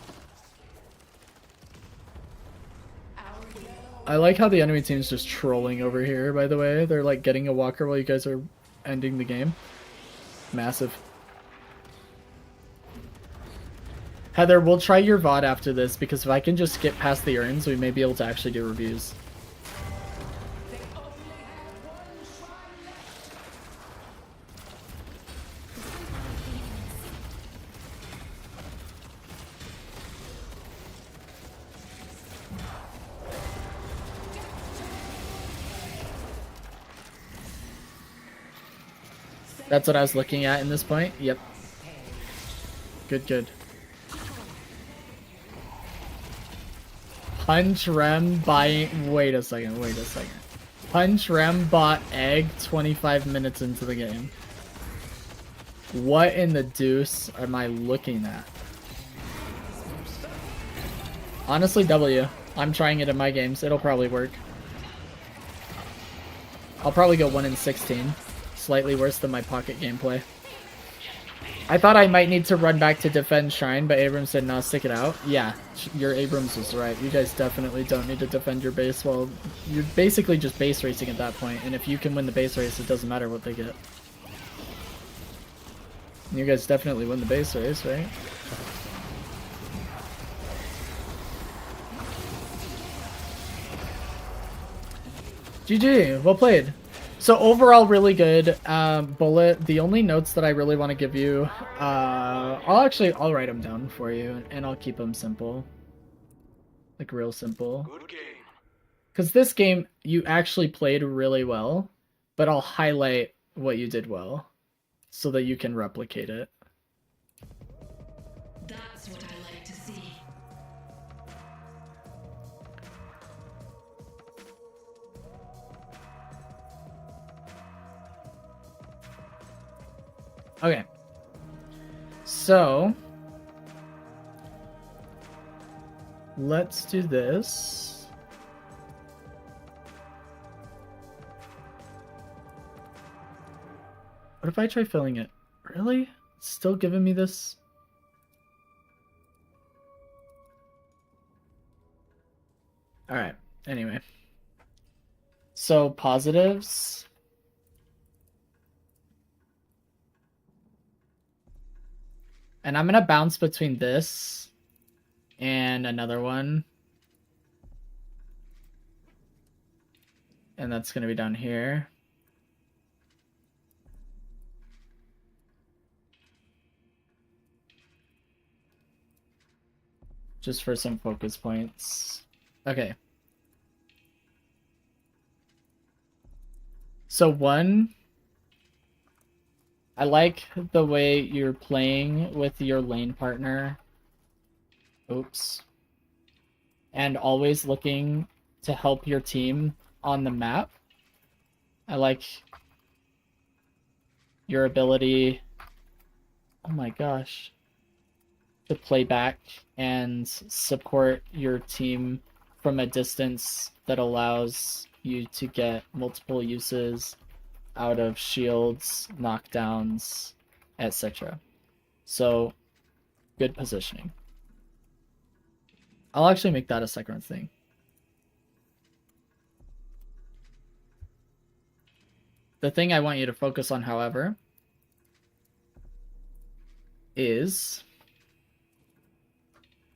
Speaker 1: I like how the enemy team's just trolling over here, by the way. They're like getting a walker while you guys are ending the game. Massive. Heather, we'll try your VOD after this, because if I can just skip past the urns, we may be able to actually do reviews. That's what I was looking at in this point. Yep. Good, good. Punch Rem buying. Wait a second. Wait a second. Punch Rem bought egg 25 minutes into the game. What in the deuce am I looking at? Honestly, W. I'm trying it in my games. It'll probably work. I'll probably go 1 in 16. Slightly worse than my pocket gameplay. I thought I might need to run back to defend Shrine, but Abrams said, no, stick it out. Yeah, your Abrams was right. You guys definitely don't need to defend your base. Well, you're basically just base racing at that point, and if you can win the base race, it doesn't matter what they get. You guys definitely win the base race, right? GG, well played. So overall, really good. Bullet, the only notes that I really want to give you, I'll write them down for you, and I'll keep them simple. Like, real simple.
Speaker 2: Good game.
Speaker 1: Because this game, you actually played really well, but I'll highlight what you did well, so that you can replicate it.
Speaker 8: That's what I like to see.
Speaker 1: Okay. So let's do this. What if I try filling it? Really? It's still giving me this? Alright, anyway. So positives. And I'm going to bounce between this and another one. And that's going to be down here. Just for some focus points. Okay. So one, I like the way you're playing with your lane partner. Oops. And always looking to help your team on the map. I like your ability, oh my gosh, to play back and support your team from a distance that allows you to get multiple uses out of shields, knockdowns, etc. So, good positioning. I'll actually make that a second thing. The thing I want you to focus on, however, is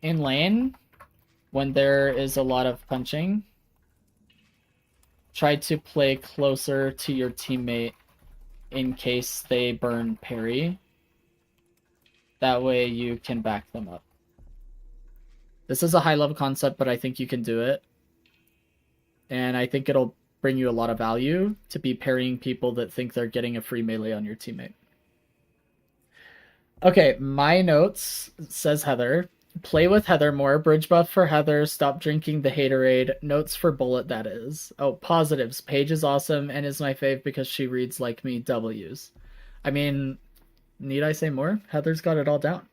Speaker 1: in lane, when there is a lot of punching, try to play closer to your teammate in case they burn parry. That way you can back them up. This is a high level concept, but I think you can do it. And I think it'll bring you a lot of value to be parrying people that think they're getting a free melee on your teammate. Okay, my notes, says Heather. Play with Heather more. Bridge buff for Heather. Stop drinking the haterade. Notes for Bullet, that is. Oh, positives. Paige is awesome and is my fave because she reads like me. W's. I mean, need I say more? Heather's got it all down.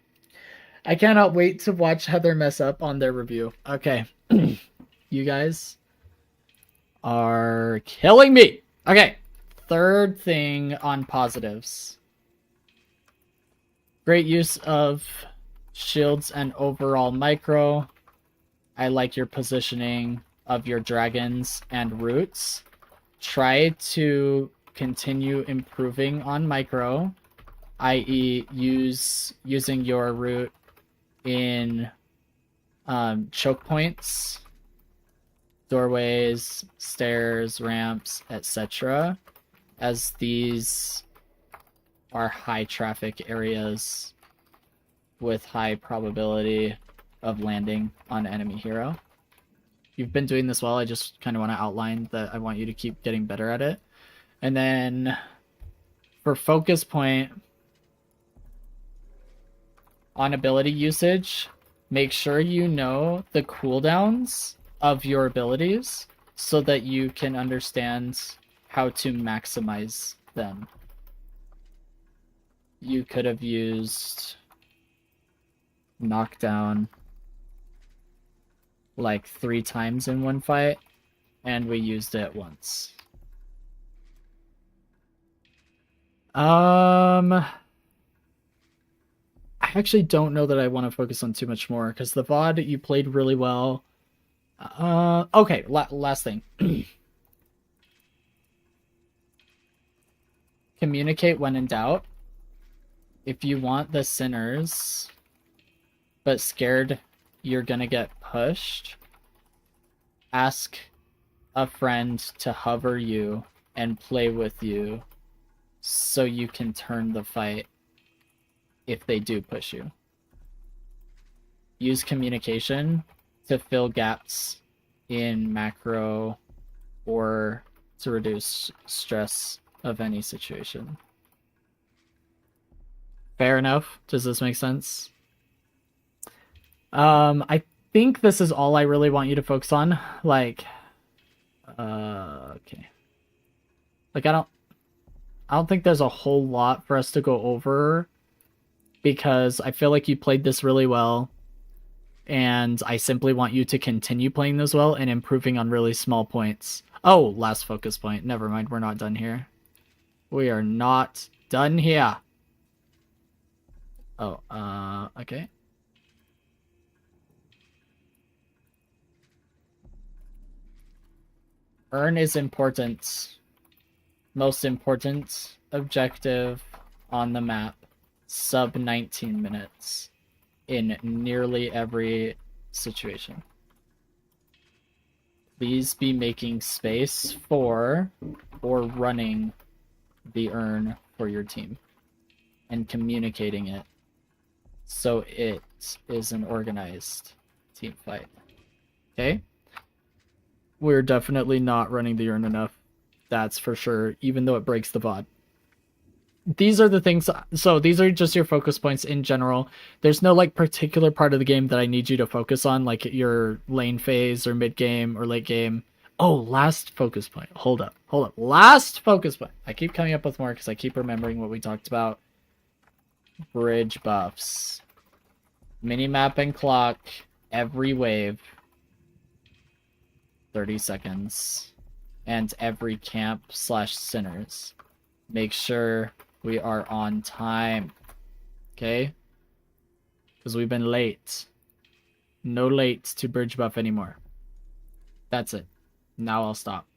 Speaker 1: I cannot wait to watch Heather mess up on their review. Okay. You guys are killing me. Okay. Third thing on positives. Great use of shields and overall micro. I like your positioning of your dragons and roots. Try to continue improving on micro, i.e. using your root in choke points, doorways, stairs, ramps, etc., as these are high traffic areas with high probability of landing on enemy hero. You've been doing this well. I just kind of want to outline that I want you to keep getting better at it. And then for focus point on ability usage, make sure you know the cooldowns of your abilities so that you can understand how to maximize them. You could have used knockdown like 3 times in one fight, and we used it once. I actually don't know that I want to focus on too much more, because the VOD, you played really well. Okay, last thing. Communicate when in doubt. If you want the sinners, but scared you're gonna get pushed, ask a friend to hover you and play with you so you can turn the fight if they do push you. Use communication to fill gaps in macro or to reduce stress of any situation. Fair enough. Does this make sense? I think this is all I really want you to focus on. Like, okay. Like, I don't think there's a whole lot for us to go over, because I feel like you played this really well, and I simply want you to continue playing this well and improving on really small points. Oh, last focus point. Never mind, we're not done here. We are not done here. Oh, okay. Earn is important. Most important objective on the map. Sub 19 minutes in nearly every situation. Please be making space for or running the earn for your team and communicating it so it is an organized team fight. Okay? We're definitely not running the earn enough. That's for sure, even though it breaks the VOD. These are the things, so these are just your focus points in general. There's no like particular part of the game that I need you to focus on, like your lane phase or mid game or late game. Oh, last focus point. Hold up. Last focus point. I keep coming up with more because I keep remembering what we talked about. Bridge buffs. Minimap and clock every wave. 30 seconds. And every camp / sinners. Make sure we are on time. Okay? Because we've been late. No late to bridge buff anymore. That's it. Now I'll stop.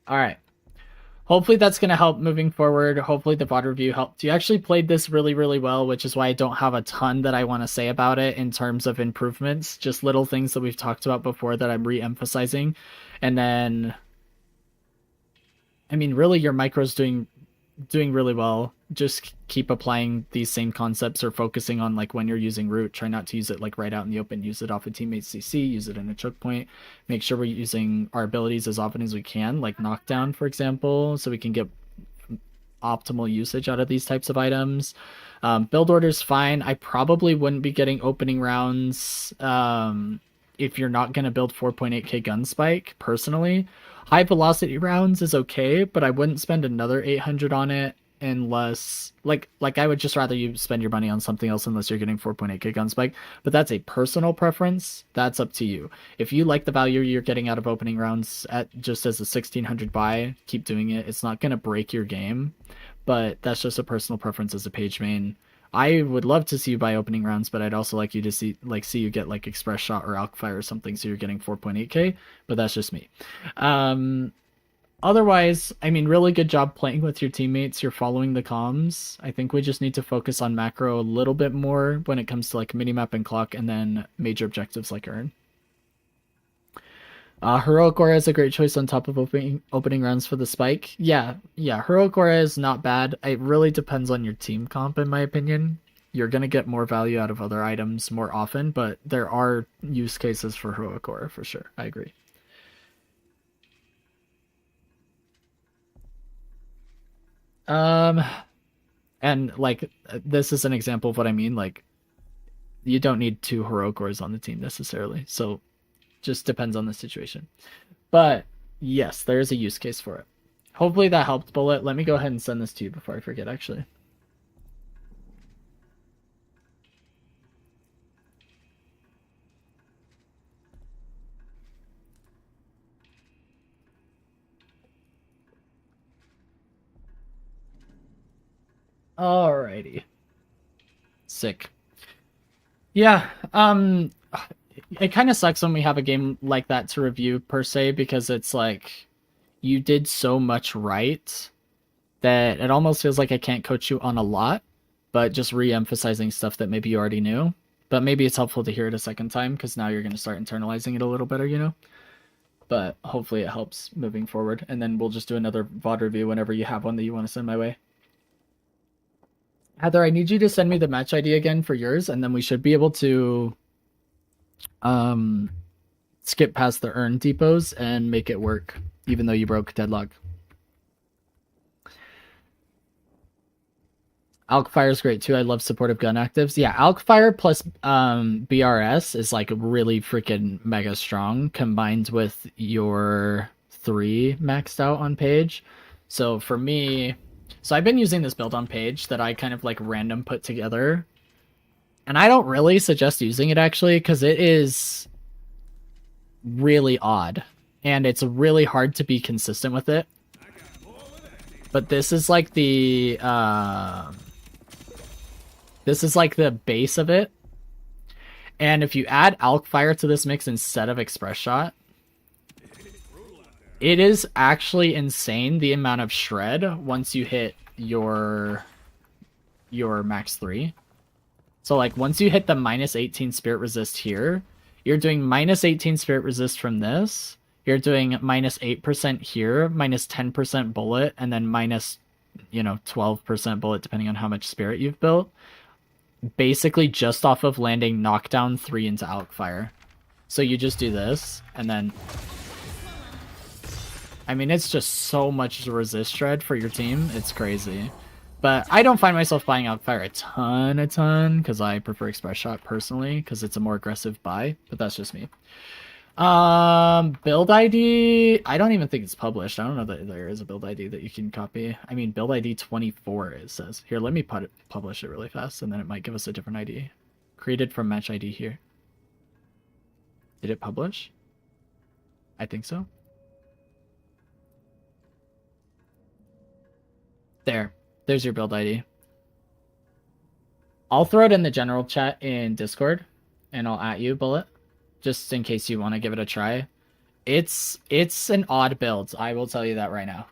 Speaker 1: Alright. Hopefully that's going to help moving forward. Hopefully the VOD review helped. You actually played this really, really well, which is why I don't have a ton that I want to say about it in terms of improvements. Just little things that we've talked about before that I'm re-emphasizing. And then, I mean, really your micro's doing really well. Just keep applying these same concepts or focusing on like when you're using root. Try not to use it like right out in the open. Use it off a teammate's CC. Use it in a choke point. Make sure we're using our abilities as often as we can, like knockdown, for example, so we can get optimal usage out of these types of items. Build order's fine. I probably wouldn't be getting opening rounds if you're not going to build 4.8k gun spike, personally. High velocity rounds is okay, but I wouldn't spend another 800 on it unless like I would just rather you spend your money on something else unless you're getting 4.8k gun spike. But that's a personal preference. That's up to you. If you like the value you're getting out of opening rounds at just as a 1600 buy, keep doing it. It's not going to break your game, but that's just a personal preference as a page main. I would love to see you buy opening rounds, but I'd also like you to see you get like Express Shot or Alkfire or something, so you're getting 4.8k, but that's just me. Otherwise, I mean, really good job playing with your teammates. You're following the comms. I think we just need to focus on macro a little bit more when it comes to like minimap and clock, and then major objectives like earn. Heroic Aura is a great choice on top of opening rounds for the spike. Yeah, Heroic Aura is not bad. It really depends on your team comp, in my opinion. you're gonna get more value out of other items more often, but there are use cases for heroic aura for sure. I agree. And like this is an example of what I mean. Like, you don't need 2 heroic auras on the team necessarily, so just depends on the situation. But yes, there is a use case for it. Hopefully that helped, Bullet. Let me go ahead and send this to you before I forget, actually. Alrighty. Sick. Yeah, it kind of sucks when we have a game like that to review per se, because it's like you did so much right that it almost feels like I can't coach you on a lot, but just re-emphasizing stuff that maybe you already knew. But maybe it's helpful to hear it a second time, because now you're going to start internalizing it a little better, you know? But hopefully it helps moving forward, and then we'll just do another VOD review whenever you have one that you want to send my way. Heather, I need you to send me the match ID again for yours, and then we should be able to skip past the urn depots and make it work, even though you broke Deadlock. Alkfire is great too. I love supportive gun actives. Yeah, Alkfire plus BRS is like really freaking mega strong, combined with your 3 maxed out on page. So for me, so I've been using this build on page that I kind of like random put together. And I don't really suggest using it actually, because it is really odd. And it's really hard to be consistent with it. But this is like the base of it. And if you add Alkfire to this mix instead of Express Shot, it is actually insane the amount of shred once you hit your max 3. So like once you hit the minus 18 spirit resist here, you're doing minus 18 spirit resist from this. You're doing minus 8% here, minus 10% bullet, and then minus, 12% bullet depending on how much spirit you've built. Basically just off of landing knockdown 3 into Alkfire. So you just do this, and then I mean, it's just so much resist shred for your team. It's crazy. But I don't find myself buying Alkfire a ton, because I prefer Express Shot personally, because it's a more aggressive buy, but that's just me. Build ID, I don't even think it's published. I don't know that there is a build ID that you can copy. I mean, build ID 24, it says. Here, let me publish it really fast, and then it might give us a different ID. Created from match ID here. Did it publish? I think so. There's your build ID. I'll throw it in the general chat in Discord, and I'll at you, Bullet, just in case you want to give it a try. It's an odd build, I will tell you that right now.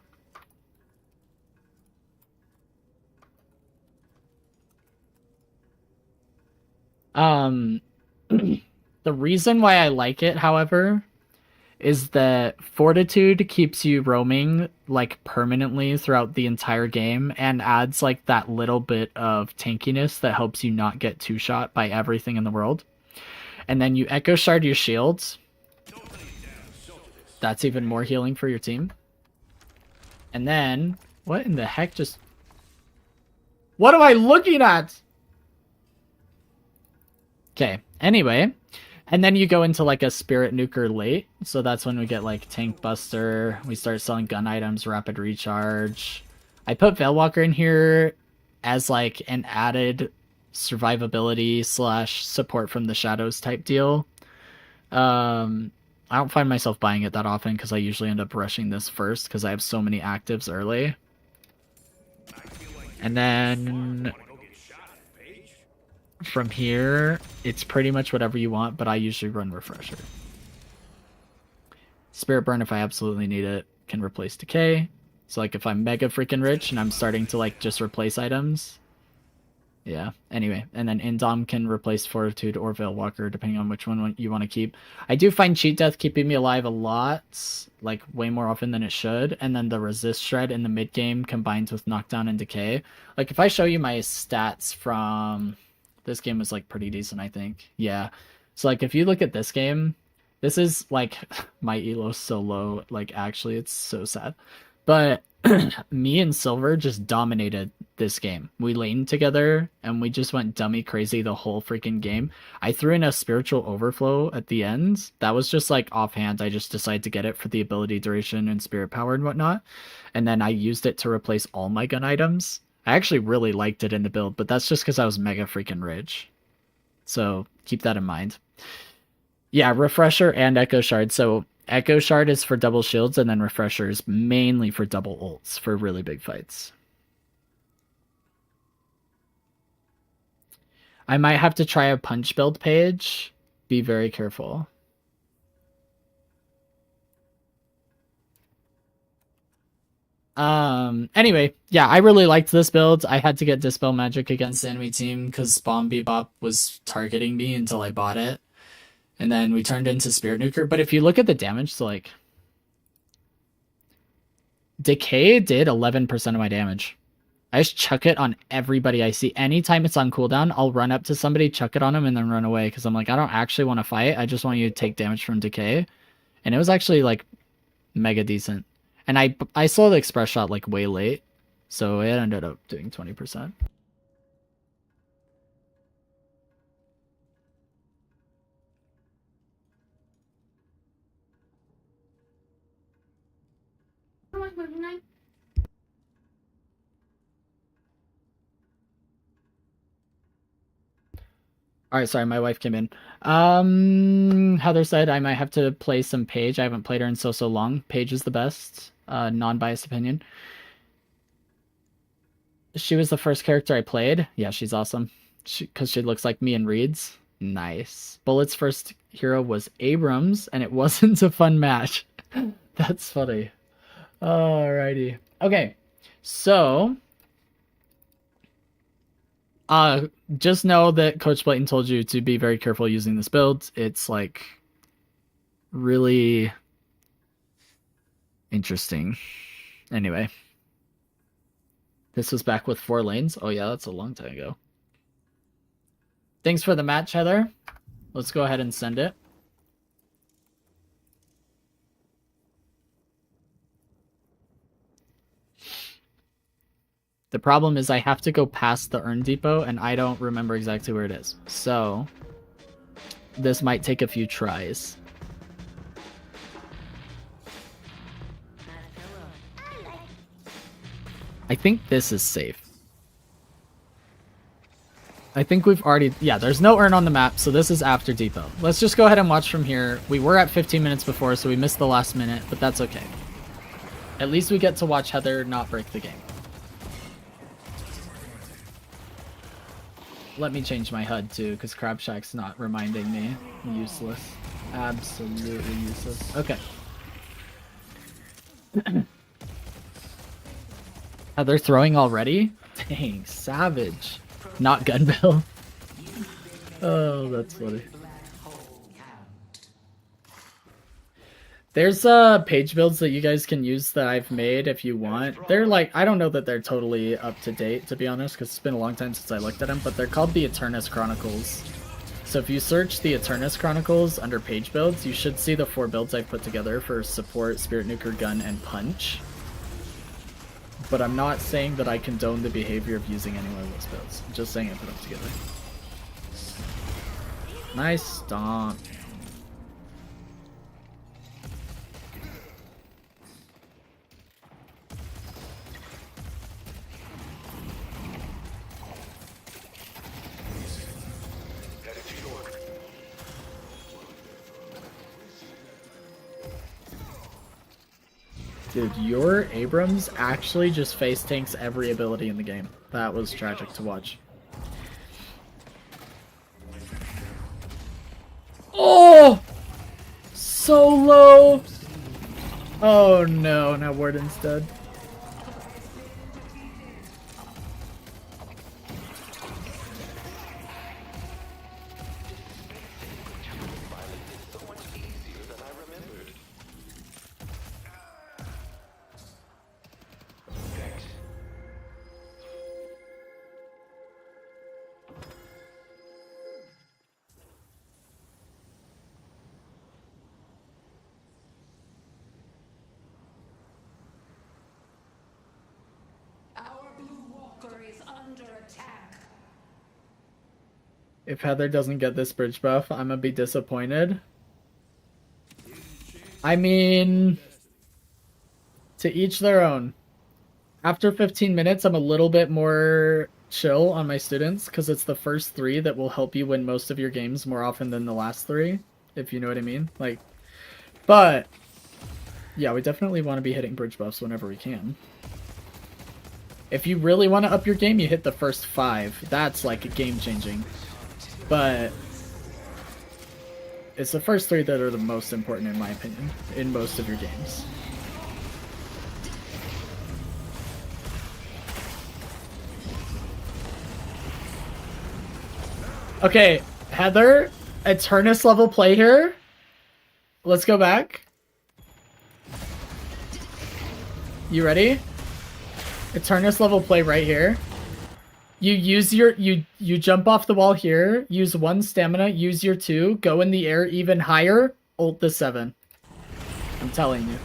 Speaker 1: The reason why I like it, however, is that Fortitude keeps you roaming like permanently throughout the entire game and adds like that little bit of tankiness that helps you not get 2-shot by everything in the world. And then you Echo Shard your shields. That's even more healing for your team. And then, what in the heck just... What am I looking at? Okay, anyway... And then you go into like a Spirit Nuker late. So that's when we get like Tank Buster. We start selling gun items, Rapid Recharge. I put Veilwalker in here as like an added survivability / support from the shadows type deal. I don't find myself buying it that often because I usually end up rushing this first because I have so many actives early. And then... from here, it's pretty much whatever you want, but I usually run Refresher. Spirit Burn, if I absolutely need it, can replace Decay. So, like, if I'm mega freaking rich and I'm starting to, like, just replace items. Yeah, anyway. And then Indom can replace Fortitude or Veilwalker, depending on which one you want to keep. I do find Cheat Death keeping me alive a lot, like, way more often than it should. And then the Resist Shred in the mid-game combines with Knockdown and Decay. Like, if I show you my stats from... This game was like pretty decent, I think. Yeah. So like if you look at this game, this is like my elo's so low. Like actually, it's so sad. But me and Silver just dominated this game. We laned together and we just went dummy crazy the whole freaking game. I threw in a spiritual overflow at the end. That was just like offhand. I just decided to get it for the ability duration and spirit power and whatnot. And then I used it to replace all my gun items. I actually really liked it in the build, but that's just because I was mega freaking rich. So keep that in mind. Yeah, Refresher and Echo Shard. So Echo Shard is for double shields, and then Refresher is mainly for double ults for really big fights. I might have to try a punch build page. Be very careful. Anyway, yeah, I really liked this build. I had to get Dispel Magic against the enemy team because Bomb Bebop was targeting me until I bought it. And then we turned into Spirit Nuker. But if you look at the damage, so like... Decay did 11% of my damage. I just chuck it on everybody I see. Anytime it's on cooldown, I'll run up to somebody, chuck it on them, and then run away. Because I'm like, I don't actually want to fight. I just want you to take damage from Decay. And it was actually like mega decent. And I saw the express shot like way late. So it ended up doing 20%. Alright, sorry, my wife came in. Heather said I might have to play some Paige. I haven't played her in so long. Paige is the best. Non-biased opinion. She was the first character I played. Yeah, she's awesome. Because she looks like me in reads. Nice. Bullet's first hero was Abrams, and it wasn't a fun match. That's funny. Alrighty. Okay, so... just know that Coach Blayton told you to be very careful using this build. It's like really interesting. Anyway, this was back with 4 lanes. Oh yeah, that's a long time ago. Thanks for the match, Heather. Let's go ahead and send it. The problem is I have to go past the urn depot, and I don't remember exactly where it is. So, this might take a few tries. I think this is safe. I think we've already... Yeah, there's no urn on the map, so this is after depot. Let's just go ahead and watch from here. We were at 15 minutes before, so we missed the last minute, but that's okay. At least we get to watch Heather not break the game. Let me change my HUD too, because Crab Shack's not reminding me. Useless. Absolutely useless. Okay. They're throwing already? Dang, savage. Not Gunbill. Oh, that's funny. There's page builds that you guys can use that I've made if you want. They're like, I don't know that they're totally up to date, to be honest, because it's been a long time since I looked at them, but they're called the Eternus Chronicles. So if you search the Eternus Chronicles under page builds, you should see the 4 builds I've put together for support, Spirit Nuker, Gun, and Punch. But I'm not saying that I condone the behavior of using any one of those builds. I'm just saying I put them together. Nice stomp. Dude, your Abrams actually just face tanks every ability in the game. That was tragic to watch. Oh! So low! Oh no, now Warden's dead.
Speaker 3: Walker is under attack.
Speaker 1: If Heather doesn't get this bridge buff, I'm gonna be disappointed. I mean, to each their own. After 15 minutes, I'm a little bit more chill on my students because it's the first 3 that will help you win most of your games more often than the last 3, if you know what I mean. Like, but yeah, we definitely want to be hitting bridge buffs whenever we can. If you really want to up your game, you hit the first 5. That's like game changing. But it's the first 3 that are the most important in my opinion in most of your games. Okay, Heather, Eternus level play here. Let's go back. You ready? Eternus level play right here. You use your you jump off the wall here, use 1 stamina, use your 2, go in the air even higher, ult the 7. I'm telling you.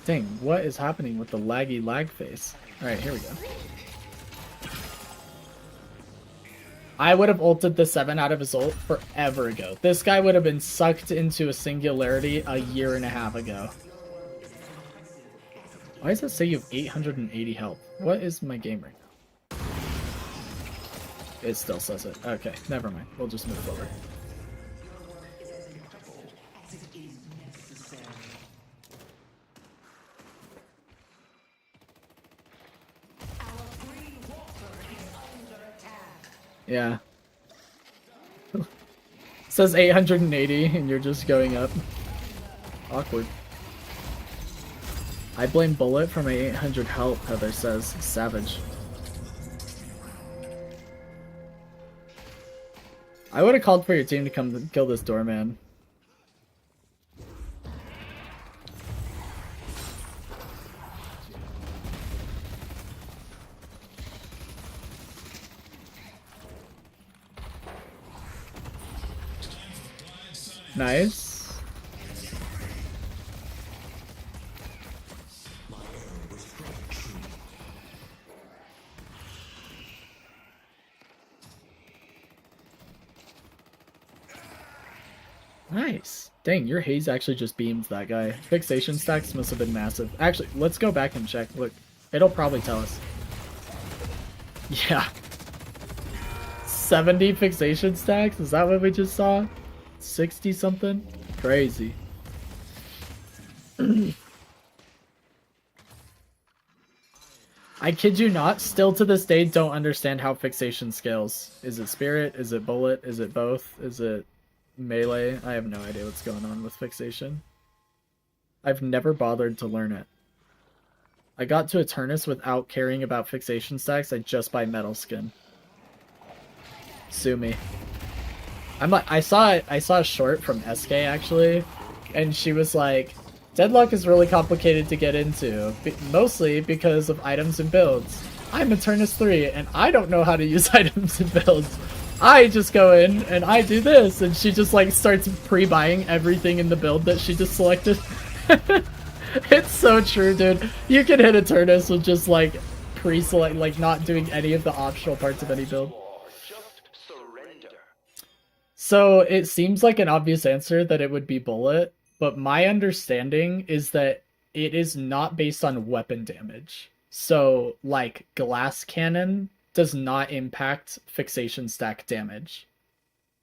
Speaker 1: Dang, what is happening with the laggy lag face? Alright, here we go. I would have ulted the 7 out of his ult forever ago. This guy would have been sucked into a singularity a year and a half ago. Why does it say you have 880 health? What is my game right now? It still says it. Okay, never mind. We'll just move forward. Yeah. It says 880 and you're just going up. Awkward. I blame Bullet for my 800 health, Heather says. Savage. I would have called for your team to come kill this doorman. Nice. Nice. Dang, your haze actually just beams that guy. Fixation stacks must have been massive. Actually, let's go back and check. Look, it'll probably tell us. Yeah. 70 fixation stacks? Is that what we just saw? 60 something? Crazy. I kid you not, still to this day don't understand how fixation scales. Is it spirit? Is it bullet? Is it both? Is it melee? I have no idea what's going on with fixation. I've never bothered to learn it. I got to Eternus without caring about fixation stacks. I just buy metal skin. Sue me. I'm like, I saw a short from SK actually, and she was like, Deadlock is really complicated to get into, mostly because of items and builds. I'm Eternus 3 and I don't know how to use items and builds. I just go in and I do this, and she just like starts pre-buying everything in the build that she just selected. It's so true, dude. You can hit Eternus with just like pre-select, like not doing any of the optional parts of any build. So it seems like an obvious answer that it would be bullet, but my understanding is that it is not based on weapon damage. So like glass cannon does not impact fixation stack damage.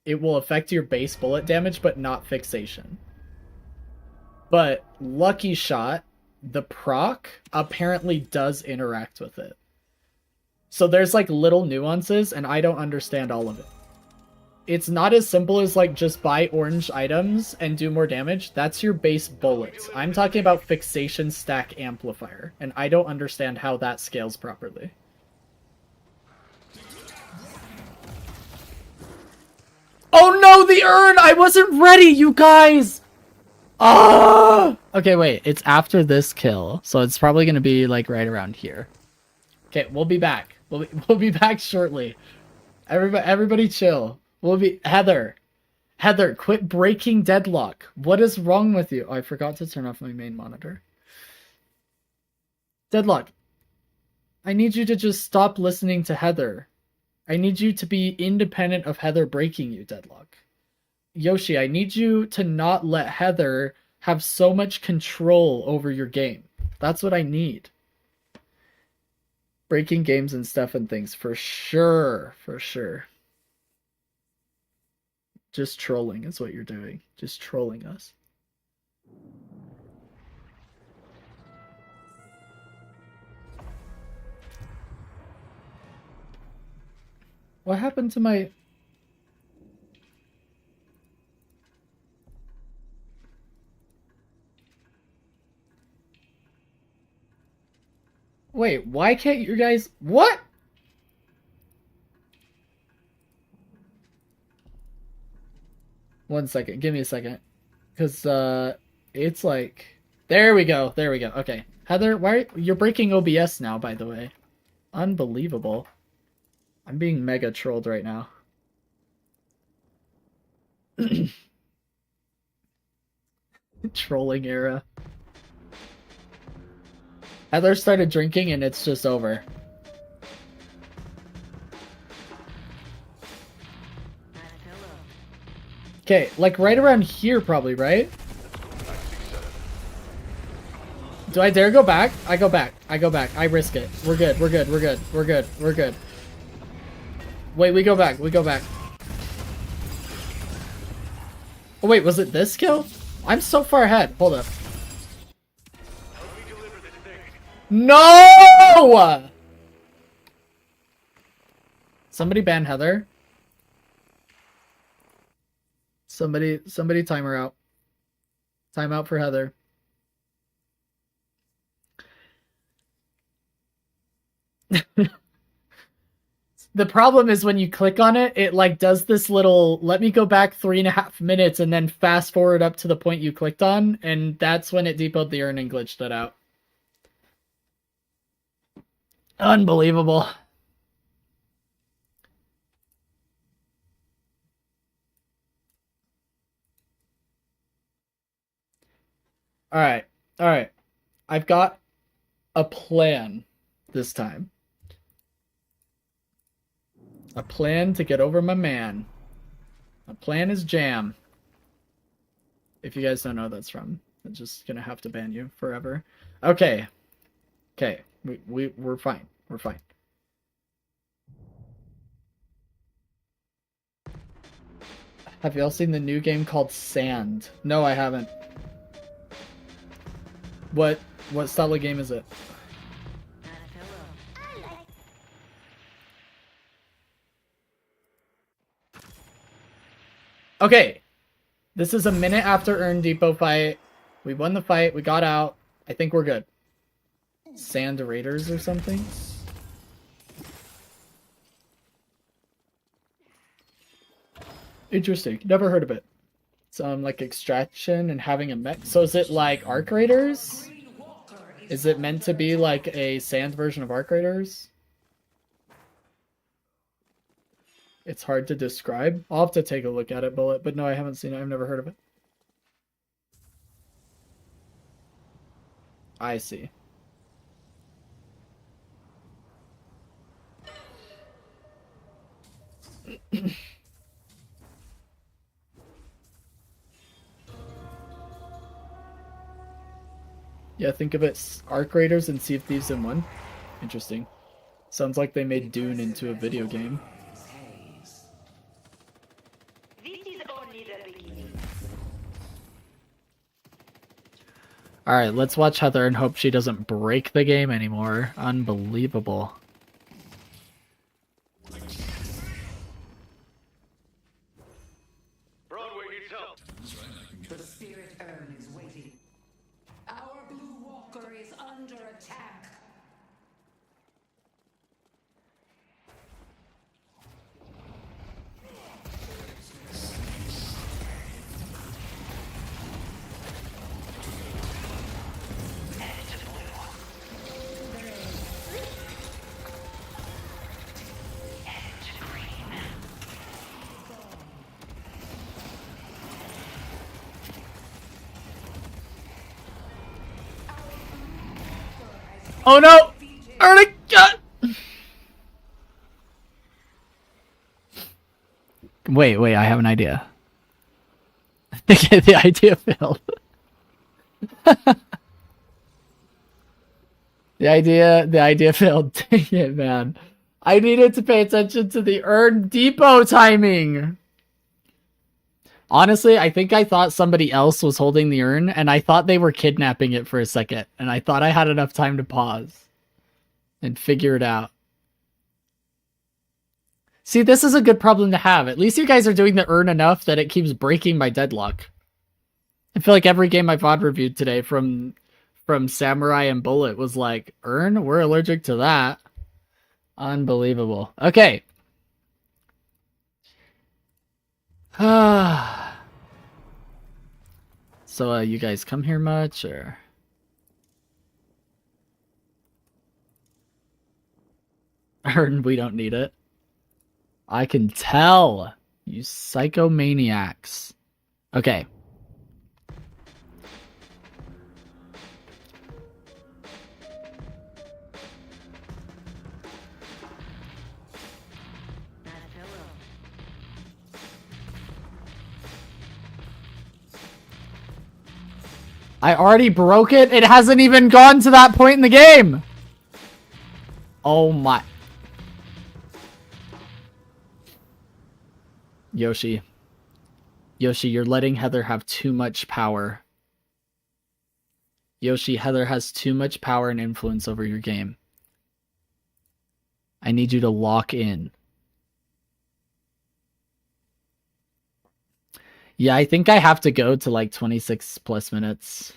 Speaker 1: It will affect your base bullet damage, but not fixation. But Lucky Shot, the proc, apparently does interact with it. So there's like little nuances, and I don't understand all of it. It's not as simple as like just buy orange items and do more damage. That's your base bullets. I'm talking about fixation stack amplifier, and I don't understand how that scales properly. Oh no, the urn! I wasn't ready, you guys! Ah! Okay, wait. It's after this kill, so it's probably going to be like right around here. Okay, we'll be back. We'll be back shortly. Everybody chill. We'll be Heather. Heather, quit breaking Deadlock. What is wrong with you? Oh, I forgot to turn off my main monitor. Deadlock, I need you to just stop listening to Heather. I need you to be independent of Heather breaking you, Deadlock. Yoshi, I need you to not let Heather have so much control over your game. That's what I need. Breaking games and stuff and things, for sure, for sure. Just trolling is what you're doing. Just trolling us. What happened to my... Wait, why can't you guys... What? One second, give me a second. Because, it's like... There we go, okay. Heather, you're breaking OBS now, by the way. Unbelievable. I'm being mega trolled right now. Trolling era. Heather started drinking and it's just over. Okay, like right around here probably, right? Do I dare go back? I go back. I risk it. We're good. Wait, we go back. Oh wait, was it this kill? I'm so far ahead. Hold up. No! Somebody ban Heather. Somebody time her out. Time out for Heather. The problem is when you click on it, it like does this little, let me go back 3.5 minutes and then fast forward up to the point you clicked on, and that's when it depoted the earning glitched it out. Unbelievable. Alright. I've got a plan this time. A plan to get over my man. A plan is jam. If you guys don't know what that's from, I'm just gonna have to ban you forever. Okay. We're fine. Have y'all seen the new game called Sand? No, I haven't. What style of game is it? Okay. This is a minute after Earn Depot fight. We won the fight. We got out. I think we're good. Sand Raiders or something? Interesting. Never heard of it. Some like extraction and having a mech. So is it like Arc Raiders? Is it meant to be like a sand version of Arc Raiders? It's hard to describe. I'll have to take a look at it, Bullet. But no, I haven't seen it. I've never heard of it. I see. Yeah, think of it Arc Raiders and Sea of Thieves in one. Interesting. Sounds like they made Dune into a video game. Alright, let's watch Heather and hope she doesn't break the game anymore. Unbelievable.
Speaker 3: The spirit urn is waiting. Our blue walker is under attack.
Speaker 1: Oh no! Already got. Wait, I have an idea. The idea failed. The idea failed. Dang it, man. I needed to pay attention to the Urn Depot timing. Honestly, I think I thought somebody else was holding the urn, and I thought they were kidnapping it for a second, and I thought I had enough time to pause and figure it out. See, this is a good problem to have. At least you guys are doing the urn enough that it keeps breaking my deadlock. I feel like every game my VOD reviewed today from Samurai and Bullet was like, urn? We're allergic to that. Unbelievable. Okay. So, you guys come here much, or? Urn, we don't need it. I can tell. You psychomaniacs. Okay. I already broke it? It hasn't even gone to that point in the game! Oh my... Yoshi, you're letting Heather have too much power. Yoshi, Heather has too much power and influence over your game. I need you to lock in. Yeah, I think I have to go to like 26 plus minutes.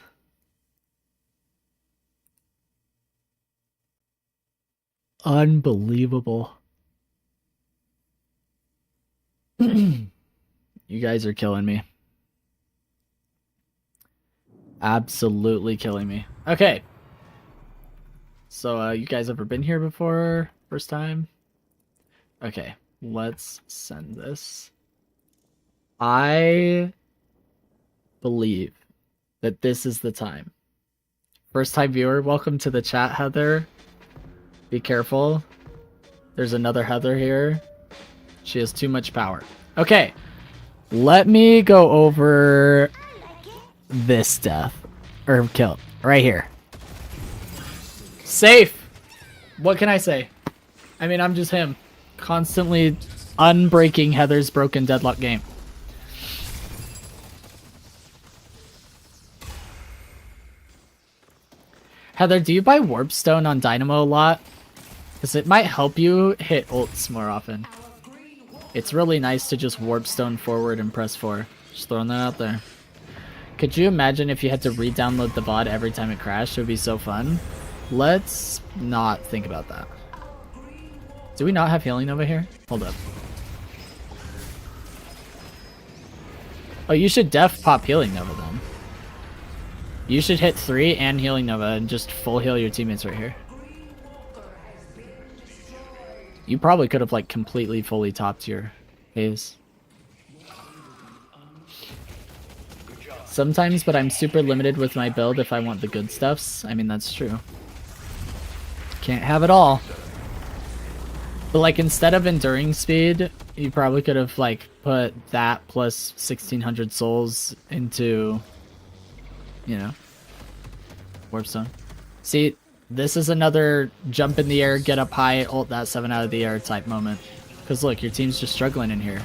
Speaker 1: Unbelievable. You guys are killing me. Absolutely killing me. Okay. So, you guys ever been here before? First time? Okay, let's send this. I believe that this is the time. First time viewer, welcome to the chat, Heather. Be careful. There's another Heather here. She has too much power. Okay. Let me go over this death. Or kill. Right here. Safe! What can I say? I mean, I'm just him. Constantly unbreaking Heather's broken deadlock game. Heather, do you buy Warpstone on Dynamo a lot? Because it might help you hit ults more often. It's really nice to just Warpstone forward and press 4. Just throwing that out there. Could you imagine if you had to re-download the VOD every time it crashed? It would be so fun. Let's not think about that. Do we not have Healing Nova here? Hold up. Oh, you should def pop Healing Nova then. You should hit 3 and Healing Nova and just full heal your teammates right here. You probably could have like completely fully topped your haze. Sometimes, but I'm super limited with my build if I want the good stuffs. I mean, that's true. Can't have it all. But like instead of enduring speed, you probably could have like put that plus 1600 souls into, you know, Warpstone. See, this is another jump in the air, get up high, ult that 7 out of the air type moment. Because look, your team's just struggling in here.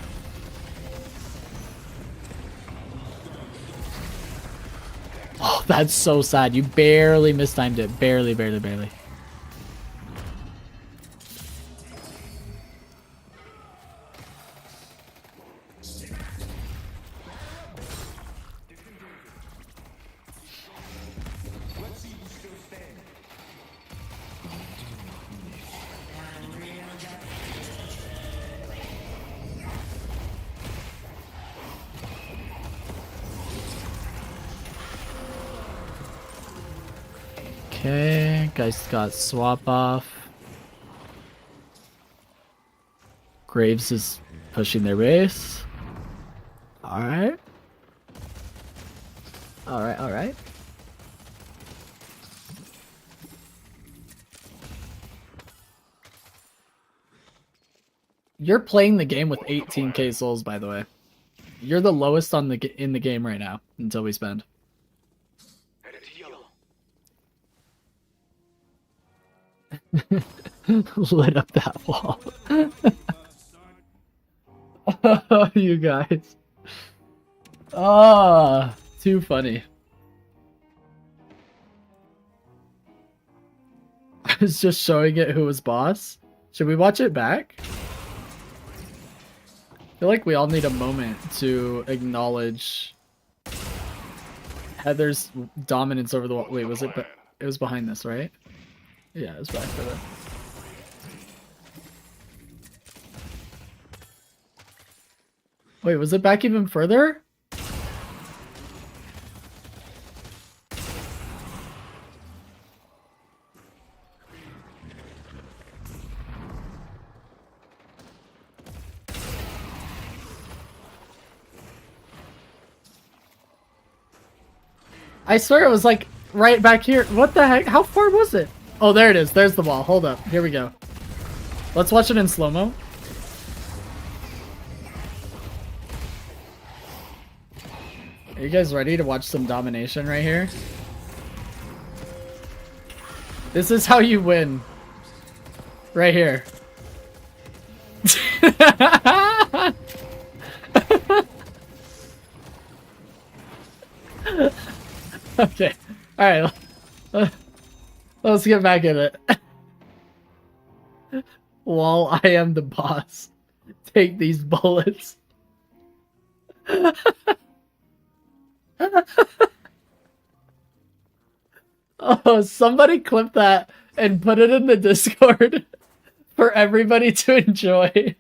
Speaker 1: Oh, that's so sad. You barely mistimed it. Barely. Okay, guys got swap off. Graves is pushing their base. Alright. Alright. You're playing the game with 18k souls, by the way. You're the lowest on in the game right now until we spend. Lit up that wall. Oh, you guys. Ah, too funny. I was just showing it who was boss. Should we watch it back? I feel like we all need a moment to acknowledge Heather's dominance over the wall. Wait, was it? It was behind this, right? Yeah, it was back further. Wait, was it back even further? I swear it was like right back here. What the heck? How far was it? Oh, there it is. There's the wall. Hold up. Here we go. Let's watch it in slow-mo. Are you guys ready to watch some domination right here? This is how you win. Right here. Okay. Alright. Let's get back in it. While I am the boss, take these bullets. Oh, somebody clip that and put it in the Discord for everybody to enjoy.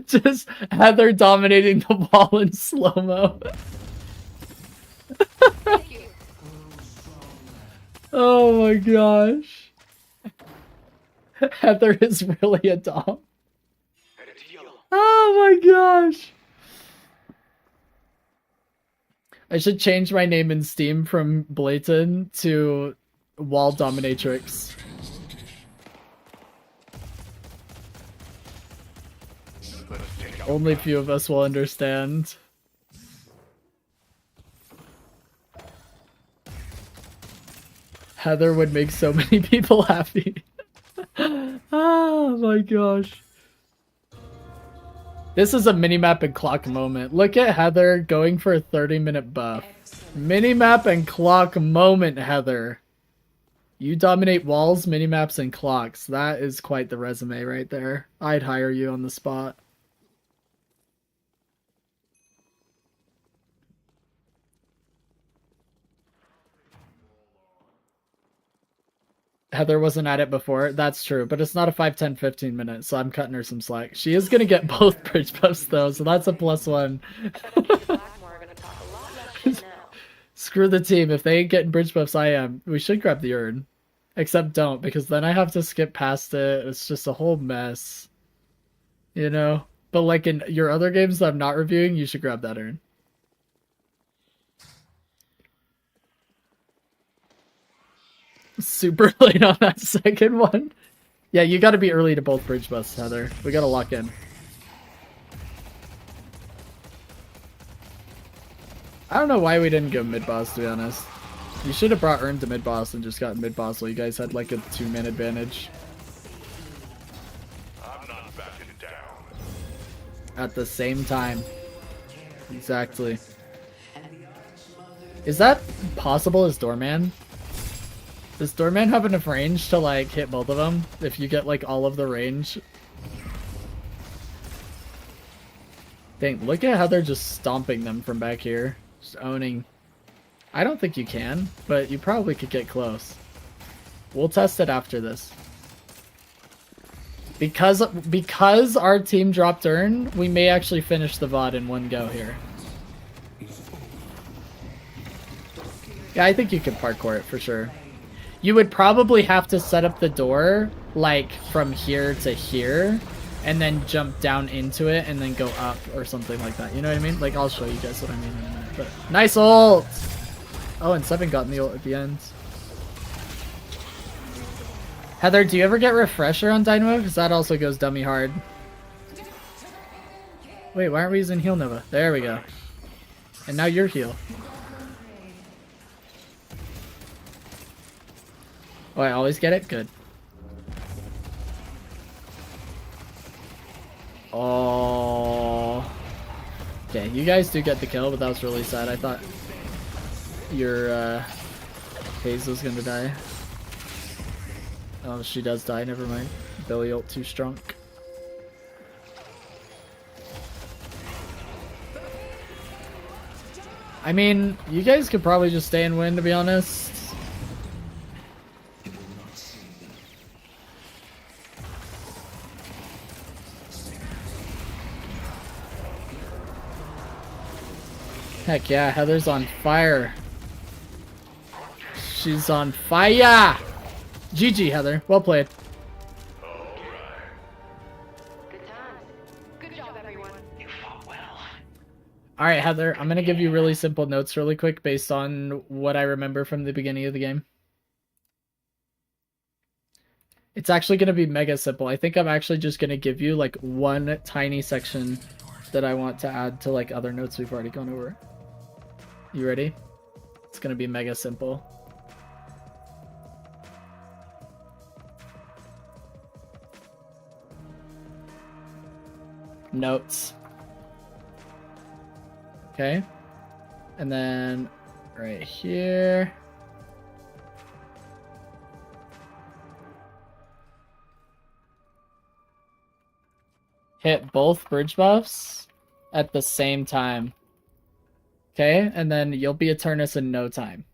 Speaker 1: Just Heather dominating the wall in slow-mo. Oh my gosh. Heather is really a dom. Oh my gosh. I should change my name in Steam from Blayton to Wall Dominatrix. Only few of us will understand. Heather would make so many people happy. Oh my gosh. This is a minimap and clock moment. Look at Heather going for a 30-minute buff. Minimap and clock moment, Heather. You dominate walls, minimaps, and clocks. That is quite the resume right there. I'd hire you on the spot. Heather wasn't at it before. That's true, but it's not a 5, 10, 15 minutes, so I'm cutting her some slack. She is going to get both bridge buffs, though, so that's a +1. Screw the team. If they ain't getting bridge buffs, I am. We should grab the urn. Except don't, because then I have to skip past it. It's just a whole mess. You know? But like in your other games that I'm not reviewing, you should grab that urn. Super late on that second one. Yeah, you gotta be early to both bridge buffs, Heather. We gotta lock in. I don't know why we didn't go mid-boss, to be honest. You should have brought Urn to mid-boss and just got mid-boss while you guys had like a 2-man advantage.
Speaker 2: I'm not backing down.
Speaker 1: At the same time. Exactly. Is that possible as Doorman? Does Doorman have enough range to like hit both of them? If you get like all of the range? Dang, look at how they're just stomping them from back here. Just owning. I don't think you can, but you probably could get close. We'll test it after this. Because our team dropped Urn, we may actually finish the VOD in one go here. Yeah, I think you could parkour it for sure. You would probably have to set up the door, like, from here to here, and then jump down into it, and then go up, or something like that. You know what I mean? Like, I'll show you guys what I mean in a minute. But nice ult! Oh, and Seven got in the ult at the end. Heather, do you ever get Refresher on Dynamo? Because that also goes dummy hard. Wait, why aren't we using Heal Nova? There we go. And now you're heal. Oh, I always get it? Good. Oh. Okay, you guys do get the kill, but that was really sad. I thought your Haze was gonna die. Oh, she does die, never mind. Billy ult too strong. I mean, you guys could probably just stay and win, to be honest. Heck yeah, Heather's on fire. She's on fire! GG, Heather. Well played.
Speaker 3: Good times. Good job, everyone.
Speaker 9: You fought well.
Speaker 1: Alright, Heather, I'm gonna give you really simple notes really quick based on what I remember from the beginning of the game. It's actually gonna be mega simple. I think I'm actually just gonna give you like one tiny section that I want to add to like other notes we've already gone over. You ready? It's gonna be mega simple. Notes. Okay. And then right here. Hit both bridge buffs at the same time. Okay, and then you'll be Eternus in no time.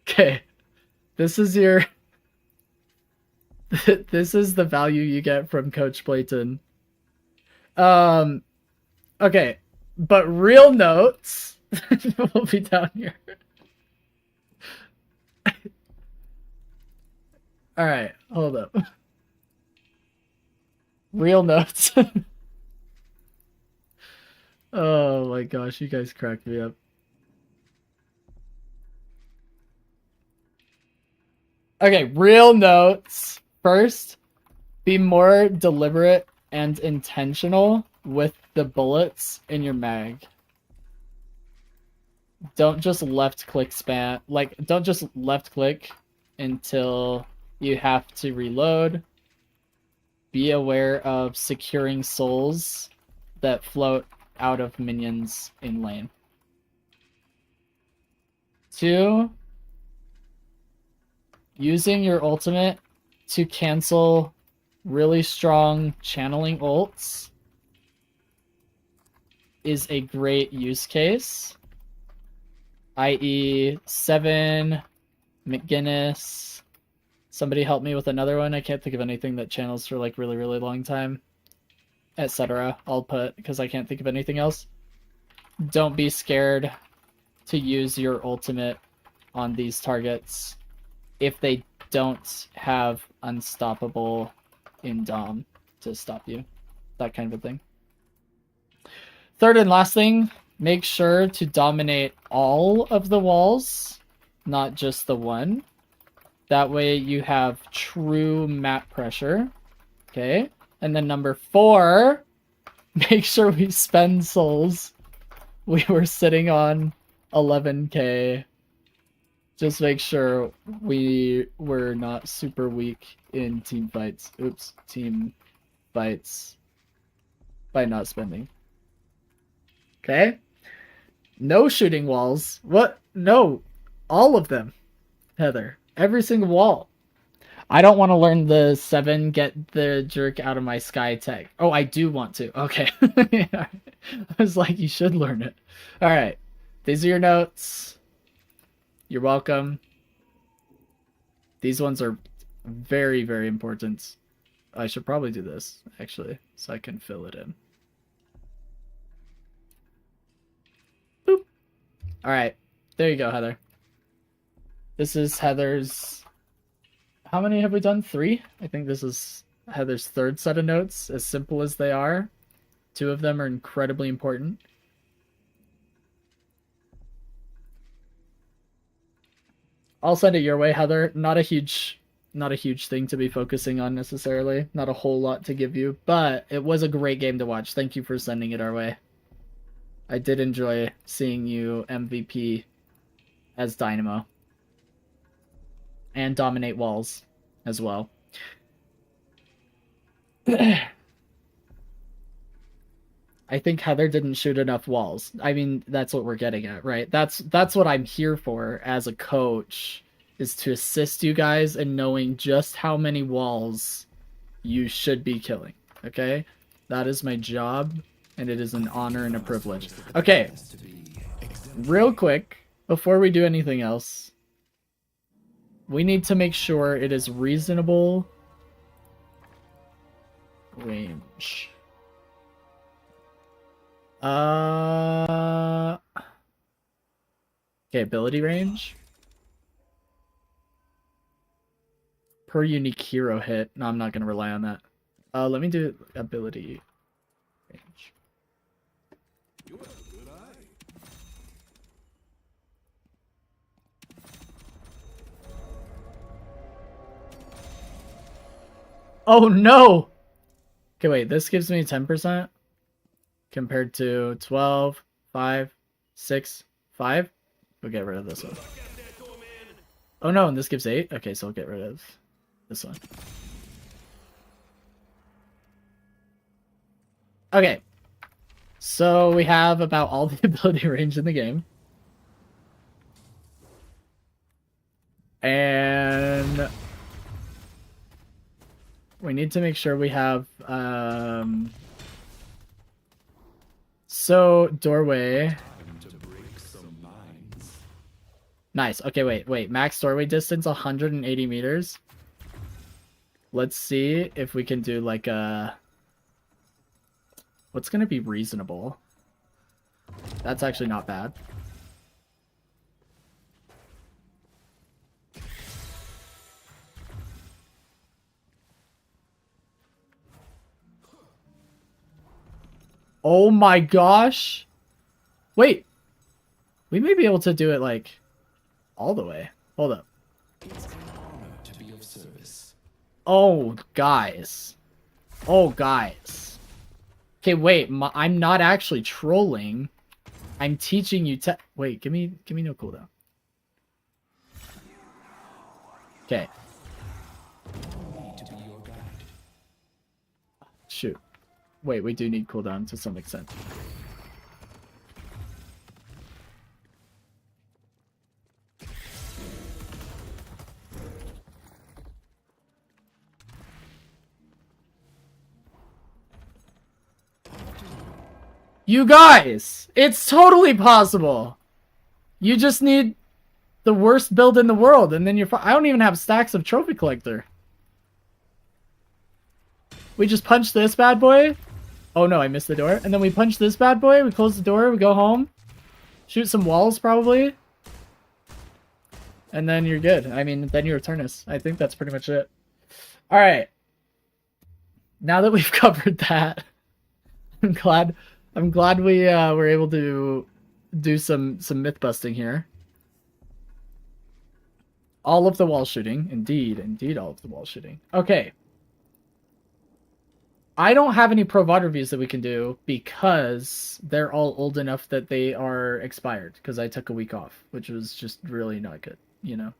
Speaker 1: Okay, this is your... this is the value you get from Coach Playton. Okay, but real notes will be down here. Alright, hold up. Real notes. Oh my gosh, you guys cracked me up. Okay, real notes. First, be more deliberate and intentional with the bullets in your mag. Don't just left click spam. Like, don't just left click until you have to reload. Be aware of securing souls that float out of minions in lane. 2, using your ultimate to cancel really strong channeling ults is a great use case. I.e. 7, McGinnis. Somebody help me with another one. I can't think of anything that channels for like really, really long time. Etc. I'll put, because I can't think of anything else. Don't be scared to use your ultimate on these targets if they don't have unstoppable in Dom to stop you. That kind of a thing. Third and last thing, make sure to dominate all of the walls, not just the one. That way you have true map pressure. Okay. And then number 4, make sure we spend souls. We were sitting on 11k. Just make sure we were not super weak in team fights. Oops, team fights by not spending. Okay? No shooting walls. What? No. All of them, Heather. Every single wall. I don't want to learn the 7 get the jerk out of my sky tech. Oh, I do want to. Okay. I was like, you should learn it. Alright. These are your notes. You're welcome. These ones are very, very important. I should probably do this, actually, so I can fill it in. Boop. Alright. There you go, Heather. This is Heather's... How many have we done? 3? I think this is Heather's 3rd set of notes. As simple as they are, 2 of them are incredibly important. I'll send it your way, Heather. Not a huge thing to be focusing on necessarily. Not a whole lot to give you, but it was a great game to watch. Thank you for sending it our way. I did enjoy seeing you MVP as Dynamo. And dominate walls as well. I think Heather didn't shoot enough walls. I mean, that's what we're getting at, right? That's what I'm here for as a coach, is to assist you guys in knowing just how many walls you should be killing, okay? That is my job, and it is an honor and a privilege. Okay, real quick, before we do anything else, we need to make sure it is reasonable range. Okay, ability range. Per unique hero hit. No, I'm not going to rely on that. Let me do ability range. Oh no! Okay, wait, this gives me 10%? Compared to 12, 5, 6, 5. We'll get rid of this one. Oh no, and this gives 8? Okay, so we'll get rid of this one. Okay. So we have about all the ability range in the game. And we need to make sure we have so doorway. Nice. Okay, wait. Max doorway distance 180 meters. Let's see if we can do like a... What's gonna be reasonable? That's actually not bad. Oh my gosh! Wait! We may be able to do it like all the way. Hold up.
Speaker 2: It's an honor to be of service.
Speaker 1: Oh, guys. Oh, guys. Okay, wait. I'm not actually trolling. I'm teaching you to... Wait, give me no cooldown. Okay. Shoot. Wait, we do need cooldown to some extent. You guys! It's totally possible! You just need the worst build in the world, and then you're I don't even have stacks of Trophy Collector. We just punch this bad boy. Oh no, I missed the door. And then we punch this bad boy, we close the door, we go home. Shoot some walls, probably. And then you're good. I mean, then you're Eternus. I think that's pretty much it. Alright. Now that we've covered that, I'm glad we were able to do some myth busting here. All of the wall shooting. Indeed all of the wall shooting. Okay. I don't have any Pro VOD reviews that we can do because they're all old enough that they are expired because I took a week off, which was just really not good, you know.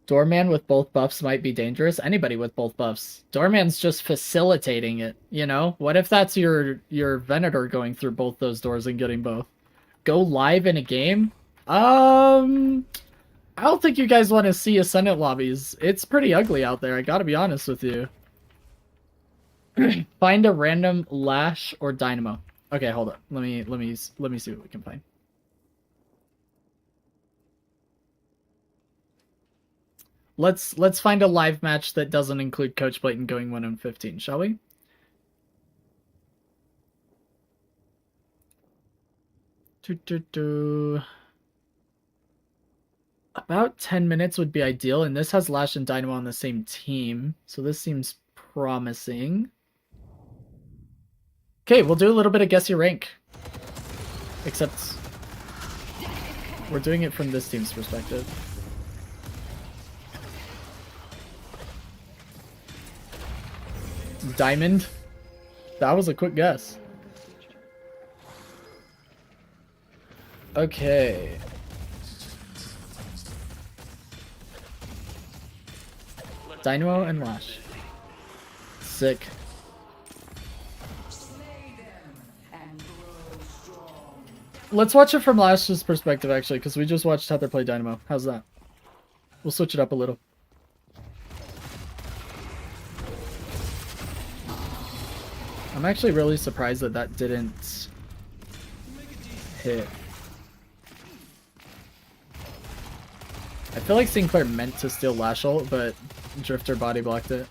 Speaker 1: Doorman with both buffs might be dangerous. Anybody with both buffs. Doorman's just facilitating it, you know? What if that's your Venator going through both those doors and getting both? Go live in a game? I don't think you guys want to see Ascendant lobbies. It's pretty ugly out there, I gotta be honest with you. Find a random Lash or Dynamo. Okay, hold up. Let me see what we can find. Let's find a live match that doesn't include Coach Blayton going 1-15, shall we? About 10 minutes would be ideal, and this has Lash and Dynamo on the same team, so this seems promising. Okay, we'll do a little bit of guess your rank. Except we're doing it from this team's perspective. Diamond? That was a quick guess. Okay. Dynamo and Lash. Sick. Let's watch it from Lash's perspective, actually, because we just watched Heather play Dynamo. How's that? We'll switch it up a little. I'm actually really surprised that that didn't hit. I feel like Sinclair meant to steal Lash ult, but Drifter body blocked it.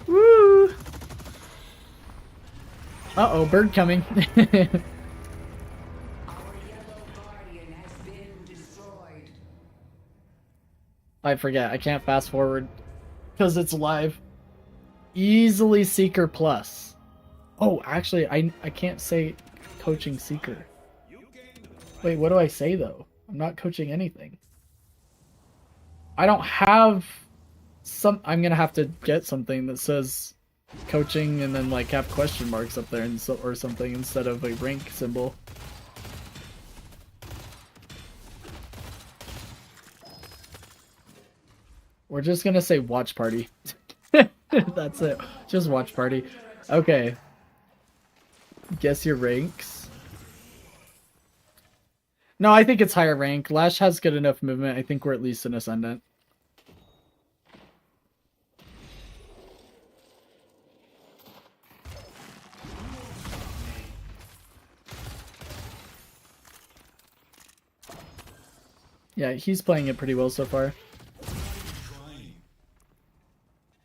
Speaker 1: Woo! Uh-oh, bird coming. I forget, I can't fast forward because it's live. Easily Seeker Plus. Oh, actually, I can't say coaching Seeker. Wait, what do I say though? I'm not coaching anything. I don't have some. I'm gonna have to get something that says coaching and then like have question marks up there and so, or something instead of a rank symbol. We're just gonna say watch party. That's it. Just watch party. Okay. Guess your ranks. No, I think it's higher rank. Lash has good enough movement. I think we're at least an ascendant. Yeah, he's playing it pretty well so far.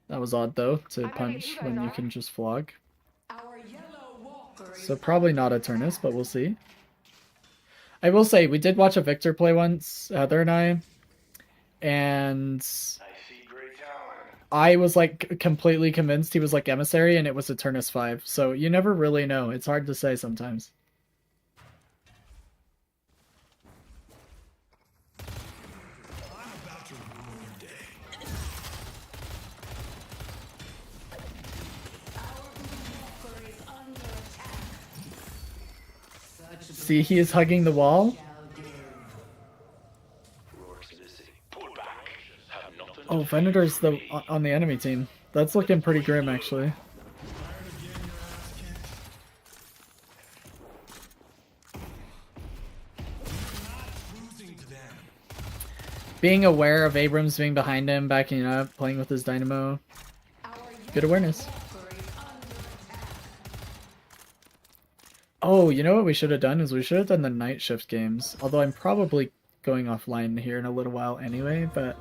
Speaker 1: That was odd though, to punch when you can just flog. So probably not Eternus, but we'll see. I will say, we did watch a Victor play once, Heather and I, and I was like completely convinced he was like Emissary and it was Eternus 5, so you never really know. It's hard to say sometimes. See, he is hugging the wall. Oh, Venator's on the enemy team. That's looking pretty grim, actually. Being aware of Abrams being behind him, backing up, playing with his Dynamo. Good awareness. Oh, you know what we should have done is we should have done the night shift games. Although I'm probably going offline here in a little while anyway, but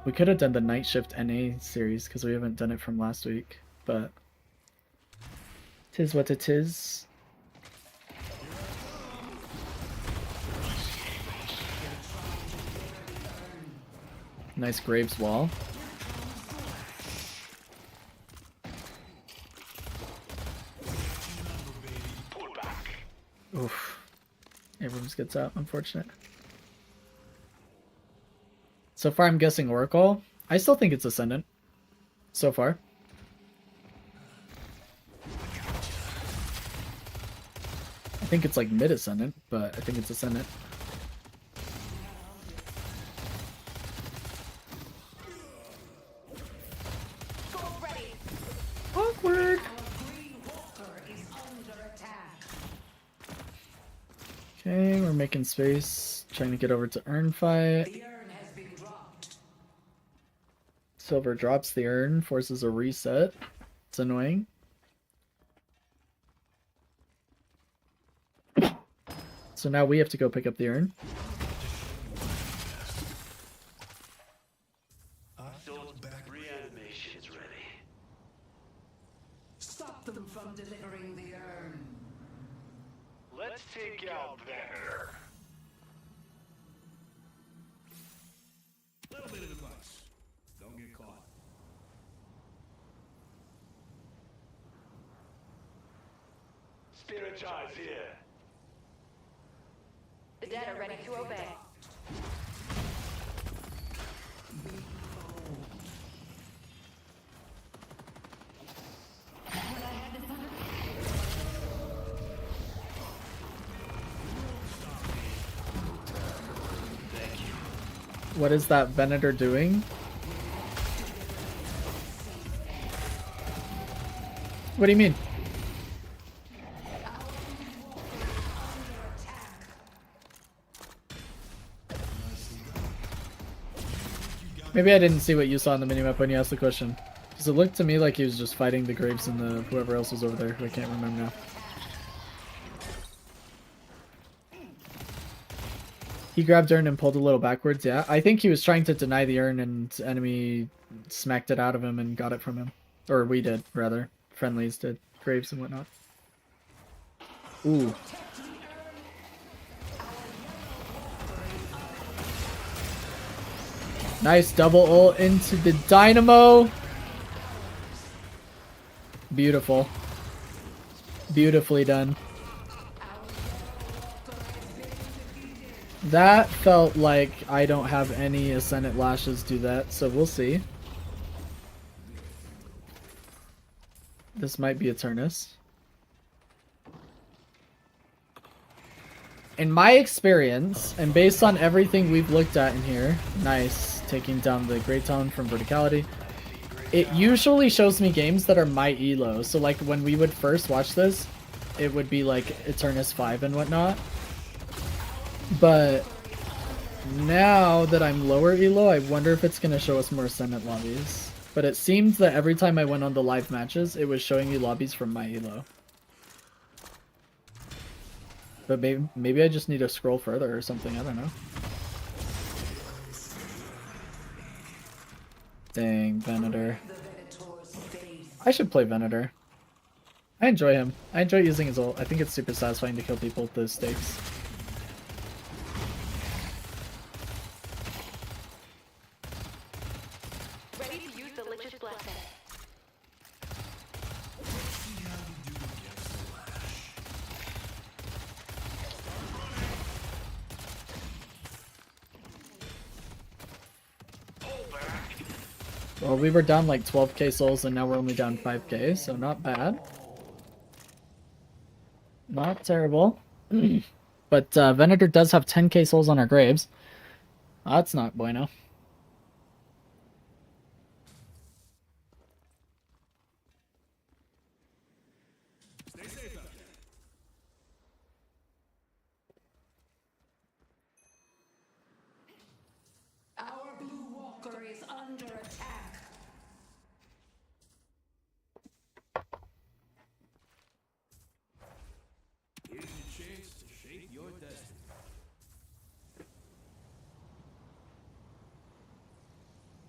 Speaker 1: we could have done the night shift NA series because we haven't done it from last week. But tis what it is. Nice Graves wall. Oof. Abrams gets out, unfortunate. So far I'm guessing Oracle. I still think it's Ascendant. So far. I think it's like mid-Ascendant, but I think it's Ascendant. Awkward! Okay, we're making space, trying to get over to urn fight. Silver drops the urn, forces a reset. It's annoying. So now we have to go pick up the urn.
Speaker 9: Spirit charge here.
Speaker 3: The dead are ready to obey.
Speaker 1: What is that Venator doing? What do you mean? Maybe I didn't see what you saw on the minimap when you asked the question. Because it looked to me like he was just fighting the Graves and the whoever else was over there, who I can't remember now. He grabbed Urn and pulled a little backwards, yeah. I think he was trying to deny the Urn and enemy smacked it out of him and got it from him. Or we did, rather. Friendlies did. Graves and whatnot. Ooh. Nice double ult into the Dynamo. Beautiful. Beautifully done. That felt like I don't have any Ascendant Lashes do that, so we'll see. This might be Eternus. In my experience, and based on everything we've looked at in here, nice, taking down the Great Tone from Verticality, it usually shows me games that are my elo. So like when we would first watch this, it would be like Eternus 5 and whatnot. But now that I'm lower elo, I wonder if it's going to show us more Ascendant lobbies. But it seemed that every time I went on the live matches, it was showing me lobbies from my elo. But maybe I just need to scroll further or something, I don't know. Dang, Venator. I should play Venator. I enjoy him. I enjoy using his ult. I think it's super satisfying to kill people with those stakes.
Speaker 3: Ready to use the Lich's blessing.
Speaker 1: Well, we were down like 12k souls and now we're only down 5k, so not bad. Not terrible. But Venator does have 10k souls on our Graves. That's not bueno.
Speaker 3: Our blue walker is under attack.
Speaker 2: Here's your chance to shape your destiny.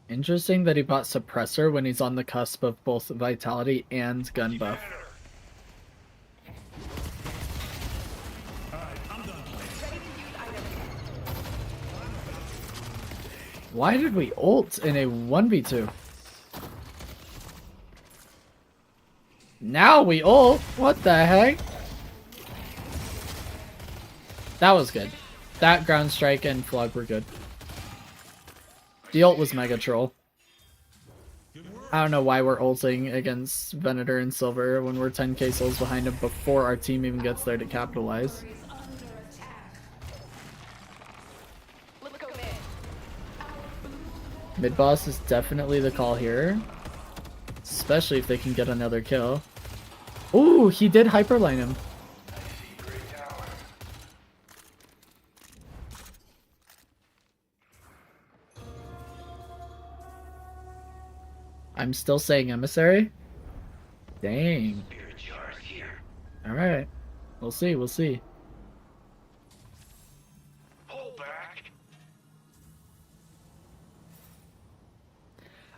Speaker 1: Interesting that he bought Suppressor when he's on the cusp of both Vitality and Gun buff. Why did we ult in a 1v2? Now we ult? What the heck? That was good. That ground strike and flog were good. The ult was Mega Troll. I don't know why we're ulting against Venator and Silver when we're 10k souls behind him before our team even gets there to capitalize.
Speaker 3: Let's go mid.
Speaker 1: Mid boss is definitely the call here. Especially if they can get another kill. Ooh, he did hyperline him. I'm still saying Emissary? Dang. Alright. We'll see, we'll see.
Speaker 9: Hold back.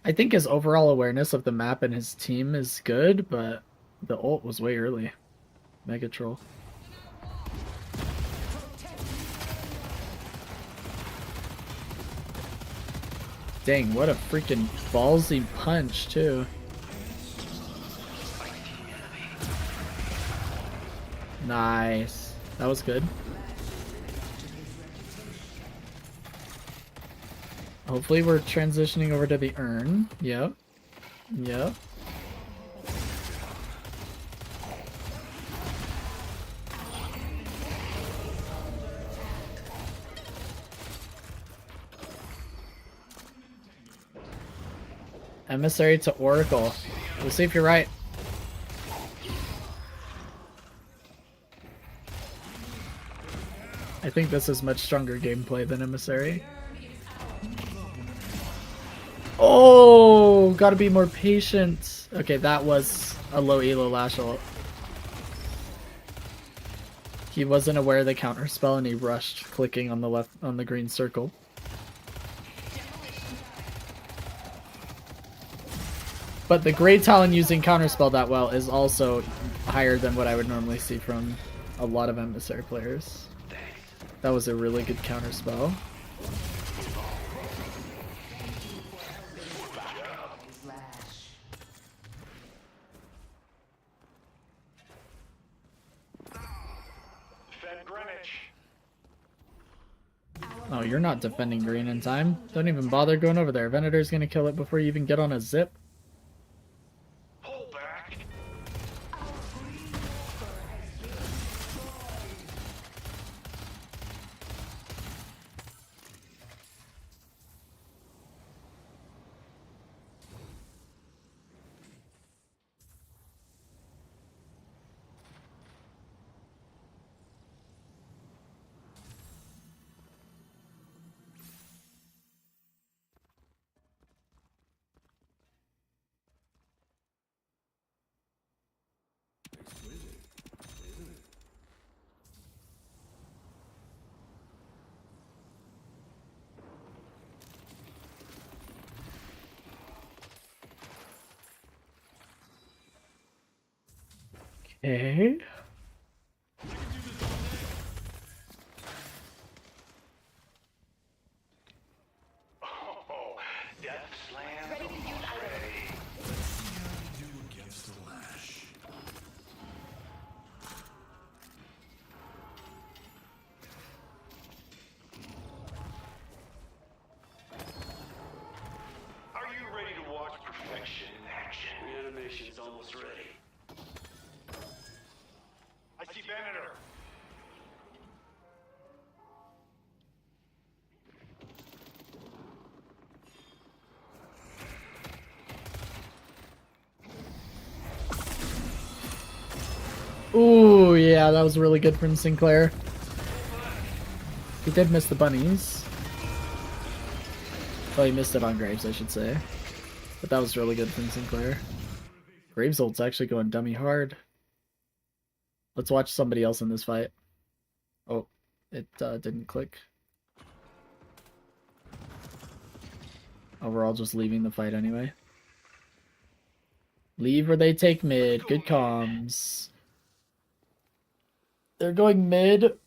Speaker 1: I think his overall awareness of the map and his team is good, but the ult was way early. Mega Troll. Dang, what a freaking ballsy punch, too. Nice. That was good. Hopefully we're transitioning over to the urn. Yep. Yep. Emissary to Oracle. We'll see if you're right. I think this is much stronger gameplay than Emissary. Oh, gotta be more patient. Okay, that was a low elo lash ult. He wasn't aware of the counter spell and he rushed, clicking on the left on the green circle. But the Grey Talon using counterspell that well is also higher than what I would normally see from a lot of Emissary players. That was a really good counterspell. Oh, you're not defending green in time. Don't even bother going over there. Venator's gonna kill it before you even get on a zip. Okay.
Speaker 9: Oh, Death Slam. Ready to use ready.
Speaker 2: Let's see how you do against the lash.
Speaker 9: Are you ready to watch perfection in action? The animation's almost ready. I see Venator.
Speaker 1: Ooh, yeah, that was really good from Sinclair. He did miss the bunnies. Well, he missed it on Graves, I should say. But that was really good from Sinclair. Graves ult's actually going dummy hard. Let's watch somebody else in this fight. Oh, it didn't click. Oh, we're all just leaving the fight anyway. Leave or they take mid. Good comms. They're going mid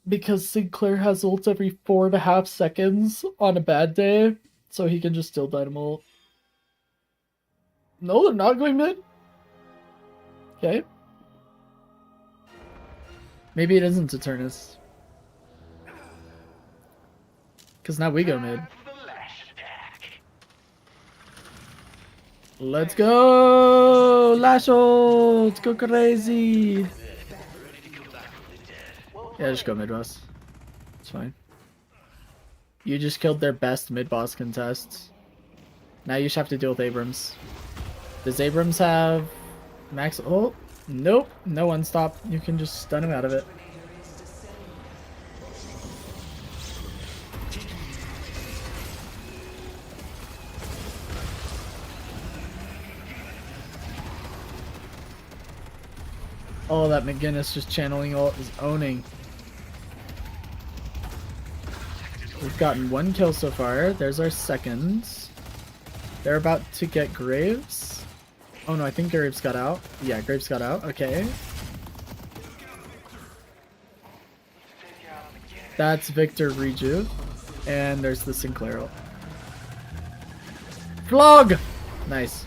Speaker 1: because Sinclair has ult every 4.5 seconds on a bad day, so he can just steal Dynamo ult. No, they're not going mid. Okay. Maybe it isn't Eternus. Because now we go mid. Let's go! Lash ult! Go crazy! Yeah, just go mid boss. It's fine. You just killed their best mid boss contest. Now you just have to deal with Abrams. Does Abrams have max ult? Nope. No one stop. You can just stun him out of it. Oh, that McGinnis just channeling ult is owning. We've gotten 1 kill so far. There's our second. They're about to get Graves. Oh no, I think Graves got out. Yeah, Graves got out. Okay. That's Victor Reju. And there's the Sinclair ult. Flog! Nice.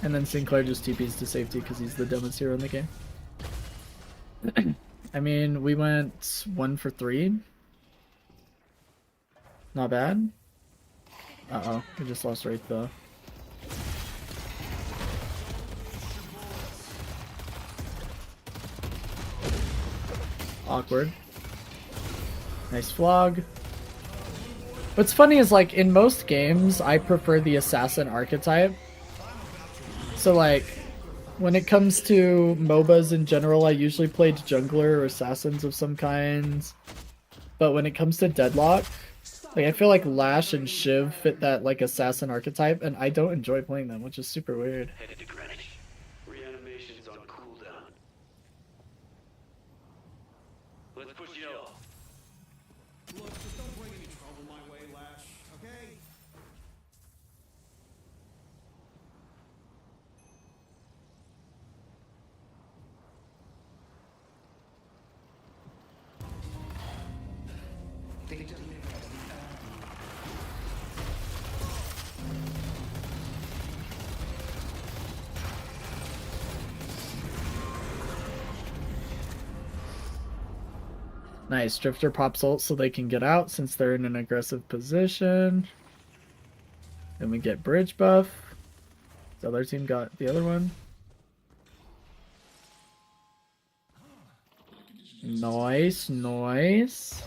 Speaker 1: And then Sinclair just TPs to safety because he's the dumbest hero in the game. I mean, we went 1 for 3. Not bad. Uh-oh, we just lost Wraith though. Awkward. Nice flog. What's funny is, like, in most games, I prefer the assassin archetype. So, like, when it comes to MOBAs in general, I usually played jungler or assassins of some kinds. But when it comes to Deadlock, like, I feel like Lash and Shiv fit that, like, assassin archetype, and I don't enjoy playing them, which is super weird.
Speaker 9: Headed to Greenwich. Reanimation's on cooldown. Let's push it off.
Speaker 2: Look, just don't bring any trouble my way, Lash, okay?
Speaker 1: Nice, Drifter pops ult so they can get out since they're in an aggressive position. Then we get bridge buff. The other team got the other one. Nice, nice.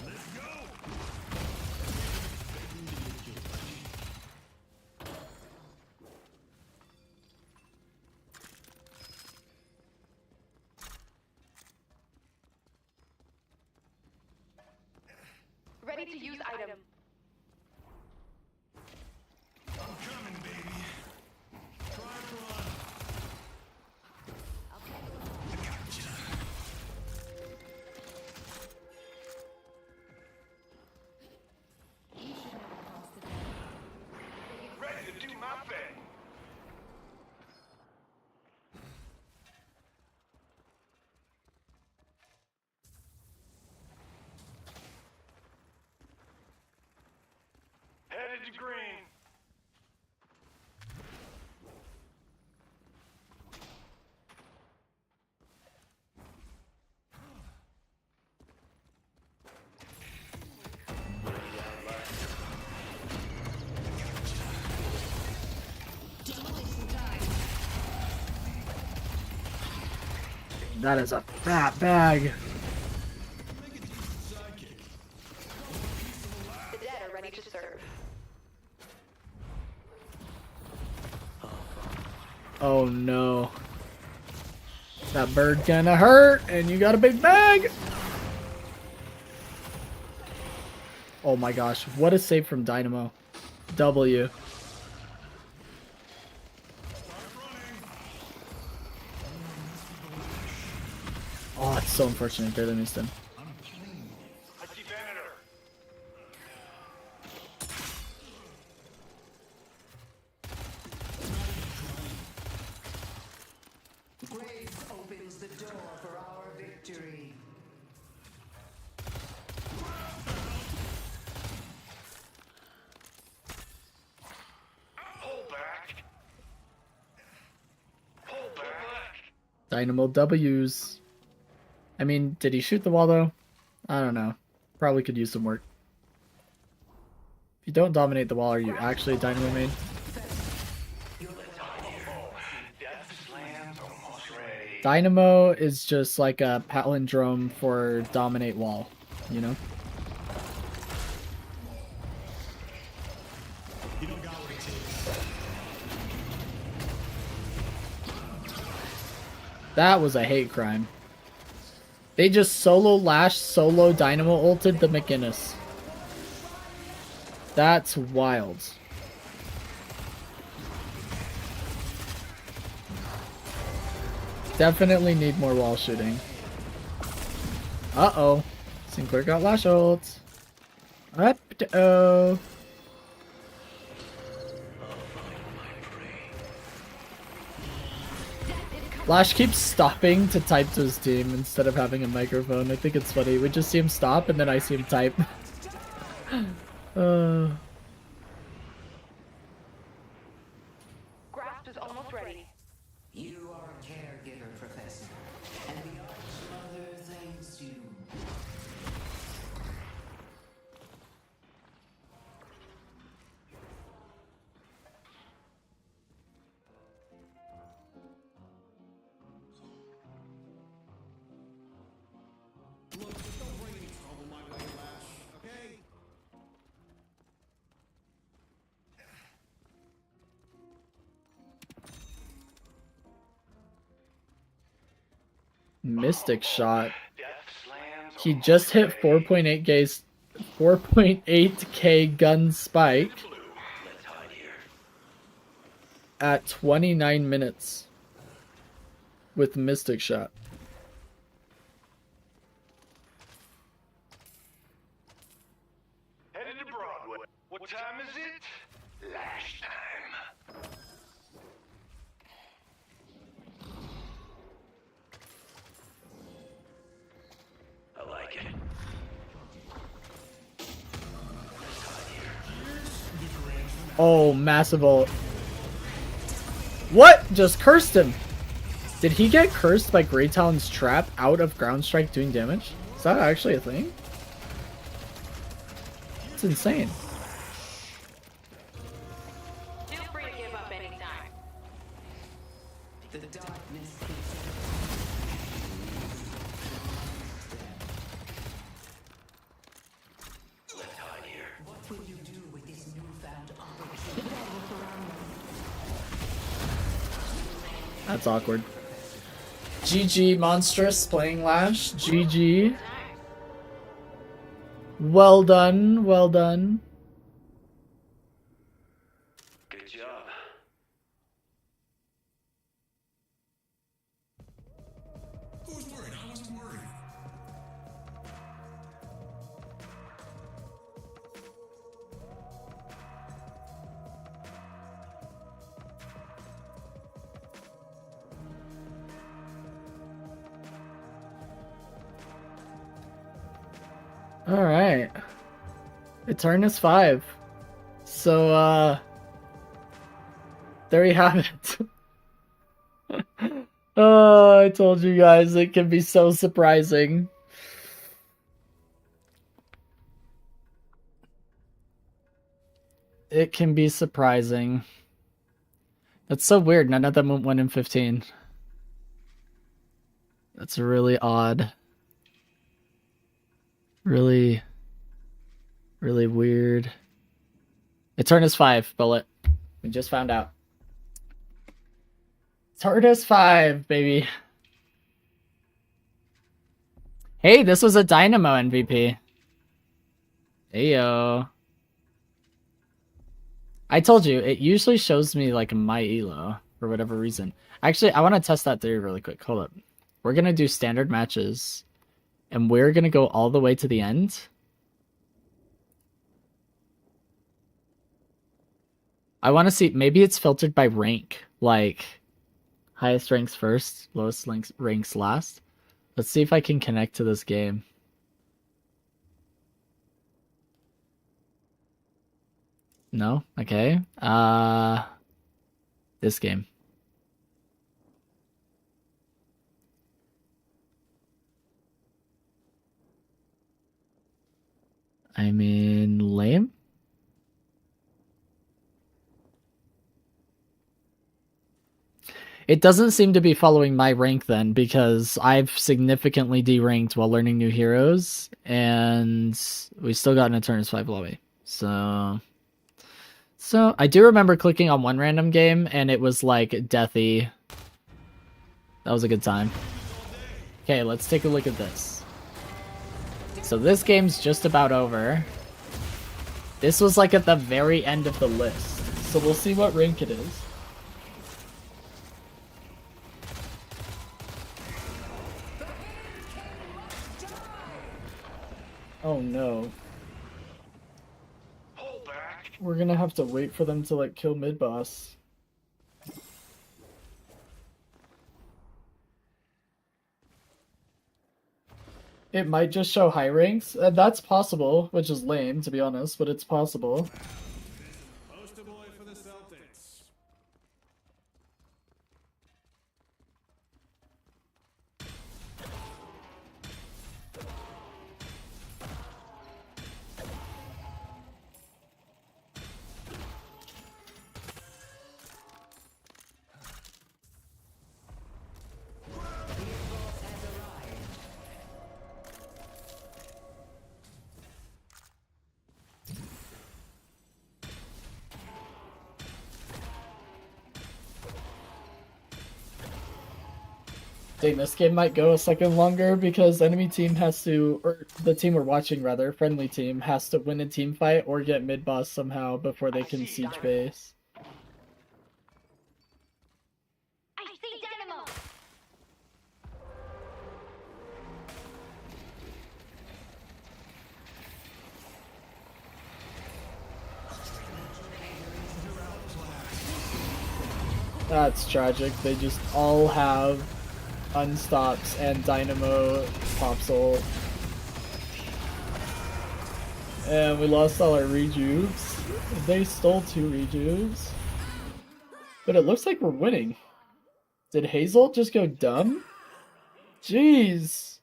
Speaker 8: Ready to use item.
Speaker 2: I'm coming, baby. Try and run. I gotcha.
Speaker 9: Ready to do my thing. Headed to green.
Speaker 1: That is a fat bag.
Speaker 8: The dead are ready to serve.
Speaker 1: Oh no. That bird kinda hurt, and you got a big bag! Oh my gosh, what a save from Dynamo. W. Oh, it's so unfortunate. Barely missed him.
Speaker 9: I see Venator.
Speaker 3: Grace opens the door for our victory.
Speaker 9: Hold back. Hold back.
Speaker 1: Dynamo W's. I mean, did he shoot the wall though? I don't know. Probably could use some work. If you don't dominate the wall, are you actually a Dynamo main?
Speaker 9: Death Slam's almost ready.
Speaker 1: Dynamo is just like a palindrome for dominate wall, you know?
Speaker 2: You don't got what it takes.
Speaker 1: That was a hate crime. They just solo Lash, solo Dynamo ulted the McInnes. That's wild. Definitely need more wall shooting. Uh-oh. Sinclair got Lash ult. Uh-oh. Lash keeps stopping to type to his team instead of having a microphone. I think it's funny. We just see him stop and then I see him type.
Speaker 8: Grasp is almost ready.
Speaker 3: You are a caregiver, Professor. And the Archmother
Speaker 1: Mystic shot.
Speaker 9: Death slams
Speaker 1: He just hit 4.8k gun spike
Speaker 9: blue. Let's hide here.
Speaker 1: at 29 minutes with Mystic shot.
Speaker 9: Headed to Broadway. What time is it? Lash time. I like it.
Speaker 1: Oh, massive ult. What? Just cursed him. Did he get cursed by Grey Talon's trap out of ground strike doing damage? Is that actually a thing? It's insane.
Speaker 8: Feel free to give up anytime.
Speaker 3: The darkness
Speaker 9: Let's hide here.
Speaker 3: What will you do with this newfound opportunity?
Speaker 1: That's awkward. GG Monstrous playing Lash. GG. Well done, well done.
Speaker 9: Good job.
Speaker 2: Who's worried? I wasn't worried.
Speaker 1: Alright. Eternus 5. So, there you have it. Oh, I told you guys it can be so surprising. It can be surprising. That's so weird. None of them went 1 in 15. That's really odd. Really weird. Eternus 5, Bullet. We just found out. Eternus 5, baby. Hey, this was a Dynamo MVP. Heyo. I told you, it usually shows me like my elo for whatever reason. Actually, I want to test that theory really quick. Hold up. We're going to do standard matches. And we're going to go all the way to the end. I want to see, maybe it's filtered by rank. Like, highest ranks first, lowest ranks last. Let's see if I can connect to this game. No? Okay. This game. I mean, lame? It doesn't seem to be following my rank then, because I've significantly deranked while learning new heroes, and we still got an Eternus 5 lobby. So I do remember clicking on one random game, and it was like deathy. That was a good time. Okay, let's take a look at this. So this game's just about over. This was like at the very end of the list. So we'll see what rank it is. Oh no.
Speaker 9: Hold back.
Speaker 1: We're gonna have to wait for them to like kill mid-boss. It might just show high ranks. That's possible, which is lame to be honest, but it's possible.
Speaker 2: Poster boy for the Celtics.
Speaker 1: Dang, this game might go a second longer because enemy team has to, or the team we're watching rather, friendly team, has to win a team fight or get mid-boss somehow before they can siege base.
Speaker 8: I see Dynamo.
Speaker 1: That's tragic. They just all have unstops and dynamo pops ult. And we lost all our rejuves. They stole 2 rejuves. But it looks like we're winning. Did Hazel just go dumb? Jeez.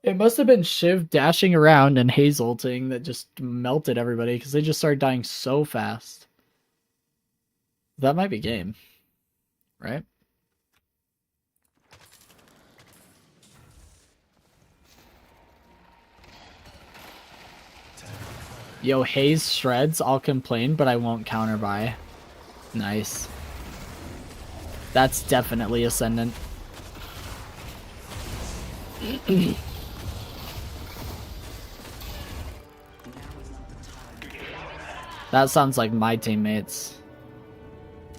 Speaker 1: It must have been Shiv dashing around and Hazelting that just melted everybody because they just started dying so fast. That might be game. Right? Yo, Haze shreds, I'll complain, but I won't counter buy. Nice. That's definitely Ascendant. That sounds like my teammates.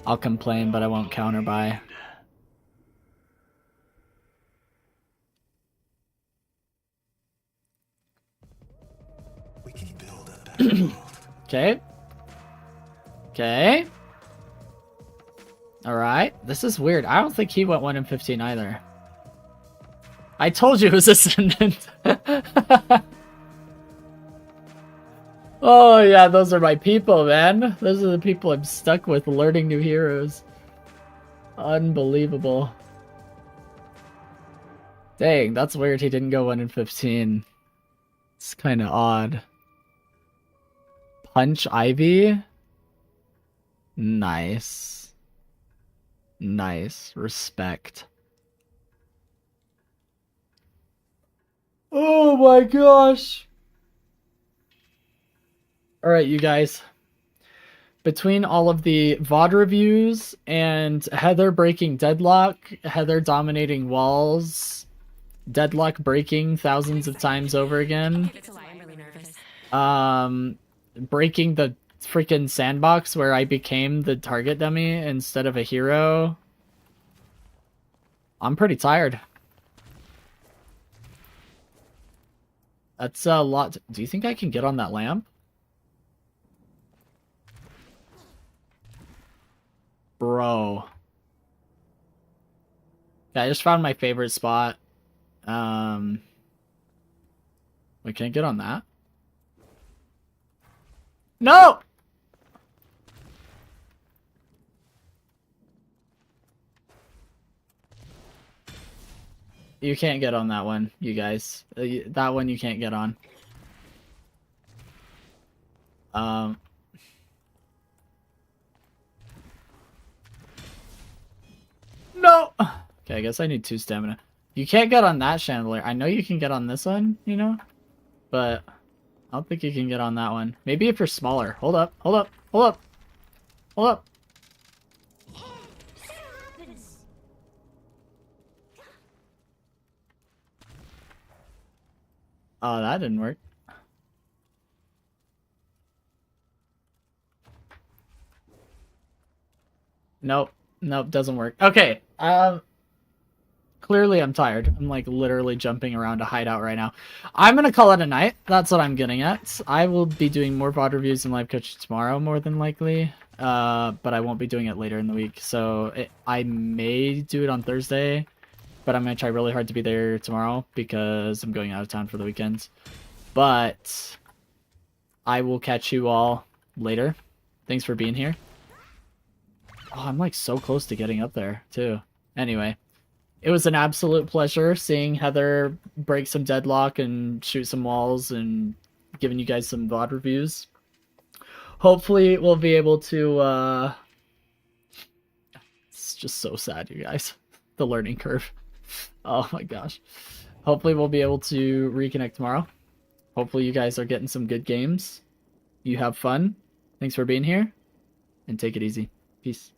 Speaker 1: I'll complain, but I won't counter buy.
Speaker 2: We can build a better world.
Speaker 1: Okay. Okay. Alright. This is weird. I don't think he went 1 in 15 either. I told you it was Ascendant. Oh yeah, those are my people, man. Those are the people I'm stuck with, learning new heroes. Unbelievable. Dang, that's weird he didn't go 1 in 15. It's kind of odd. Punch Ivy? Nice. Nice. Respect. Oh my gosh! Alright, you guys. Between all of the VOD reviews and Heather breaking Deadlock, Heather dominating walls, Deadlock breaking thousands of times over again,
Speaker 8: I'm really nervous.
Speaker 1: breaking the freaking sandbox where I became the target dummy instead of a hero, I'm pretty tired. That's a lot. Do you think I can get on that lamp? Bro. Yeah, I just found my favorite spot. We can't get on that. No! You can't get on that one, you guys. That one you can't get on. No! Okay, I guess I need 2 stamina. You can't get on that chandelier. I know you can get on this one, you know? But I don't think you can get on that one. Maybe if you're smaller. Hold up, hold up, hold up. Hold up. Oh, that didn't work. Nope. Nope, doesn't work. Okay. Clearly I'm tired. I'm like literally jumping around a hideout right now. I'm gonna call it a night. That's what I'm getting at. I will be doing more VOD reviews and live coaching tomorrow, more than likely. But I won't be doing it later in the week. So I may do it on Thursday, but I'm gonna try really hard to be there tomorrow because I'm going out of town for the weekend. But I will catch you all later. Thanks for being here. Oh, I'm like so close to getting up there too. Anyway, it was an absolute pleasure seeing Heather break some Deadlock and shoot some walls and giving you guys some VOD reviews. Hopefully we'll be able to, it's just so sad, you guys. The learning curve. Oh my gosh. Hopefully we'll be able to reconnect tomorrow. Hopefully you guys are getting some good games. You have fun. Thanks for being here. And take it easy. Peace.